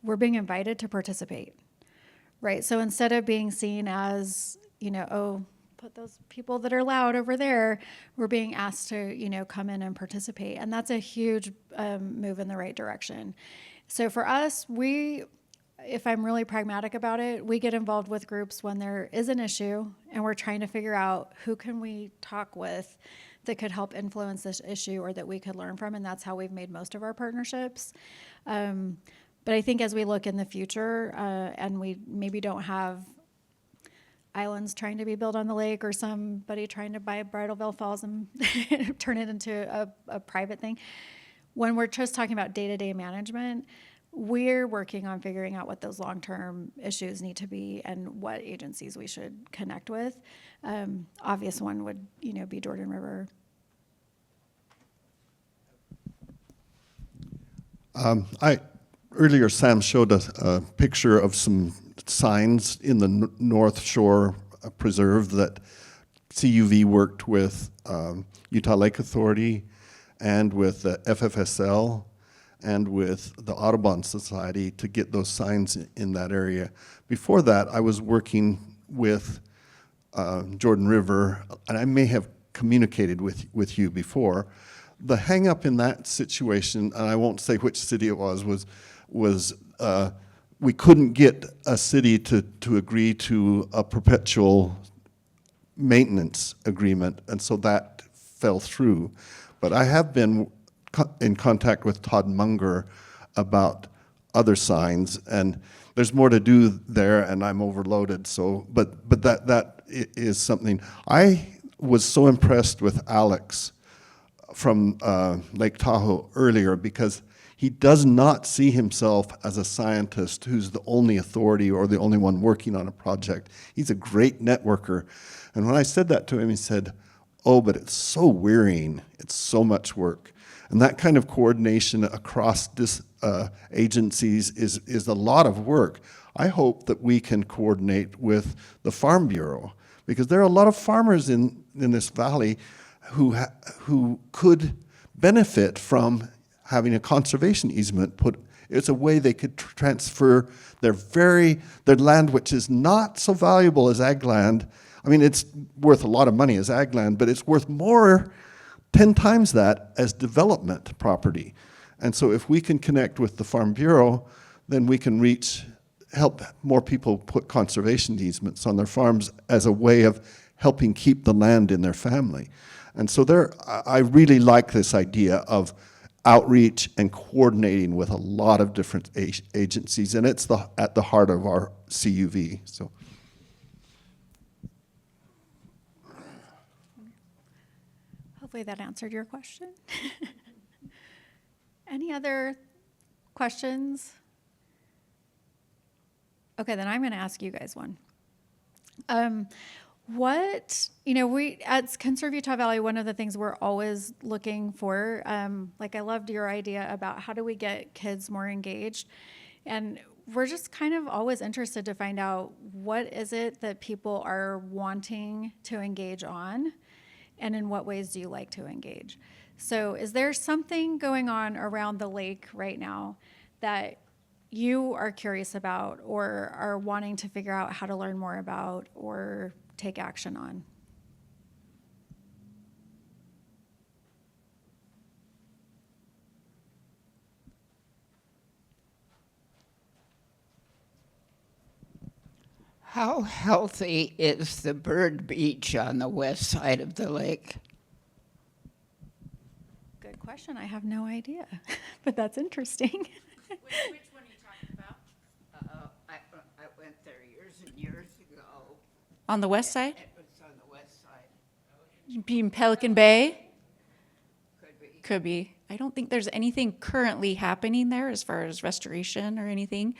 we're being invited to participate, right? So instead of being seen as, put those people that are loud over there, we're being asked to, come in and participate. And that's a huge move in the right direction. So for us, if I'm really pragmatic about it, we get involved with groups when there is an issue and we're trying to figure out who can we talk with that could help influence this issue or that we could learn from, and that's how we've made most of our partnerships. But I think as we look in the future and we maybe don't have islands trying to be built on the lake or somebody trying to buy Bridalveil Falls and turn it into a private thing, when we're just talking about day-to-day management, we're working on figuring out what those long-term issues need to be and what agencies we should connect with. Obvious one would, be Jordan River. Earlier Sam showed a picture of some signs in the North Shore Preserve that CUV worked with Utah Lake Authority and with the FFSL and with the Audubon Society to get those signs in that area. Before that, I was working with Jordan River, and I may have communicated with you before. The hang up in that situation, and I won't say which city it was we couldn't get a city to agree to a perpetual maintenance agreement, and so that fell through. But I have been in contact with Todd Munger about other signs, and there's more to do there, and I'm overloaded. So, but that is something. I was so impressed with Alex from Lake Tahoe earlier because he does not see himself as a scientist who's the only authority or the only one working on a project. He's a great networker. And when I said that to him, he said, "Oh, but it's so wearying. It's so much work." And that kind of coordination across agencies is a lot of work. I hope that we can coordinate with the Farm Bureau because there are a lot of farmers in this valley who could benefit from having a conservation easement put. It's a way they could transfer their land, which is not so valuable as ag land. I mean, it's worth a lot of money as ag land, but it's worth more, 10 times that as development property. And so if we can connect with the Farm Bureau, then we can help more people put conservation easements on their farms as a way of helping keep the land in their family. And so I really like this idea of outreach and coordinating with a lot of different agencies, and it's at the heart of our CUV. So. Hopefully that answered your question. Any other questions? Okay, then I'm going to ask you guys one. What, we at Conserve Utah Valley, one of the things we're always looking for, like I loved your idea about how do we get kids more engaged. And we're just kind of always interested to find out what is it that people are wanting to engage on, and in what ways do you like to engage? So is there something going on around the lake right now that you are curious about or are wanting to figure out how to learn more about or take action on? How healthy is the bird beach on the west side of the lake? Good question. I have no idea, but that's interesting. Which one are you talking about? I went there years and years ago. On the west side? It was on the west side. You mean Pelican Bay? Could be. Could be. I don't think there's anything currently happening there as far as restoration or anything.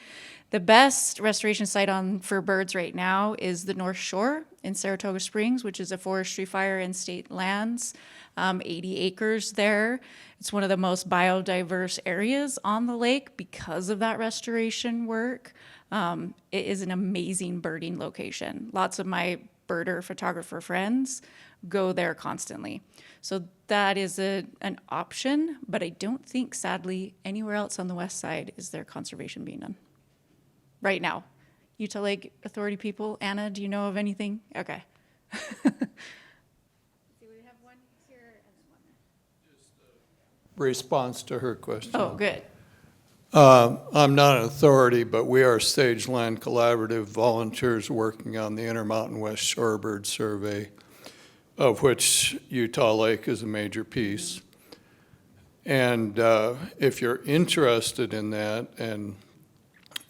The best restoration site for birds right now is the North Shore in Saratoga Springs, which is a forestry fire and state lands, 80 acres there. It's one of the most biodiverse areas on the lake because of that restoration work. It is an amazing birding location. Lots of my birder photographer friends go there constantly. So that is an option, but I don't think, sadly, anywhere else on the west side is there conservation being done right now. Utah Lake Authority people, Anna, do you know of anything? Okay. Response to her question. Oh, good. I'm not an authority, but we are Sage Land Collaborative volunteers working on the Intermountain West Shorebird Survey, of which Utah Lake is a major piece. And if you're interested in that, and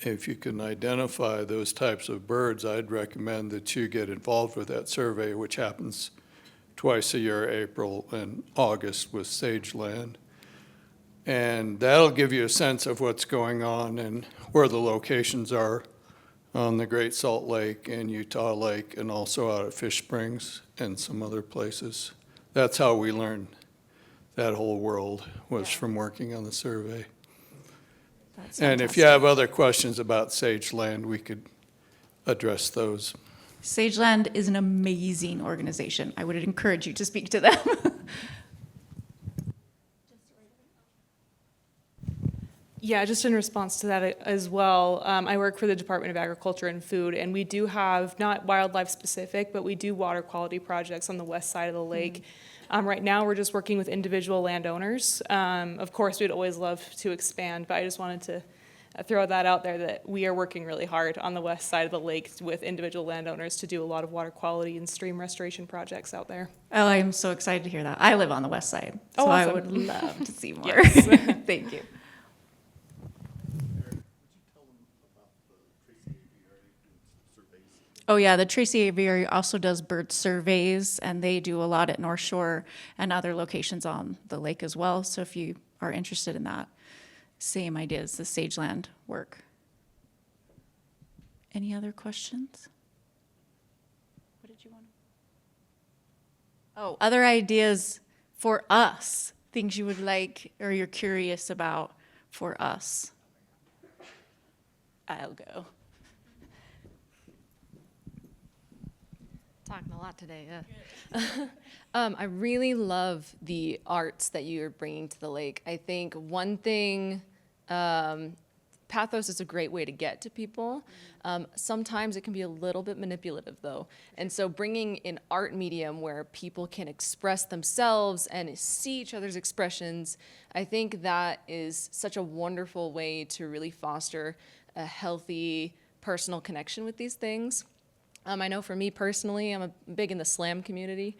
if you can identify those types of birds, I'd recommend that you get involved with that survey, which happens twice a year, April and August, with Sage Land. And that'll give you a sense of what's going on and where the locations are on the Great Salt Lake and Utah Lake, and also out at Fish Springs and some other places. That's how we learned that whole world, was from working on the survey. That's and if you have other questions about Sage Land, we could address those. Sage Land is an amazing organization. I would encourage you to speak to them. Yeah, just in response to that as well, I work for the Department of Agriculture and Food, and we do have, not wildlife specific, but we do water quality projects on the west side of the lake. Right now, we're just working with individual landowners. Of course, we'd always love to expand, but I just wanted to throw that out there, that we are working really hard on the west side of the lake with individual landowners to do a lot of water quality and stream restoration projects out there. Oh, I'm so excited to hear that. I live on the west side, so Oh, I awesome. would love to see more. Yes. Thank you. Oh yeah, the Tracy Aviary also does bird surveys, and they do a lot at North Shore and other locations on the lake as well. So if you are interested in that, same ideas, the Sageland work. Any other questions? What did you want? Oh, other ideas for us, things you would like or you're curious about for us. I'll go. Talking a lot today, yeah. I really love the arts that you're bringing to the lake. I think one thing, pathos is a great way to get to people. Sometimes it can be a little bit manipulative though. And so bringing an art medium where people can express themselves and see each other's expressions, I think that is such a wonderful way to really foster a healthy personal connection with these things. I know for me personally, I'm big in the slam community.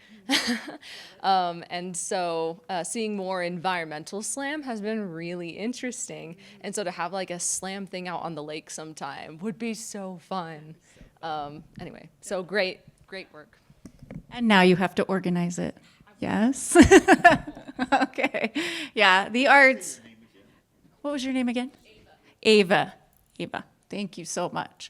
And so seeing more environmental slam has been really interesting. And so to have like a slam thing out on the lake sometime would be so fun. Anyway, so great work. And now you have to organize it. Yes? Okay. Yeah, the arts. What was your name again? Ava. Ava. Thank you so much.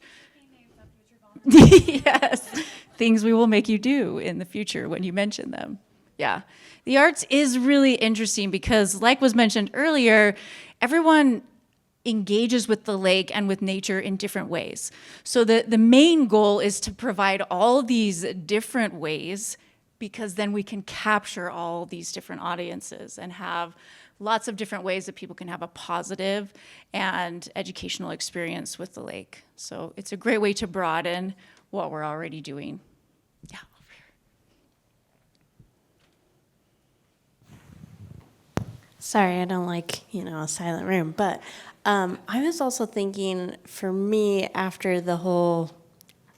Yes. things we will make you do in the future when you mention them. Yeah. The arts is really interesting because, like was mentioned earlier, everyone engages with the lake and with nature in different ways. So the main goal is to provide all these different ways, because then we can capture all these different audiences and have lots of different ways that people can have a positive and educational experience with the lake. So it's a great way to broaden what we're already doing. Yeah. Sorry, I don't like, a silent room, but I was also thinking, for me, after the whole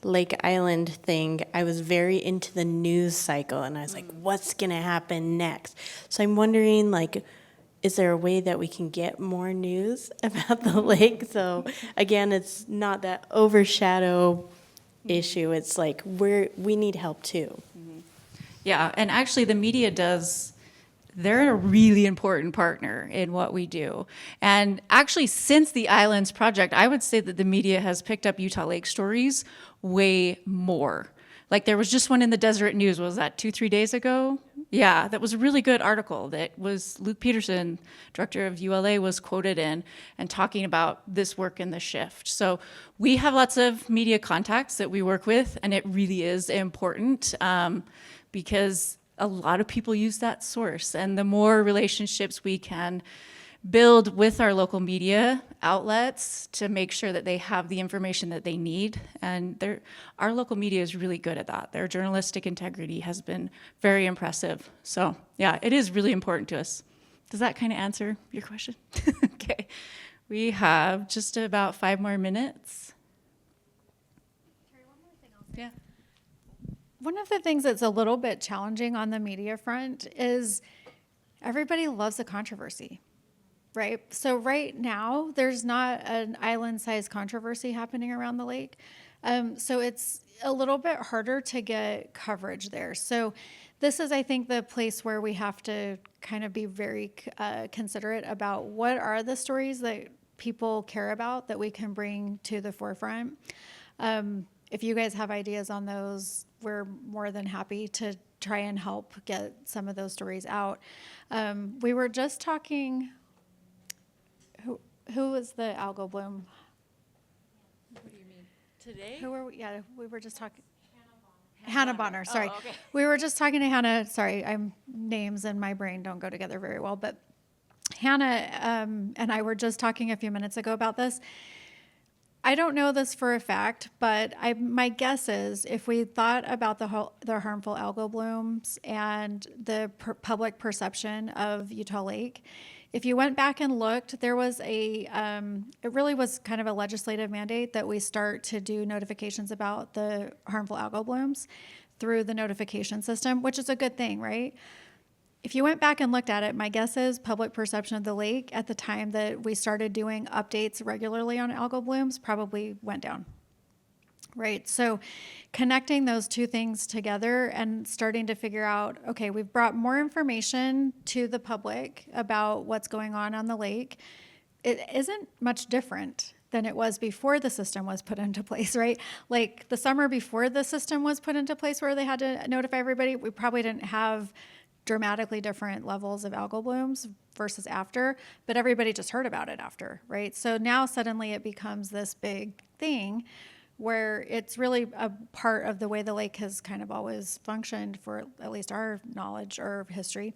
Lake Island thing, I was very into the news cycle, and I was like, what's going to happen next? So I'm wondering, is there a way that we can get more news about the lake? So again, it's not that overshadow issue. It's like we need help too. Yeah, and actually the media they're a really important partner in what we do. And actually, since the Islands Project, I would say that the media has picked up Utah Lake stories way more. Like, there was just one in the Deseret News, was that 2-3 days ago? Yeah, that was a really good article that was Luke Peterson, director of ULA, was quoted in and talking about this work in the shift. So we have lots of media contacts that we work with, and it really is important because a lot of people use that source, and the more relationships we can build with our local media outlets to make sure that they have the information that they need. And our local media is really good at that. Their journalistic integrity has been very impressive. So yeah, it is really important to us. Does that kind of answer your question? Okay, we have just about 5 more minutes. Yeah. One of the things that's a little bit challenging on the media front is everybody loves a controversy, right? So right now, there's not an island-sized controversy happening around the lake. So it's a little bit harder to get coverage there. So this is, I think, the place where we have to kind of be very considerate about what are the stories that people care about that we can bring to the forefront. If you guys have ideas on those, we're more than happy to try and help get some of those stories out. We were just talking, who was the algal bloom? What do you mean? Today? We were just talking. Hannah Bonner, sorry. Oh, okay. We were just talking to Hannah, sorry, names and my brain don't go together very well, but Hannah and I were just talking a few minutes ago about this. I don't know this for a fact, but my guess is if we thought about the harmful algal blooms and the public perception of Utah Lake, if you went back and looked, there was it really was kind of a legislative mandate that we start to do notifications about the harmful algal blooms through the notification system, which is a good thing, right? If you went back and looked at it, my guess is public perception of the lake at the time that we started doing updates regularly on algal blooms probably went down, right? So connecting those two things together and starting to figure out, okay, we've brought more information to the public about what's going on the lake. It isn't much different than it was before the system was put into place, right? Like the summer before the system was put into place where they had to notify everybody, we probably didn't have dramatically different levels of algal blooms versus after, but everybody just heard about it after, right? So now suddenly it becomes this big thing where it's really a part of the way the lake has kind of always functioned for at least our knowledge or history.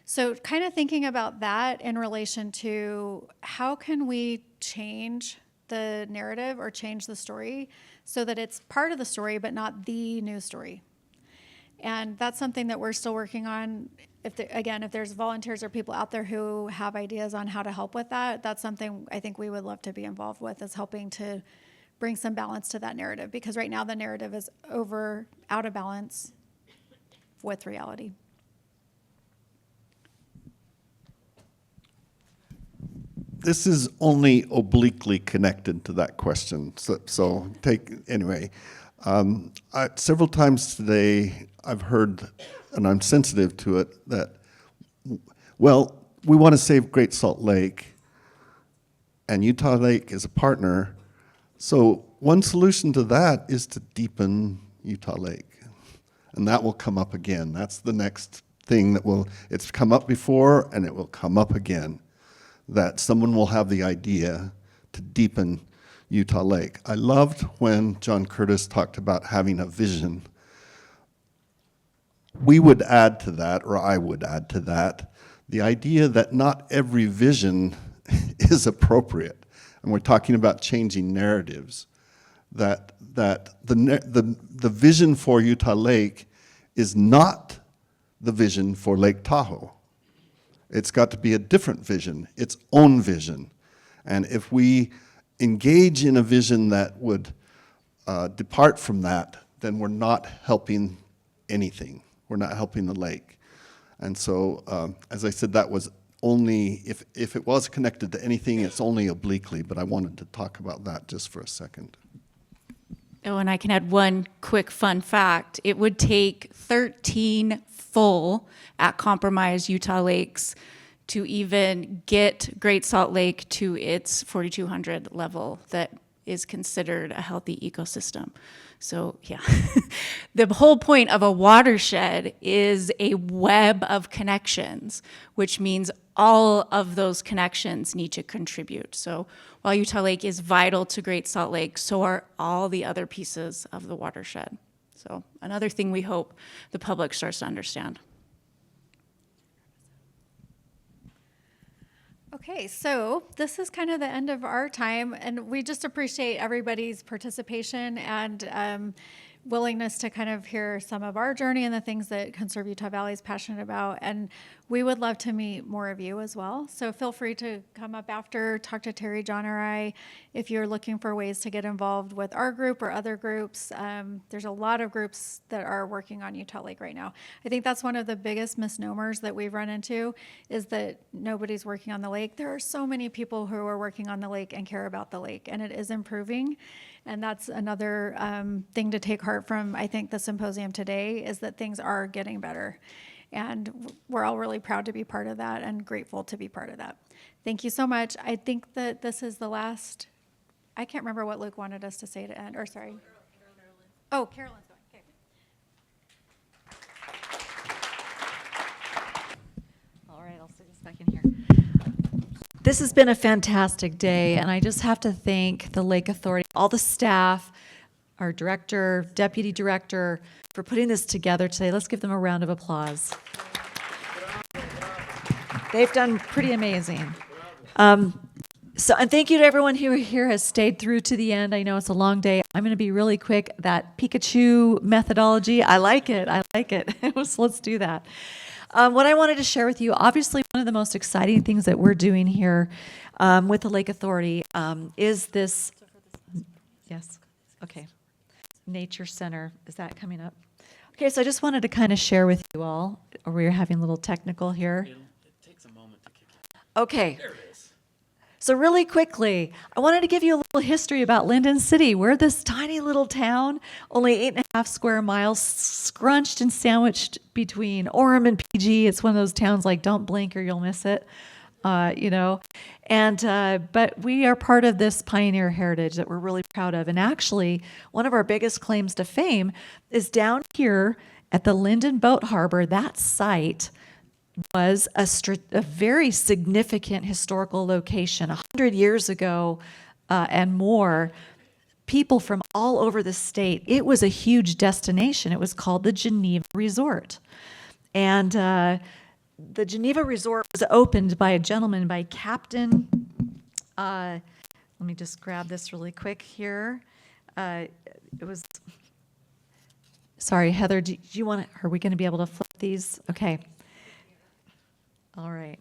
So kind of thinking about that in relation to how can we change the narrative or change the story so that it's part of the story but not the news story. And that's something that we're still working on. If there's volunteers or people out there who have ideas on how to help with that, that's something I think we would love to be involved with, is helping to bring some balance to that narrative. Because right now the narrative is out of balance with reality. This is only obliquely connected to that question. Anyway. Several times today, I've heard, and I'm sensitive to it, that, well, we want to save Great Salt Lake, and Utah Lake is a partner. So one solution to that is to deepen Utah Lake. And that will come up again. That's the next thing that it's come up before and it will come up again, that someone will have the idea to deepen Utah Lake. I loved when John Curtis talked about having a vision. We would add to that, or I would add to that, the idea that not every vision is appropriate. And we're talking about changing narratives. That the vision for Utah Lake is not the vision for Lake Tahoe. It's got to be a different vision, its own vision. And if we engage in a vision that would depart from that, then we're not helping anything. We're not helping the lake. And so, as I said, that was only, if it was connected to anything, it's only obliquely, but I wanted to talk about that just for a second. Oh, and I can add one quick fun fact. It would take 13 full at compromise Utah lakes to even get Great Salt Lake to its 4,200 level that is considered a healthy ecosystem. So yeah, the whole point of a watershed is a web of connections, which means all of those connections need to contribute. So while Utah Lake is vital to Great Salt Lake, so are all the other pieces of the watershed. So another thing we hope the public starts to understand. Okay, so this is kind of the end of our time, and we just appreciate everybody's participation and willingness to kind of hear some of our journey and the things that Conserve Utah Valley is passionate about. And we would love to meet more of you as well. So feel free to come up after, talk to Terry, John, or I if you're looking for ways to get involved with our group or other groups. There's a lot of groups that are working on Utah Lake right now. I think that's one of the biggest misnomers that we've run into, is that nobody's working on the lake. There are so many people who are working on the lake and care about the lake, and it is improving. And that's another thing to take heart from, I think, the symposium today, is that things are getting better. And we're all really proud to be part of that and grateful to be part of that. Thank you so much. I think that this is the last, I can't remember what Luke wanted us to say to end, or sorry. Oh, Carolyn's going, okay. All right, I'll sit this back in here. This has been a fantastic day, and I just have to thank the Lake Authority, all the staff, our director, deputy director, for putting this together today. Let's give them a round of applause. They've done pretty amazing. And thank you to everyone who here has stayed through to the end. I know it's a long day. I'm going to be really quick. That Pikachu methodology, I like it. So let's do that. What I wanted to share with you, obviously one of the most exciting things that we're doing here with the Lake Authority is this, yes, okay, Nature Center. Is that coming up? Okay, so I just wanted to kind of share with you all. We're having a little technical here. It takes a moment to kick in. Okay. There it is. So really quickly, I wanted to give you a little history about Linden City. We're this tiny little town, only 8.5 square miles, scrunched and sandwiched between Orem and PG. It's one of those towns like, don't blink or you'll miss it, you know. And but we are part of this pioneer heritage that we're really proud of. And actually, one of our biggest claims to fame is down here at the Linden Boat Harbor. That site was a very significant historical location. 100 years ago and more, people from all over the state, it was a huge destination. It was called the Geneva Resort. And the Geneva Resort was opened by a gentleman, by Captain, let me just grab this really quick here. It was, sorry, Heather, do you want to, are we going to be able to flip these? Okay. All right.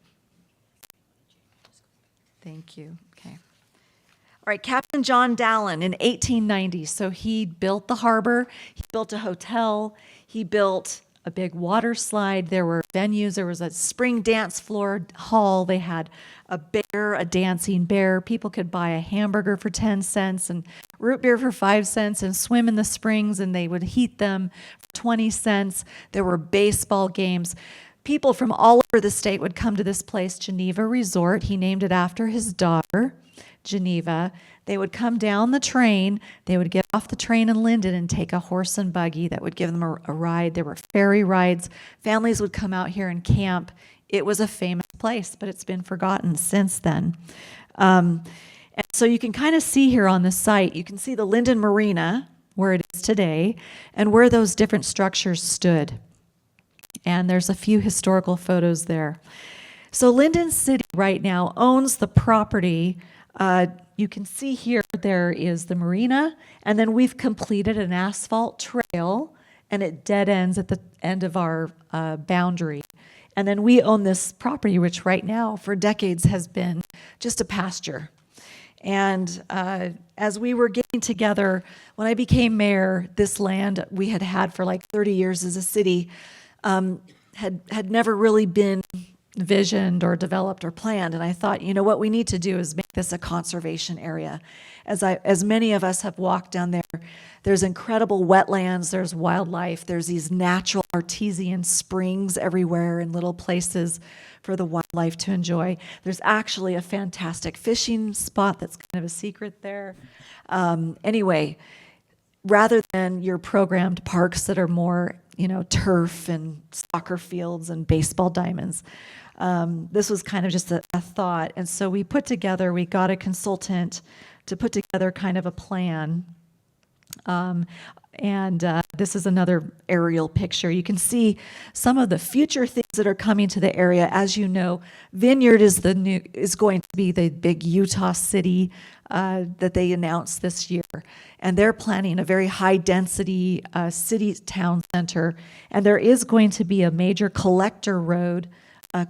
Thank you. Okay. All right, Captain John Dallin in 1890. So he built the harbor, he built a hotel, he built a big water slide. There were venues. There was a spring dance floor hall. They had a bear, a dancing bear. People could buy a hamburger for 10 cents and root beer for 5 cents and swim in the springs, and they would heat them for 20 cents. There were baseball games. people from all over the state would come to this place, Geneva Resort. He named it after his daughter, Geneva. They would come down the train. They would get off the train in Linden and take a horse and buggy that would give them a ride. There were ferry rides. Families would come out here and camp. It was a famous place, but it's been forgotten since then. And so you can kind of see here on the site, you can see the Linden Marina, where it is today, and where those different structures stood. And there's a few historical photos there. So Linden City right now owns the property. You can see here there is the marina, and then we've completed an asphalt trail, and it dead ends at the end of our boundary. And then we own this property, which right now for decades has been just a pasture. And as we were getting together, when I became mayor, this land we had had for like 30 years as a city had never really been visioned or developed or planned. And I thought, you know, what we need to do is make this a conservation area. As many of us have walked down there, there's incredible wetlands, there's wildlife, there's these natural artesian springs everywhere in little places for the wildlife to enjoy. There's actually a fantastic fishing spot that's kind of a secret there. Anyway, rather than your programmed parks that are more, you know, turf and soccer fields and baseball diamonds, this was kind of just a thought. And so we got a consultant to put together kind of a plan. This is another aerial picture. You can see some of the future things that are coming to the area. As you know, Vineyard is going to be the big Utah city that they announced this year, and they're planning a very high density city town center. And there is going to be a major collector road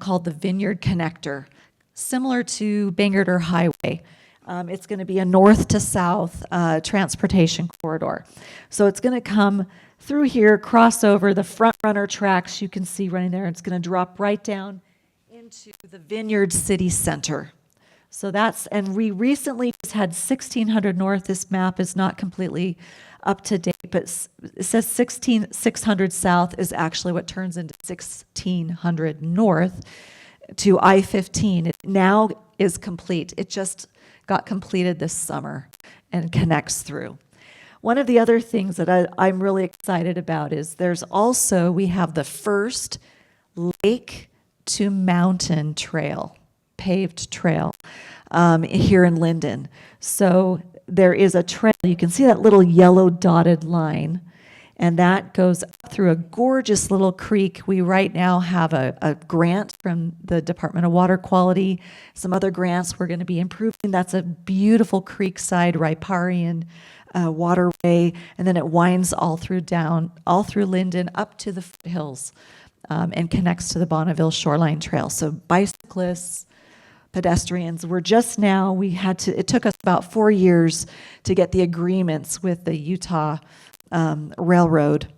called the Vineyard Connector, similar to Bangerter Highway. It's going to be a north to south transportation corridor. So it's going to come through here, cross over the front runner tracks you can see running there. It's going to drop right down into the Vineyard City Center. So and we recently just had 1600 North. This map is not completely up to date, but it says 600 South is actually what turns into 1600 North to I-15. It now is complete. It just got completed this summer and connects through. One of the other things that I'm really excited about is we have the first lake to mountain trail, paved trail here in Linden. So there is a trail, you can see that little yellow dotted line, and that goes up through a gorgeous little creek. We right now have a grant from the Department of Water Quality, some other grants we're going to be improving. That's a beautiful creekside riparian waterway, and then it winds all through Linden up to the foothills and connects to the Bonneville Shoreline Trail. So bicyclists, pedestrians, it took us about 4 years to get the agreements with the Utah Railroad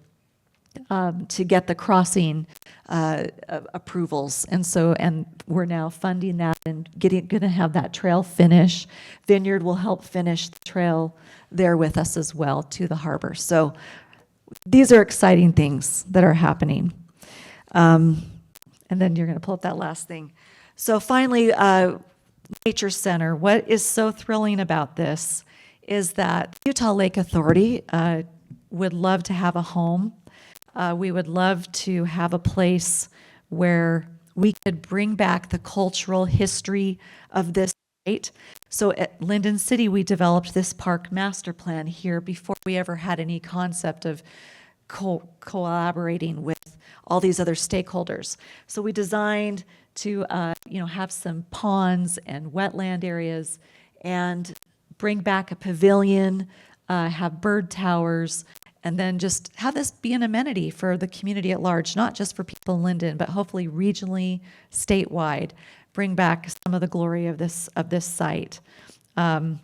to get the crossing approvals, and we're now funding that and going to have that trail finish. Vineyard will help finish the trail there with us as well to the harbor. So these are exciting things that are happening. And then you're going to pull up that last thing. So finally, Nature Center. What is so thrilling about this is that Utah Lake Authority would love to have a home. We would love to have a place where we could bring back the cultural history of this state. So at Linden City, we developed this park master plan here before we ever had any concept of collaborating with all these other stakeholders. So we designed to have some ponds and wetland areas and bring back a pavilion, have bird towers, and then just have this be an amenity for the community at large, not just for people in Linden, but hopefully regionally, statewide, bring back some of the glory of this site. And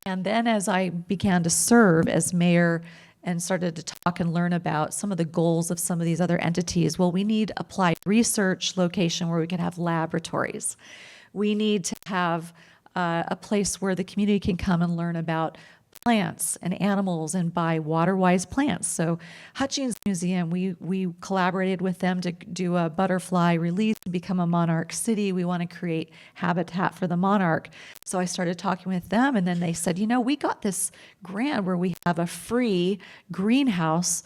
then as I began to serve as mayor and started to talk and learn about some of the goals of some of these other entities, well, we need applied research location where we can have laboratories. We need to have a place where the community can come and learn about plants and animals and buy water-wise plants. So Hutchings Museum, we collaborated with them to do a butterfly release and become a monarch city. We want to create habitat for the monarch. So I started talking with them, and then they said, you know, we got this grant where we have a free greenhouse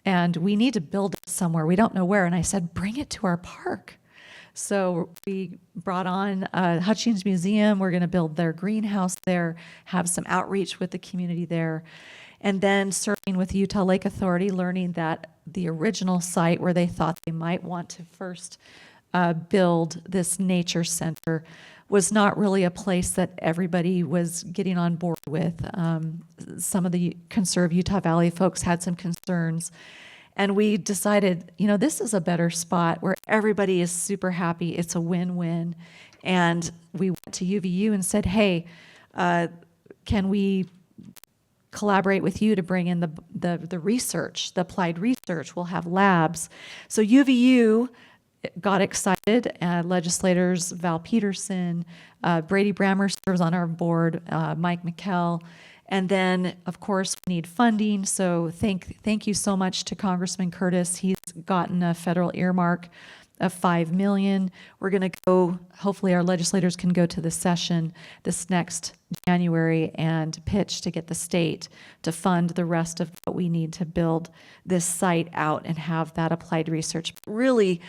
and we need to build it somewhere. We don't know where. And I said, bring it to our park. So we brought on Hutchings Museum. We're going to build their greenhouse there, have some outreach with the community there. And then serving with the Utah Lake Authority, learning that the original site where they thought they might want to first build this nature center was not really a place that everybody was getting on board with. Some of the Conserve Utah Valley folks had some concerns. And we decided, you know, this is a better spot where everybody is super happy. It's a win-win. And we went to UVU and said, hey, can we collaborate with you to bring in the research, the applied research? We'll have labs. So UVU got excited. Legislators Val Peterson, Brady Brammer serves on our board, Mike McKell. And then, of course, we need funding. So thank you so much to Congressman Curtis. He's gotten a federal earmark of $5 million. We're going to go, hopefully our legislators can go to the session this next January and pitch to get the state to fund the rest of what we need to build this site out and have that applied research. But really,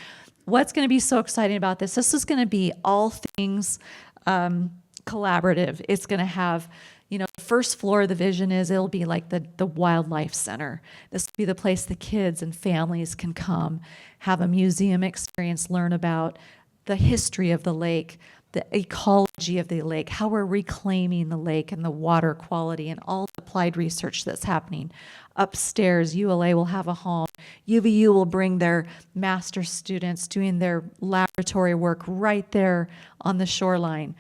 what's going to be so exciting about this is going to be all things collaborative. It's going to have, you know, the first floor of the vision is it'll be like the wildlife center. This will be the place the kids and families can come, have a museum experience, learn about the history of the lake, the ecology of the lake, how we're reclaiming the lake and the water quality and all the applied research that's happening. Upstairs, ULA will have a home. UVU will bring their master's students doing their laboratory work right there on the shoreline.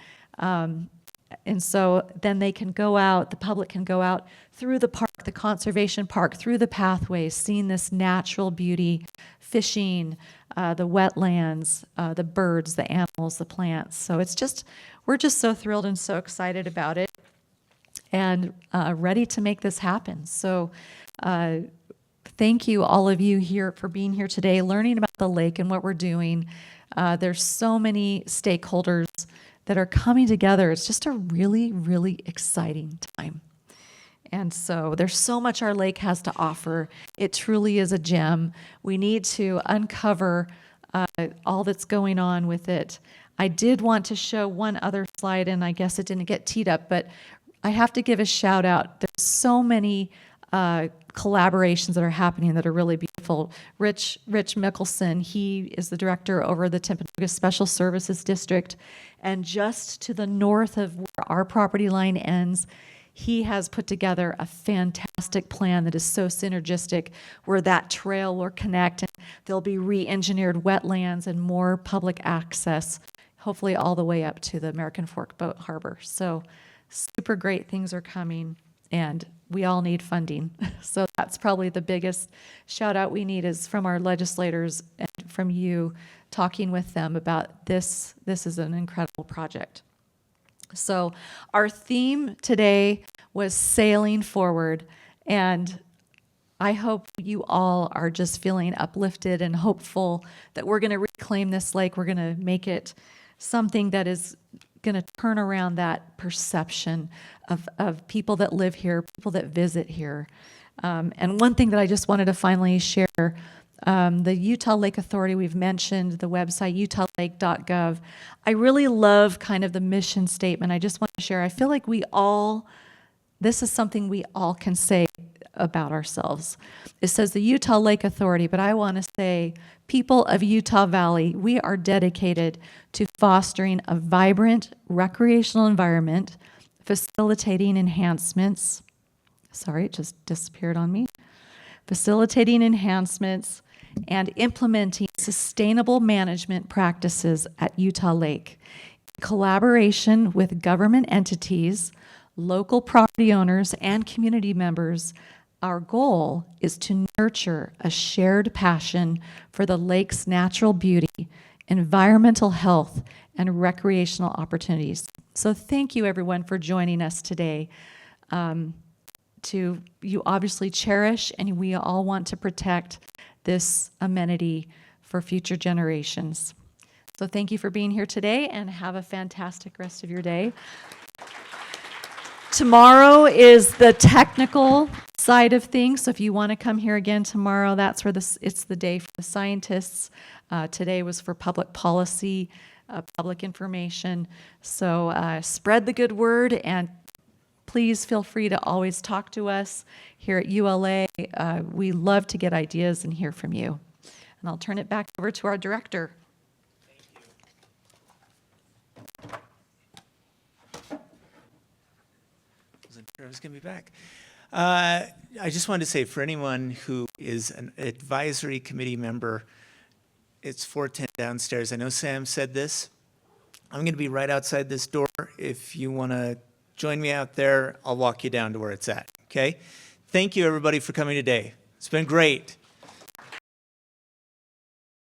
And so then they can go out, the public can go out through the park, the conservation park, through the pathways, seeing this natural beauty, fishing, the wetlands, the birds, the animals, the plants. So it's just, we're just so thrilled and so excited about it and ready to make this happen. So thank you all of you here for being here today, learning about the lake and what we're doing. There's so many stakeholders that are coming together. It's just a really, really exciting time. And so there's so much our lake has to offer. It truly is a gem. We need to uncover all that's going on with it. I did want to show one other slide, and I guess it didn't get teed up, but I have to give a shout out. There's so many collaborations that are happening that are really beautiful. Rich Mickelson, he is the director over the Timpanogos Special Services District, and just to the north of where our property line ends, he has put together a fantastic plan that is so synergistic where that trail will connect and there'll be re-engineered wetlands and more public access, hopefully all the way up to the American Fork Boat Harbor. So super great things are coming, and we all need funding. So that's probably the biggest shout out we need is from our legislators and from you talking with them about this. This is an incredible project. So our theme today was sailing forward, and I hope you all are just feeling uplifted and hopeful that we're going to reclaim this lake. We're going to make it something that is going to turn around that perception of people that live here, people that visit here. And one thing that I just wanted to finally share, the Utah Lake Authority, we've mentioned the website, utahlake.gov. I really love kind of the mission statement. I just want to share, I feel like this is something we all can say about ourselves. It says the Utah Lake Authority, but I want to say, people of Utah Valley, we are dedicated to fostering a vibrant recreational environment, facilitating enhancements. Sorry, it just disappeared on me. Facilitating enhancements and implementing sustainable management practices at Utah Lake. In collaboration with government entities, local property owners, and community members, our goal is to nurture a shared passion for the lake's natural beauty, environmental health, and recreational opportunities. So thank you everyone for joining us today. you obviously cherish, and we all want to protect this amenity for future generations. So thank you for being here today, and have a fantastic rest of your day. Tomorrow is the technical side of things. So if you want to come here again tomorrow, that's where it's the day for the scientists. Today was for public policy, public information. So spread the good word, and please feel free to always talk to us here at ULA. We love to get ideas and hear from you. And I'll turn it back over to our director. Wasn't sure I was going to be back. I just wanted to say, for anyone who is an advisory committee member, it's 410 downstairs. I know Sam said this. I'm going to be right outside this door. If you want to join me out there, I'll walk you down to where it's at, okay? Thank you, everybody, for coming today. It's been great.